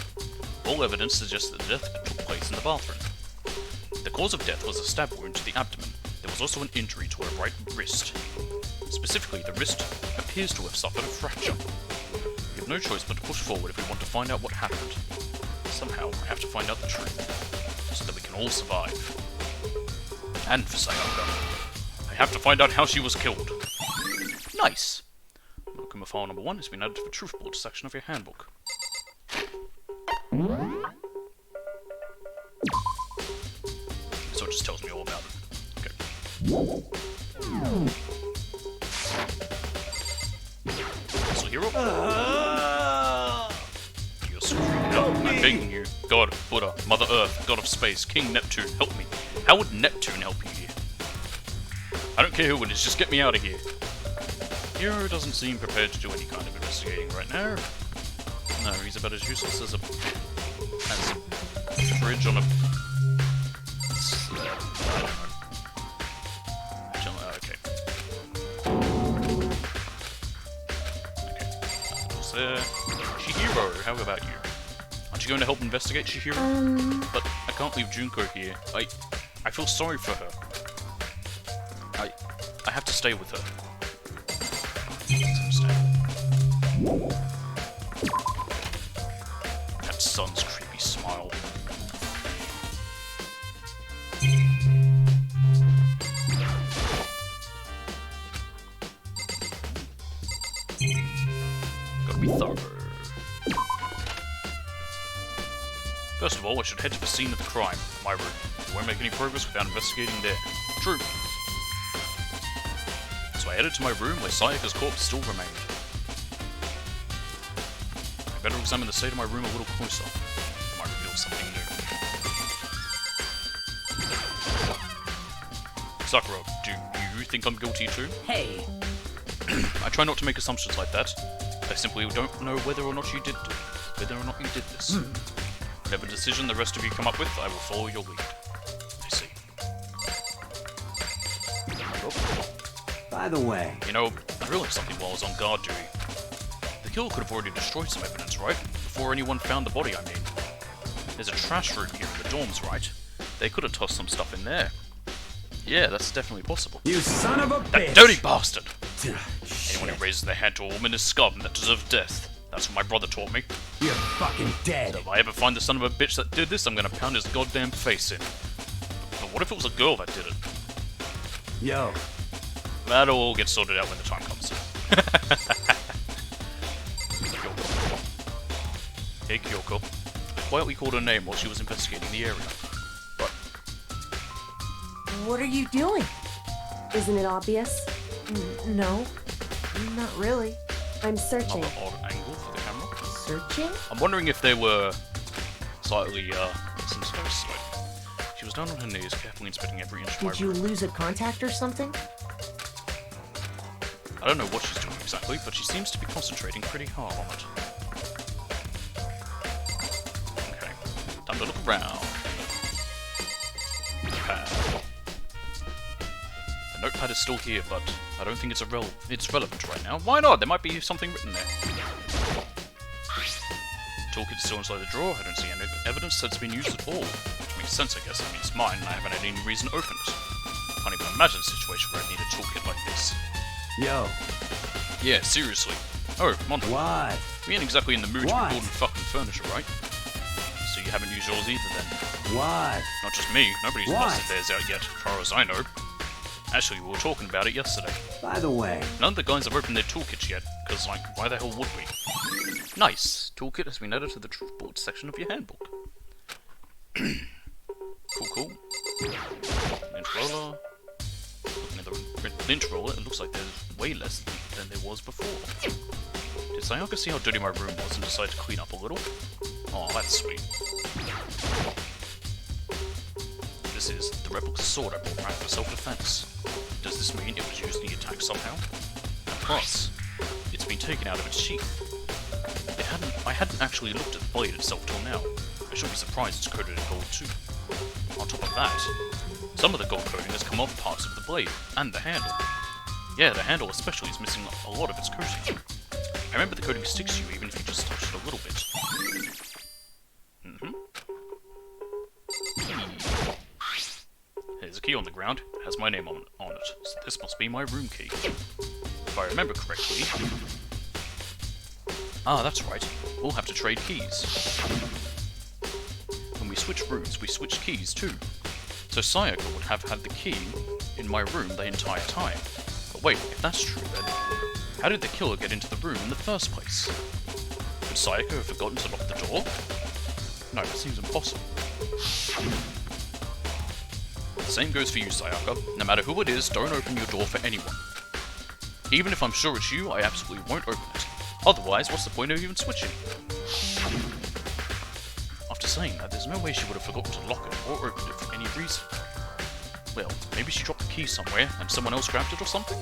All evidence suggests that the death took place in the bathroom. The cause of death was a stab wound to the abdomen. There was also an injury to her right wrist. Specifically, the wrist appears to have suffered a fracture. We have no choice but to push forward if we want to find out what happened. Somehow, I have to find out the truth, so that we can all survive. And for Sayaka. I have to find out how she was killed. Nice! Monokuma file number 1 has been added to the truth board section of your handbook. So it just tells me all about it. Okay. So hero? You're screwed up. I'm begging you. God, Buddha, Mother Earth, God of Space, King Neptune, help me. How would Neptune help you here? I don't care who it is, just get me out of here. Hero doesn't seem prepared to do any kind of investigating right now. No, he's about as useless as a fridge on a... I don't know. Okay. That was there. Chihiro, how about you? Aren't you going to help investigate, Chihiro? But I can't leave Junko here. I feel sorry for her. I have to stay with her. That sun's creepy smile. Gotta be thorough. First of all, I should head to the scene of the crime, my room. We won't make any progress without investigating there. True. So I headed to my room where Sayaka's corpse still remained. I better examine the state of my room a little closer. It might reveal something new. Sakura, do you think I'm guilty too? Hey, I try not to make assumptions like that. I simply don't know whether or not you did this. Whatever decision the rest of you come up with, I will follow your lead. I see. By the way, You know, I realized something while I was on guard duty. The killer could have already destroyed some evidence, right? Before anyone found the body, I mean. There's a trash room here in the dorms, right? They could have tossed some stuff in there. Yeah, that's definitely possible. You son of a That bitch! dirty bastard! Anyone who raises their hand to a woman is scum that deserves death. That's what my brother taught me. You're fucking dead. If I ever find the son of a bitch that did this, I'm gonna pound his goddamn face in. But what if it was a girl that did it? Yo, That'll all get sorted out when the time comes. Kyoko. Hey Kyoko. I quietly called her name while she was investigating the area. But What are you doing? Isn't it obvious? No, not really. I'm searching. another odd angle for the camera. Searching? I'm wondering if they were slightly, some sort of smoke. She was down on her knees, carefully inspecting every inch of my Did you room. lose a contact or something? I don't know what she's doing exactly, but she seems to be concentrating pretty hard on it. Okay, time to look around. Notepad. The notepad is still here, but I don't think it's relevant right now. Why not? There might be something written there. Toolkit is still inside the drawer. I don't see any evidence that it's been used at all. Which makes sense, I guess. I mean, it's mine, and I haven't had any reason to open it. Can't even imagine a situation where I need a toolkit like this. yo, Yeah, seriously. Oh, Mondo. what? We ain't exactly in the mood to be What? building fucking furniture, right? So you haven't used yours either, then? What? Not just me. Nobody's What? busted theirs out yet, as far as I know. Actually, we were talking about it yesterday. By the way, None of the guys have opened their toolkits yet, because, like, why the hell would we? Nice! Toolkit has been added to the truth board section of your handbook. Cool. Lynch roller. Looking at the lynch roller, it looks like there's way less than there was before. Did Sayaka see how dirty my room was and decide to clean up a little? Oh, that's sweet. This is the replica sword I bought back for self-defense. Does this mean it was used in the attack somehow? And plus, it's been taken out of its sheath. I hadn't actually looked at the blade itself till now. I shouldn't be surprised it's coated in gold too. On top of that, some of the gold coating has come off parts of the blade, and the handle. Yeah, the handle especially is missing a lot of its coating. I remember the coating sticks to you even if you just touch it a little bit. Key. There's a key on the ground. It has my name on it, so this must be my room key. If I remember correctly... Ah, that's right. We'll have to trade keys. When we switch rooms, we switch keys too. So Sayaka would have had the key in my room the entire time. But wait, if that's true then, how did the killer get into the room in the first place? Could Sayaka have forgotten to lock the door? No, that seems impossible. The same goes for you, Sayaka. No matter who it is, don't open your door for anyone. Even if I'm sure it's you, I absolutely won't open it. Otherwise, what's the point of even switching? After saying that, there's no way she would have forgotten to lock it or open it for any reason. Well, maybe she dropped the key somewhere and someone else grabbed it or something?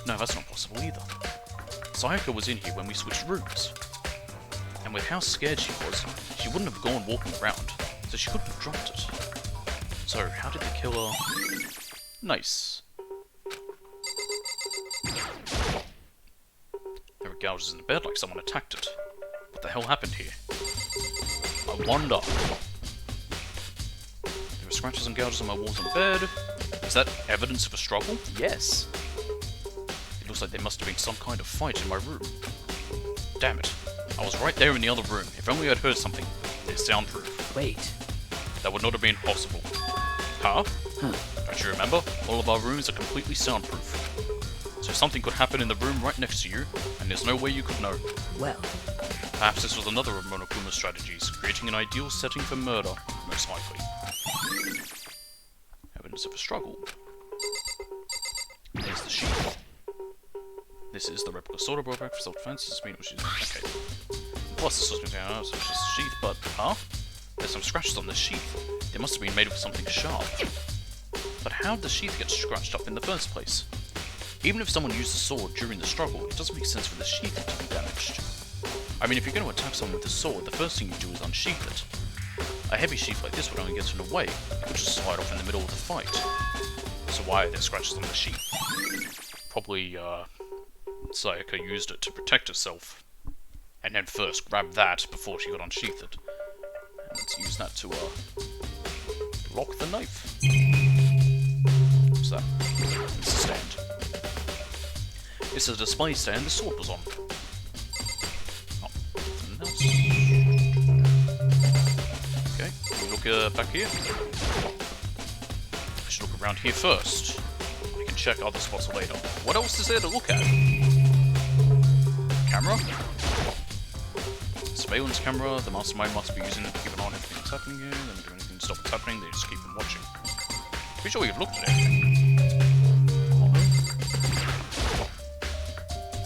No, that's not possible either. Sayaka was in here when we switched rooms. And with how scared she was, she wouldn't have gone walking around, so she couldn't have dropped it. So, how did the killer... Nice. There were gouges in the bed like someone attacked it. What the hell happened here? I wonder. There were scratches and gouges on my walls and bed. Is that evidence of a struggle? Yes. It looks like there must have been some kind of fight in my room. Damn it. I was right there in the other room. If only I'd heard something. They're soundproof. Wait. That would not have been possible. Huh? Don't you remember? All of our rooms are completely soundproof. So something could happen in the room right next to you, and there's no way you could know. Well, Perhaps this was another of Monokuma's strategies, creating an ideal setting for murder, most likely. Evidence of a struggle. There's the sheath. This is the replica sword I brought back for self-defense. Okay. Plus, this was so it's just a sheath, but huh? There's some scratches on this sheath. They must have been made of something sharp. But how did the sheath get scratched up in the first place? Even if someone used the sword during the struggle, it doesn't make sense for the sheath to be damaged. I mean, if you're going to attack someone with a sword, the first thing you do is unsheath it. A heavy sheath like this would only get in the way. It would just slide off in the middle of the fight. So why are there scratches on the sheath? Probably, Sayaka used it to protect herself. And then first grabbed that before she got unsheathed it. And let's use that to, lock the knife. What's that? It's a stand. It's a display stand the sword was on. Okay, we look back here. I should look around here first. I can check other spots later. What else is there to look at? Camera? Surveillance camera. The mastermind must be using it to keep an eye on everything that's happening here. They don't do anything to stop what's happening, they just keep them watching. Pretty sure we've looked at it.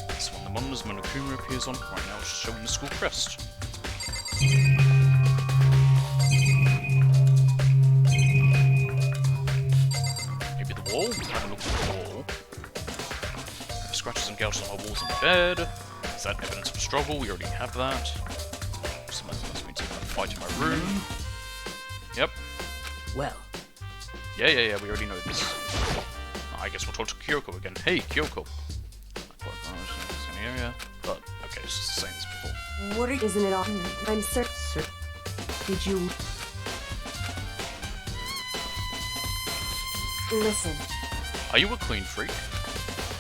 This one, the Monda's Monokuma appears on. Right now it's just showing the school crest. Maybe the wall? I haven't looked at the wall. Scratches and gouges on our walls in the bed. Is that evidence of struggle? We already have that. Something must be taking a fight in my room. Yep. Well. Yeah, we already know this. I guess we'll talk to Kyoko again. Hey, Kyoko. Area, but okay, it's just the same as before. What isn't it all? I'm certain. Did you listen? Are you a clean freak?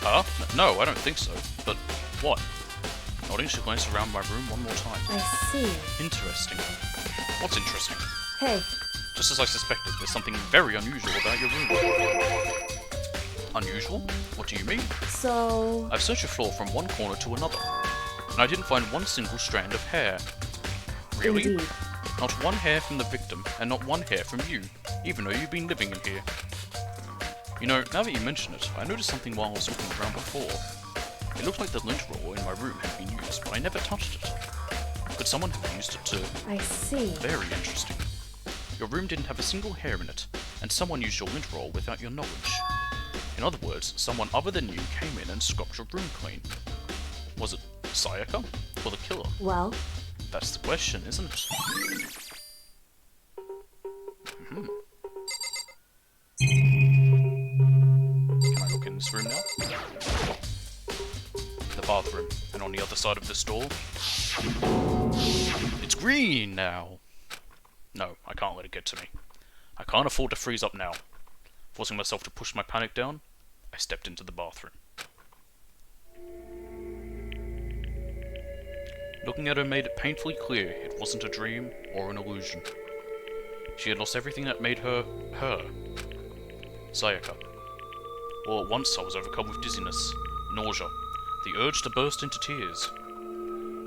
Huh? No, I don't think so. But what? Nodding, she glanced around my room one more time. I see. Interesting. What's interesting? Hey. Just as I suspected, there's something very unusual about your room. Unusual? What do you mean? So... I've searched your floor from one corner to another, and I didn't find one single strand of hair. Really? Indeed. Not one hair from the victim, and not one hair from you, even though you've been living in here. You know, now that you mention it, I noticed something while I was looking around before. It looked like the lint roll in my room had been used, but I never touched it. Could someone have used it to... I see. Very interesting. Your room didn't have a single hair in it, and someone used your lint roll without your knowledge. In other words, someone other than you came in and scrubbed your room clean. Was it Sayaka or the killer? Well? That's the question, isn't it? Can I look in this room now? The bathroom, and on the other side of this door... It's green now! No, I can't let it get to me. I can't afford to freeze up now. Forcing myself to push my panic down, I stepped into the bathroom. Looking at her made it painfully clear it wasn't a dream or an illusion. She had lost everything that made her, her. Sayaka. All at once I was overcome with dizziness, nausea, the urge to burst into tears.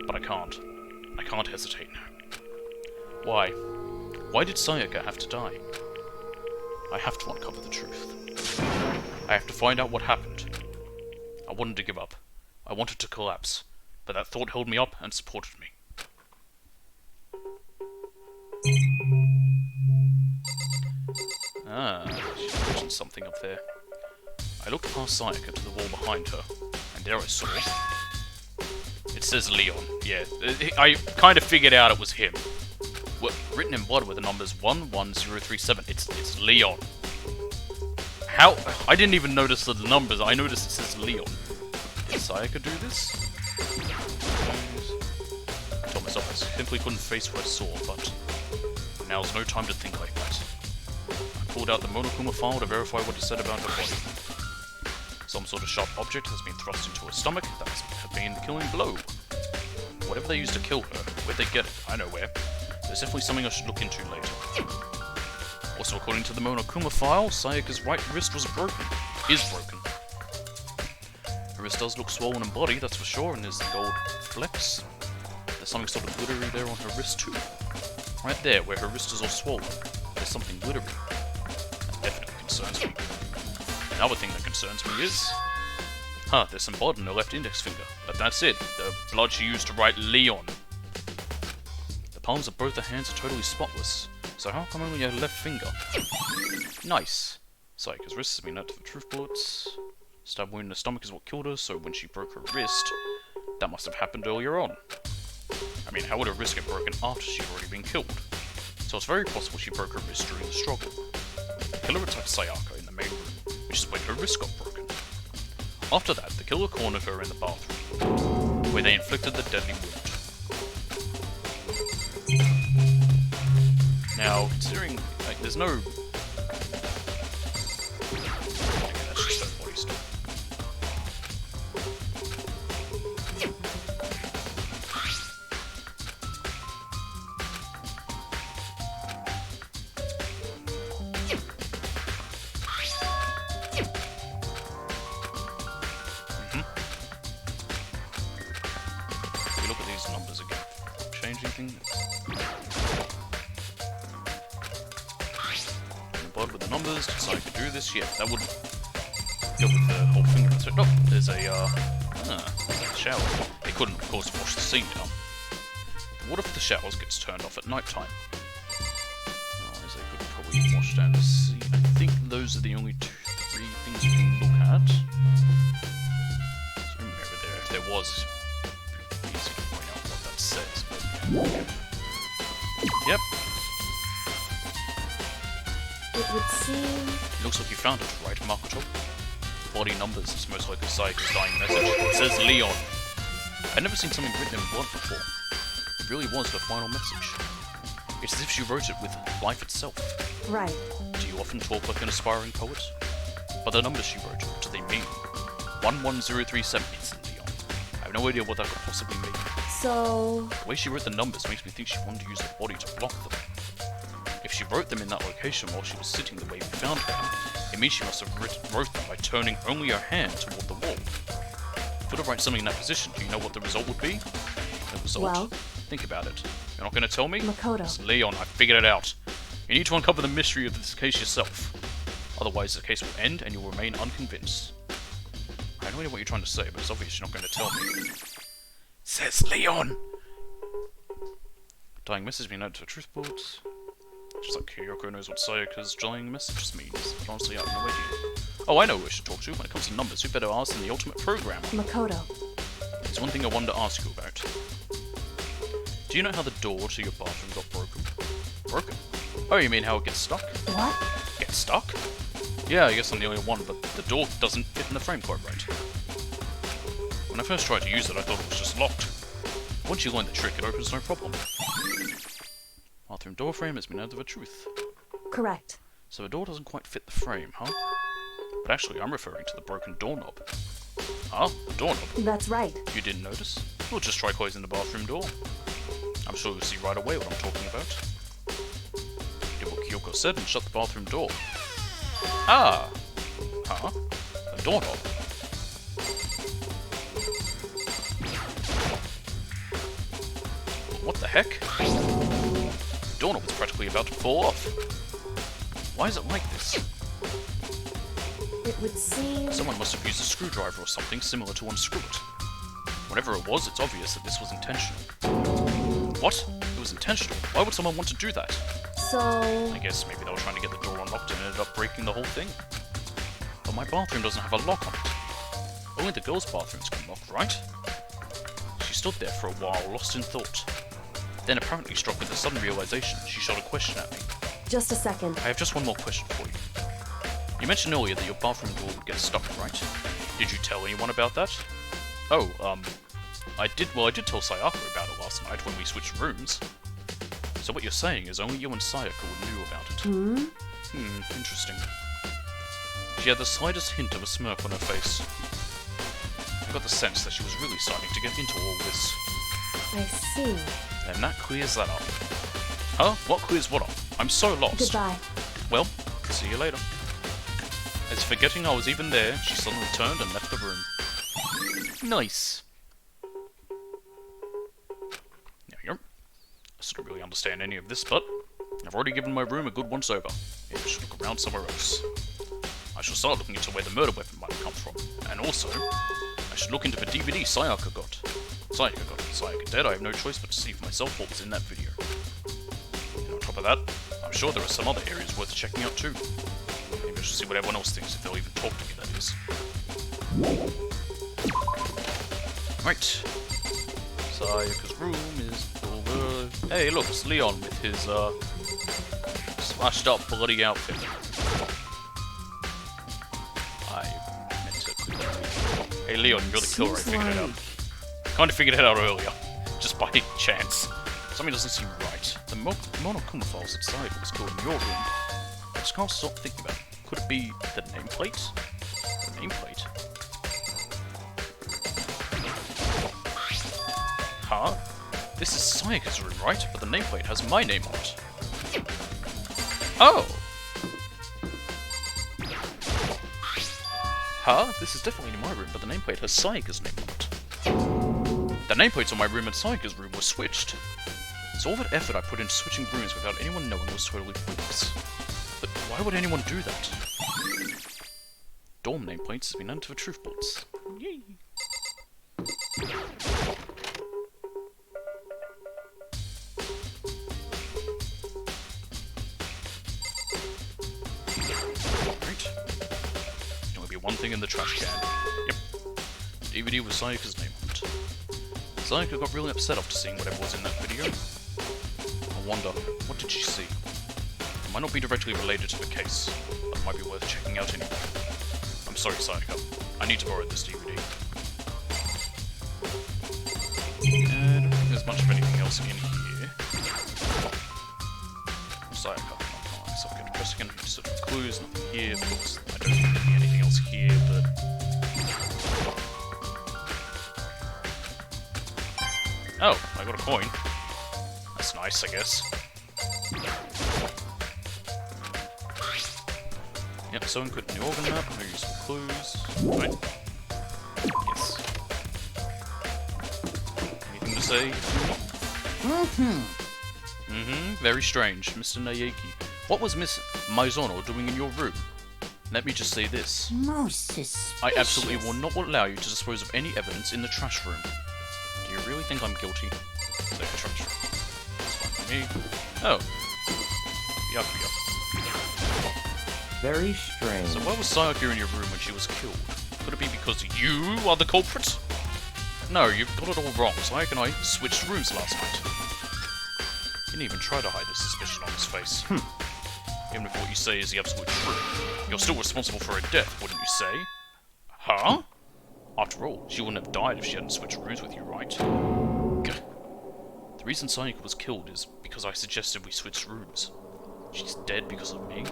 But I can't. I can't hesitate now. Why? Why did Sayaka have to die? I have to uncover the truth. I have to find out what happened. I wanted to give up. I wanted to collapse. But that thought held me up and supported me. She's written something up there. I looked past Sayaka to the wall behind her, and there I saw... It says Leon. Yeah, I kind of figured out it was him. Written in blood with the numbers 11037. It's Leon. How? I didn't even notice the numbers. I noticed it says Leon. Did Sayaka do this? I told myself I simply couldn't face what I saw, but now's no time to think like that. I pulled out the Monokuma file to verify what it said about her body. Some sort of sharp object has been thrust into her stomach. That must have been the killing blow. Whatever they used to kill her, where'd they get it? I know where. There's definitely something I should look into later. Also, according to the Monokuma file, Sayaka's right wrist was broken. Is broken. Her wrist does look swollen and bloody, that's for sure, and there's the gold flecks. There's something sort of glittery there on her wrist too. Right there, where her wrist is all swollen, there's something glittery. That definitely concerns me. Another thing that concerns me is... there's some blood on her left index finger. But that's it, the blood she used to write Leon. The palms of both her hands are totally spotless, so how come only her left finger? Nice. Sayaka's wrist has been hurt for truth bullets. Stab wound in the stomach is what killed her, so when she broke her wrist, that must have happened earlier on. I mean, how would her wrist get broken after she'd already been killed? So it's very possible she broke her wrist during the struggle. The killer attacked Sayaka in the main room, which is when her wrist got broken. After that, the killer cornered her in the bathroom, where they inflicted the deadly wound. Now, considering, like, there's no... Okay, that's just her body stuff. If we look at these numbers again, change anything? Blood with the numbers, so I could do this. Yeah, that would go with the whole finger. So, no, there's a shower. They couldn't, of course, wash the scene down. What if the showers gets turned off at night time? As they could probably wash down the scene. I think those are the only three things you can look at. So remember there, if there was, it'd be easy to point out what that says. But yeah. Yep. It would seem... Looks like you found it, right, Makoto? Body numbers is most likely Sayaka's dying message. It says Leon. I'd never seen something written in blood before. It really was her final message. It's as if she wrote it with life itself. Right. Do you often talk like an aspiring poet? But the numbers she wrote, what do they mean? 11037 means Leon. I have no idea what that could possibly mean. So... The way she wrote the numbers makes me think she wanted to use her body to block them. If she wrote them in that location while she was sitting the way we found her, it means she must have wrote them by turning only her hand toward the wall. If to write something in that position, do you know what the result would be? The result? Well? Think about it. You're not going to tell me? Makoto. It's Leon, I figured it out. You need to uncover the mystery of this case yourself. Otherwise the case will end and you'll remain unconvinced. I have no idea what you're trying to say, but it's obvious you're not going to tell me. Says Leon! Dying message being added to a truth board. Just like Kyoko knows what Sayaka's dying message means. But honestly, I have no idea. Oh, I know who I should talk to. When it comes to numbers, who better ask than the ultimate programmer? Makoto. There's one thing I wanted to ask you about. Do you know how the door to your bathroom got broken? Broken? Oh, you mean how it gets stuck? What? Gets stuck? Yeah, I guess I'm the only one, but the door doesn't fit in the frame quite right. When I first tried to use it, I thought it was just locked. Once you learn the trick, it opens no problem. Bathroom door frame has been added with truth. Correct. So the door doesn't quite fit the frame, huh? But actually, I'm referring to the broken doorknob. Ah, the doorknob. That's right. You didn't notice? We'll just try closing the bathroom door. I'm sure you'll see right away what I'm talking about. Did what Kyoko said and shut the bathroom door. Ah! Huh? A doorknob. What the heck? The doorknob is practically about to fall off. Why is it like this? It would seem... Someone must have used a screwdriver or something similar to unscrew it. Whatever it was, it's obvious that this was intentional. What? It was intentional? Why would someone want to do that? So... I guess maybe they were trying to get the door unlocked and ended up breaking the whole thing. But my bathroom doesn't have a lock on it. Only the girls' bathrooms can lock, right? She stood there for a while, lost in thought. Then, apparently struck with a sudden realization, she shot a question at me. Just a second. I have just one more question for you. You mentioned earlier that your bathroom door would get stuck, right? Did you tell anyone about that? Oh, I did tell Sayaka about it last night when we switched rooms. So what you're saying is only you and Sayaka knew about it. Interesting. She had the slightest hint of a smirk on her face. I got the sense that she was really starting to get into all this. I see. And that clears that up. Huh? What clears what up? I'm so lost. Goodbye. Well, see you later. As forgetting I was even there, she suddenly turned and left the room. Nice. There we go. I still don't really understand any of this, but I've already given my room a good once over. Maybe I should look around somewhere else. I shall start looking into where the murder weapon might have come from. And also, I should look into the DVD Sayaka got. Sayaka dead, I have no choice but to see for myself what was in that video. And on top of that, I'm sure there are some other areas worth checking out too. Maybe I should see what everyone else thinks, if they'll even talk to me, that is. Right. Sayaka's room is over. Hey, look, it's Leon with his, smashed up bloody outfit. I meant to quickly. Hey, Leon, you're the killer, I figured it out. Kinda figured it out earlier. Just by chance. Something doesn't seem right. The Monokuma files that Sayaka was killed in your room. I just can't stop thinking about it. Could it be the nameplate? The nameplate? Huh? This is Sayaka's room, right? But the nameplate has my name on it. Oh! Huh? This is definitely my room, but the nameplate has Sayaka's name on it. The nameplates on my room and Sayaka's room were switched. So all that effort I put into switching rooms without anyone knowing was totally fruitless. But why would anyone do that? Dorm nameplates has been added to the truth bullets. Yay! Right. There's only be one thing in the trash can. Yep. The DVD with Sayaka's name on it. Sayaka got really upset after seeing whatever was in that video. I wonder, what did she see? It might not be directly related to the case, but it might be worth checking out anyway. I'm sorry, Sayaka. I need to borrow this DVD. I don't think there's much of anything else in here. Sayaka, not nice. I'll get depressed again. Just clues, nothing here. Of course, I don't think there'll be anything else here, but... Oh, I got a coin. That's nice, I guess. Yep, so include the organ map, no useful clues. Right. Yes. Anything to say? Very strange, Mr. Nayeki. What was Miss Maizono doing in your room? Let me just say this. Most suspicious. I absolutely will not allow you to dispose of any evidence in the trash room. Do you really think I'm guilty? So, trash room. That's fine for me. Oh. Yup. Very strange. So why was Sayaka in your room when she was killed? Could it be because you are the culprit? No, you've got it all wrong. Sayaka and I switched rooms last night. You didn't even try to hide the suspicion on his face. Even if what you say is the absolute truth, you're still responsible for her death, wouldn't you say? Huh? After all, she wouldn't have died if she hadn't switched rooms with you, right? Gah. The reason Sayaka was killed is because I suggested we switch rooms. She's dead because of me?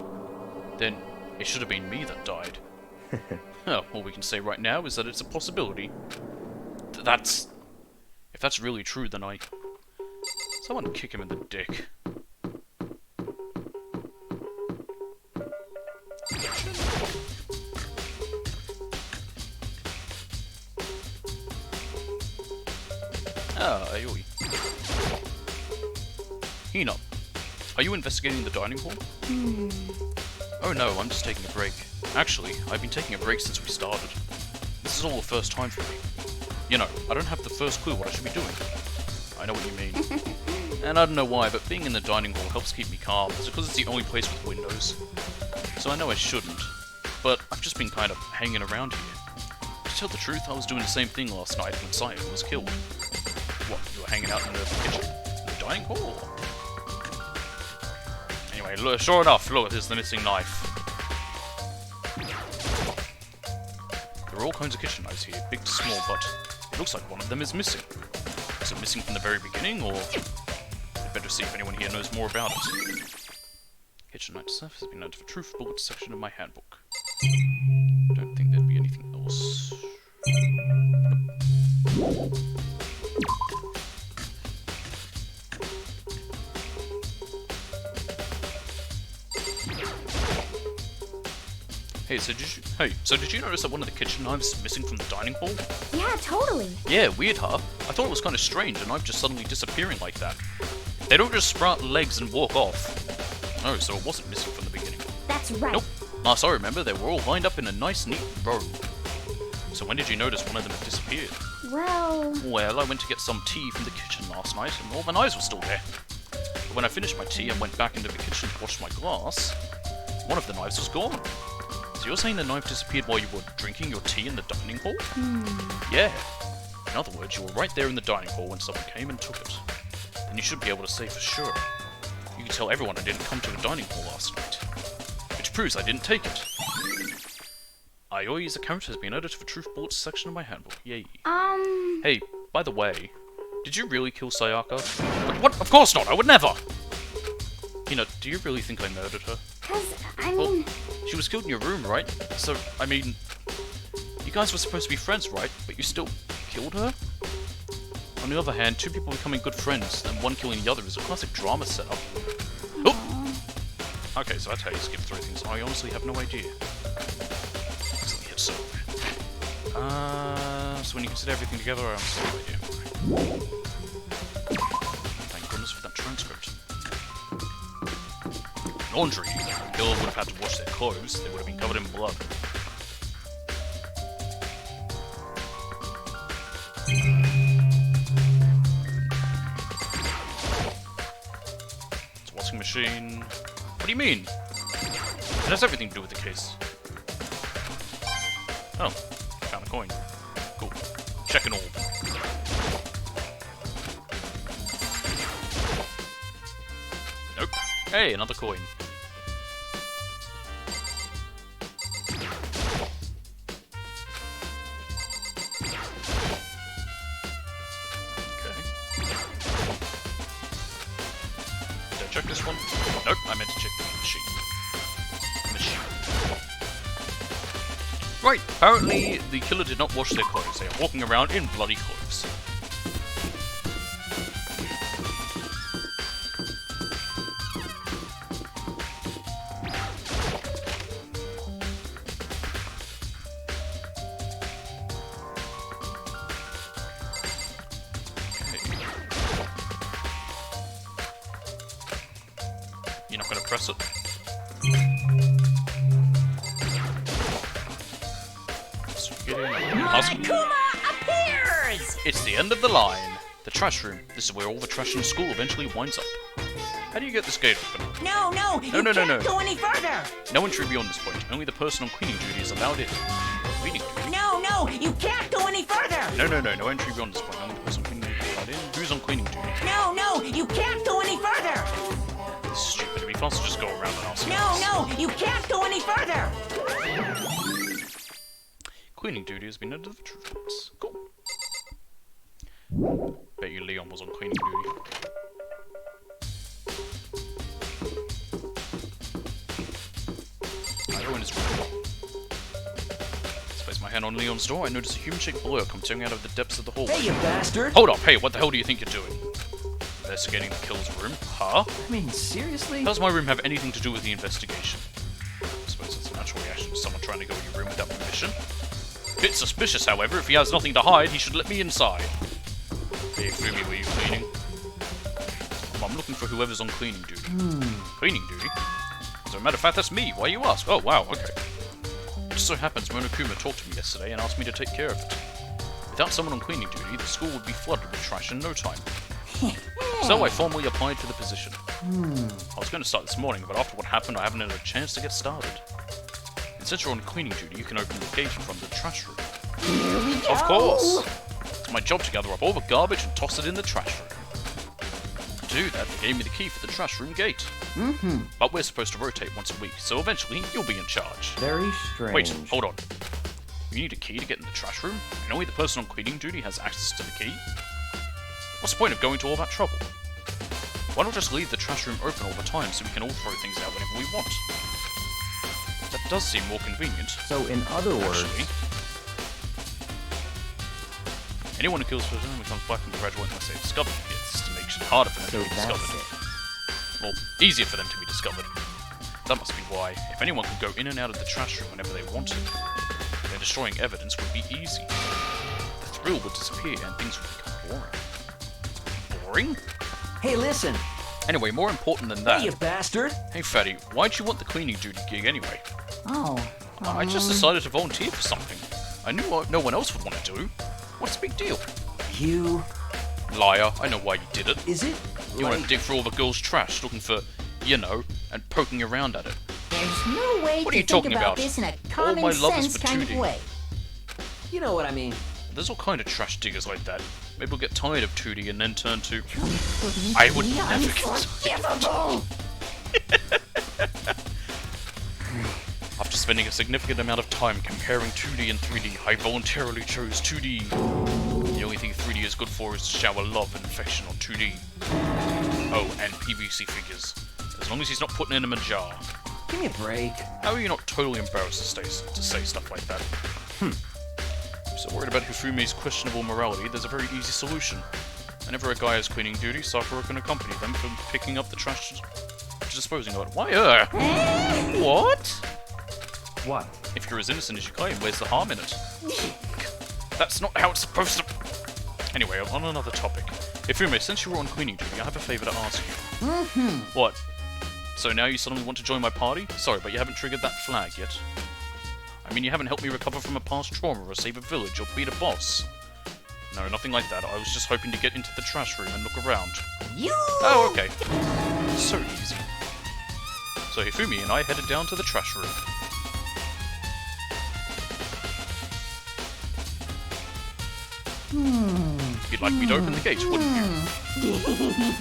Then it should have been me that died. All we can say right now is that it's a possibility. If that's really true, then someone kick him in the dick. Ayoi. Hina, are you investigating the dining hall? Oh no, I'm just taking a break. Actually, I've been taking a break since we started. This is all the first time for me. You know, I don't have the first clue what I should be doing. I know what you mean. And I don't know why, but being in the dining hall helps keep me calm. Is it because it's the only place with windows? So I know I shouldn't, but I've just been kind of hanging around here. To tell the truth, I was doing the same thing last night when Sayaka was killed. What, you were hanging out in the kitchen? In the dining hall? Anyway, look, sure enough, look, there's the missing knife. There are all kinds of kitchen knives here, big to small, but it looks like one of them is missing. Is it missing from the very beginning, or... I'd better see if anyone here knows more about it. Kitchen knife stuff has been added to the truth bullets section of my handbook. Don't think there'd be anything else. Nope. Hey, so did you notice that one of the kitchen knives is missing from the dining hall? Yeah, totally. Yeah, weird, huh? I thought it was kind of strange, a knife just suddenly disappearing like that. They don't just sprout legs and walk off. Oh, so it wasn't missing from the beginning. That's right. Nope. Last I remember, they were all lined up in a nice, neat row. So when did you notice one of them had disappeared? Well, I went to get some tea from the kitchen last night, and all the knives were still there. But when I finished my tea and went back into the kitchen to wash my glass, one of the knives was gone. So you're saying the knife disappeared while you were drinking your tea in the dining hall? Yeah. In other words, you were right there in the dining hall when someone came and took it. Then you should be able to say for sure. You can tell everyone I didn't come to the dining hall last night. Which proves I didn't take it. Aoi's account has been added to the Truth Bullets section of my handbook. Yay. Hey, by the way, did you really kill Sayaka? What? Of course not! I would never! Do you really think I murdered her? 'Cause, I mean... Well, she was killed in your room, right? So, I mean... You guys were supposed to be friends, right? But you still killed her? On the other hand, two people becoming good friends, and one killing the other is a classic drama setup. Oh! Okay, so that's how you skip through things. I honestly have no idea. So let me hit so. So when you consider everything together, I have no idea. Thank goodness for that transcript. Laundry. The girl would have had to wash their clothes. They would have been covered in blood. It's a washing machine. What do you mean? It has everything to do with the case. Oh, found a coin. Cool. Checking all. Nope. Hey, another coin. Check this one? Nope, I meant to check the machine. Right, apparently the killer did not wash their clothes. They are walking around in bloody clothes. You're not going to press it? Monokuma appears! It's the end of the line. The trash room. This is where all the trash in school eventually winds up. How do you get this gate open? No, you can't go any further! No entry beyond this point. Only the person on cleaning duty is allowed in. Cleaning duty? No, you can't go any further! No entry beyond this point. Only the person on cleaning duty is allowed in. Who's on cleaning duty? No, you can't go any further! This is stupid. It'd be faster to just go around and ask. No, you can't go any further! Cleaning duty has been added to the Truth Bullets. Cool. Bet you Leon was on cleaning duty. I go in his room. Let's place my hand on Leon's door. I notice a human-shaped blur come tearing out of the depths of the hallway. Hey, you bastard! Hold up! Hey, what the hell do you think you're doing? Investigating the killer's room? Huh? I mean, seriously? How does my room have anything to do with the investigation? I suppose it's a natural reaction to someone trying to go in your room without permission. Bit suspicious, however. If he has nothing to hide, he should let me inside. Hey, Fumi, were you cleaning? I'm looking for whoever's on cleaning duty. Cleaning duty? As a matter of fact, that's me. Why you ask? Oh, wow, okay. It just so happens Monokuma talked to me yesterday and asked me to take care of it. Without someone on cleaning duty, the school would be flooded with trash in no time. So I formally applied for the position. I was going to start this morning, but after what happened, I haven't had a chance to get started. And since you're on cleaning duty, you can open the gate from the trash room. Here we go! Of course! It's my job to gather up all the garbage and toss it in the trash room. To do that, they gave me the key for the trash room gate. But we're supposed to rotate once a week, so eventually you'll be in charge. Very strange. Wait, hold on. You need a key to get in the trash room, and only the person on cleaning duty has access to the key? What's the point of going to all that trouble? Why not just leave the trash room open all the time so we can all throw things out whenever we want? That does seem more convenient. So, in other words... Actually. Anyone who kills for them becomes black and graduate unless they discover it. It's to make it harder for them to be discovered. Well, easier for them to be discovered. That must be why. If anyone could go in and out of the trash room whenever they wanted, then destroying evidence would be easy. The thrill would disappear and things would become boring. Boring? Hey, listen! Anyway, more important than that... Hey, you bastard! Hey, Fatty, why'd you want the cleaning duty gig anyway? I I just decided to volunteer for something. I knew no one else would want to do. What's the big deal? You... Liar, I know why you did it. Is it? You want to dig through all the girls' trash looking for, and poking around at it. There's no way What are to you think talking about about? this in a All my common love is sense for kind of 2D. way. You know what I mean. There's all kind of trash diggers like that. Maybe we'll get tired of 2D and then turn to... I would never get Unforgivable! After spending a significant amount of time comparing 2D and 3D, I voluntarily chose 2D. The only thing 3D is good for is to shower love and affection on 2D. Oh, and PVC figures. As long as he's not putting them in a jar. Give me a break. How are you not totally embarrassed to say stuff like that? So worried about Hifumi's questionable morality, there's a very easy solution. Whenever a guy has cleaning duty, Sakura can accompany them for picking up the trash to disposing of it. Why What? What? If you're as innocent as you claim, where's the harm in it? That's not how it's supposed to... Anyway, on another topic. Hifumi, since you were on cleaning duty, I have a favor to ask you. What? So now you suddenly want to join my party? Sorry, but you haven't triggered that flag yet. I mean, you haven't helped me recover from a past trauma or save a village or beat a boss. No, nothing like that. I was just hoping to get into the trash room and look around. Oh, okay. So easy. So Hifumi and I headed down to the trash room. You'd like me to open the gate, wouldn't you?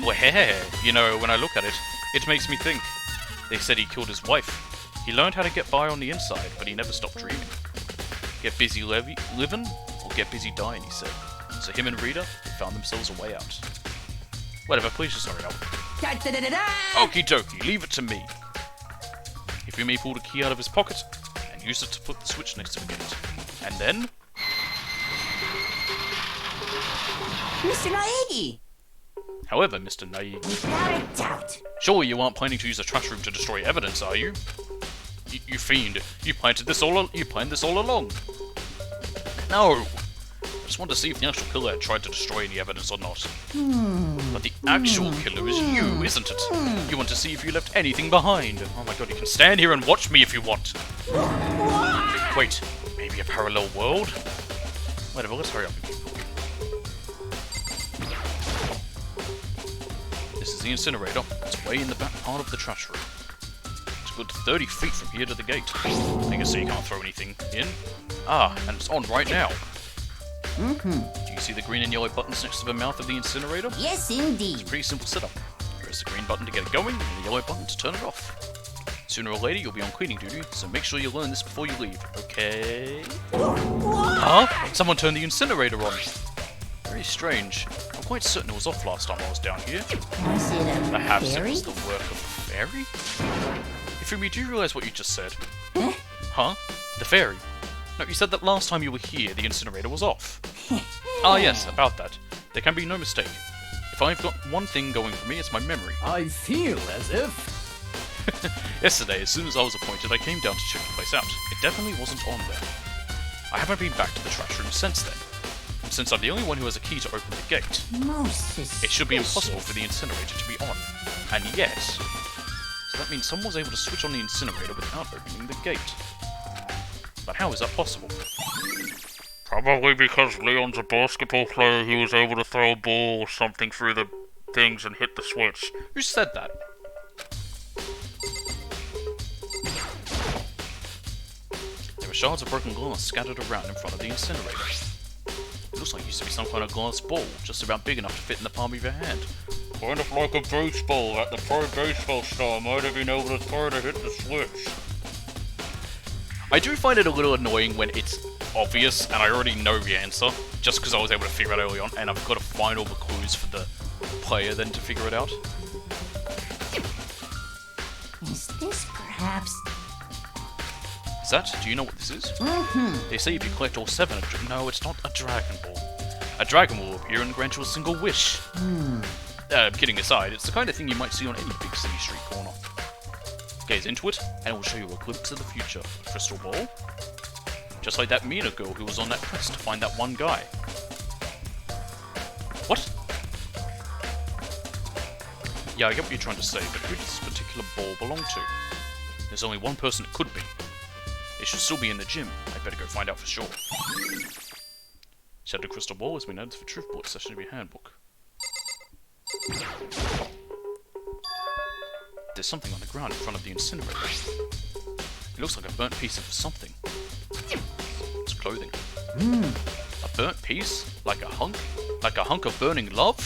Well, you know, when I look at it, it makes me think. They said he killed his wife. He learned how to get by on the inside, but he never stopped dreaming. Get busy living, or get busy dying, he said. So him and Rita found themselves a way out. Whatever, please just hurry up. Okie dokie, leave it to me. Hifumi pulled a key out of his pocket and used it to flip the switch next to the gate. And then... Mr. Naegi! However, Mr. Naegi... Without a doubt. Surely you aren't planning to use the trash room to destroy evidence, are you? You fiend! You planned this all along. No. I just wanted to see if the actual killer had tried to destroy any evidence or not. But the actual killer is you, isn't it? You want to see if you left anything behind. Oh my god, you can stand here and watch me if you want. Wait, maybe a parallel world? Whatever, let's hurry up. This is the incinerator. It's way in the back part of the trash room. It's a good 30 feet from here to the gate. I can see you can't throw anything in. Ah, and it's on right now. Do you see the green and yellow buttons next to the mouth of the incinerator? Yes, indeed. It's a pretty simple setup. Press the green button to get it going, and the yellow button to turn it off. Sooner or later, you'll be on cleaning duty, so make sure you learn this before you leave, okay? Huh? Someone turned the incinerator on. Very strange. I'm quite certain it was off last time I was down here. Was it a Perhaps fairy? it was the work of a fairy? Hifumi, do you realize what you just said? Huh? The fairy? No, you said that last time you were here, the incinerator was off. Ah yes, about that. There can be no mistake. If I've got one thing going for me, it's my memory. I feel as if... Yesterday, as soon as I was appointed, I came down to check the place out. It definitely wasn't on there. I haven't been back to the trash room since then. And since I'm the only one who has a key to open the gate, Most suspicious. it should be impossible for the incinerator to be on. And yet... So that means someone was able to switch on the incinerator without opening the gate. But how is that possible? Probably because Leon's a basketball player, he was able to throw a ball or something through the things and hit the switch. Who said that? There are shards of broken glass scattered around in front of the incinerator. It looks like it used to be some kind of glass ball, just about big enough to fit in the palm of your hand. Kind of like a baseball that the pro baseball star might have been able to throw to hit the switch. I do find it a little annoying when it's obvious and I already know the answer, just because I was able to figure it out early on, and I've got to find all the clues for the player then to figure it out. Is this perhaps... Is that? Do you know what this is? They say if you collect all 7 no, it's not a Dragon Ball. A dragon will appear and grant you a single wish. Kidding aside, it's the kind of thing you might see on any big city street corner. Gaze into it, and it will show you a glimpse of the future. Crystal ball? Just like that Mina girl who was on that quest to find that one guy. What? Yeah, I get what you're trying to say, but who does this particular ball belong to? There's only one person it could be. It should still be in the gym. I'd better go find out for sure. Shattered crystal ball has been added to the truth bullet section of your handbook. There's something on the ground in front of the incinerator. It looks like a burnt piece of something. It's clothing. A burnt piece? Like a hunk? Like a hunk of burning love?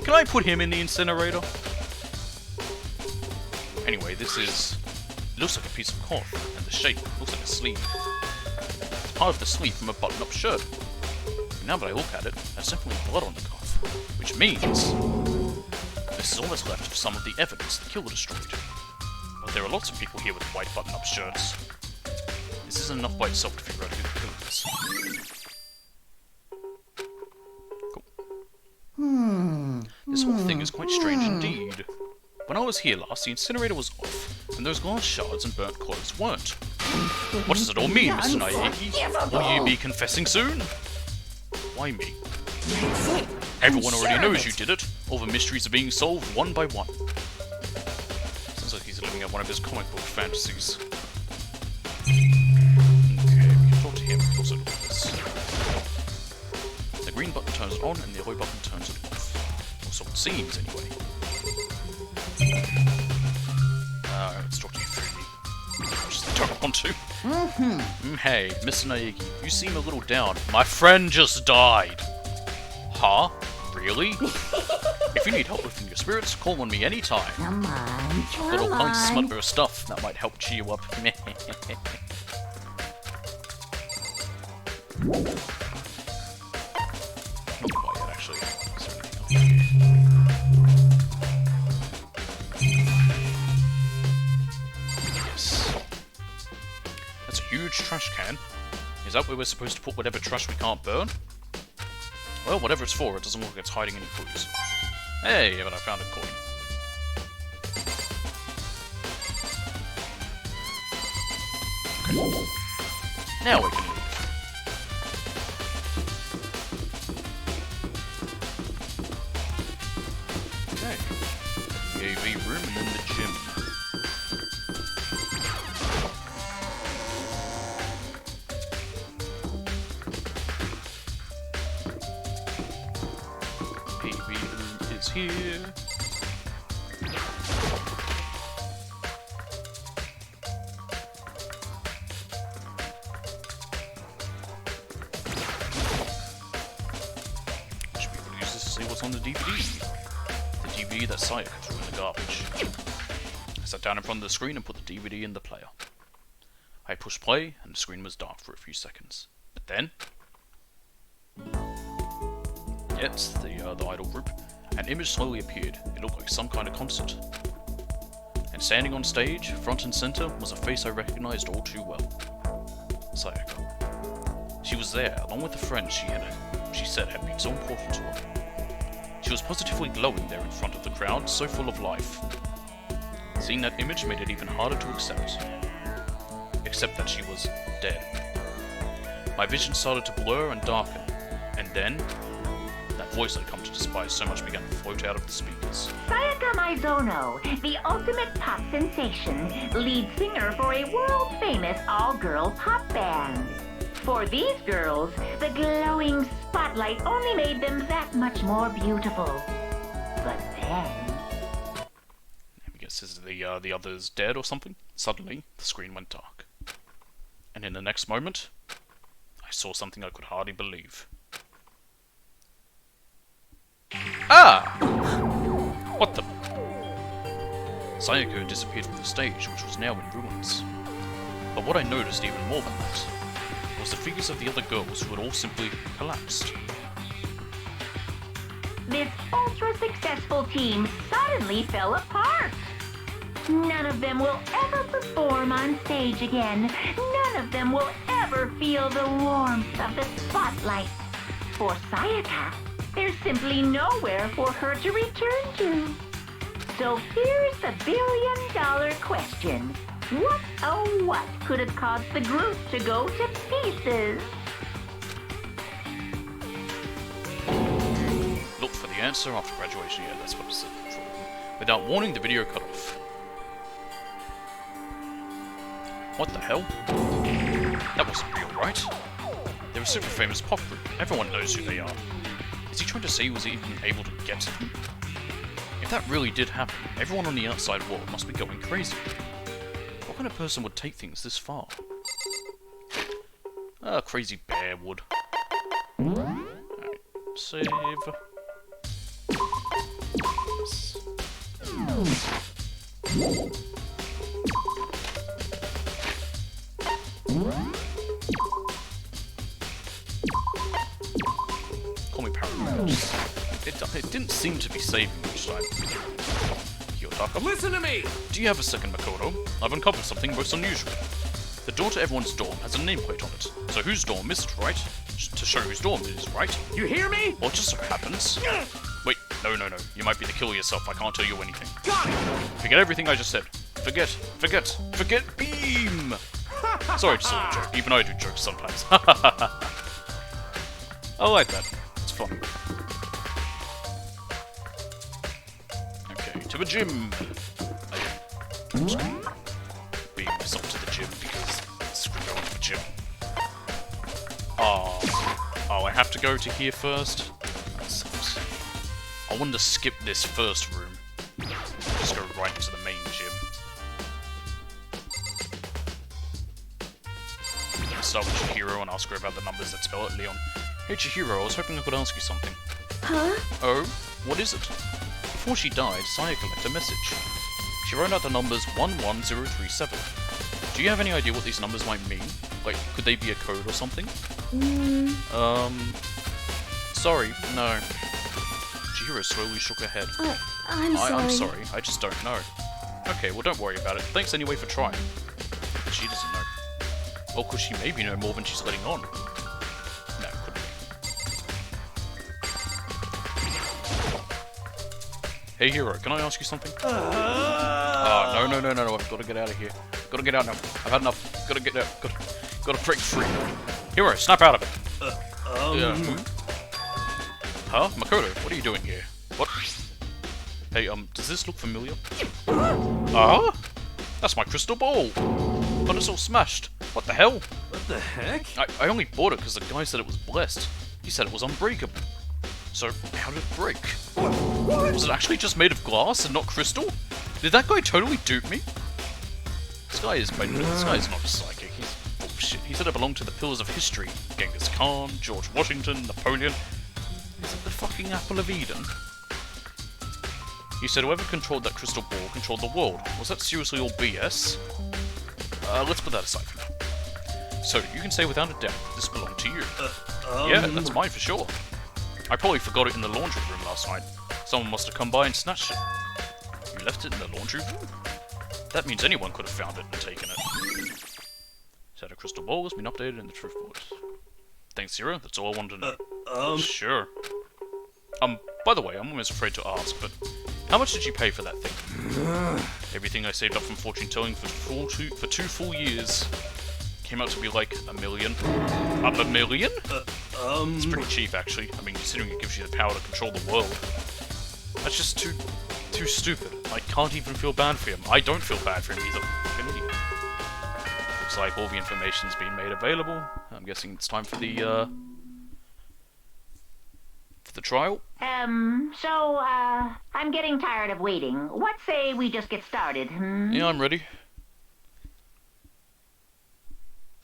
Can I put him in the incinerator? Anyway, this is... It looks like a piece of cloth, and the shape looks like a sleeve. It's part of the sleeve from a button-up shirt. Now that I look at it, there's definitely blood on the cuff, which means this is all that's left of some of the evidence the killer destroyed. But there are lots of people here with white button-up shirts. This isn't enough by itself to figure out who the killer is. Cool. This whole thing is quite strange indeed. When I was here last, the incinerator was off, and those glass shards and burnt clothes weren't. What does it all mean, Mr. Naegi? Will you be confessing soon? Why me? Everyone already knows you did it. All the mysteries are being solved one by one. Sounds like he's living out one of his comic book fantasies. Okay, we can talk to him. Also do this. The green button turns it on, and the yellow button turns it off. Or so it seems, anyway. Let's talk to you through me. I just don't want to. Hey, Mr. Naegi, you seem a little down. My friend just died. Huh? Really? If you need help lifting your spirits, call on me anytime. Come on, Little punk smutver stuff that might help cheer you up. Not quite yet, actually. Is there anything else here? Yes. That's a huge trash can. Is that where we're supposed to put whatever trash we can't burn? Well, whatever it's for, it doesn't look like it's hiding any clues. Hey, but I found a coin. Okay. Now we can move. Okay. The AV room and then the gym. AV room is here. Should be able to use this to see what's on the DVD. The DVD that Sayaka threw in the garbage. I sat down in front of the screen and put the DVD in the player. I pushed play, and the screen was dark for a few seconds. But then... Yes, the idol group. An image slowly appeared. It looked like some kind of concert. And standing on stage, front and center, was a face I recognized all too well. Sayaka. She was there, along with a friend she said had been so important to her. She was positively glowing there in front of the crowd, so full of life. Seeing that image made it even harder to accept. Except that she was dead. My vision started to blur and darken, and then, that voice I'd come to despise so much began to float out of the speakers. Sayaka Maizono, the ultimate pop sensation, lead singer for a world-famous all-girl pop band. For these girls, the glowing spotlight only made them that much more beautiful. But then... I guess is the other's dead or something? Suddenly, the screen went dark. And in the next moment, I saw something I could hardly believe. Ah! What the... Sayaka had disappeared from the stage, which was now in ruins. But what I noticed even more than that was the figures of the other girls who had all simply collapsed. This ultra-successful team suddenly fell apart. None of them will ever perform on stage again. None of them will ever feel the warmth of the spotlight. For Sayaka, there's simply nowhere for her to return to. So here's the billion-dollar question. What, oh what, could have caused the group to go to pieces? Look for the answer after graduation. Yeah, that's what it said. Without warning, the video cut off. What the hell? That wasn't real, right? They're a super famous pop group. Everyone knows who they are. Is he trying to say he was even able to get to them? If that really did happen, everyone on the outside world must be going crazy. What kind of person would take things this far? Crazy bear would. Alright, save. Call me paranoid. It didn't seem to be saving each time. Kiyotaka. Listen to me! Do you have a second, Makoto? I've uncovered something most unusual. The door to everyone's dorm has a nameplate on it. So whose dorm is it, right? To show whose dorm it is, right? You hear me? Well, it just so happens. Wait, no. You might be the killer yourself. I can't tell you anything. Got it! Forget everything I just said. Forget beam! Sorry, just a little joke. Even I do jokes sometimes. I like that. It's fun. Okay, to the gym. I'm just gonna beam myself to the gym because screw going to the gym. Oh, I have to go to here first? That sucks. I wanted to skip this first room. Just go right into the main gym. I'm gonna start with Chihiro and ask her about the numbers that spell it, Leon. Hey Chihiro, I was hoping I could ask you something. Huh? Oh? What is it? Before she died, Saya left a message. She wrote out the numbers 11037. Do you have any idea what these numbers might mean? Like, could they be a code or something? Sorry, no. Chihiro slowly shook her head. I'm sorry. I'm sorry, I just don't know. Okay, well don't worry about it. Thanks anyway for trying. But she doesn't know. Well, could she maybe know more than she's letting on? No, couldn't be. Hey Hero, can I ask you something? No, I've got to get out of here. Gotta get out now. I've had enough. Gotta get out. Gotta break free. Hero, snap out of it. Huh? Makoto, what are you doing here? What? Hey, does this look familiar? That's my crystal ball! But it's all smashed. What the hell? What the heck? I only bought it because the guy said it was blessed. He said it was unbreakable. So, how did it break? What? Was it actually just made of glass and not crystal? Did that guy totally dupe me? This guy is not a psychic. He's bullshit. He said it belonged to the pillars of history. Genghis Khan, George Washington, Napoleon. Is it the fucking Apple of Eden? He said whoever controlled that crystal ball controlled the world. Was that seriously all BS? Let's put that aside for now. So, you can say without a doubt, this belonged to you. Yeah, that's mine for sure. I probably forgot it in the laundry room last night. Someone must have come by and snatched it. You left it in the laundry room? That means anyone could have found it and taken it. Said a crystal ball has been updated in the truth board. Thanks, Zero. That's all I wanted to know. Sure. By the way, I'm almost afraid to ask, but how much did you pay for that thing? Everything I saved up from fortune telling for 2 full years came out to be like $1 million. Up $1 million? It's pretty cheap, actually. I mean, considering it gives you the power to control the world. That's just too stupid. I can't even feel bad for him. I don't feel bad for him. He's a fucking idiot. Looks like all the information's been made available. I'm guessing it's time for the trial. I'm getting tired of waiting. What say we just get started, Yeah, I'm ready.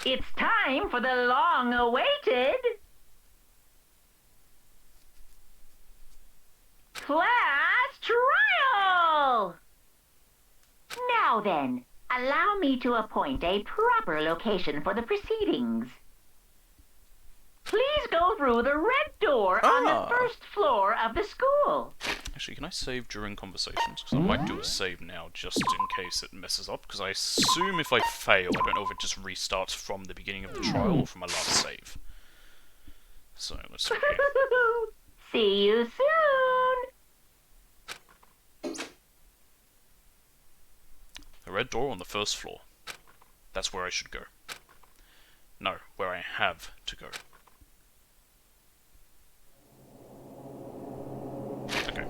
It's time for the long-awaited class trial! Now then, allow me to appoint a proper location for the proceedings. Please go through the red door on the first floor of the school. Actually, can I save during conversations? Because I might do a save now, just in case it messes up. Because I assume if I fail, I don't know if it just restarts from the beginning of the trial or from my last save. So, let's see here. See you soon! The red door on the first floor. That's where I should go. No, where I have to go. Okay.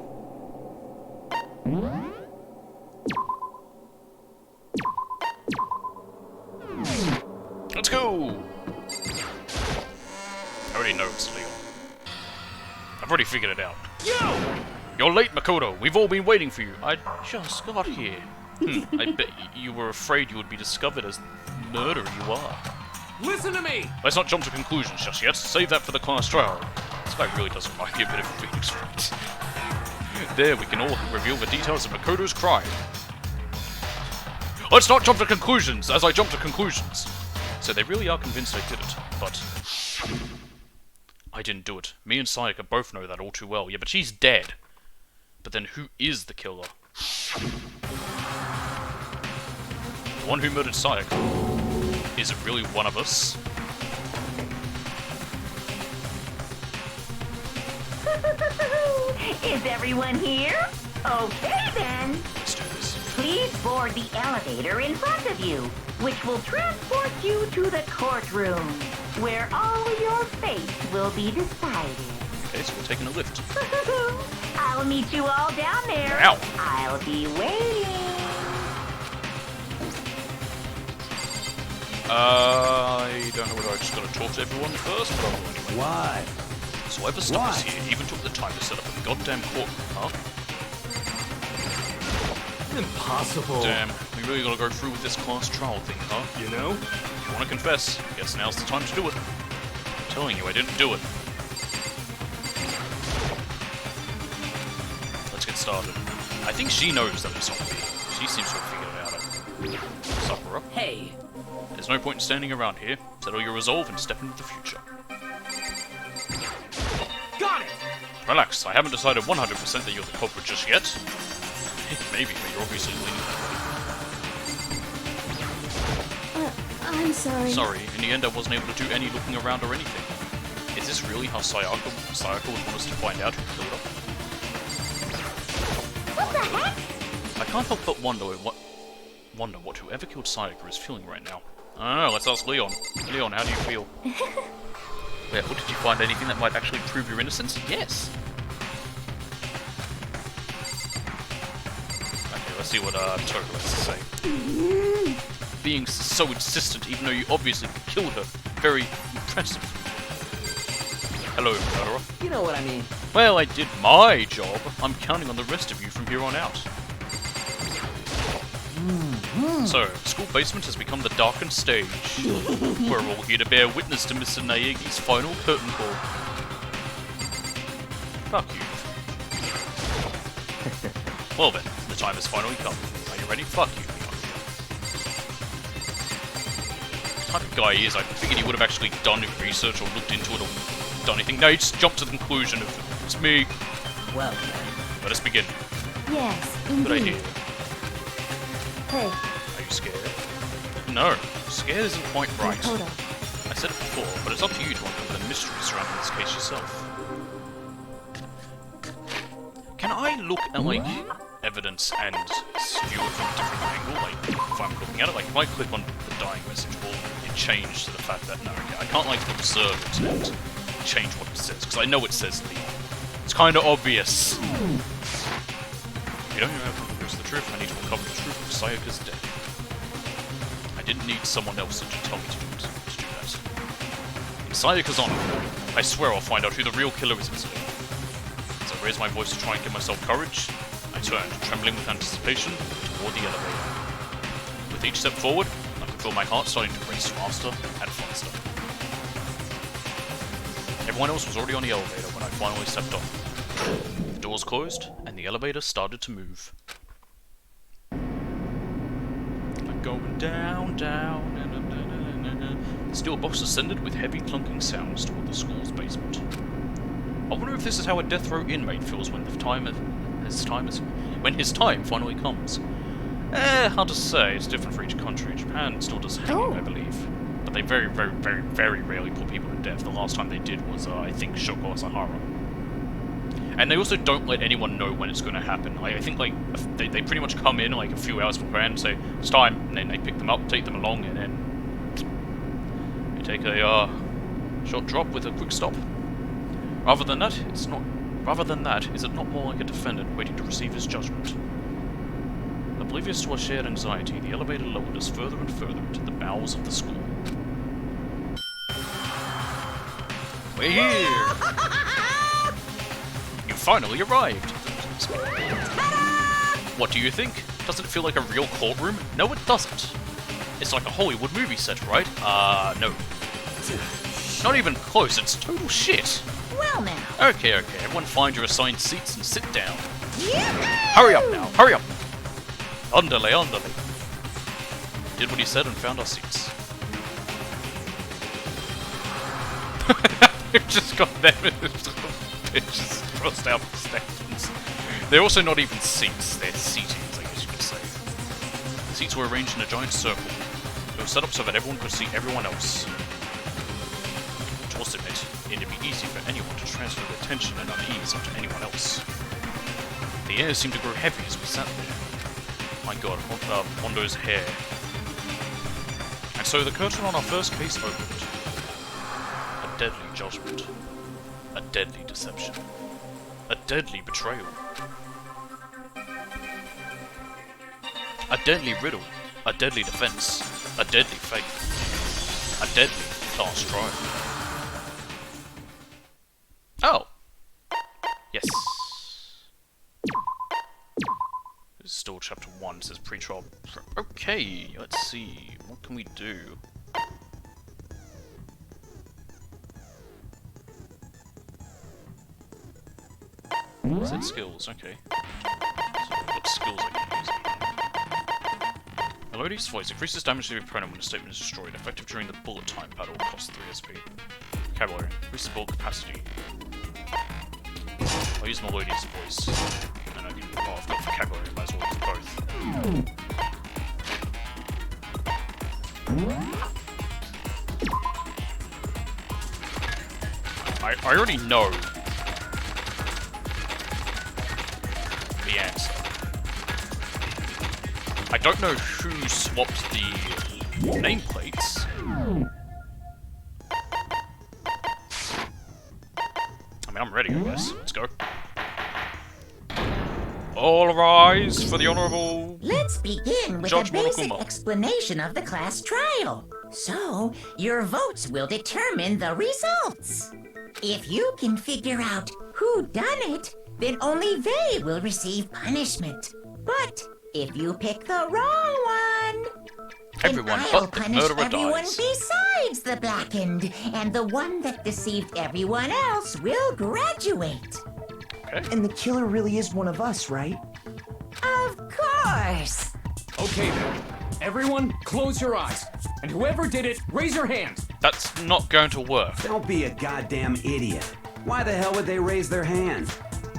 Let's go! I already know it's Leon. I've already figured it out. You're late, Makoto! We've all been waiting for you. I just got here. I bet you were afraid you would be discovered as the murderer you are. Listen to me! Let's not jump to conclusions just yet. Save that for the class trial. This guy really does remind me a bit of Phoenix Wright. There, we can all reveal the details of Makoto's crime. Let's not jump to conclusions as I jump to conclusions. So they really are convinced I did it, but I didn't do it. Me and Sayaka both know that all too well. Yeah, but she's dead. But then who is the killer? The one who murdered Sayaka. Is it really one of us? Is everyone here? Okay then. Let's do this. Please board the elevator in front of you, which will transport you to the courtroom, where all your fate will be decided. Okay, so we're taking a lift. I'll meet you all down there. Ow. I'll be waiting. I don't know whether I just gotta talk to everyone first, but I will anyway. Why? So whoever stuck us here even took the time to set up a goddamn courtroom, huh? Impossible. Damn, we really gotta go through with this class trial thing, huh? You know? If you wanna confess, I guess now's the time to do it. I'm telling you, I didn't do it. Let's get started. I think she knows that it's not me. She seems to have figured it out. Sakura. Hey. There's no point in standing around here. Settle your resolve and step into the future. Got it! Relax, I haven't decided 100% that you're the culprit just yet. Maybe, but you're obviously leaning. I'm sorry. Sorry, in the end I wasn't able to do any looking around or anything. Is this really how Sayaka would want us to find out who killed her? What the heck? I can't help but wonder what whoever killed Sayaka is feeling right now. I don't know, let's ask Leon. Leon, how do you feel? Yeah, well, did you find anything that might actually prove your innocence? Yes! Okay, let's see what Toga has to say. Being so insistent, even though you obviously killed her. Very impressive. Hello, murderer. You know what I mean. Well, I did my job. I'm counting on the rest of you from here on out. So, the school basement has become the darkened stage. We're all here to bear witness to Mr. Naegi's final curtain call. Fuck you. Well then, the time has finally come. Are you ready? Fuck you, Leon. The type of guy he is, I figured he would have actually done research or looked into it or done anything. No, he just jumped to the conclusion of, it's me. Well, Let us begin. Yes, Good indeed. idea. Hey, Are you scared? No, scared isn't quite right. Makoto. I said it before, but it's up to you to uncover the mystery surrounding this case yourself. Can I look at, like, evidence and view it from a different angle? Like, if I'm looking at it, like, if I click on the dying message, will it change to the fact that, no, okay, I can't, like, observe it and change what it says, because I know it says Leon. It's kind of obvious. If you don't know how to the truth, I need to uncover the truth of Sayaka's death. I didn't need someone else to tell me to do that. In Sayaka's honor, I swear I'll find out who the real killer is instead. As I raise my voice to try and give myself courage, I turned, trembling with anticipation, toward the elevator. With each step forward, I could feel my heart starting to race faster and faster. Everyone else was already on the elevator when I finally stepped off. The doors closed, and the elevator started to move. I'm going down, down, The steel box ascended with heavy clunking sounds toward the school's basement. I wonder if this is how a death row inmate feels when his time finally comes. Hard to say. It's different for each country. Japan still does hanging, I believe. But they very, very, very, very rarely put people to death. The last time they did was, I think, Shoko Asahara. And they also don't let anyone know when it's going to happen. I think, like, they pretty much come in, like, a few hours beforehand and say, it's time, and then they pick them up, take them along, and then you take a, short drop with a quick stop. Rather than that, is it not more like a defendant waiting to receive his judgment? Oblivious to our shared anxiety, the elevator lowered us further and further into the bowels of the school. We're here! You finally arrived! What do you think? Doesn't it feel like a real courtroom? No, it doesn't. It's like a Hollywood movie set, right? No. Not even close, it's total shit. Well now. Okay, everyone find your assigned seats and sit down. Yahoo! Hurry up now, hurry up! Underlay. Did what he said and found our seats. We've just got them in this little bitches crossed out statements. They're also not even seats, they're seatings, I guess you could say. The seats were arranged in a giant circle. They were set up so that everyone could see everyone else. Which also meant it'd be easy for anyone to transfer their tension and unease onto anyone else. The air seemed to grow heavy as we sat there. My god, Mondo's hair. And so the curtain on our first case opened. A deadly judgment. A deadly deception. A deadly betrayal. A deadly riddle. A deadly defense. A deadly fate. A deadly last trial. Oh! Yes. This is still chapter 1, it says pre-trial. Okay, let's see. What can we do? Set skills, okay. So what skills I can use? Melodious voice increases damage to the opponent when a statement is destroyed. Effective during the bullet time battle, costs 3 SP. Vocabulary, increases bullet capacity. I'll use Melodious voice. And I can, oh, I've got vocabulary, I might as well use both. I already know the answer. I don't know who swapped the nameplates. I mean, I'm ready, I guess. Let's go. All rise for the honorable... Let's begin with Judge a basic Monokuma. explanation of the class trial. So, your votes will determine the results. If you can figure out who done it, then only they will receive punishment. But if you pick the wrong one, Everyone then I'll but the punish murderer everyone dies. besides the blackened, and the one that deceived everyone else will graduate. Okay. And the killer really is one of us, right? Of course. Okay then. Everyone, close your eyes. And whoever did it, raise your hand. That's not going to work. Don't be a goddamn idiot. Why the hell would they raise their hand?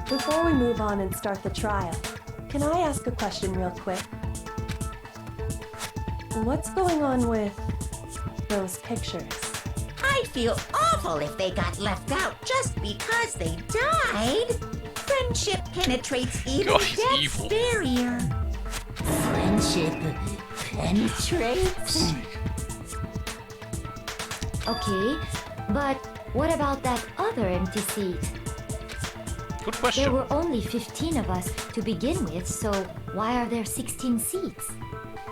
Before we move on and start the trial, can I ask a question real quick? What's going on with those pictures? I'd feel awful if they got left out just because they died. Friendship penetrates even God, he's death's evil. barrier. Friendship penetrates? Okay, but what about that other empty seat? Good There question. were only 15 of us to begin with, so why are there 16 seats?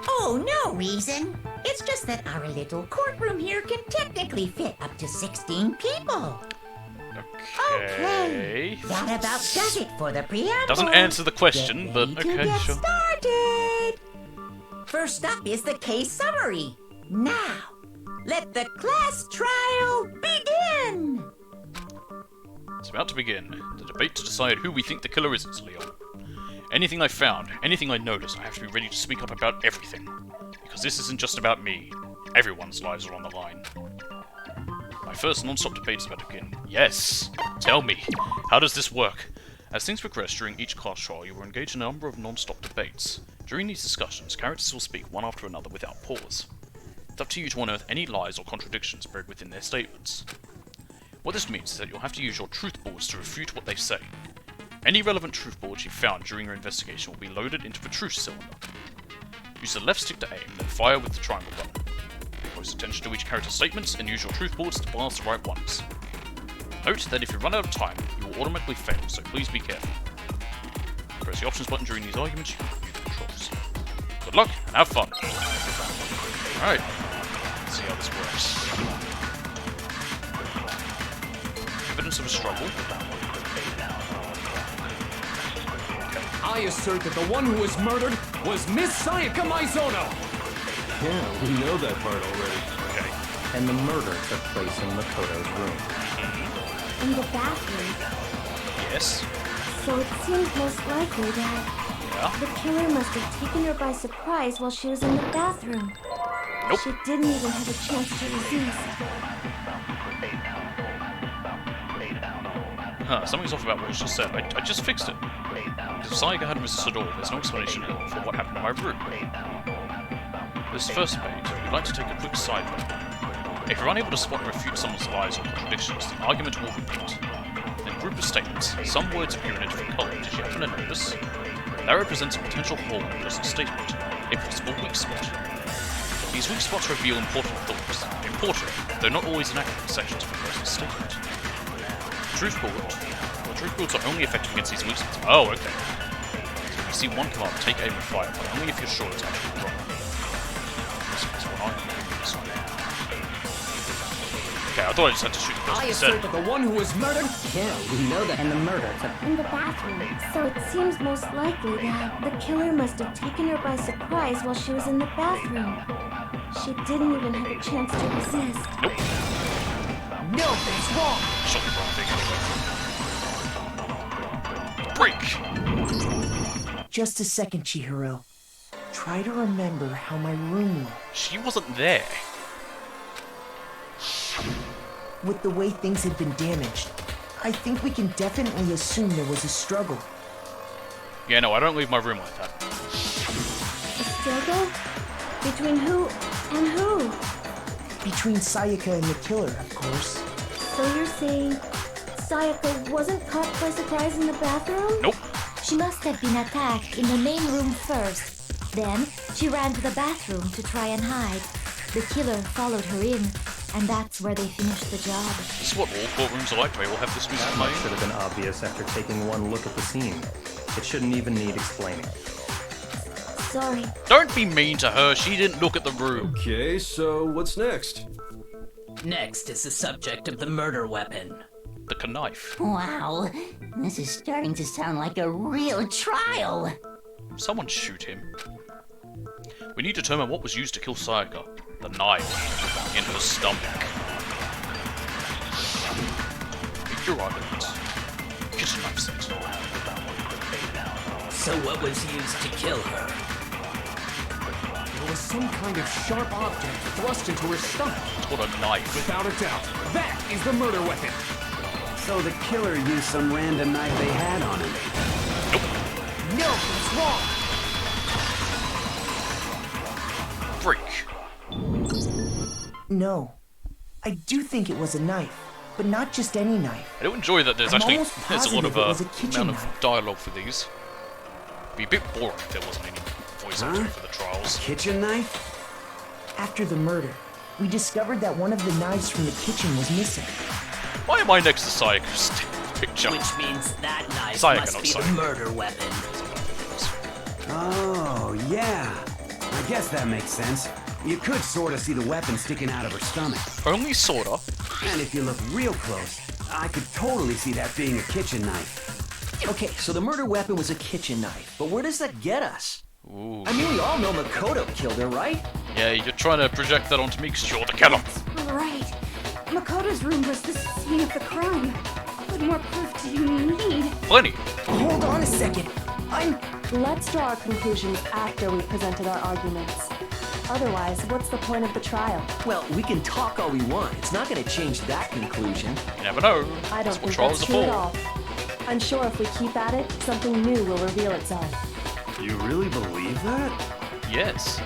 Oh, no reason. It's just that our little courtroom here can technically fit up to 16 people. Okay. That about does it for the preamble. Doesn't answer the question, Get but ready to okay, get sure. started. First up is the case summary. Now, let the class trial begin. It's about to begin. The debate to decide who we think the killer is, Leon. Anything I found, anything I noticed, I have to be ready to speak up about everything. Because this isn't just about me. Everyone's lives are on the line. My first non-stop debate is about to begin. Yes! Tell me, how does this work? As things progress during each class trial, you will engage in a number of non-stop debates. During these discussions, characters will speak one after another without pause. It's up to you to unearth any lies or contradictions buried within their statements. What this means is that you'll have to use your truth boards to refute what they say. Any relevant truth boards you found during your investigation will be loaded into the truth cylinder. Use the left stick to aim, then fire with the triangle button. Pay close attention to each character's statements and use your truth boards to blast the right ones. Note that if you run out of time, you will automatically fail, so please be careful. Press the options button during these arguments, you can review the controls. Good luck, and have fun! Alright, let's see how this works. Evidence of a struggle. Okay. I assert that the one who was murdered was Miss Sayaka Maizono. Yeah, we know that part already. Okay. And the murder took place in Makoto's room. In the bathroom. Yes. So it seems most likely that the killer must have taken her by surprise while she was in the bathroom. Nope. She didn't even have a chance to resist. Huh, something's off about what was just said. I just fixed it. If Sayaka hadn't resisted at all, there's no explanation for what happened in my room. This first debate, we'd like to take a quick sidebar. If you're unable to spot and refute someone's lies or contradictions, the argument will repeat. In a group of statements, some words appear in a different colour. Did you happen to notice? That represents a potential hole in a person's statement, a possible weak spot. These weak spots reveal important thoughts. Important, though not always inaccurate sections of a person's statement. Truth bullets are only effective against these weak spots. Oh, okay. So if you see one command, take aim and fire, but only if you're sure it's actually wrong. Okay, I thought I just had to shoot the person I instead. assert that the one who was murdered. Yeah, we know that. And the murder took In the bathroom. So it seems most likely that the killer must have taken her by surprise while she was in the bathroom. She didn't even have a chance to resist. Nope. No, that's wrong. Shot the wrong thing. Break! Just a second, Chihiro. Try to remember how my room looked. She wasn't there. With the way things had been damaged, I think we can definitely assume there was a struggle. Yeah, no, I don't leave my room like that. A struggle? Between who and who? Between Sayaka and the killer, of course. So you're saying Sayaka wasn't caught by surprise in the bathroom? Nope. She must have been attacked in the main room first. Then she ran to the bathroom to try and hide. The killer followed her in, and that's where they finished the job. This is what all courtrooms are like. They all have this music That playing. should have been obvious after taking one look at the scene. It shouldn't even need explaining. Sorry. Don't be mean to her. She didn't look at the room. Okay, so what's next? Next is the subject of the murder weapon. The knife. Wow, this is starting to sound like a real trial. Someone shoot him. We need to determine what was used to kill Sayaka. The knife. In her stomach. Make your argument. Kitchen knife set. So what was used to kill her? There was some kind of sharp object thrust into her stomach. It's called a knife. Without a doubt, that is the murder weapon. So the killer used some random knife they had on him. No, that's wrong. Break. No. I do think it was a knife, but not just any knife. I do enjoy that there's I'm actually almost there's a lot of positive it was a kitchen amount of knife. dialogue for these. It'd be a bit boring if there wasn't any voice acting for the trials. Kitchen knife? After the murder, we discovered that one of the knives from the kitchen was missing. Why am I next to Sayaka's picture? Which means that knife Sayaka, must not be the Sayaka. murder weapon. Oh, yeah. I guess that makes sense. You could sort of see the weapon sticking out of her stomach. Only sorta. And if you look real close, I could totally see that being a kitchen knife. Okay, so the murder weapon was a kitchen knife, but where does that get us? Ooh. I mean, we all know Makoto killed her, right? Yeah, you're trying to project that onto me because you're the killer. Right. Makoto's room was the scene of the crime. What more proof do you need? Plenty. Hold on a second. Let's draw our conclusions after we've presented our arguments. Otherwise, what's the point of the trial? Well, we can talk all we want. It's not going to change that conclusion. You never know. I don't That's what think trials that's are true at for. all. I'm sure if we keep at it, something new will reveal itself. You really believe that? Yes.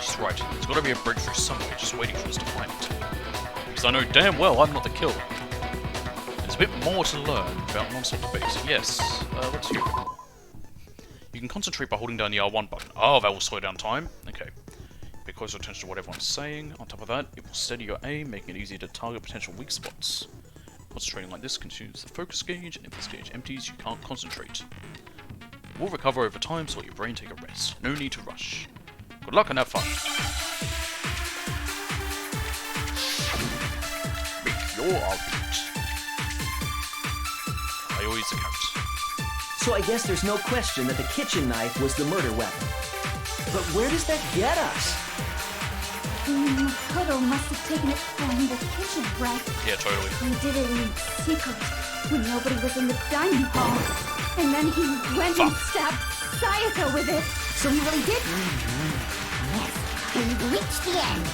She's right. There's got to be a breakthrough somewhere just waiting for us to find it. Because I know damn well I'm not the killer. There's a bit more to learn about non-stop debates. Yes, let's hear it. You can concentrate by holding down the R1 button. Oh, that will slow down time. Okay. Pay closer attention to what everyone's saying. On top of that, it will steady your aim, making it easier to target potential weak spots. Concentrating like this consumes the focus gauge, and if this gauge empties, you can't concentrate. We'll recover over time, so let your brain take a rest. No need to rush. Good luck and have fun. Make your argument. I always account. So I guess there's no question that the kitchen knife was the murder weapon. But where does that get us? Makoto must have taken it from the kitchen, right? Yeah, totally. He did it in secret when nobody was in the dining hall. And then he went and stabbed Sayaka with it. So he really did? Yes, we've reached the end.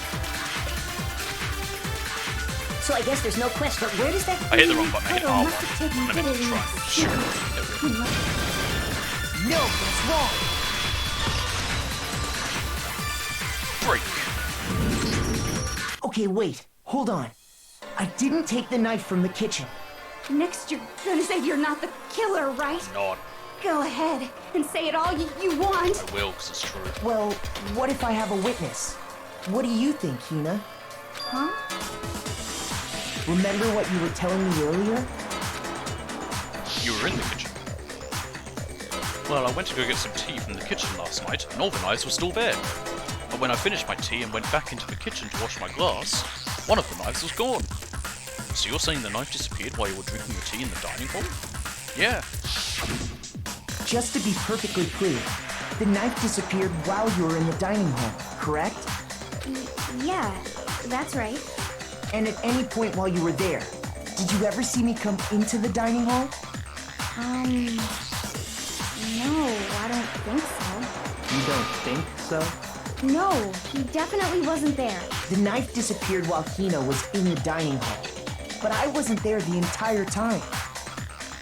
So I guess there's no question. But where does that... I hit the wrong button. I hit R1. must have taken I meant it to in triangle. Shoot. There we go. No, that's wrong. Break. Okay, wait. Hold on. I didn't take the knife from the kitchen. Next, you're gonna say you're not the killer, right? Not. Go ahead and say it all you want. I will, because it's true. Well, what if I have a witness? What do you think, Hina? Huh? Remember what you were telling me earlier? You were in the kitchen. Well, I went to go get some tea from the kitchen last night, and all the knives were still there. But when I finished my tea and went back into the kitchen to wash my glass, one of the knives was gone. So you're saying the knife disappeared while you were drinking your tea in the dining hall? Yeah. Just to be perfectly clear, the knife disappeared while you were in the dining hall, correct? Yeah, that's right. And at any point while you were there, did you ever see me come into the dining hall? No, I don't think so. You don't think so? No, he definitely wasn't there. The knife disappeared while Hina was in the dining hall, but I wasn't there the entire time.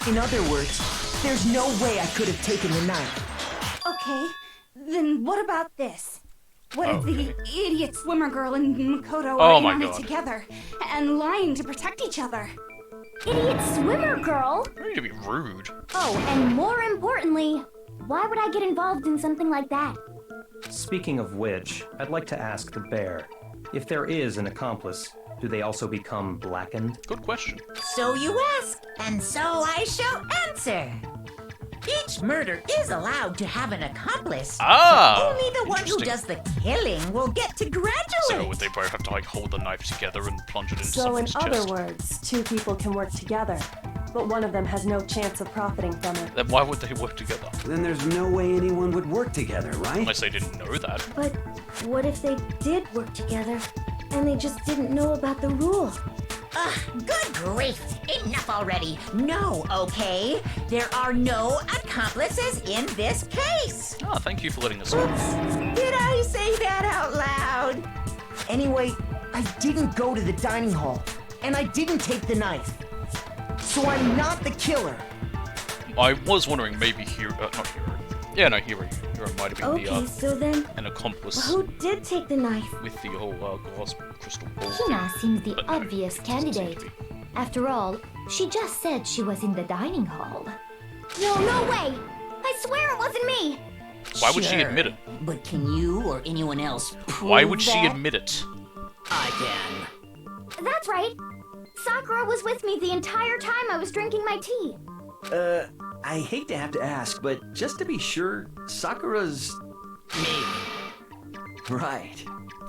In other words, there's no way I could have taken the knife. Okay, then what about this? What if the idiot swimmer girl and Makoto are in on it together and lying to protect each other? Idiot swimmer girl? You don't need to be rude. Oh, and more importantly, why would I get involved in something like that? Speaking of which, I'd like to ask the bear, if there is an accomplice, do they also become blackened? Good question. So you ask, and so I shall answer. Each murder is allowed to have an accomplice. Ah! But only the one who does the killing will get to graduate. So would they both have to like hold the knife together and plunge it into So in someone's chest? other words, two people can work together, but one of them has no chance of profiting from it. Then why would they work together? Then there's no way anyone would work together, right? Unless they didn't know that. But what if they did work together and they just didn't know about the rule? Ugh, good grief. Enough already. No, okay? There are no accomplices in this case. Ah, thank you for letting us know. Did I say that out loud? Anyway, I didn't go to the dining hall, and I didn't take the knife. So I'm not the killer. I was wondering maybe Hero, not Hero. Yeah, no, Hero might have been Okay, so then an accomplice who did take the knife? with the whole glass crystal ball. Hina seems the But no, obvious candidate. After all, she just said she was in the dining hall. No way! I swear it wasn't me! Why would she Sure, admit it? But can you or anyone else prove Why would she that? admit it? I can. That's right. Sakura was with me the entire time I was drinking my tea. I hate to have to ask, but just to be sure, Sakura's... Maybe. Right.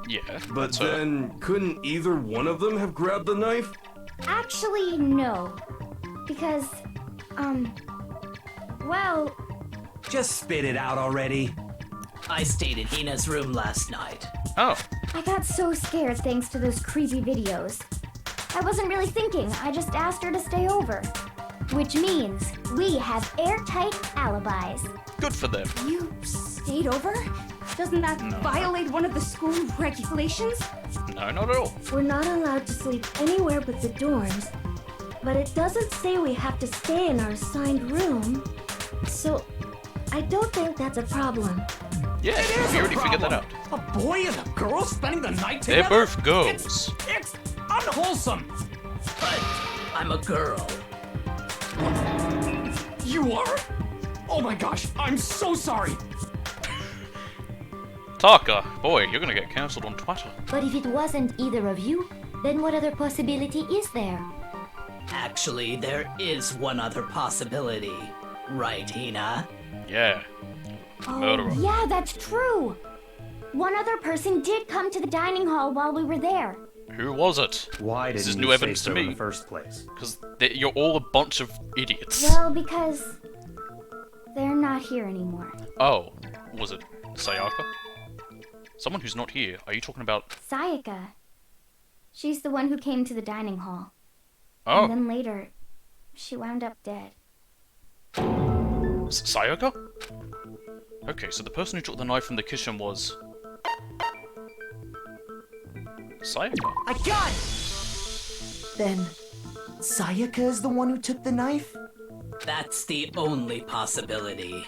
Yeah. But that's then, couldn't either one of them have grabbed the knife? Actually, no. Because, well... Just spit it out already. I stayed in Hina's room last night. Oh. I got so scared thanks to those creepy videos. I wasn't really thinking, I just asked her to stay over. Which means we have airtight alibis. Good for them. You stayed over? Doesn't that violate one of the school regulations? No, not at all. We're not allowed to sleep anywhere but the dorms, but it doesn't say we have to stay in our assigned room. So, I don't think that's a problem. Yeah, we already figured that out. A boy and a girl spending the night They're together? both girls. It's unwholesome. But I'm a girl. You are? Oh my gosh, I'm so sorry. Taka, boy, you're gonna get cancelled on Twitter. But if it wasn't either of you, then what other possibility is there? Actually, there is one other possibility. Right, Hina? Yeah. Oh, Murderer. yeah, that's true. One other person did come to the dining hall while we were there. Who was it? Why This is didn't new you evidence say to so in me. the first place? Because you're all a bunch of idiots. Well, because not here anymore. Oh, was it Sayaka? Someone who's not here. Are you talking about... Sayaka. She's the one who came to the dining hall. Oh. And then later, she wound up dead. Sayaka? Okay, so the person who took the knife from the kitchen was... Sayaka? I got it! Then, Sayaka is the one who took the knife? That's the only possibility.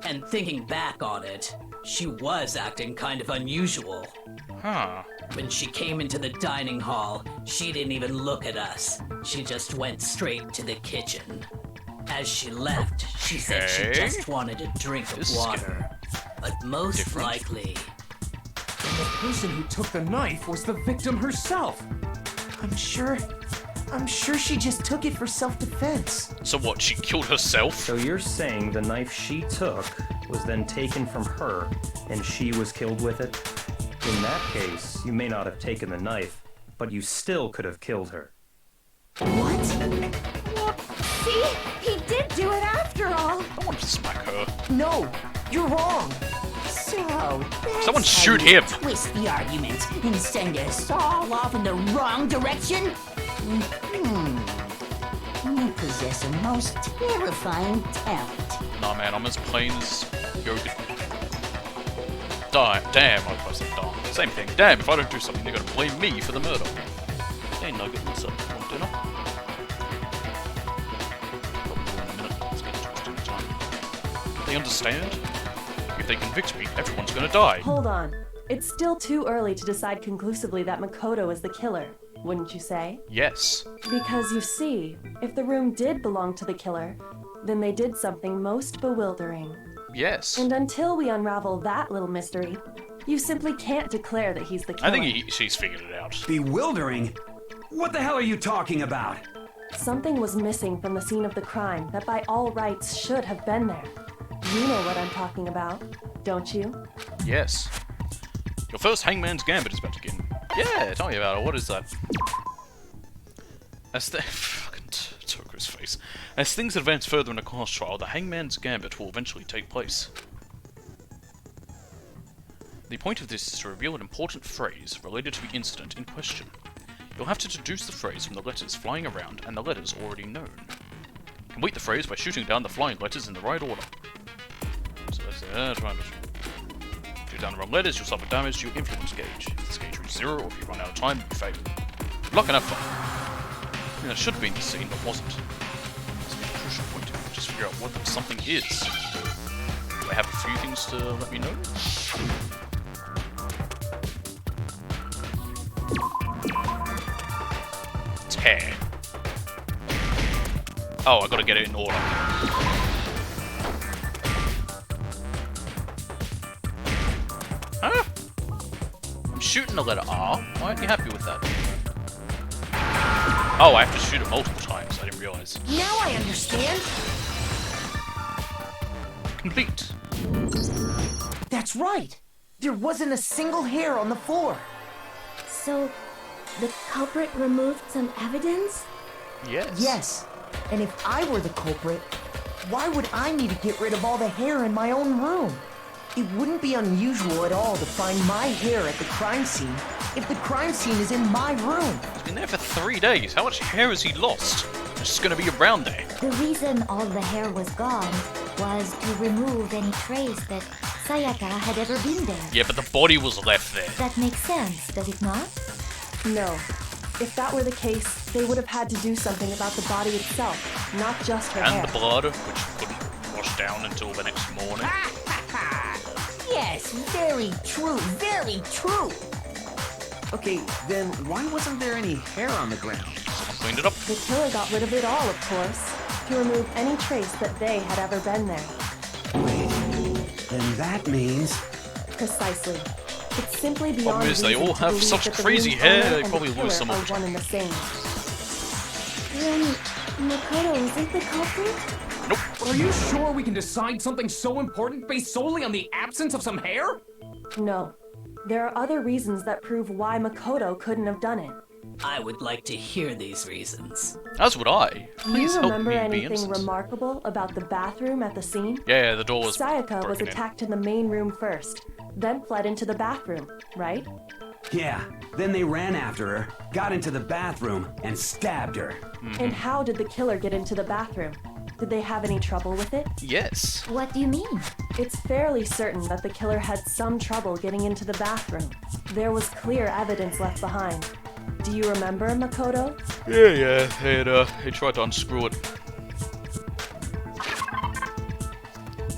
And thinking back on it, she was acting kind of unusual. Huh. When she came into the dining hall, she didn't even look at us. She just went straight to the kitchen. As she left, she said she just wanted a drink of water. But most likely... And the person who took the knife was the victim herself. I'm sure she just took it for self-defense. So what, she killed herself? So you're saying the knife she took was then taken from her, and she was killed with it? In that case, you may not have taken the knife, but you still could have killed her. What? See? He did do it after all! I want to smack her. No, you're wrong. So, that's Someone how shoot you him! twist the argument and send us all off in the wrong direction? You possess a most terrifying talent. Nah, man, I'm as plain as yogurt. Damn, I was like, darn. Same thing. Damn, if I don't do something, they're gonna blame me for the murder. Hey, Nugget, what's up? Want dinner? Probably in a minute. Let's get to it time. They understand? If they convict me, everyone's gonna die. Hold on. It's still too early to decide conclusively that Makoto is the killer, wouldn't you say? Yes. Because you see, if the room did belong to the killer, then they did something most bewildering. Yes. And until we unravel that little mystery, you simply can't declare that he's the killer. I think she's figured it out. Bewildering? What the hell are you talking about? Something was missing from the scene of the crime that by all rights should have been there. You know what I'm talking about, don't you? Yes. Your first Hangman's Gambit is about to begin. Yeah, tell me about it. What is that? As the fucking Toku's face. As things advance further in the class trial, the Hangman's Gambit will eventually take place. The point of this is to reveal an important phrase related to the incident in question. You'll have to deduce the phrase from the letters flying around and the letters already known. Complete the phrase by shooting down the flying letters in the right order. So let's try and shoot down the wrong letters, you'll suffer damage to your influence gauge. If this gauge reaches 0, or if you run out of time, you fail. Good luck and have fun. I mean, it should have been the scene, but wasn't. This is a crucial point here. Just figure out what something is. Do I have a few things to let me know? Tear. Oh, I gotta get it in order. Huh? I'm shooting the letter R. Why aren't you happy with that? Oh, I have to shoot it multiple times. I didn't realize. Now I understand. Complete. That's right. There wasn't a single hair on the floor. So, the culprit removed some evidence? Yes. Yes. And if I were the culprit, why would I need to get rid of all the hair in my own room? It wouldn't be unusual at all to find my hair at the crime scene if the crime scene is in my room. He's been there for 3 days. How much hair has he lost? It's just gonna be around there. The reason all the hair was gone was to remove any trace that Sayaka had ever been there. Yeah, but the body was left there. That makes sense, does it not? No. If that were the case, they would have had to do something about the body itself, not just her hair. And the blood, which couldn't wash down until the next morning. Yes, very true, very true. Okay, then why wasn't there any hair on the ground? Someone cleaned it up. The killer got rid of it all, of course, to remove any trace that they had ever been there. Then that means... Precisely. It's simply beyond Problem is, they all have such crazy hair, they probably lose some of it. One and the same. Then Makoto isn't the culprit? Nope. Are you sure we can decide something so important based solely on the absence of some hair? No. There are other reasons that prove why Makoto couldn't have done it. I would like to hear these reasons. As would I. Do Please you help remember me be anything innocent. remarkable about the bathroom at the scene? Yeah, the door was Sayaka was broken in. attacked in the main room first, then fled into the bathroom, right? Yeah, then they ran after her, got into the bathroom, and stabbed her. And how did the killer get into the bathroom? Did they have any trouble with it? Yes. What do you mean? It's fairly certain that the killer had some trouble getting into the bathroom. There was clear evidence left behind. Do you remember, Makoto? Yeah, he tried to unscrew it.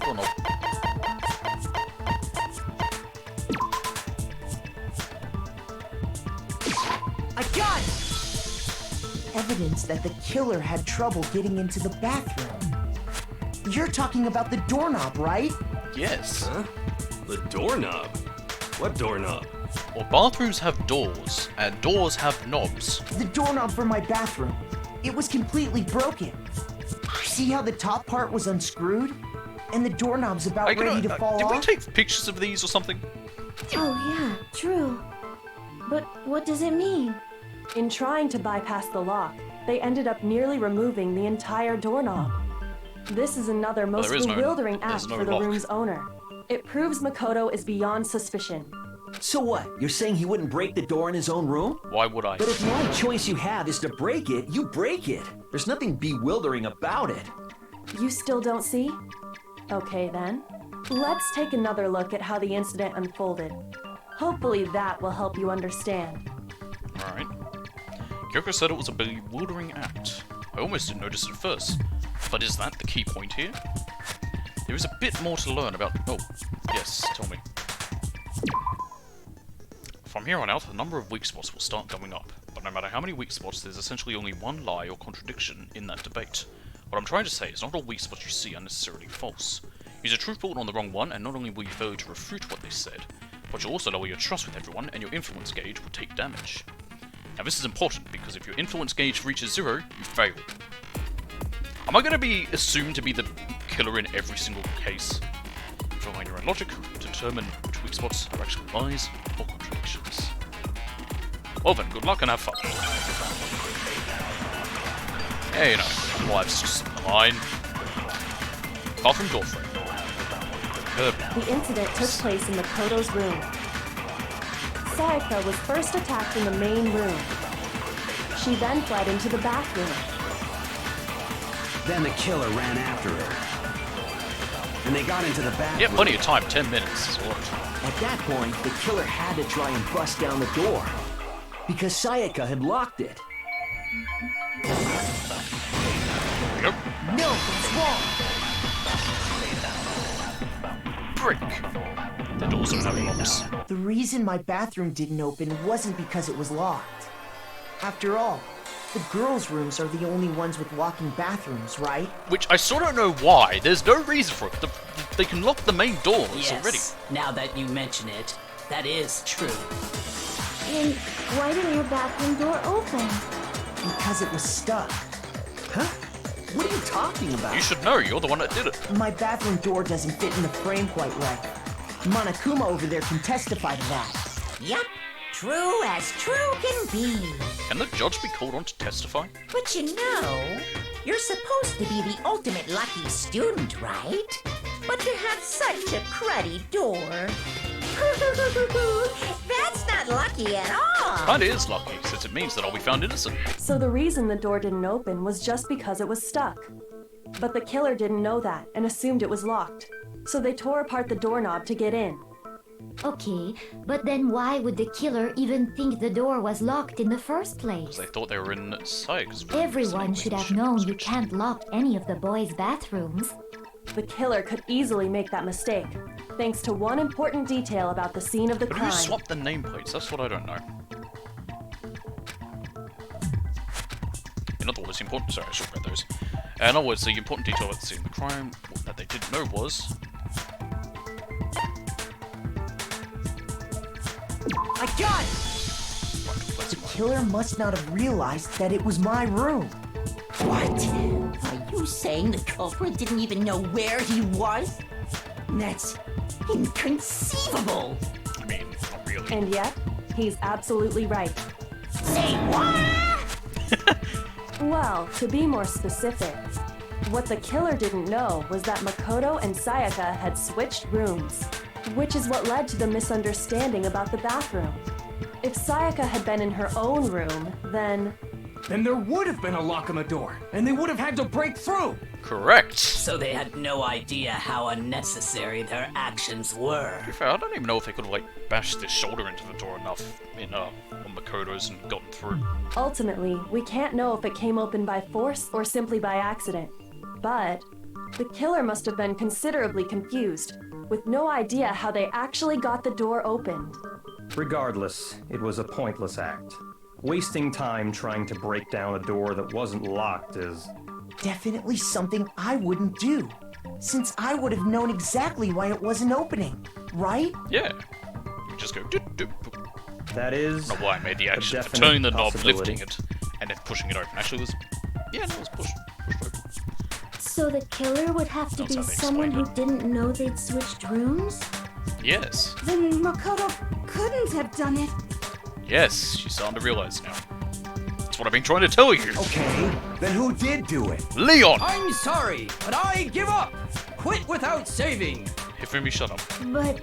Oh no. I got it! Evidence that the killer had trouble getting into the bathroom. You're talking about the doorknob, right? Yes. Huh? The doorknob? What doorknob? Well, bathrooms have doors, and doors have knobs. The doorknob for my bathroom. It was completely broken. See how the top part was unscrewed? And the doorknob's about ready to fall did off? we take pictures of these or something? Oh yeah, true. But what does it mean? In trying to bypass the lock, they ended up nearly removing the entire doorknob. This is another most there is no- bewildering there's act no for the lock. room's owner. It proves Makoto is beyond suspicion. So what? You're saying he wouldn't break the door in his own room? Why would I? But if the only choice you have is to break it, you break it. There's nothing bewildering about it. You still don't see? Okay then. Let's take another look at how the incident unfolded. Hopefully that will help you understand. Alright. Kyoko said it was a bewildering act. I almost didn't notice it at first. But is that the key point here? There is a bit more to learn about... Oh, yes, tell me. From here on out, the number of weak spots will start going up. But no matter how many weak spots, there's essentially only one lie or contradiction in that debate. What I'm trying to say is not all weak spots you see are necessarily false. Use a truthful on the wrong one, and not only will you fail to refute what they said, but you'll also lower your trust with everyone, and your influence gauge will take damage. Now this is important, because if your influence gauge reaches 0, you fail. Am I going to be assumed to be the killer in every single case? If relying your own logic to determine which weak spots are actually lies or contradictions. Well then, good luck and have fun. Yeah, you know, life's just a line. Bathroom door frame. The incident took place in Makoto's room. Sayaka was first attacked in the main room. She then fled into the bathroom. Then the killer ran after her. And they got into the bathroom. Yeah, plenty of time, 10 minutes. At that point, the killer had to try and bust down the door. Because Sayaka had locked it. Yep. No, it's wrong. Brick. The doors don't have locks. The reason my bathroom didn't open wasn't because it was locked. After all, the girls' rooms are the only ones with walking bathrooms, right? Which I still don't know why. There's no reason for it. They can lock the main doors already. Yes, now that you mention it, that is true. And why didn't your bathroom door open? Because it was stuck. Huh? What are you talking about? You should know, you're the one that did it. My bathroom door doesn't fit in the frame quite right. Monokuma over there can testify to that. Yep, true as true can be. Can the judge be called on to testify? But you know, you're supposed to be the ultimate lucky student, right? But you have such a cruddy door. That's not lucky at all. That is lucky, since it means that I'll be found innocent. So the reason the door didn't open was just because it was stuck. But the killer didn't know that and assumed it was locked. So they tore apart the doorknob to get in. Okay, but then why would the killer even think the door was locked in the first place? Because they thought they were in Sayaka's room. Everyone should have known you can't lock any of the boys' bathrooms. The killer could easily make that mistake, thanks to one important detail about the scene of the But crime. who swapped the nameplates? That's what I don't know. In other words, the important... Sorry, I should have read those. In other words, the important detail about the scene of the crime that they didn't know was... I got it! The killer must not have realized that it was my room. What? Are you saying the culprit didn't even know where he was? That's inconceivable. I mean, not really. And yet, he's absolutely right. Say what? Well, to be more specific, what the killer didn't know was that Makoto and Sayaka had switched rooms, which is what led to the misunderstanding about the bathroom. If Sayaka had been in her own room, then there would have been a lock on the door, and they would have had to break through. Correct. So they had no idea how unnecessary their actions were. To be fair, I don't even know if they could have, like, bashed their shoulder into the door enough on Makoto's and gotten through. Ultimately, we can't know if it came open by force or simply by accident. But the killer must have been considerably confused, with no idea how they actually got the door opened. Regardless, it was a pointless act. Wasting time trying to break down a door that wasn't locked is... Definitely something I wouldn't do, since I would have known exactly why it wasn't opening, right? Yeah. You just go... That is... I don't know why I made the action for definite turning the knob, possibility. lifting it, and then pushing it open. Actually, it was... Yeah, no, it was pushed open. So the killer would have to That's be how they someone who explained didn't know they'd switched rooms? Yes. Then Makoto couldn't have done it. Yes, she's starting to realize now. That's what I've been trying to tell you. Okay, then who did do it? Leon! I'm sorry, but I give up. Quit without saving. Hifumi, shut up. But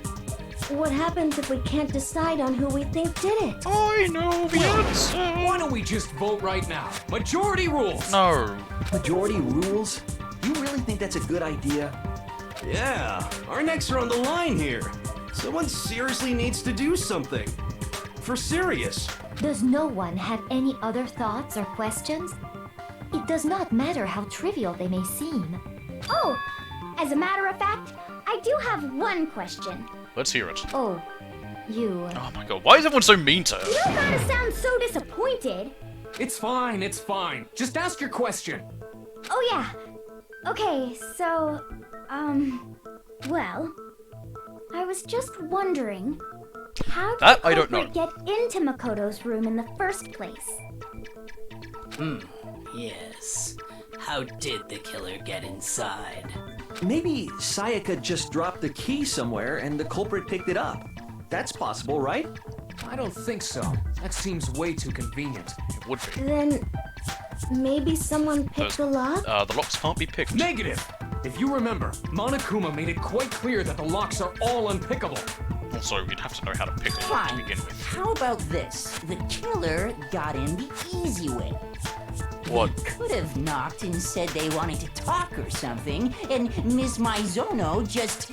what happens if we can't decide on who we think did it? I know the answer. Why don't we just vote right now? Majority rules. No. Majority rules? You really think that's a good idea? Yeah, our necks are on the line here. Someone seriously needs to do something. For serious. Does no one have any other thoughts or questions? It does not matter how trivial they may seem. Oh, as a matter of fact, I do have one question. Let's hear it. Oh, you... Oh my god, why is everyone so mean to her? You don't gotta sound so disappointed. It's fine, it's fine. Just ask your question. Oh yeah. Okay, so, well, I was just wondering, how did That the I don't know. culprit get into Makoto's room in the first place? Yes. How did the killer get inside? Maybe Sayaka just dropped the key somewhere and the culprit picked it up. That's possible, right? I don't think so. That seems way too convenient. It would be. Then maybe someone picked the lock? The locks can't be picked. Negative! If you remember, Monokuma made it quite clear that the locks are all unpickable. Also, you'd have to know how to pick a lock to Fine. begin with. How about this? The killer got in the easy way. What? They could have knocked and said they wanted to talk or something, and Ms. Maizono just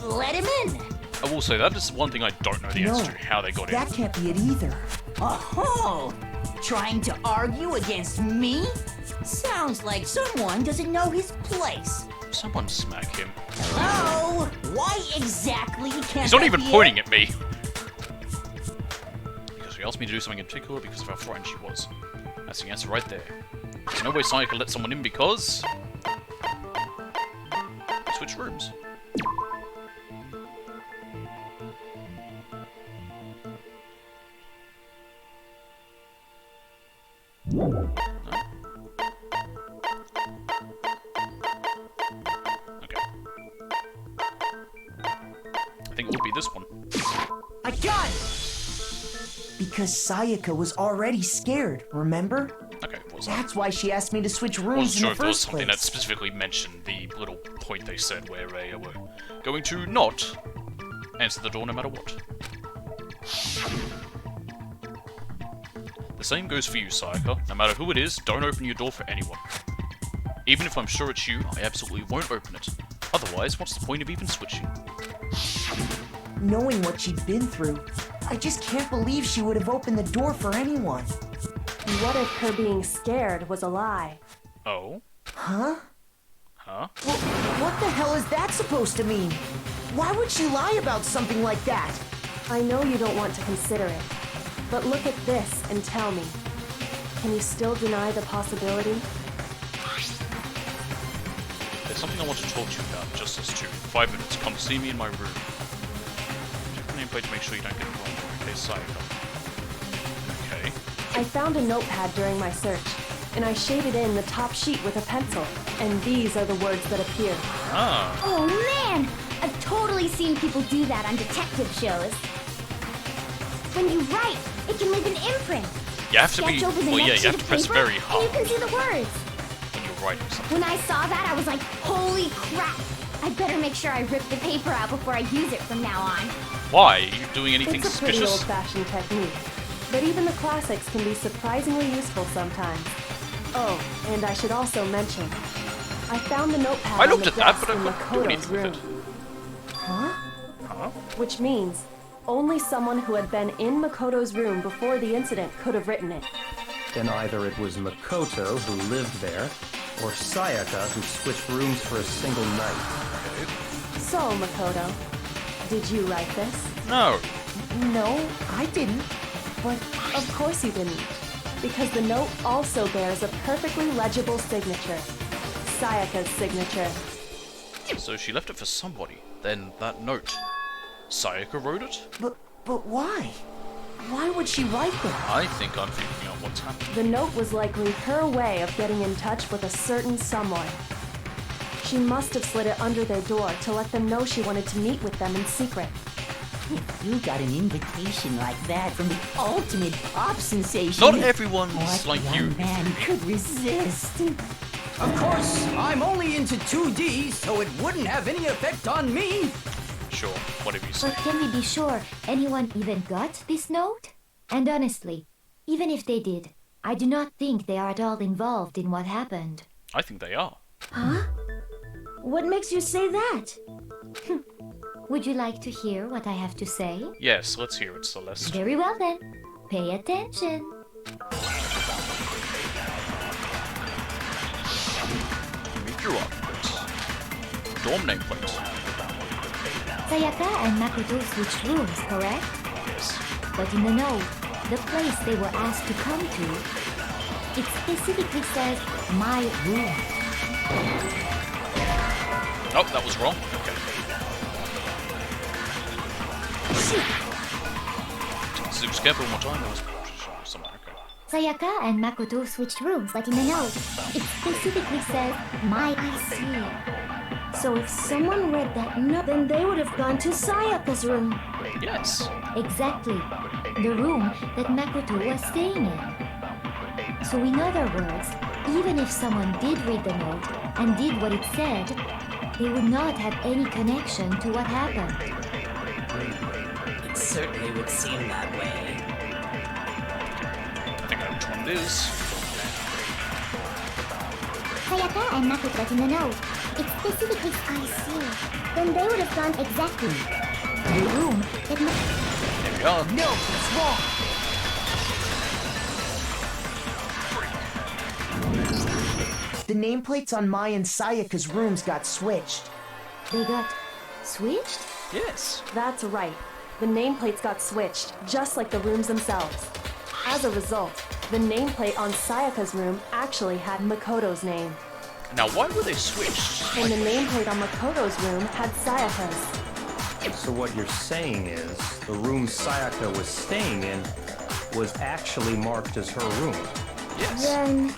let him in. I will say, that is one thing I don't know the answer to, how they got in. That can't be it either. Oh, trying to argue against me? Sounds like someone doesn't know his place. Someone smack him. Hello? Why exactly can't He's not I even be pointing at me. Because he asked me to do something in particular because of how frightened she was. That's the answer right there. There's no way Sayaka could let someone in because... switch rooms. No? Okay. I think it would be this one. I got it! Because Sayaka was already scared, remember? Okay, what was That's why she asked me to switch I rooms wasn't in sure the if there was first something place. that specifically mentioned the little point they said where they were going to not answer the door no matter what. The same goes for you, Sayaka. No matter who it is, don't open your door for anyone. Even if I'm sure it's you, I absolutely won't open it. Otherwise, what's the point of even switching? Knowing what she'd been through, I just can't believe she would have opened the door for anyone. What if her being scared was a lie? Oh? Huh? Huh? Well, what the hell is that supposed to mean? Why would she lie about something like that? I know you don't want to consider it, but look at this and tell me. Can you still deny the possibility? There's something I want to talk to you about, just as two. 5 minutes, come see me in my room. Check the nameplate to make sure you don't get it wrong. Okay, Sayaka. Okay. I found a notepad during my search, and I shaded in the top sheet with a pencil, and these are the words that appear. Ah. Oh man! I've totally seen people do that on detective shows. When you write, it can leave an imprint. You have to be. sketch over the Well, yeah, next you sheet have to of press paper, very and hard you can see the words. when you're writing something. When I saw that, I was like, holy crap! I'd better make sure I rip the paper out before I use it from now on. Why? Are you doing anything It's a pretty suspicious? old-fashioned technique, but even the classics can be surprisingly useful sometimes. Oh, and I should also mention, I found the notepad I on looked the at that, desk but I in couldn't do Makoto's anything with room. it. Huh? Huh? Which means only someone who had been in Makoto's room before the incident could have written it. Then either it was Makoto who lived there, or Sayaka who switched rooms for a single night. So, Makoto, did you write this? No. No, I didn't. But of course you didn't. Because the note also bears a perfectly legible signature. Sayaka's signature. So she left it for somebody. Then that note. Sayaka wrote it? But why? Why would she write that? I think I'm figuring out what's happening. The note was likely her way of getting in touch with a certain someone. She must have slid it under their door to let them know she wanted to meet with them in secret. If you got an invitation like that from the ultimate pop sensation... Not everyone's what like you. young man could resist? Of course, I'm only into 2D, so it wouldn't have any effect on me. Sure, whatever you say. But can we be sure anyone even got this note? And honestly, even if they did, I do not think they are at all involved in what happened. I think they are. Huh? What makes you say that? Would you like to hear what I have to say? Yes, let's hear it, Celeste. Very well then. Pay attention. Meet your outfits. Dorm nameplate. Sayaka and Makoto switched rooms, correct? Yes. But in the note, the place they were asked to come to, it specifically says, my room. Oh, that was wrong. Okay. Zoom skip one more time. That was somewhere. Okay. Sayaka and Makoto switched rooms, but in the note, it specifically says, my I see. So if someone read that note, then they would have gone to Sayaka's room. Yes. Exactly. The room that Makoto was staying in. So in other words, even if someone did read the note and did what it said, they would not have any connection to what happened. It certainly would seem that way. I think I know which one it is. Sayaka and Makoto got in the note. It specifically I see. Then they would have gone exactly. The room that There we are. No, it's wrong. The nameplates on Mai and Sayaka's rooms got switched. They got switched? Yes. That's right. The nameplates got switched, just like the rooms themselves. As a result, the nameplate on Sayaka's room actually had Makoto's name. Now, why were they switched? And the nameplate on Makoto's room had Sayaka's. So what you're saying is, the room Sayaka was staying in was actually marked as her room. Yes. Then,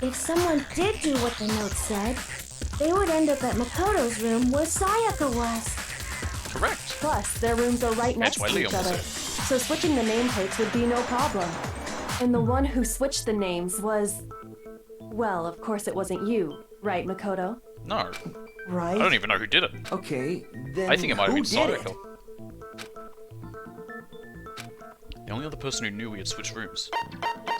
if someone did do what the note said, they would end up at Makoto's room where Sayaka was. Correct. Plus, their rooms are right next That's why to each Liam was other, there. so switching the nameplates would be no problem. And the one who switched the names was... Well, of course it wasn't you, right, Makoto? No. Right? I don't even know who did it. Okay, then I think it might have who been did it? Sayaka. The only other person who knew we had switched rooms.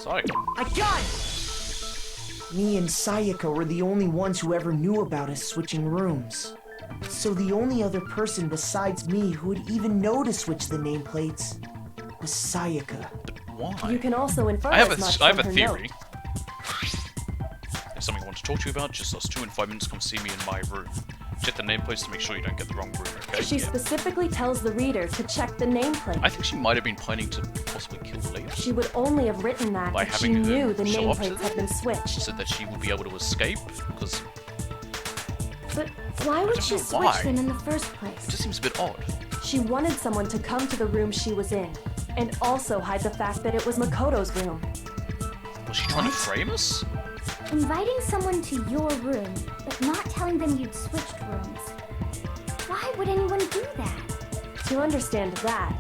Sayaka. I got it! Me and Sayaka were the only ones who ever knew about us switching rooms. So the only other person besides me who would even know to switch the nameplates was Sayaka. Why? You can also infer I have as much I have from a her theory. note. There's something I want to talk to you about. Just us 2 in 5 minutes. Come see me in my room. Check the nameplates to make sure you don't get the wrong room. Okay. She specifically tells the reader to check the nameplate. I think she might have been planning to possibly kill Leah. She would only have written that By if she having knew them the show up to nameplates had been switched. so that she would be able to escape. Because But why would she know switch why. them in the first it place? just seems a bit odd. She wanted someone to come to the room she was in, and also hide the fact that it was Makoto's room. Was she trying to frame us? Inviting someone to your room, but not telling them you'd switched rooms. Why would anyone do that? To understand that,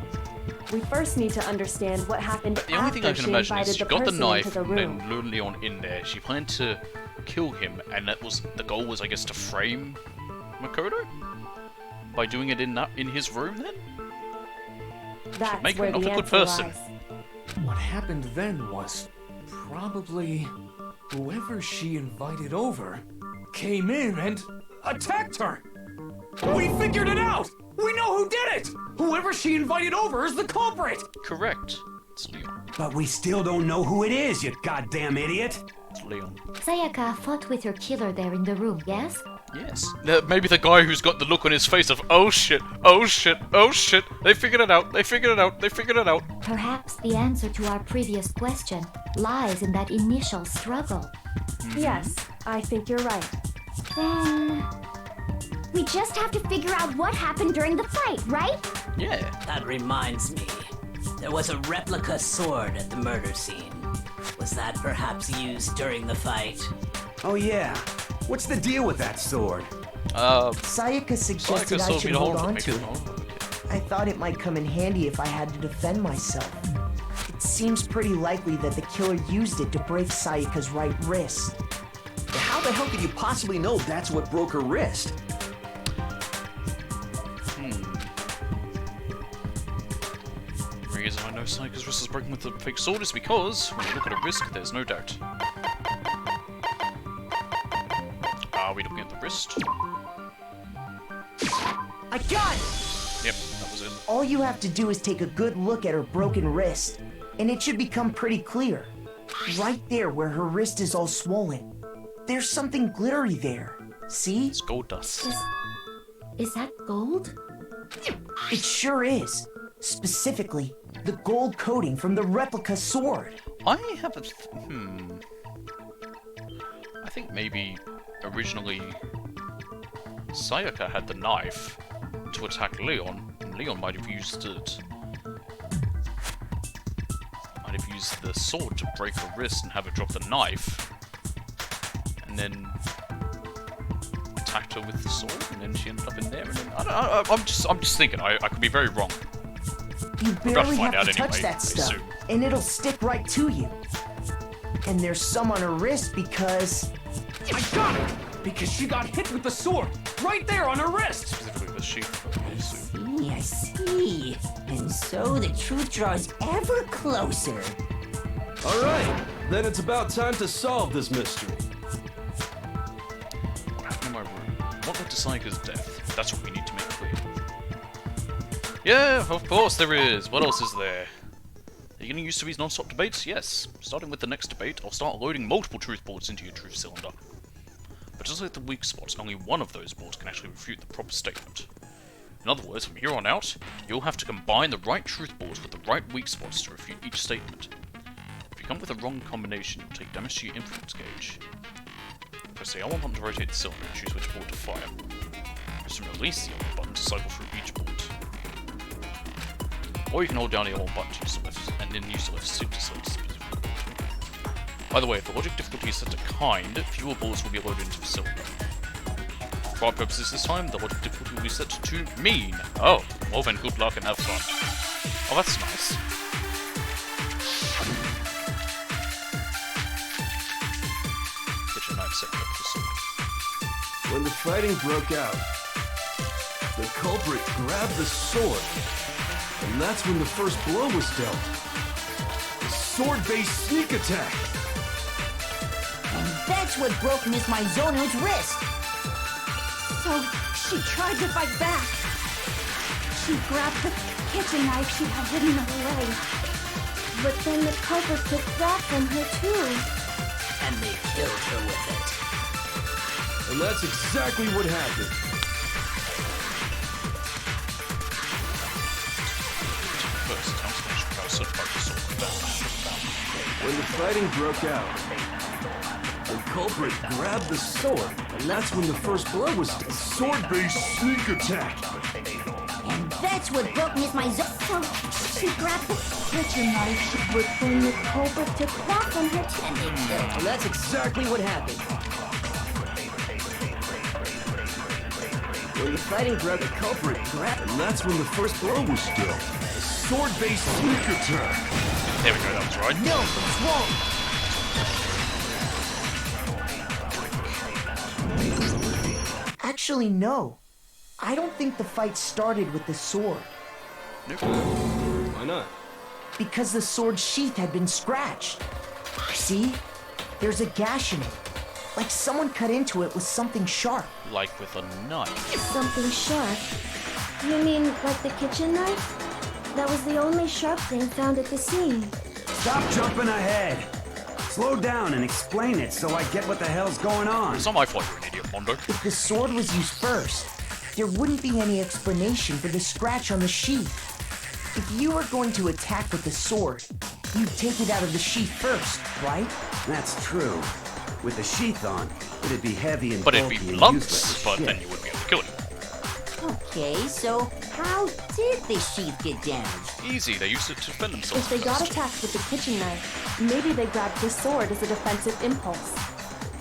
We first need to understand what happened The only thing I after can she imagine invited is she the got the person knife into the and room. then lured Leon in there. She planned to kill him, and that was the goal was, I guess, to frame Makoto by doing it in his room. Then That's make her where not the a good answer person. lies. What happened then was probably whoever she invited over came in and attacked her. We figured it out! We know who did it! Whoever she invited over is the culprit! Correct. It's Leon. But we still don't know who it is, you goddamn idiot! It's Leon. Sayaka fought with her killer there in the room, yes? Yes. Maybe the guy who's got the look on his face of, oh shit, oh shit, oh shit, they figured it out, they figured it out, they figured it out. Perhaps the answer to our previous question lies in that initial struggle. Yes, I think you're right. Then we just have to figure out what happened during the fight, right? Yeah. That reminds me. There was a replica sword at the murder scene. Was that perhaps used during the fight? Oh yeah. What's the deal with that sword? Sayaka suggested I should hold on to it. Okay. I thought it might come in handy if I had to defend myself. It seems pretty likely that the killer used it to break Sayaka's right wrist. How the hell could you possibly know that's what broke her wrist? The reason I know Sayaka's wrist is broken with the fake sword is because, when you look at her wrist, there's no doubt. Are we looking at the wrist? I got it! Yep, that was it. All you have to do is take a good look at her broken wrist, and it should become pretty clear. Right there where her wrist is all swollen. There's something glittery there. See? It's gold dust. Is that gold? It sure is. Specifically, the gold coating from the replica sword. I have a... I think maybe originally Sayaka had the knife to attack Leon, and Leon might have used it. Might have used the sword to break her wrist and have her drop the knife, and then attacked her with the sword, and then she ended up in there. And then, I'm just thinking. I could be very wrong. You We're about barely to find have out to touch anyway, that I stuff, assume. and it'll stick right to you. And there's some on her wrist because... I got it! Because she got hit with the sword right there on her wrist! Specifically the sheath. I see. And so the truth draws ever closer. Alright, then it's about time to solve this mystery. What happened in my room? What led to Sayaka's death? That's what we need to make clear. Yeah, of course there is. What else is there? Are you getting used to these non-stop debates? Yes. Starting with the next debate, I'll start loading multiple truth boards into your truth cylinder. But just like the weak spots, only one of those boards can actually refute the proper statement. In other words, from here on out, you'll have to combine the right truth boards with the right weak spots to refute each statement. If you come with the wrong combination, you'll take damage to your influence gauge. Press the L1 button to rotate the cylinder and choose which board to fire. Press and release the L1 button to cycle through each board. Or you can hold down the L1 button to use the left, and then use the left stick to select a specific board. By the way, if the logic difficulty is set to kind, fewer bullets will be loaded into the cylinder. For our purposes this time, the logic difficulty will be set to mean. Oh, well then good luck and have fun. Oh, that's nice. Get your knife set up for the sword. When the fighting broke out, the culprit grabbed the sword, and that's when the first blow was dealt. The sword-based sneak attack. And that's what broke Miss Maizono's wrist. So she tried to fight back. She grabbed the kitchen knife she had hidden away. But then the culprit took that from her too. And they killed her with it. And that's exactly what happened. When the fighting broke out, the culprit grabbed the sword, and that's when the first blow was dealt. Sword-based sneak attack. And that's what broke Miss Maizono. So she grabbed the kitchen knife, but then the culprit took that from her too. And they killed her. And that's exactly what happened. When the fighting grabbed the culprit, and that's when the first blow was dealt. The sword-based sneak attack. There we go, that was right. No, it's wrong. Actually, no. I don't think the fight started with the sword. Nope. Why not? Because the sword's sheath had been scratched. See? There's a gash in it. Like someone cut into it with something sharp. Like with a knife. Something sharp? You mean like the kitchen knife? That was the only sharp thing found at the scene. Stop jumping ahead. Slow down and explain it so I get what the hell's going on. It's not my fault you're an idiot, Mondo. If the sword was used first, there wouldn't be any explanation for the scratch on the sheath. If you were going to attack with the sword, you'd take it out of the sheath first, right? That's true. With the sheath on, it'd be heavy and But it'd bulky be and blunt, useless as but shit. then you wouldn't be able to kill him. Okay, so how did the sheath get damaged? Easy, they used it to defend themselves. If they got first. attacked with the kitchen knife, maybe they grabbed the sword as a defensive impulse.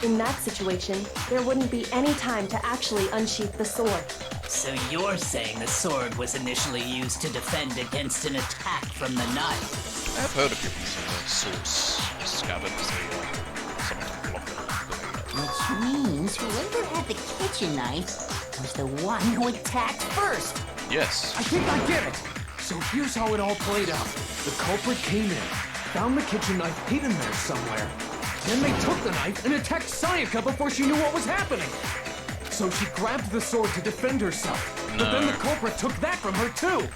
In that situation, there wouldn't be any time to actually unsheath the sword. So you're saying the sword was initially used to defend against an attack from the knife? I've heard of people using their swords scabbard as something to block it. Which means whoever had the kitchen knife was the one who attacked first. Yes. I think I get it. So here's how it all played out. The culprit came in, found the kitchen knife hidden there somewhere. Then they took the knife and attacked Sayaka before she knew what was happening. So she grabbed the sword to defend herself. But then the culprit took that from her too.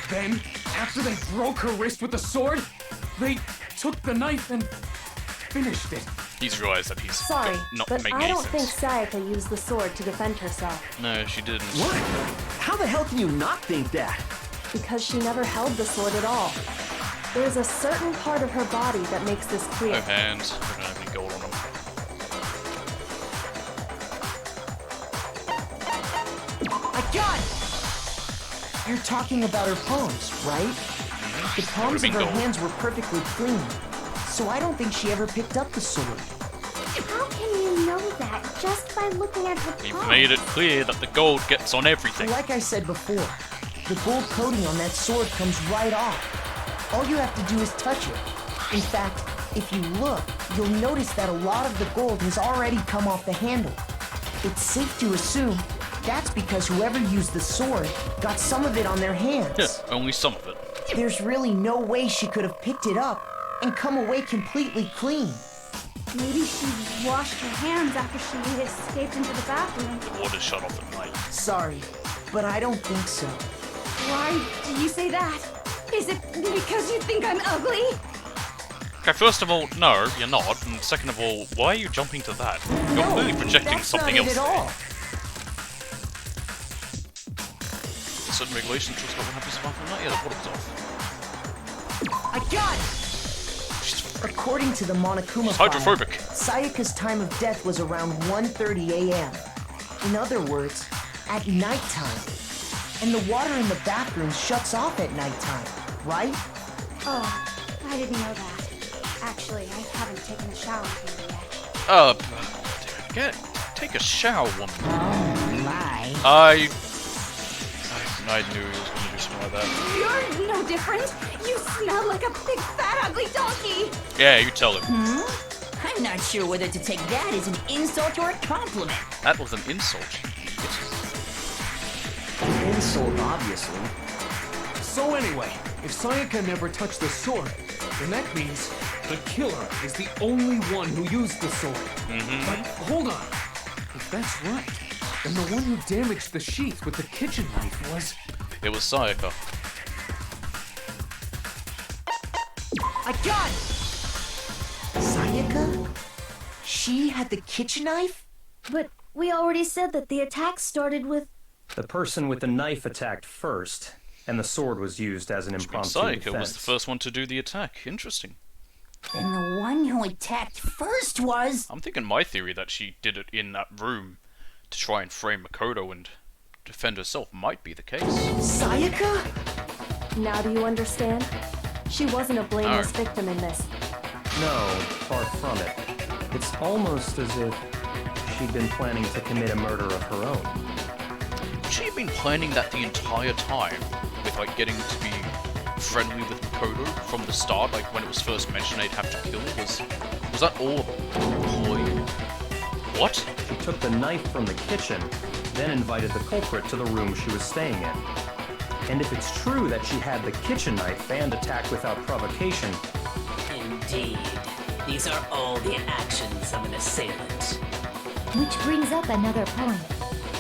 Then, after they broke her wrist with the sword, they took the knife and finished it. He's realized that he's Sorry, not but making I any don't think sense. Sayaka used the sword to defend herself. No, she didn't. What? How the hell can you not think that? Because she never held the sword at all. There's a certain part of her body that makes this clear. No hands. I don't have any gold on them. I got it! You're talking about her palms, right? The palms of her hands were perfectly clean, so I don't think she ever picked up the sword. How can you know that just by looking at her We've palms? made it clear that the gold gets on everything. Like I said before, the gold coating on that sword comes right off. All you have to do is touch it. In fact, if you look, you'll notice that a lot of the gold has already come off the handle. It's safe to assume that's because whoever used the sword got some of it on their hands. Yeah, only some of it. There's really no way she could have picked it up and come away completely clean. Maybe she washed her hands after she escaped into the bathroom. The water shut off at night. Sorry, but I don't think so. Why do you say that? Is it because you think I'm ugly? Okay, first of all, no, you're not. And second of all, why are you jumping to that? You're clearly projecting that's something not it else. at all. Certain regulations talks about what happens after night. Yeah, the water was off. I got it! According to the Monokuma She's file, hydrophobic. Sayaka's time of death was around 1:30 a.m. In other words, at nighttime. And the water in the bathroom shuts off at nighttime, right? Oh, I didn't know that. Actually, I haven't taken a shower here yet. Take a shower, woman. Oh my. I knew he was going to do something like that. You're no different. You smell like a big fat ugly donkey. Yeah, you tell him. I'm not sure whether to take that as an insult or a compliment. That was an insult. An insult, obviously. So anyway, if Sayaka never touched the sword, then that means the killer is the only one who used the sword. But hold on. If that's right, then the one who damaged the sheath with the kitchen knife was... It was Sayaka. I got it! Sayaka? She had the kitchen knife? But we already said that the attack started with... The person with the knife attacked first, and the sword was used as an impromptu Sayaka defense. was the first one to do the attack. Interesting. And the one who attacked first was... I'm thinking my theory that she did it in that room to try and frame Makoto and defend herself might be the case. Sayaka? Now do you understand? She wasn't a blameless No. victim in this. No, far from it. It's almost as if she'd been planning to commit a murder of her own. She had been planning that the entire time, with like getting to be friendly with Makoto from the start, like when it was first mentioned they'd have to kill, was that all a ploy? What? She took the knife from the kitchen, then invited the culprit to the room she was staying in. And if it's true that she had the kitchen knife and attacked without provocation... Indeed. These are all the actions of an assailant. Which brings up another point.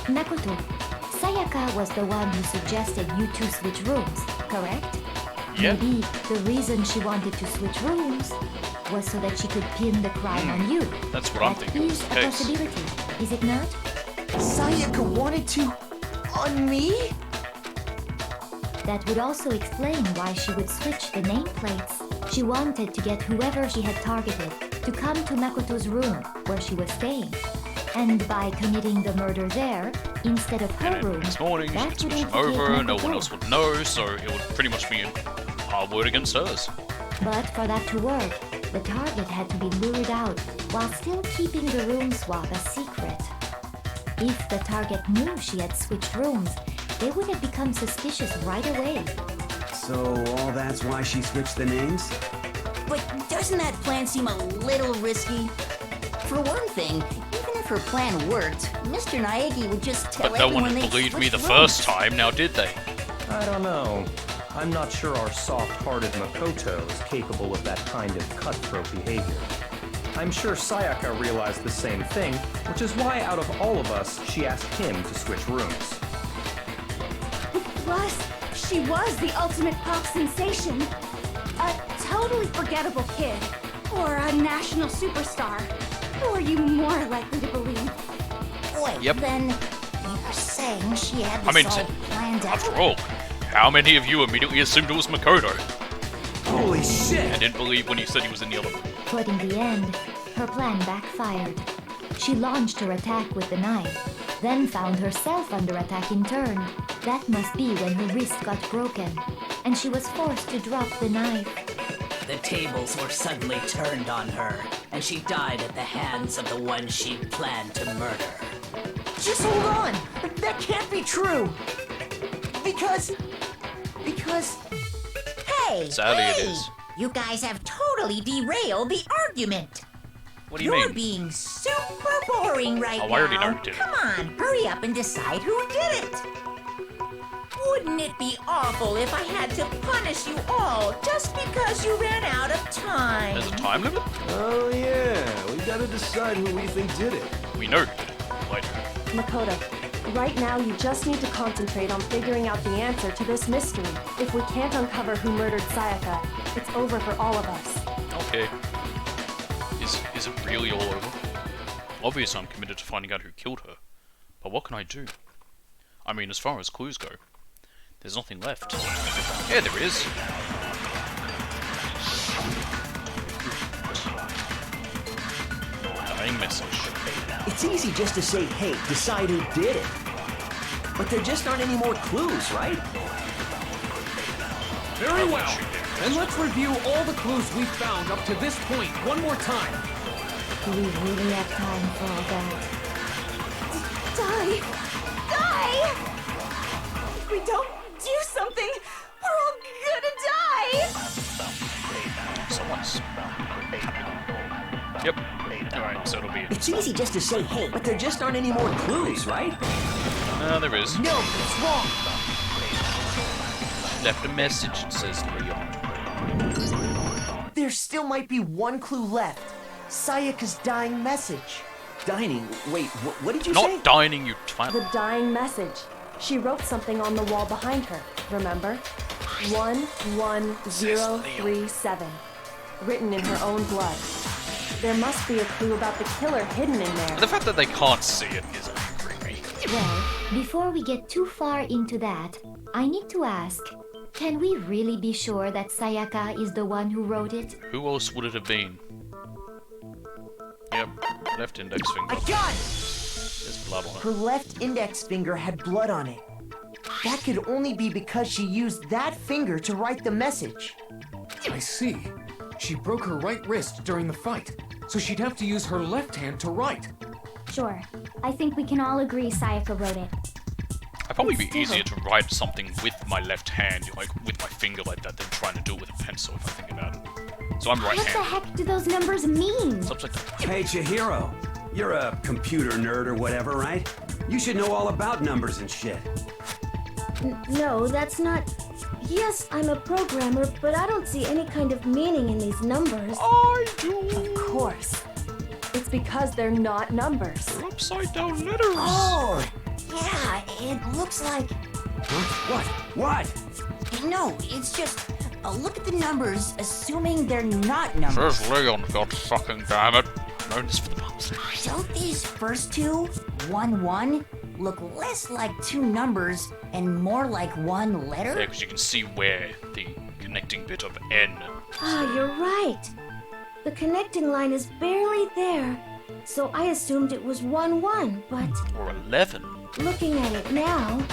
Makoto, Sayaka was the one who suggested you two switch rooms, correct? Yeah. Maybe the reason she wanted to switch rooms was so that she could pin the crime on you. That's what I'm thinking That is was a the case. possibility, is it not? Sayaka wanted to... on me? That would also explain why she would switch the nameplates. She wanted to get whoever she had targeted to come to Makoto's room where she was staying. And by committing the murder there, instead of her room, Next morning, she that would would switch him implicate over, no Makoto. one else would know, so it would pretty much be our word against hers. But for that to work, the target had to be lured out while still keeping the room swap a secret. If the target knew she had switched rooms, they would have become suspicious right away. So all that's why she switched the names? But doesn't that plan seem a little risky? For one thing, even if her plan worked, Mr. Naegi would just tell But no everyone one they believed me the switched first rooms. time, now did they? I don't know. I'm not sure our soft-hearted Makoto is capable of that kind of cutthroat behavior. I'm sure Sayaka realized the same thing, which is why out of all of us, she asked him to switch rooms. Plus, she was the ultimate pop sensation. A totally forgettable kid. Or a national superstar. Who are you more likely to believe? Wait, Yep. then you're saying she had I this mean, all planned after out? all, how many of you immediately assumed it was Makoto? Holy shit! And didn't believe when he said he was in the other room. But in the end, her plan backfired. She launched her attack with the knife, then found herself under attack in turn. That must be when her wrist got broken, and she was forced to drop the knife. The tables were suddenly turned on her, and she died at the hands of the one she'd planned to murder. Just hold on! That can't be true! Because... Hey! Sadly it hey! is. You guys have totally derailed the argument. What do you You're mean? being super boring right Oh, now. I already know who did it. Come on, hurry up and decide who did it. Wouldn't it be awful if I had to punish you all just because you ran out of time? There's a time limit? Oh yeah, we gotta decide who we think did it. We know who did it. Later. Makoto, right now you just need to concentrate on figuring out the answer to this mystery. If we can't uncover who murdered Sayaka, it's over for all of us. Okay. Is it really all over? Obviously I'm committed to finding out who killed her. But what can I do? I mean, as far as clues go, there's nothing left. Yeah, there is. Dying message. It's easy just to say, hey, decide who did it. But there just aren't any more clues, right? Very well. Then let's review all the clues we've found up to this point one more time. Do we really have time for all that? Die! Die! If we don't do something, we're all gonna die! Someone's... Yep. Alright, so it'll be... It's easy just to say, hey, but there just aren't any more clues, right? There is. No, it's wrong! Left a message, it says Leon. There still might be one clue left. Sayaka's dying message. Dining? Wait, what did you say? Not dining, you twat. The dying message. She wrote something on the wall behind her, remember? 11037. Written in her own blood. There must be a clue about the killer hidden in there. The fact that they can't see it is creepy. Well, before we get too far into that, I need to ask, can we really be sure that Sayaka is the one who wrote it? Who else would it have been? Yep, left index finger. I got it! There's blood on it. Her left index finger had blood on it. That could only be because she used that finger to write the message. I see. She broke her right wrist during the fight, so she'd have to use her left hand to write. Sure. I think we can all agree Sayaka wrote it. It'd probably be easier to write something with my left hand, like with my finger like that, than trying to do it with a pencil if I think about it. So I'm What the right-handed. heck do those numbers mean? It's upside down. Hey, Chihiro. You're a computer nerd or whatever, right? You should know all about numbers and shit. No, that's not... Yes, I'm a programmer, but I don't see any kind of meaning in these numbers. I do. Of course. It's because they're not numbers. They're upside down letters. Oh, yeah, it looks like... Huh? What? No, it's just... look at the numbers, assuming they're not numbers. There's Leon, god fucking damn it. No, this for the bombs. Don't these first two, 1, 1, look less like two numbers and more like one letter? Yeah, because you can see where the connecting bit of N. Ah, you're right. The connecting line is barely there, so I assumed it was 1, 1, but... Or 11. Looking at it now,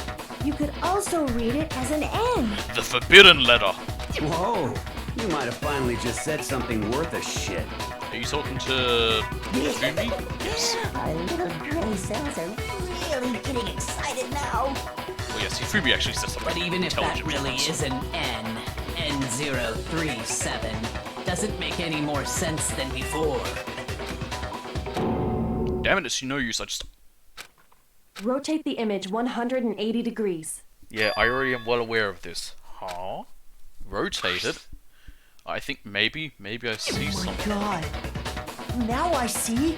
you could also read it as an N. The forbidden letter. Whoa, you might have finally just said something worth a shit. Are you talking to Fumi? Yes. Our little gray cells are really getting excited now. Well, yes, Fumi actually says something But even if that intelligent. really is an N, N037, doesn't make any more sense than before. Damn it, it's no use, I just... Rotate the image 180 degrees. Yeah, I already am well aware of this. Huh? Rotate it? I think maybe I see something. God. Now I see.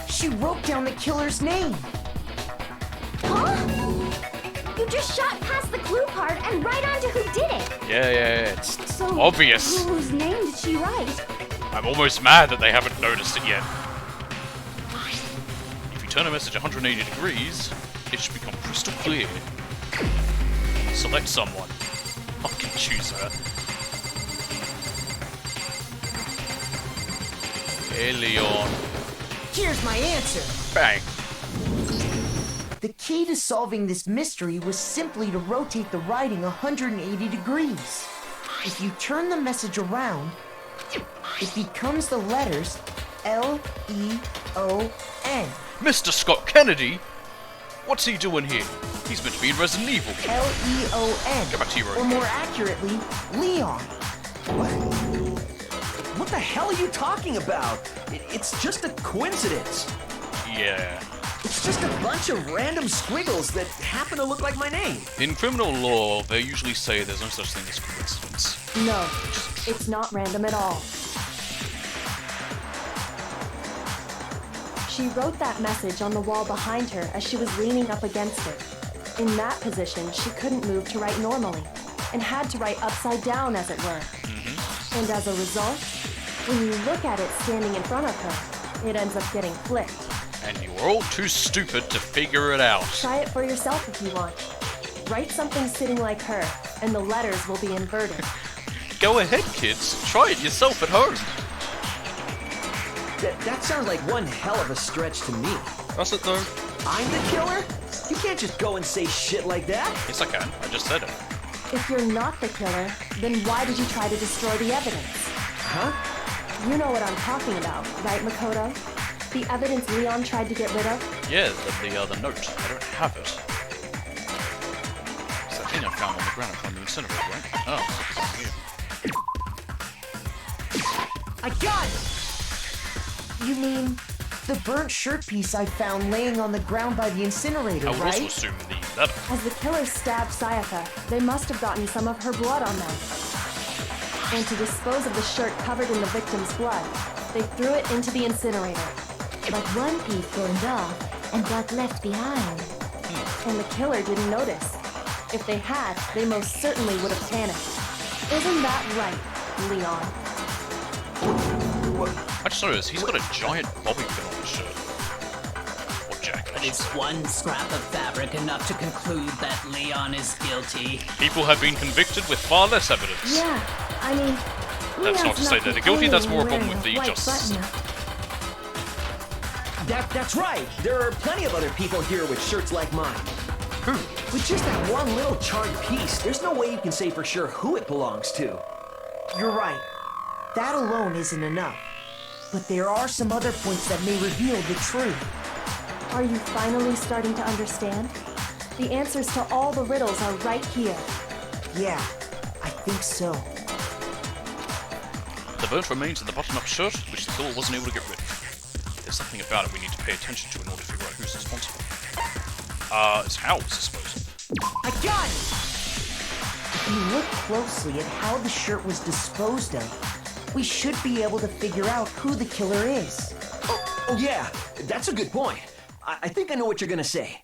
She wrote down the killer's name. Huh? You just shot past the clue part and right onto who did it. Yeah, it's So, obvious. whose name did she write? I'm almost mad that they haven't noticed it yet. If you turn a message 180 degrees, it should become crystal clear. Select someone. Fucking choose her. Hey, Leon. Here's my answer. Bang. The key to solving this mystery was simply to rotate the writing 180 degrees. If you turn the message around, it becomes the letters L-E-O-N. Mr. Scott Kennedy? What's he doing here? He's meant to be in Resident Evil. L-E-O-N. Go back to your Or more accurately, Leon. What the hell are you talking about? It's just a coincidence. Yeah. It's just a bunch of random squiggles that happen to look like my name. In criminal law, they usually say there's no such thing as coincidence. No, it's not random at all. She wrote that message on the wall behind her as she was leaning up against it. In that position, she couldn't move to write normally, and had to write upside down, as it were. And as a result, when you look at it standing in front of her, it ends up getting flipped. And you're all too stupid to figure it out. Try it for yourself if you want. Write something sitting like her, and the letters will be inverted. Go ahead, kids. Try it yourself at home. That sounds like one hell of a stretch to me. Does it though? I'm the killer? You can't just go and say shit like that. Yes, I can. I just said it. If you're not the killer, then why did you try to destroy the evidence? Huh? You know what I'm talking about, right, Makoto? The evidence Leon tried to get rid of? Yeah, the note. I don't have it. It's that thing I found on the ground from the incinerator, right? Oh, here. I got it! You mean the burnt shirt piece I found laying on the ground by the incinerator, I would right? also assume the letter. As the killer stabbed Sayaka, they must have gotten some of her blood on them. And to dispose of the shirt covered in the victim's blood, they threw it into the incinerator. But one piece burned off and got left behind. And the killer didn't notice. If they had, they most certainly would have panicked. Isn't that right, Leon? I just noticed he's got a giant bobby pin on his shirt. Or jacket. But is one scrap of fabric enough to conclude that Leon is guilty? People have been convicted with far less evidence. Yeah, I mean... That's not to say that they're guilty, that's more a problem with the justice. That's right. There are plenty of other people here with shirts like mine. With just that one little charred piece, there's no way you can say for sure who it belongs to. You're right. That alone isn't enough. But there are some other points that may reveal the truth. Are you finally starting to understand? The answers to all the riddles are right here. Yeah, I think so. The burnt remains in the button-up shirt, which the killer wasn't able to get rid of. There's something about it we need to pay attention to in order to figure out who's responsible. It's Howard's disposal. I got it! If you look closely at how the shirt was disposed of, we should be able to figure out who the killer is. Oh yeah, that's a good point. I think I know what you're gonna say.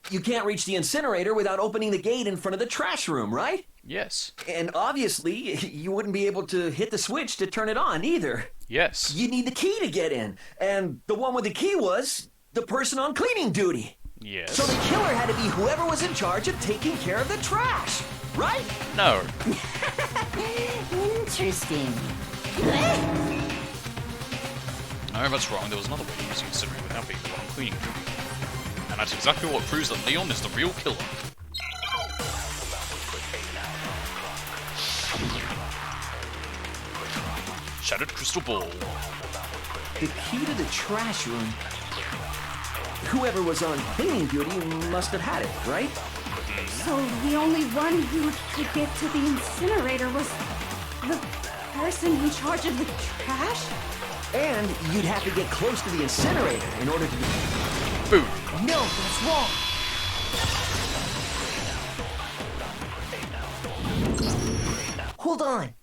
You can't reach the incinerator without opening the gate in front of the trash room, right? Yes. And obviously, you wouldn't be able to hit the switch to turn it on either. Yes. You need the key to get in, and the one with the key was the person on cleaning duty. Yes. So the killer had to be whoever was in charge of taking care of the trash, right? No. Interesting. No, that's wrong. There was another way to use the incinerator without being the one cleaning duty. And that's exactly what proves that Leon is the real killer. Shattered crystal ball. The key to the trash room. Whoever was on cleaning duty must have had it, right? So the only one who could get to the incinerator was the person in charge of the trash? And you'd have to get close to the incinerator in order to... Boom. No, that's wrong. Hold on.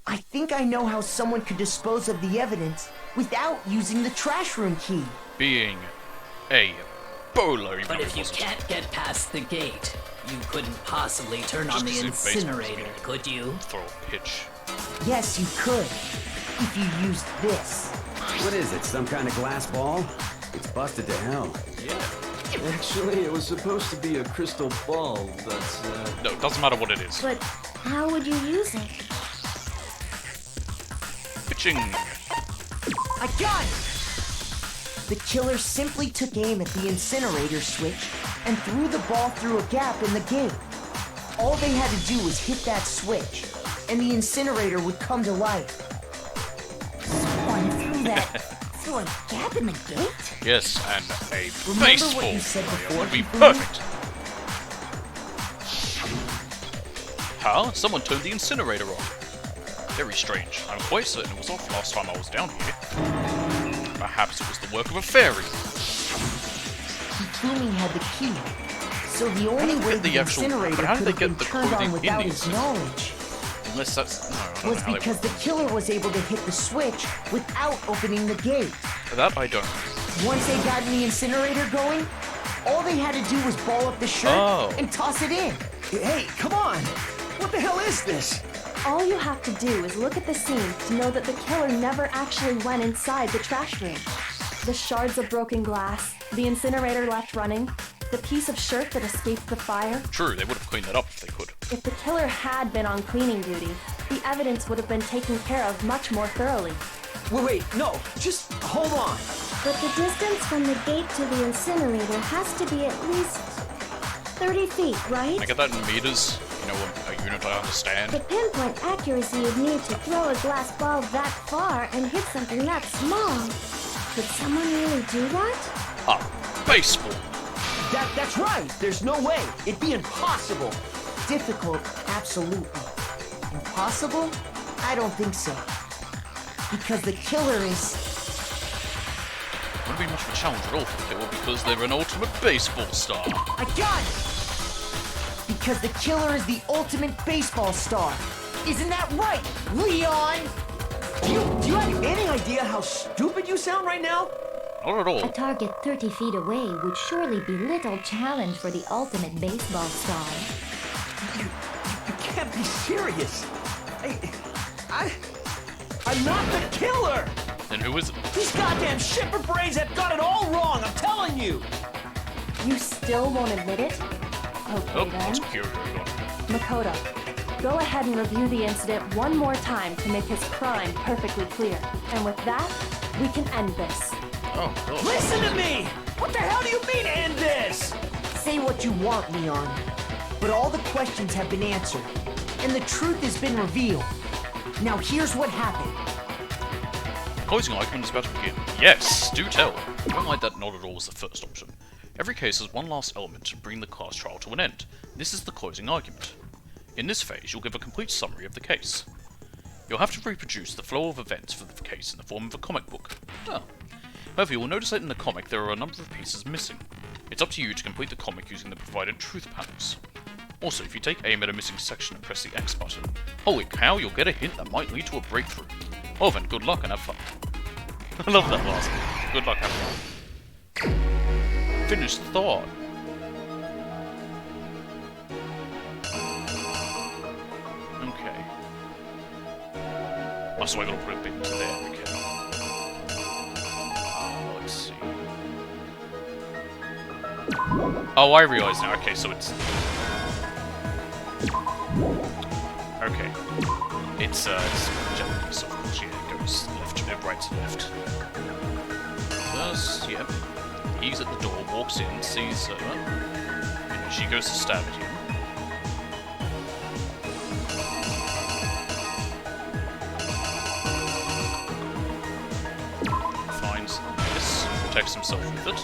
I think I know how someone could dispose of the evidence without using the trash room key. Being a bowler, even But though if it you wasn't. can't get past the gate, you couldn't possibly turn Just on the 'cause it's baseball, incinerator, could you? Throw a pitch. Yes, you could. If you used this. What is it, some kind of glass ball? It's busted to hell. Yeah. Actually, it was supposed to be a crystal ball, but, No, it doesn't matter what it is. But how would you use it? Pitching. I got it! The killer simply took aim at the incinerator switch and threw the ball through a gap in the gate. All they had to do was hit that switch, and the incinerator would come to life. Someone threw that through a gap in the gate? Yes, and a Remember baseball what you said player before, would be Fufu? perfect. Huh? Someone turned the incinerator on. Very strange. I'm quite certain it was off last time I was down here. Perhaps it was the work of a fairy. Fumi had the key, so the only way get the the actual- incinerator but how did could they have get been the turned clothing on in without the his knowledge Unless that's... No, I don't was know how they because the killer was able to hit the switch without opening the gate. That I don't know. Once they got the incinerator going, all they had to do was ball up the shirt and toss it in. Hey, come on! What the hell is this? All you have to do is look at the scene to know that the killer never actually went inside the trash room. The shards of broken glass, the incinerator left running, the piece of shirt that escaped the fire. True, they would have cleaned that up if they could. If the killer had been on cleaning duty, the evidence would have been taken care of much more thoroughly. Wait, no, just hold on. But the distance from the gate to the incinerator has to be at least 30 feet, right? Can I get that in meters? You know, a unit I understand. The pinpoint accuracy you'd need to throw a glass ball that far and hit something that small. Could someone really do that? A baseball. That's right. There's no way. It'd be impossible. Difficult, absolutely. Impossible? I don't think so. Because the killer is... Wouldn't be much of a challenge at all for the killer because they're an ultimate baseball star. I got it! Because the killer is the ultimate baseball star. Isn't that right, Leon? Do you have any idea how stupid you sound right now? Not at all. A target 30 feet away would surely be little challenge for the ultimate baseball star. You can't be serious. I'm not the killer! Then who is it? These goddamn shipper brains have got it all wrong, I'm telling you! You still won't admit it? Okay Oh, then. that's curious. Makoto, go ahead and review the incident one more time to make his crime perfectly clear. And with that, we can end this. Oh, God. Listen to me! What the hell do you mean end this? Say what you want, Leon. But all the questions have been answered, and the truth has been revealed. Now here's what happened. Closing argument is about to begin. Yes, do tell. I don't like that not at all was the first option. Every case has one last element to bring the class trial to an end. This is the closing argument. In this phase, you'll give a complete summary of the case. You'll have to reproduce the flow of events for the case in the form of a comic book. Oh. However, you will notice that in the comic there are a number of pieces missing. It's up to you to complete the comic using the provided truth panels. Also, if you take aim at a missing section and press the X button, holy cow, you'll get a hint that might lead to a breakthrough. Oh, then good luck and have fun. I love that last bit. Good luck, have fun. Finished thought. Okay. Oh, so I gotta put a bit into there, okay. Let's see. Oh, I realise now. Okay, so it's... Okay. It's Japanese, so of course, yeah, it goes left, right to left. First, yep. He's at the door, walks in, sees her. You know, she goes to stab at him. Finds this, protects himself with it.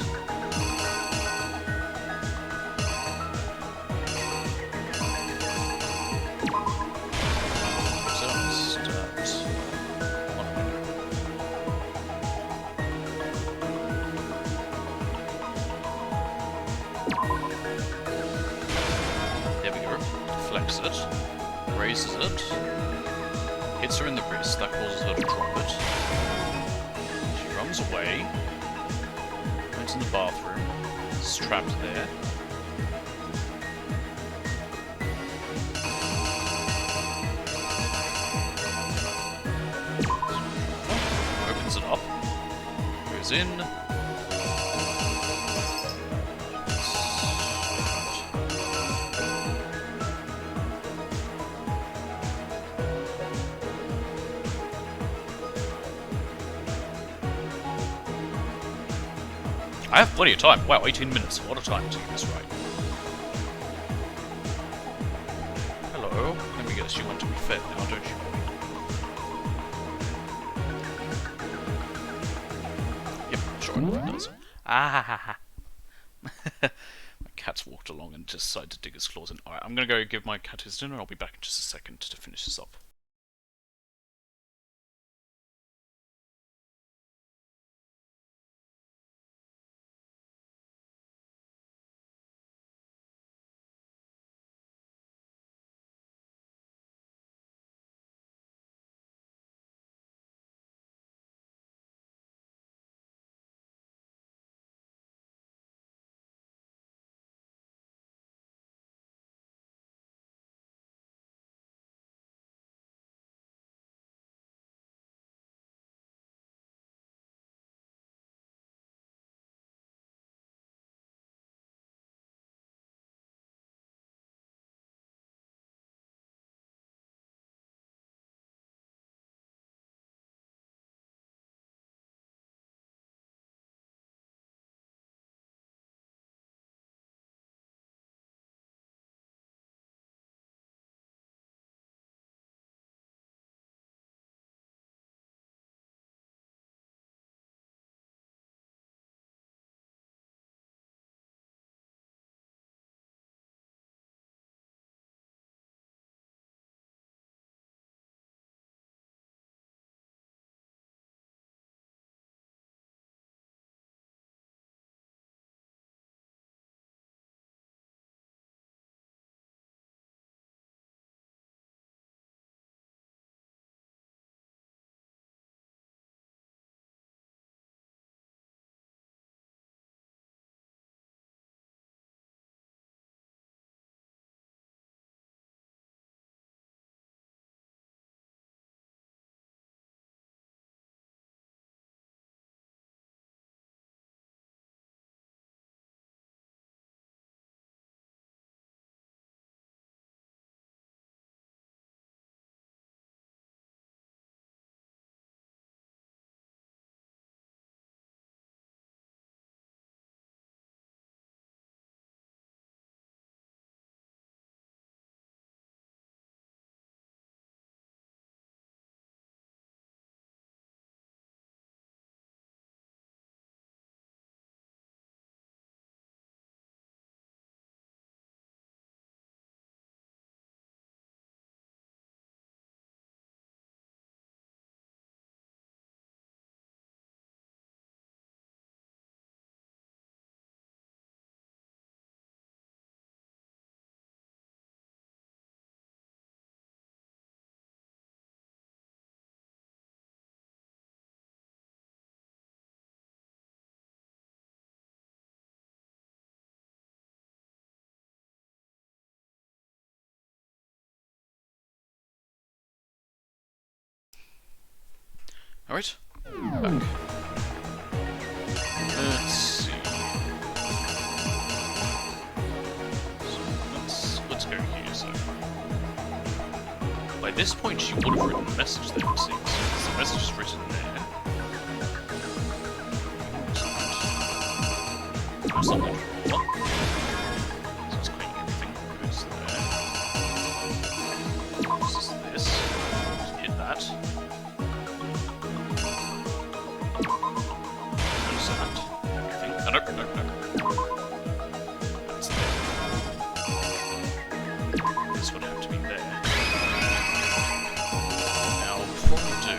Raises it, hits her in the wrist, that causes her to drop it. She runs away, went in the bathroom, is trapped there. Opens it up, goes in. I have plenty of time. Wow, 18 minutes. A lot of time to get this right. Hello. Let me guess, you want to be fed now, don't you? Yep, sure it does. Ah! My cat's walked along and just decided to dig his claws in. Alright, I'm gonna go give my cat his dinner. I'll be back in just a second to finish this up. Alright. Back. Let's see. So let's go here, so. By this point she would have written a message there, it seems. So the message is written there. What's that one? What? So it's cleaning everything. Goes there. This is this. Just hit that. There's that. Everything. Oh, no. That's there. This would have to be there. Now, before we do,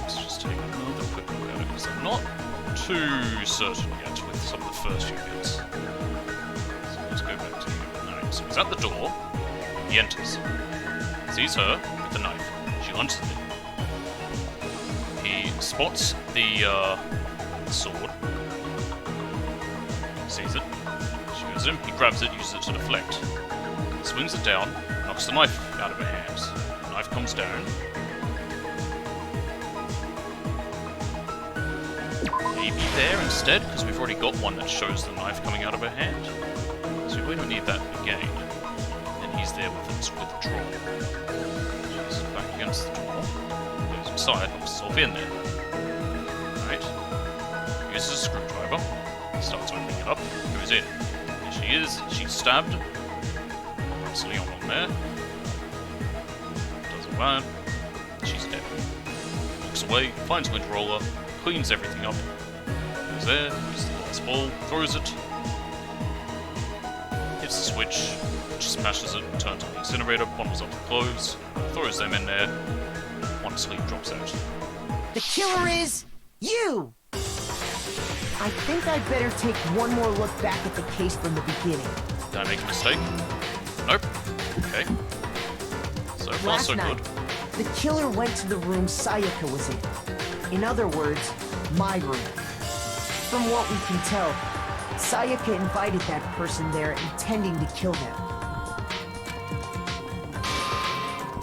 let's just take another quick look at it, because I'm not too certain yet with some of the first few bits. So let's go back to you. Alright, so he's at the door. He enters. Sees her with the knife. She lunges at him. He spots the sword. Sees it. She goes in. He grabs it, uses it to deflect. Swings it down, knocks the knife out of her hands. The knife comes down. Maybe there instead, because we've already got one that shows the knife coming out of her hand. So we don't need that again. And he's there with its withdrawal. She's back against the door. Goes inside, locks herself in there. Right. Uses a screwdriver. Starts opening it up. Goes in. There she is. She's stabbed. Puts Leon on there. Does a burn. She's dead. Walks away, finds a lint roller, cleans everything up. Goes there, uses the glass ball, throws it. Hits the switch, which smashes it, turns on the incinerator, bundles up the clothes, throws them in there. One sleep drops out. The killer is you! I think I'd better take one more look back at the case from the beginning. Did I make a mistake? Nope. Okay. So far, Last so night, good. the killer went to the room Sayaka was in. In other words, my room. From what we can tell, Sayaka invited that person there intending to kill them.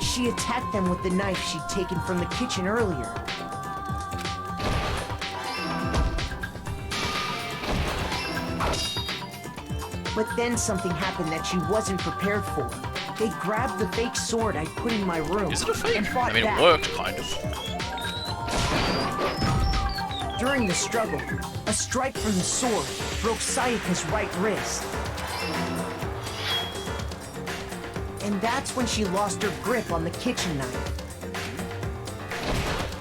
She attacked them with the knife she'd taken from the kitchen earlier. But then something happened that she wasn't prepared for. They grabbed the fake sword I put in my room. Is it a fake? And fought I mean, back. it worked, kind of. During the struggle, a strike from the sword broke Sayaka's right wrist. And that's when she lost her grip on the kitchen knife.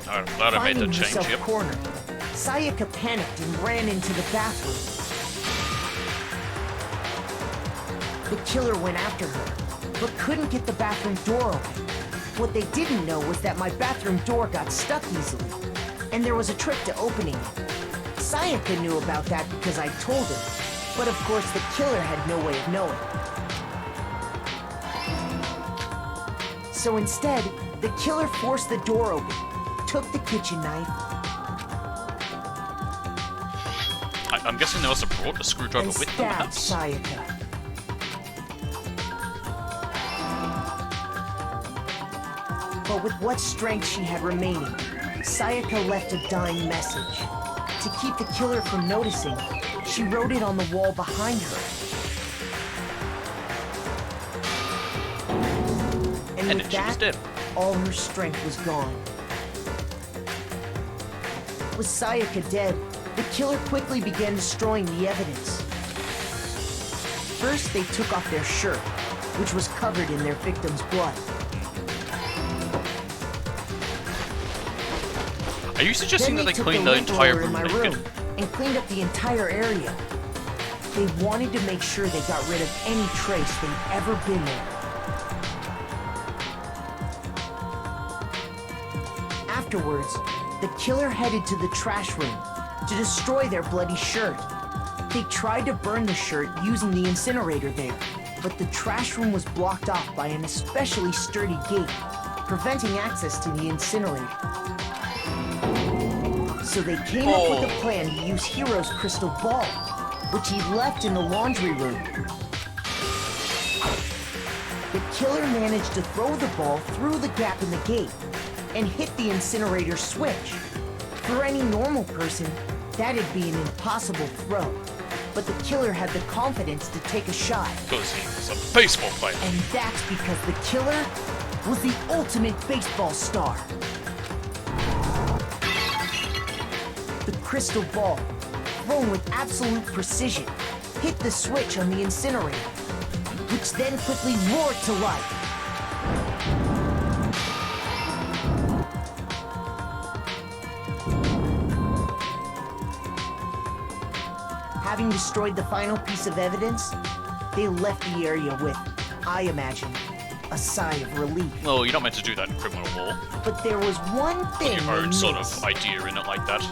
Alright, I'm glad I made Finding that change, herself yep. cornered, Sayaka panicked and ran into the bathroom. The killer went after her, but couldn't get the bathroom door open. What they didn't know was that my bathroom door got stuck easily, and there was a trick to opening it. Sayaka knew about that because I told her, but of course the killer had no way of knowing. So instead, the killer forced the door open, took the kitchen knife, I'm guessing they must have brought a screwdriver and with them, stabbed perhaps? Sayaka. But with what strength she had remaining, Sayaka left a dying message. To keep the killer from noticing, she wrote it on the wall behind her. And with she was that, dead. all her strength was gone. With Sayaka dead, the killer quickly began destroying the evidence. First, they took off their shirt, which was covered in their victim's blood. Are you suggesting Then that they took cleaned the lint entire roller in room my naked? room and cleaned up the entire area. They wanted to make sure they got rid of any trace they'd ever been there. Afterwards, the killer headed to the trash room to destroy their bloody shirt. They tried to burn the shirt using the incinerator there, but the trash room was blocked off by an especially sturdy gate, preventing access to the incinerator. So they came up with a plan to use Hero's crystal ball, which he left in the laundry room. The killer managed to throw the ball through the gap in the gate, and hit the incinerator switch. For any normal person, that'd be an impossible throw. But the killer had the confidence to take a shot. Because he was a baseball player. And that's because the killer was the ultimate baseball star. The crystal ball, thrown with absolute precision, hit the switch on the incinerator, which then quickly roared to life. Having destroyed the final piece of evidence, they left the area with, I imagine, a sigh of relief. Well, you're not meant to do that in criminal law. But there was one thing Your own sort of idea in it like that.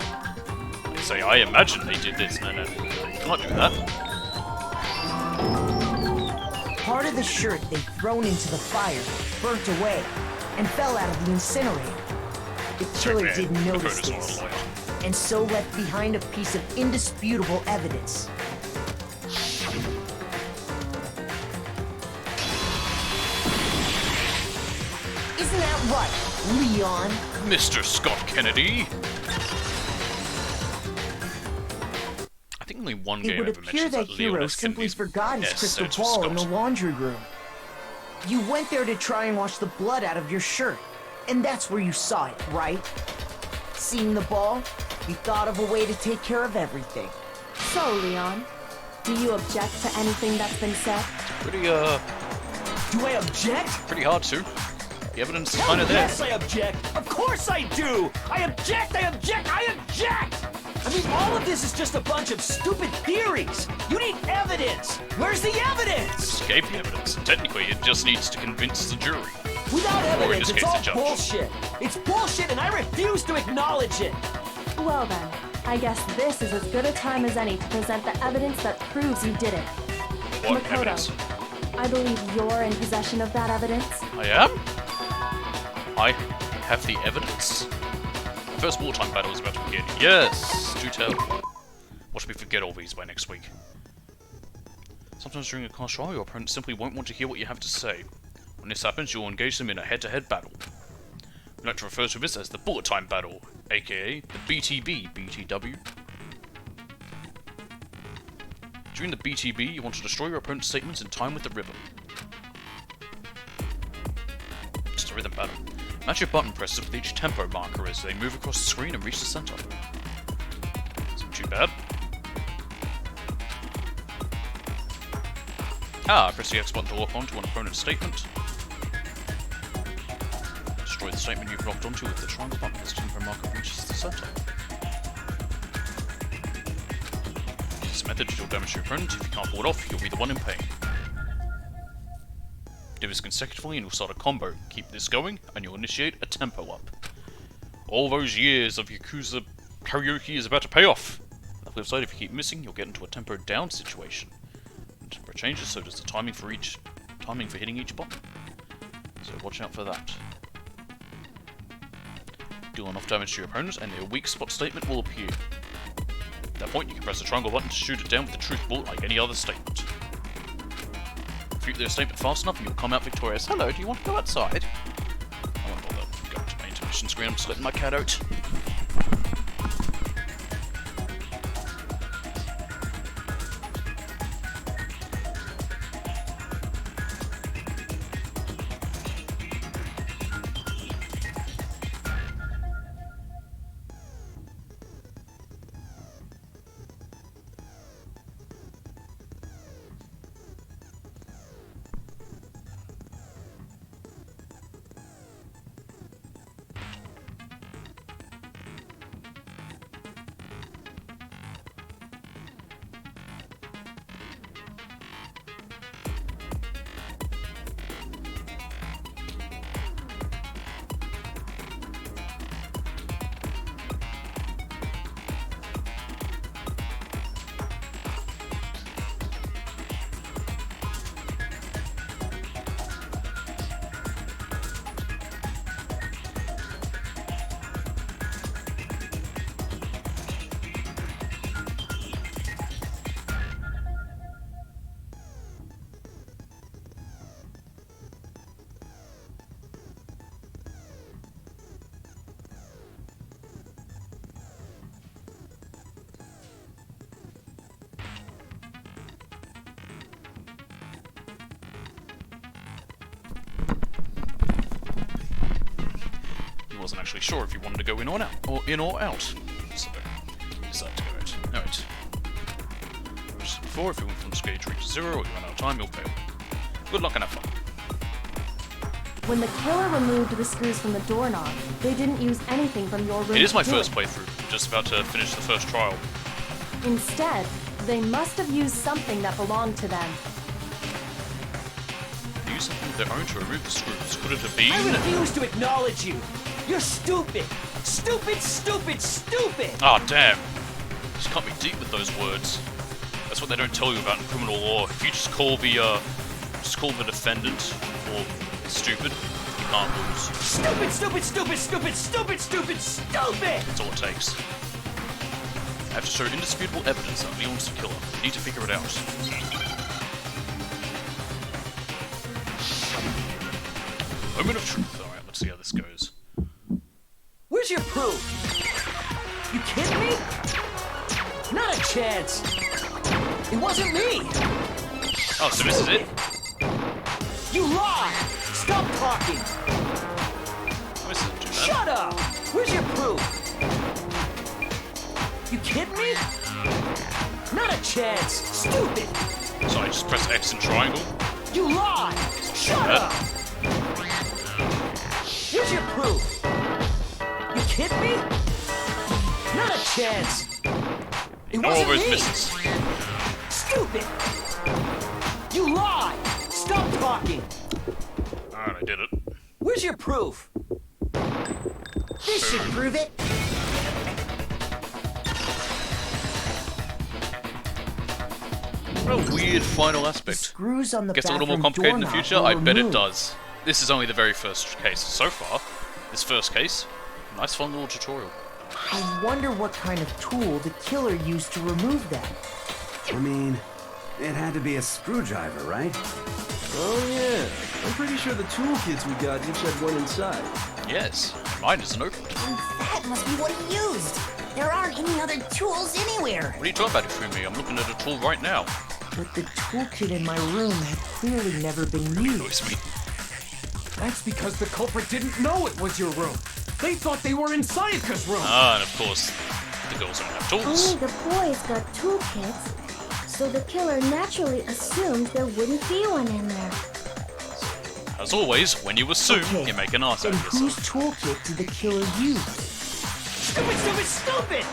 They say, I imagine they did this. No, you can't do that. Part of the shirt they'd thrown into the fire burnt away and fell out of the incinerator. The killer didn't notice this, and so left behind a piece of indisputable evidence. Isn't that right, Leon? Mr. Scott Kennedy! I think only one It game would ever appear mentions that that Leon hero S. simply Kennedy's forgot his S. crystal Sir ball in the Scott. laundry room. You went there to try and wash the blood out of your shirt, and that's where you saw it, right? Seeing the ball, you thought of a way to take care of everything. So, Leon, do you object to anything that's been said? Pretty, Do I object? pretty hard to. The evidence is Hell kind of there. yes, I object! Of course I do! I object! I object! I object! I mean, all of this is just a bunch of stupid theories! You need evidence! Where's the evidence? This gave the evidence. Technically, it just needs to convince the jury. Without Or in evidence, this it's case, all the judge. bullshit! It's bullshit and I refuse to acknowledge it! Well then, I guess this is as good a time as any to present the evidence that proves you did it. What Makoto, evidence? I believe you're in possession of that evidence. I am? I have the evidence. The first wartime battle is about to begin. Yes, do tell. Watch me forget all these by next week. Sometimes during a class trial, your opponent simply won't want to hear what you have to say. When this happens, you'll engage them in a head-to-head battle. We like to refer to this as the bullet time battle, aka the BTB, BTW. During the BTB, you want to destroy your opponent's statements in time with the rhythm. Just a rhythm battle. Match your button presses with each tempo marker as they move across the screen and reach the center. Isn't too bad. Press the X button to lock onto an opponent's statement. Destroy the statement you've locked onto with the triangle button as tempo marker reaches the center. This method will damage your opponent. If you can't pull it off, you'll be the one in pain. Do this consecutively and you'll start a combo. Keep this going and you'll initiate a tempo up. All those years of Yakuza karaoke is about to pay off. On the flip side, if you keep missing, you'll get into a tempo down situation. And tempo changes, so does the timing for hitting each button. So watch out for that. Deal enough damage to your opponent and their weak spot statement will appear. At that point, you can press the triangle button to shoot it down with the truth bullet like any other statement. Shoot their statement fast enough and you'll come out victorious. Hello, do you want to go outside? I won't bother going to my intermission screen, I'm just letting my cat out. wasn't actually sure if you wanted to go in or out, So, decided to go out. Alright. Just before, if you went from stage reaches 0 or you run out of time, you'll fail. Good luck and have fun. When the killer removed the screws from the doorknob, they didn't use anything from your room. It is my to do first it. playthrough. I'm just about to finish the first trial. Instead, they must have used something that belonged to them. They used something of their own to remove the screws. Could it have been? I refuse to acknowledge you. You're stupid. Stupid, stupid, stupid. Ah, damn. Just cut me deep with those words. That's what they don't tell you about in criminal law. If you just call the defendant or stupid, you can't lose. Stupid, stupid, stupid, stupid, stupid, stupid, stupid! That's all it takes. I have to show indisputable evidence that Leon's the killer. We need to figure it out. Moment of truth. Alright, let's see how this goes. Where's your proof? You kidding me? Not a chance. It wasn't me. Oh, so this is it? You lie. Stop talking. This isn't too bad. Shut up. Where's your proof? You kidding me? Not a chance. Stupid. So I just press X and triangle? You lie. Shut up. Where's your proof? You kidding me? Not a chance. It No wasn't over his me. misses. Stupid. You lie. Stop talking. Alright, I did it. Where's your proof? This should prove it. What a weird final aspect. Screws on the Gets a little more bathroom complicated in the doorknob future? were I bet it removed. does. This is only the very first case. So far, this first case, nice fun little tutorial. I wonder what kind of tool the killer used to remove that. I mean, it had to be a screwdriver, right? Oh yeah, I'm pretty sure the toolkits we got each had one inside. Yes, mine isn't open. That must be what he used. There aren't any other tools anywhere. What are you talking about, Ifumi? I'm looking at a tool right now. But the toolkit in my room had clearly never been used. That's because the culprit didn't know it was your room. They thought they were in Sayaka's room. Ah, and of course, the girls don't have tools. Only the boys got toolkits, so the killer naturally assumed there wouldn't be one in there. As always, when you assume, you make an ass out Then of yourself. whose toolkit did the killer use? Stupid, stupid, stupid!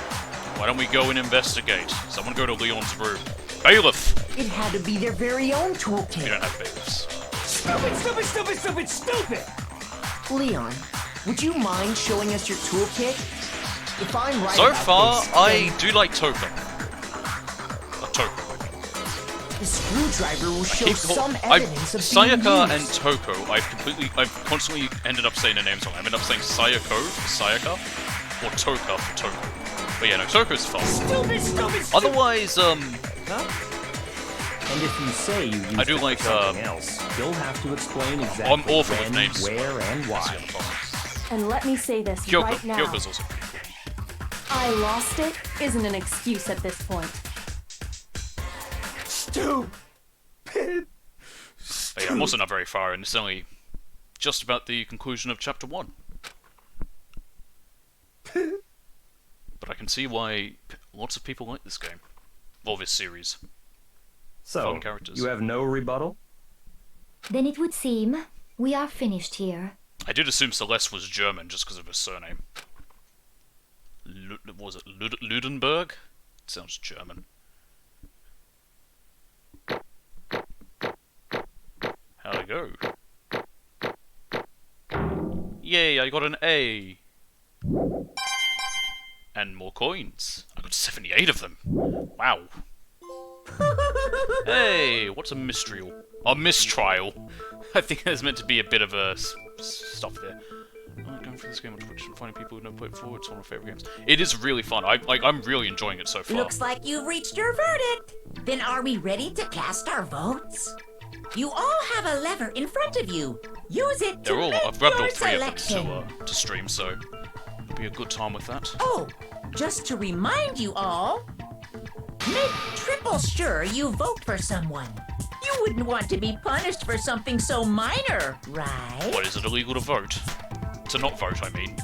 Why don't we go and investigate? Someone go to Leon's room. Bailiff! It had to be their very own toolkit. We don't have bailiffs. Stupid, stupid, stupid, stupid, stupid! Leon, would you mind showing us your toolkit? If I'm right So about far, this, I then do like Toko. Toko. the screwdriver will show Keep- some I've- evidence of being Sayaka and used. Toko, I've constantly ended up saying their names wrong. I ended up saying Sayako for Sayaka, or Toka for Toko. But yeah, no, Toko's fine. Stupid, stupid, stupid! Otherwise, And if you say you used I do it for like, something else, you'll have to explain exactly I'm awful with when, names. where, and why. And let me say this Kyoko. right now. Kyoko's also I lost it isn't an excuse at this point. Stupid! But yeah, I'm also not very far, and it's only just about the conclusion of Chapter 1. But I can see why lots of people like this game. Or this series. So, Fun characters. you have no rebuttal? Then it would seem we are finished here. I did assume Celeste was German just because of her surname. What was it Ludenberg? It sounds German. How'd it go? Yay, I got an A! And more coins. I got 78 of them. Wow. Hey, what's a mistrial? A mistrial. I think there's meant to be a bit of a stuff there. Going through this game on Twitch and finding people who never played before. It's one of my favorite games. It is really fun. I'm really enjoying it so far. Looks like you've reached your verdict. Then are we ready to cast our votes? You all have a lever in front of you. Use it to make I've grabbed your all three selection. of them to stream, so it'll be a good time with that. Oh, just to remind you all, make triple sure you vote for someone. You wouldn't want to be punished for something so minor, right? What, is it illegal to vote? To not vote, I mean.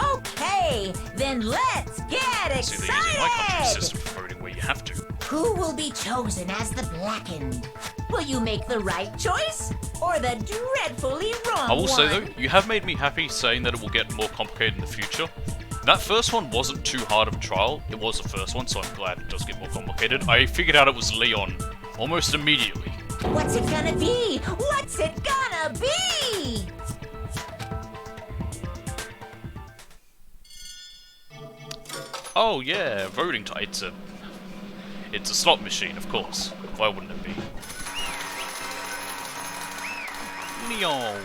Okay, then let's get See, they're using my country's excited! system for voting where you have to. Who will be chosen as the blackened? Will you make the right choice or the dreadfully wrong I will say one? though, you have made me happy saying that it will get more complicated in the future. That first one wasn't too hard of a trial. It was the first one, so I'm glad it does get more complicated. I figured out it was Leon almost immediately. What's it gonna be? What's it gonna be? Oh yeah, voting time. It's a slot machine, of course. Why wouldn't it be? Leon.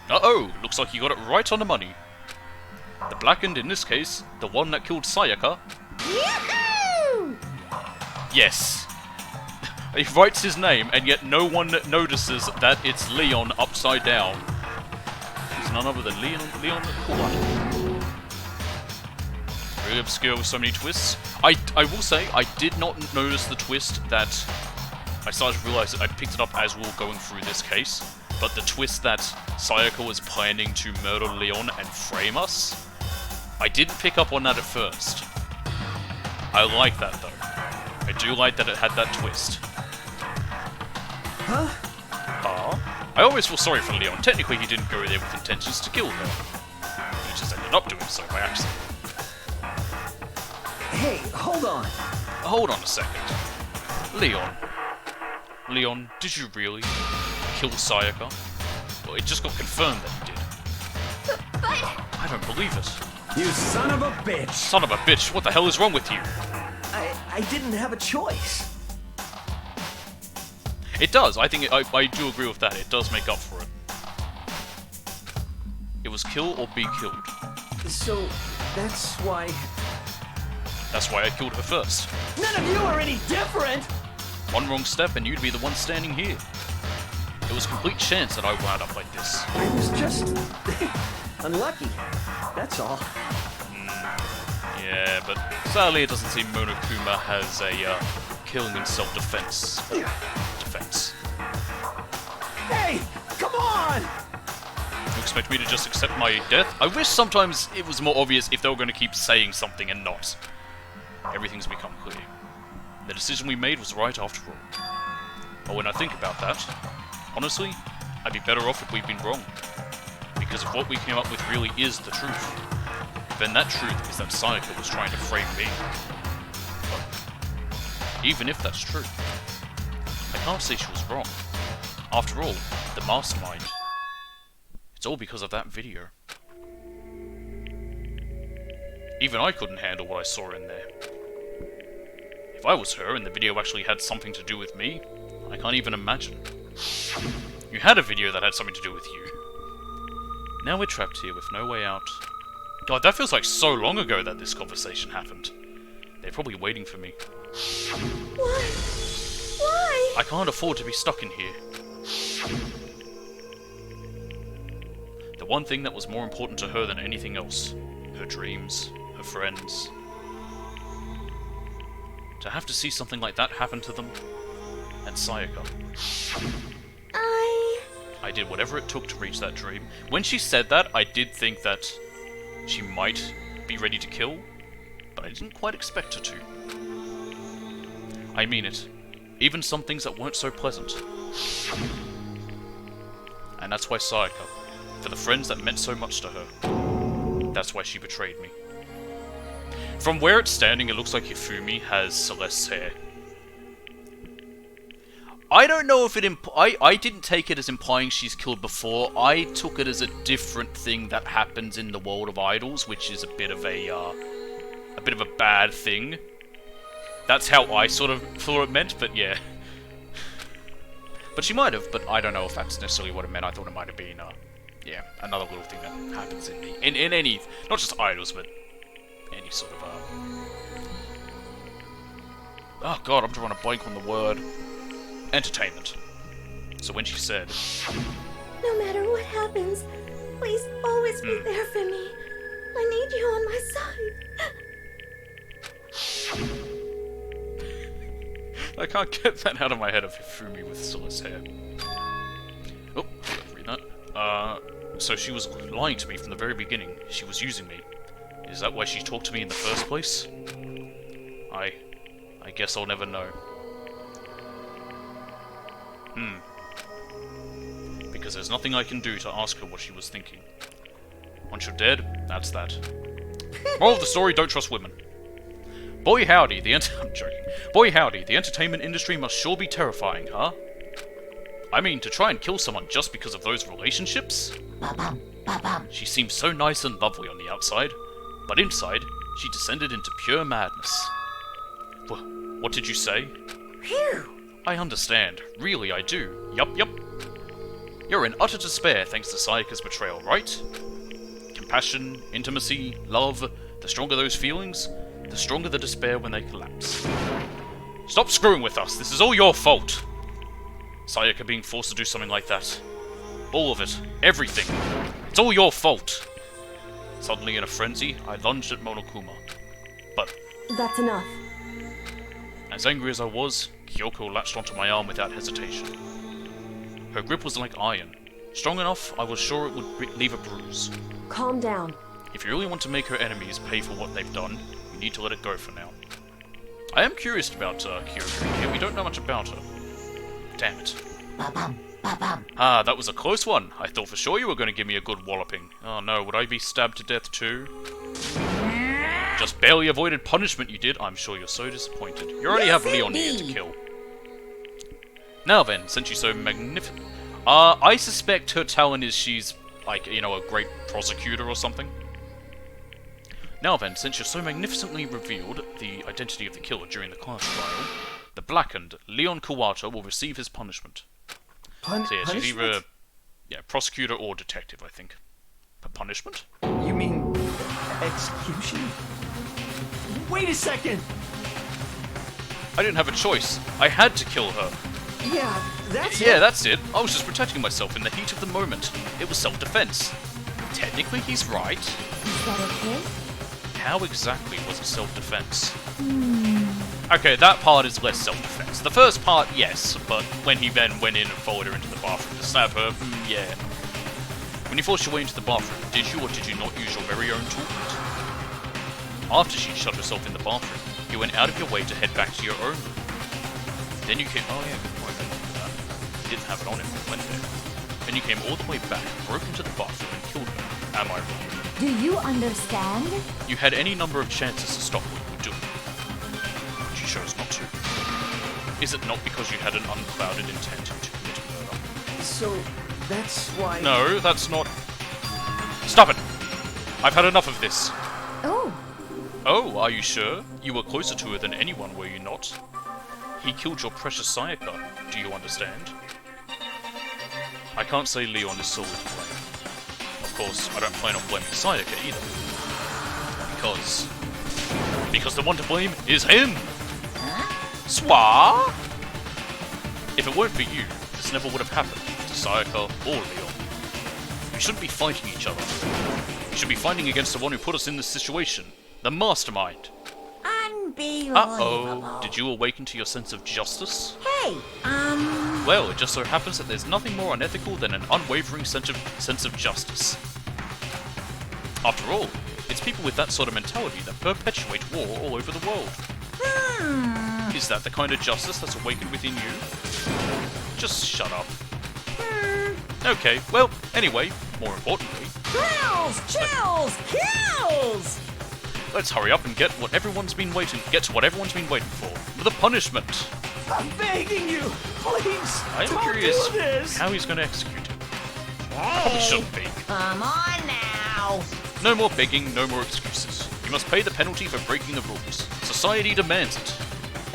Uh-oh, looks like you got it right on the money. The blackened, in this case, the one that killed Sayaka. Yahoo! Yes. He writes his name, and yet no one notices that it's Leon upside down. He's none other than Leon Kuwata. Really obscure with so many twists. I will say, I did not notice the twist that I started to realize that I picked it up as we were going through this case. But the twist that Sayaka was planning to murder Leon and frame us, I didn't pick up on that at first. I like that though. I do like that it had that twist. Huh? I always feel sorry for Leon. Technically he didn't go there with intentions to kill her. He just ended up doing so by accident. Hey, hold on. Hold on a second. Leon, did you really kill Sayaka? Well, it just got confirmed that you did. But... I don't believe it. You son of a bitch! Son of a bitch, what the hell is wrong with you? I didn't have a choice. It does, I think, I do agree with that, it does make up for it. It was kill or be killed. So, that's why... That's why I killed her first. None of you are any different! One wrong step and you'd be the one standing here. It was complete chance that I wound up like this. I was just... unlucky. That's all. Yeah, but sadly it doesn't seem Monokuma has a killing in self-defense defense. Hey, come on! You expect me to just accept my death? I wish sometimes it was more obvious if they were going to keep saying something and not. Everything's become clear. The decision we made was right after all. But when I think about that, honestly, I'd be better off if we'd been wrong. Because if what we came up with really is the truth, then that truth is that Sayaka was trying to frame me. But even if that's true, I can't say she was wrong. After all, the mastermind. It's all because of that video. Even I couldn't handle what I saw in there. If I was her and the video actually had something to do with me, I can't even imagine. You had a video that had something to do with you. Now we're trapped here with no way out. God, that feels like so long ago that this conversation happened. They're probably waiting for me. Why? Why? I can't afford to be stuck in here. The one thing that was more important to her than anything else. Her dreams, her friends. To have to see something like that happen to them. And Sayaka. I did whatever it took to reach that dream. When she said that, I did think that she might be ready to kill, but I didn't quite expect her to. I mean it. Even some things that weren't so pleasant. And that's why Sayaka, for the friends that meant so much to her, that's why she betrayed me. From where it's standing, it looks like Hifumi has Celeste's hair. I don't know if it I didn't take it as implying she's killed before. I took it as a different thing that happens in the world of idols, which is a bit of a bad thing. That's how I sort of thought it meant, but yeah. But she might have, but I don't know if that's necessarily what it meant. I thought it might have been, yeah, another little thing that happens in any, not just idols, but any sort of, oh god, I'm drawing a blank on the word. Entertainment. So when she said, No matter what happens, please always be there for me. I need you on my side. I can't get that out of my head of Hifumi with Celeste's hair. So she was lying to me from the very beginning. She was using me. Is that why she talked to me in the first place? I guess I'll never know. Because there's nothing I can do to ask her what she was thinking. Once you're dead, that's that. Moral of the story, don't trust women. Boy howdy, I'm joking. Boy howdy, the entertainment industry must sure be terrifying, huh? I mean, to try and kill someone just because of those relationships? She seemed so nice and lovely on the outside, but inside, she descended into pure madness. What did you say? Phew! I understand. Really, I do. Yup. You're in utter despair thanks to Sayaka's betrayal, right? Compassion, intimacy, love, the stronger those feelings, the stronger the despair when they collapse. Stop screwing with us, this is all your fault! Sayaka being forced to do something like that. All of it. Everything. It's all your fault! Suddenly in a frenzy, I lunged at Monokuma. But... That's enough. As angry as I was, Kyoko latched onto my arm without hesitation. Her grip was like iron. Strong enough, I was sure it would leave a bruise. Calm down. If you really want to make her enemies pay for what they've done, you need to let it go for now. I am curious about Kyoko here. We don't know much about her. Damn it. Ah, that was a close one. I thought for sure you were going to give me a good walloping. Oh no, would I be stabbed to death too? Just barely avoided punishment you did. I'm sure you're so disappointed. You already have Leon here to kill. Now then, since she's so magnificent... I suspect her talent is she's, like, you know, a great prosecutor or something. Now then, since you're so magnificently revealed the identity of the killer during the class trial, the blackened Leon Kawata will receive his punishment. So yeah, she's either prosecutor or detective, I think. Punishment? You mean execution? Wait a second! I didn't have a choice. I had to kill her. Yeah, that's Yeah, that's it. I was just protecting myself in the heat of the moment. It was self-defense. Technically, he's right. Is that okay? How exactly was it self-defense? Okay, that part is less self-defense. The first part, yes, but when he then went in and followed her into the bathroom to stab her, yeah. When you forced your way into the bathroom, did you or did you not use your very own toolkit? After she shut herself in the bathroom, you went out of your way to head back to your own room. Then you came... Oh yeah, good point. I didn't do that. He didn't have it on him when he went there. Then you came all the way back, broke into the bathroom and killed her. Am I wrong? Do you understand? You had any number of chances to stop what you were doing. But you chose not to. Is it not because you had an unclouded intent to commit murder? So, that's why... No, that's not... Stop it! I've had enough of this. Oh. Oh, are you sure? You were closer to her than anyone, were you not? He killed your precious Sayaka. Do you understand? I can't say Leon is solely to blame. Of course, I don't plan on blaming Sayaka either. Because the one to blame is him! Swah! If it weren't for you, this never would have happened to Sayaka or Leon. We shouldn't be fighting each other. We should be fighting against the one who put us in this situation. The mastermind. Uh-oh. Did you awaken to your sense of justice? Hey, Well, it just so happens that there's nothing more unethical than an unwavering sense of justice. After all, it's people with that sort of mentality that perpetuate war all over the world. Is that the kind of justice that's awakened within you? Just shut up. Okay, well, anyway, more importantly... Kills! Chills! Kills! Let's hurry up and get to what everyone's been waiting for. The punishment. I'm begging you, please. I'm curious how he's going to execute him. Probably shouldn't be. Come on now! No more begging, no more excuses. You must pay the penalty for breaking the rules. Society demands it.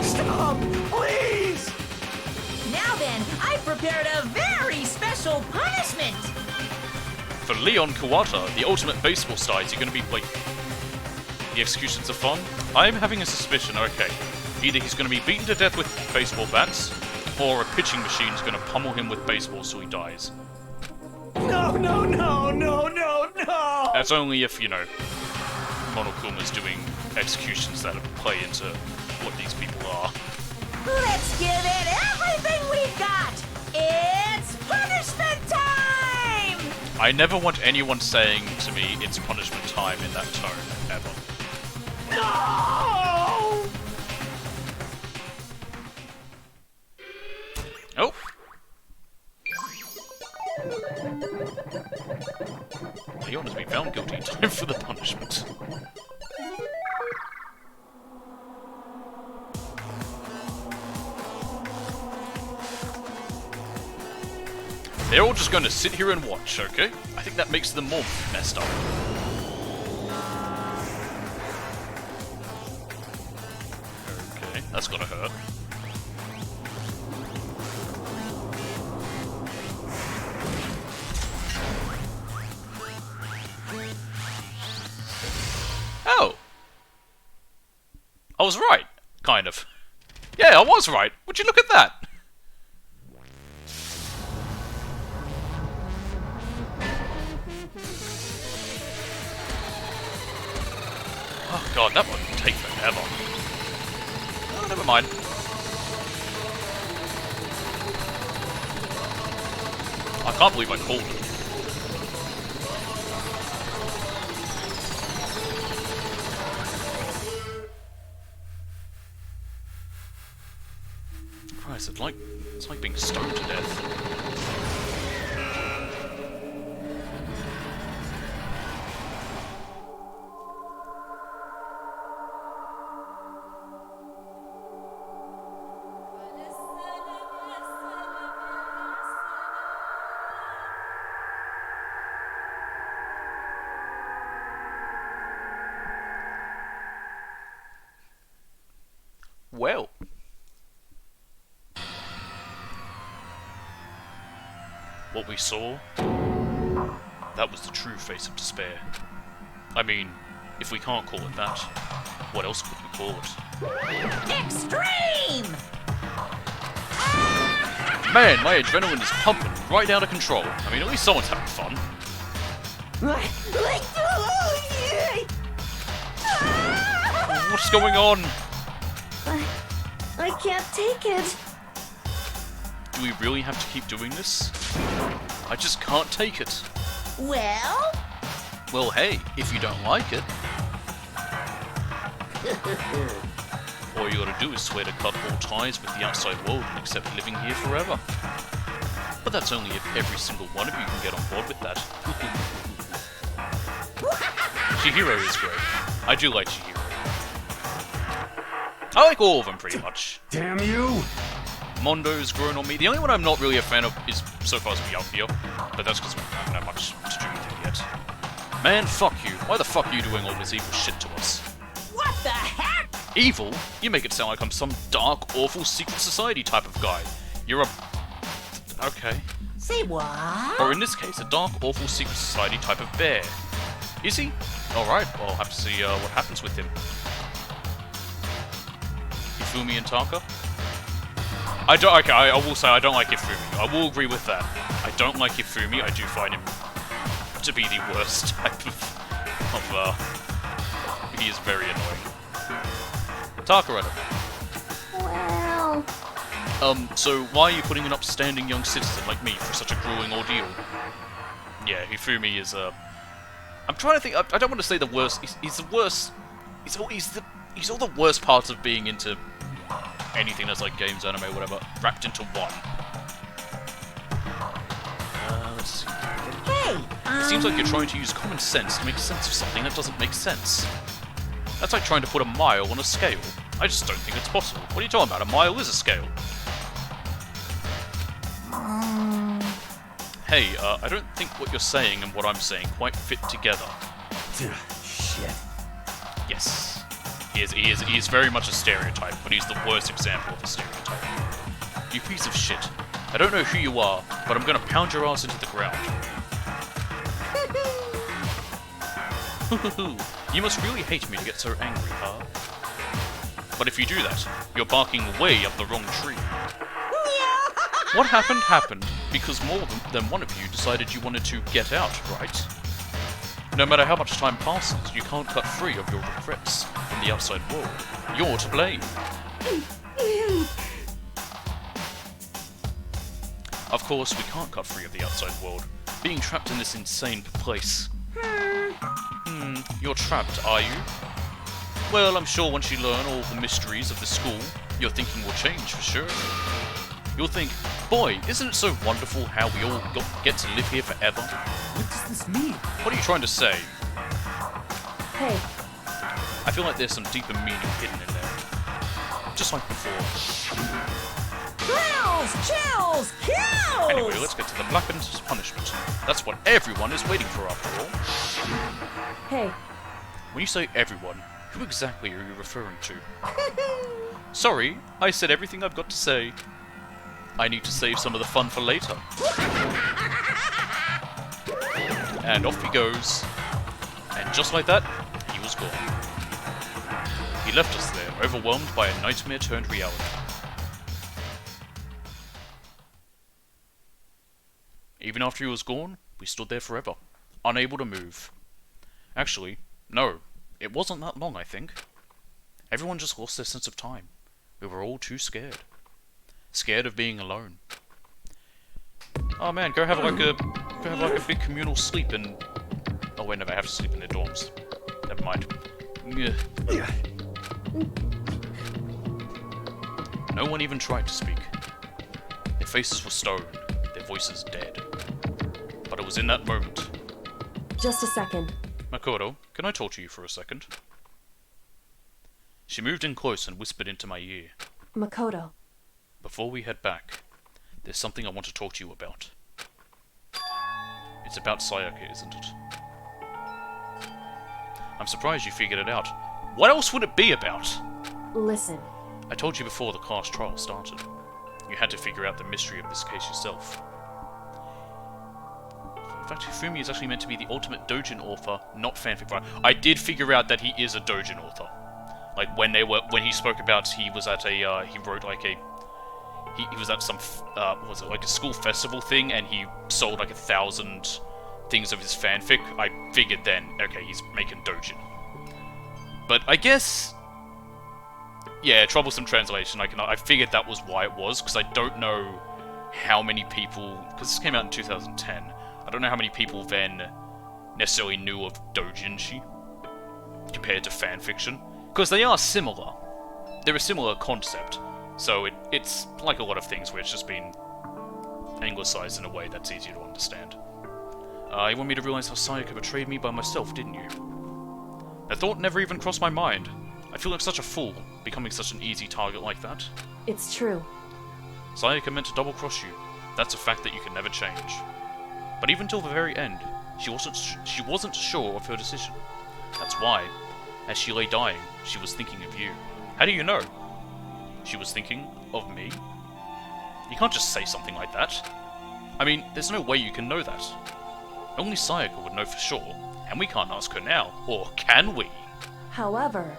Stop, please. Now then, I've prepared a very special punishment. For Leon Kawata, the ultimate baseball star, is he going to be like... The executions are fun? I'm having a suspicion, okay. Either he's going to be beaten to death with baseball bats, or a pitching machine's going to pummel him with baseballs so he dies. No! That's only if, you know, Monokuma's doing executions that play into what these people are. Let's give it everything we've got! It's punishment time! I never want anyone saying to me it's punishment time in that tone, ever. No! Oh! Leon has been found guilty. Time for the punishment. They're all just going to sit here and watch, okay? I think that makes them more messed up. Okay, that's gotta hurt. Oh! I was right, kind of. Yeah, I was right. Would you look at that? Oh god, that would take forever. Oh, never mind. I can't believe I called it. Christ, it's like being stoned to death. Well. What we saw, that was the true face of despair. I mean, if we can't call it that, what else could we call it? Extreme! Man, my adrenaline is pumping right out of control. I mean, at least someone's having fun. What's going on? I can't take it. Do we really have to keep doing this? I just can't take it. Well? Well, hey, if you don't like it, all you gotta do is swear to cut all ties with the outside world and accept living here forever. But that's only if every single one of you can get on board with that. Chihiro is great. I do like Chihiro. I like all of them, pretty much. Damn you! Mondo's grown on me. The only one I'm not really a fan of is, so far, is Miyafio, but that's because I haven't had much to do with it yet. Man, fuck you. Why the fuck are you doing all this evil shit to us? What the heck? Evil? You make it sound like I'm some dark, awful secret society type of guy. You're a... Okay. Say what? Or in this case, a dark, awful secret society type of bear. Is he? Alright, well, I'll have to see what happens with him. Ifumi and Taka? Okay, I will say I don't like Ifumi. I will agree with that. I don't like Ifumi. I do find him to be the worst type of he is very annoying. Taka, I don't know. Well... So why are you putting an upstanding young citizen like me for such a grueling ordeal? Yeah, Ifumi is, I'm trying to think, I don't want to say the worst, he's the worst, he's all the worst parts of being into anything that's like games, anime, whatever, wrapped into one. Let's see. Hey, It seems like you're trying to use common sense to make sense of something that doesn't make sense. That's like trying to put a mile on a scale. I just don't think it's possible. What are you talking about? A mile is a scale. Hey, I don't think what you're saying and what I'm saying quite fit together. Shit. Yes. He is very much a stereotype, but he's the worst example of a stereotype. You piece of shit. I don't know who you are, but I'm gonna pound your ass into the ground. You must really hate me to get so angry, huh? But if you do that, you're barking way up the wrong tree. What happened because more than one of you decided you wanted to get out, right? No matter how much time passes, you can't cut free of your regrets from the outside world. You're to blame. Of course, we can't cut free of the outside world. being trapped in this insane place. You're trapped, are you? Well, I'm sure once you learn all the mysteries of the school, your thinking will change for sure. You'll think, boy, isn't it so wonderful how we all get to live here forever? What does this mean? What are you trying to say? Hey, I feel like there's some deeper meaning hidden in there. Just like before. Thrills, chills, kills! Anyway, let's get to the blackened punishment. That's what everyone is waiting for after all. hey, When you say everyone, who exactly are you referring to? Sorry, I said everything I've got to say. I need to save some of the fun for later. And off he goes. And just like that, he was gone. He left us there, overwhelmed by a nightmare turned reality. Even after he was gone, we stood there forever, unable to move. Actually, no, it wasn't that long, I think. Everyone just lost their sense of time. We were all too scared. Scared of being alone. Oh man, go have like a big communal sleep and... Oh wait, no, they have to sleep in their dorms. Never mind. No one even tried to speak. Their faces were stone, their voices dead. But it was in that moment. just a second. Makoto, can I talk to you for a second? She moved in close and whispered into my ear. Makoto. Before we head back, there's something I want to talk to you about. It's about Sayaka, isn't it? I'm surprised you figured it out. What else would it be about? Listen. I told you before the class trial started. You had to figure out the mystery of this case yourself. In fact, Hifumi is actually meant to be the ultimate doujin author, not fanfic writer. I did figure out that he is a doujin author. Like when he spoke about he was at a he wrote like a he was at some what was it, like a school festival thing, and he sold like 1,000 things of his fanfic. I figured then, okay, he's making doujin. But I guess, yeah, troublesome translation. I figured that was why it was, because I don't know how many people, because this came out in 2010. I don't know how many people then necessarily knew of doujinshi compared to fanfiction, because they are similar. They're a similar concept, so it's like a lot of things where it's just been anglicized in a way that's easier to understand. You want me to realize how Sayaka betrayed me by myself, didn't you? The thought never even crossed my mind. I feel like such a fool, becoming such an easy target like that. It's true. Sayaka meant to double-cross you. That's a fact that you can never change. But even till the very end, she wasn't sure of her decision. That's why, as she lay dying, she was thinking of you. How do you know? She was thinking of me? You can't just say something like that. I mean, there's no way you can know that. Only Sayaka would know for sure, and we can't ask her now, or can we? However...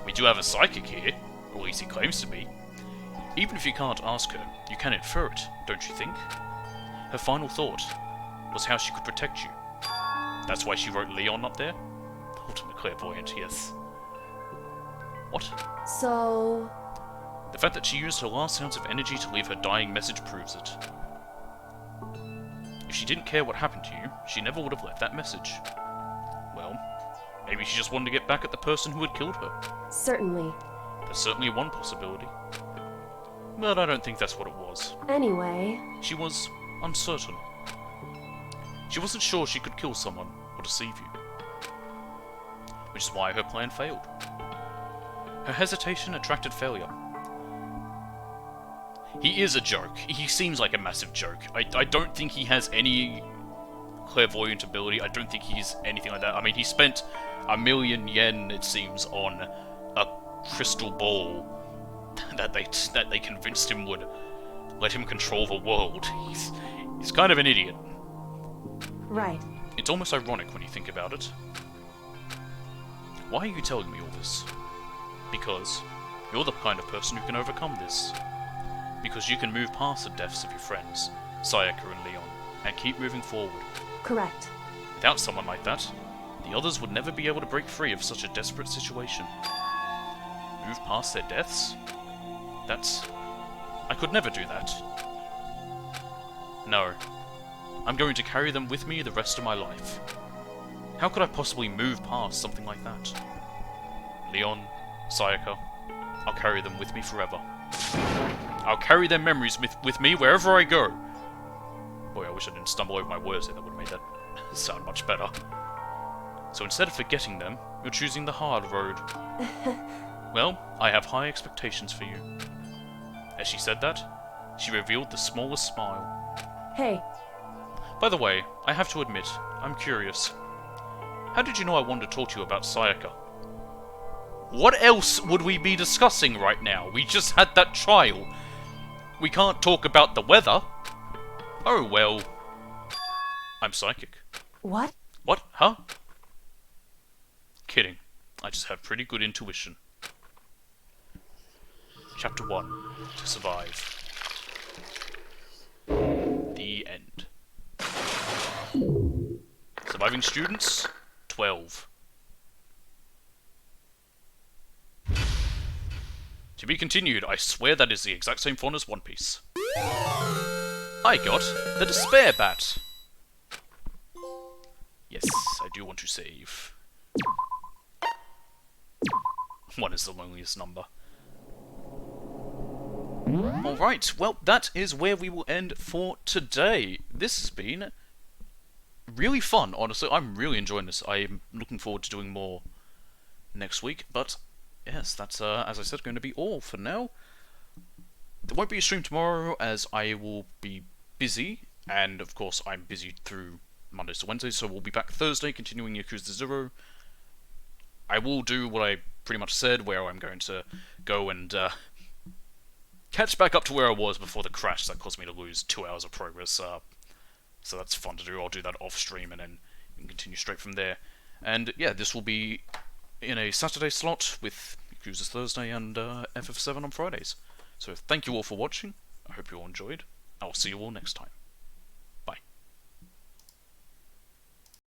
We do have a psychic here, or at least he claims to be. Even if you can't ask her, you can infer it, don't you think? Her final thought was how she could protect you. That's why she wrote Leon up there? Ultimate clairvoyant, yes. What? So... The fact that she used her last ounce of energy to leave her dying message proves it. If she didn't care what happened to you, she never would have left that message. Well, maybe she just wanted to get back at the person who had killed her. Certainly. There's certainly one possibility. But I don't think that's what it was. Anyway... She was uncertain. She wasn't sure she could kill someone or deceive you. Which is why her plan failed. Her hesitation attracted failure. He is a joke. He seems like a massive joke. I don't think he has any clairvoyant ability. I don't think he's anything like that. I mean, he spent 1,000,000 yen, it seems, on a crystal ball that they convinced him would let him control the world. He's kind of an idiot. Right. It's almost ironic when you think about it. Why are you telling me all this? Because you're the kind of person who can overcome this. Because you can move past the deaths of your friends, Sayaka and Leon, and keep moving forward. Correct. Without someone like that, the others would never be able to break free of such a desperate situation. Move past their deaths? I could never do that. No. I'm going to carry them with me the rest of my life. How could I possibly move past something like that? Leon, Sayaka, I'll carry them with me forever. I'll carry their memories with me wherever I go. Boy, I wish I didn't stumble over my words there, that would have made that sound much better. So instead of forgetting them, you're choosing the hard road. Well, I have high expectations for you. As she said that, she revealed the smallest smile. Hey. By the way, I have to admit, I'm curious. How did you know I wanted to talk to you about Sayaka? What else would we be discussing right now? We just had that trial. We can't talk about the weather. Oh, well. I'm psychic. What? What? Huh? Kidding. I just have pretty good intuition. Chapter 1. To survive. The end. Surviving students, 12. To be continued, I swear that is the exact same font as One Piece. I got the Despair Bat. Yes, I do want to save. 1 is the loneliest number. Alright, well, that is where we will end for today. This has been really fun, honestly. I'm really enjoying this. I'm looking forward to doing more next week, but yes, that's, as I said, going to be all for now. There won't be a stream tomorrow, as I will be busy, and of course I'm busy through Mondays to Wednesdays, so we'll be back Thursday, continuing Yakuza 0. I will do what I pretty much said, where I'm going to go and catch back up to where I was before the crash that caused me to lose 2 hours of progress. So that's fun to do. I'll do that off stream and then we can continue straight from there. And yeah, this will be in a Saturday slot with Yakuza Thursday and FF7 on Fridays. So thank you all for watching. I hope you all enjoyed. I will see you all next time.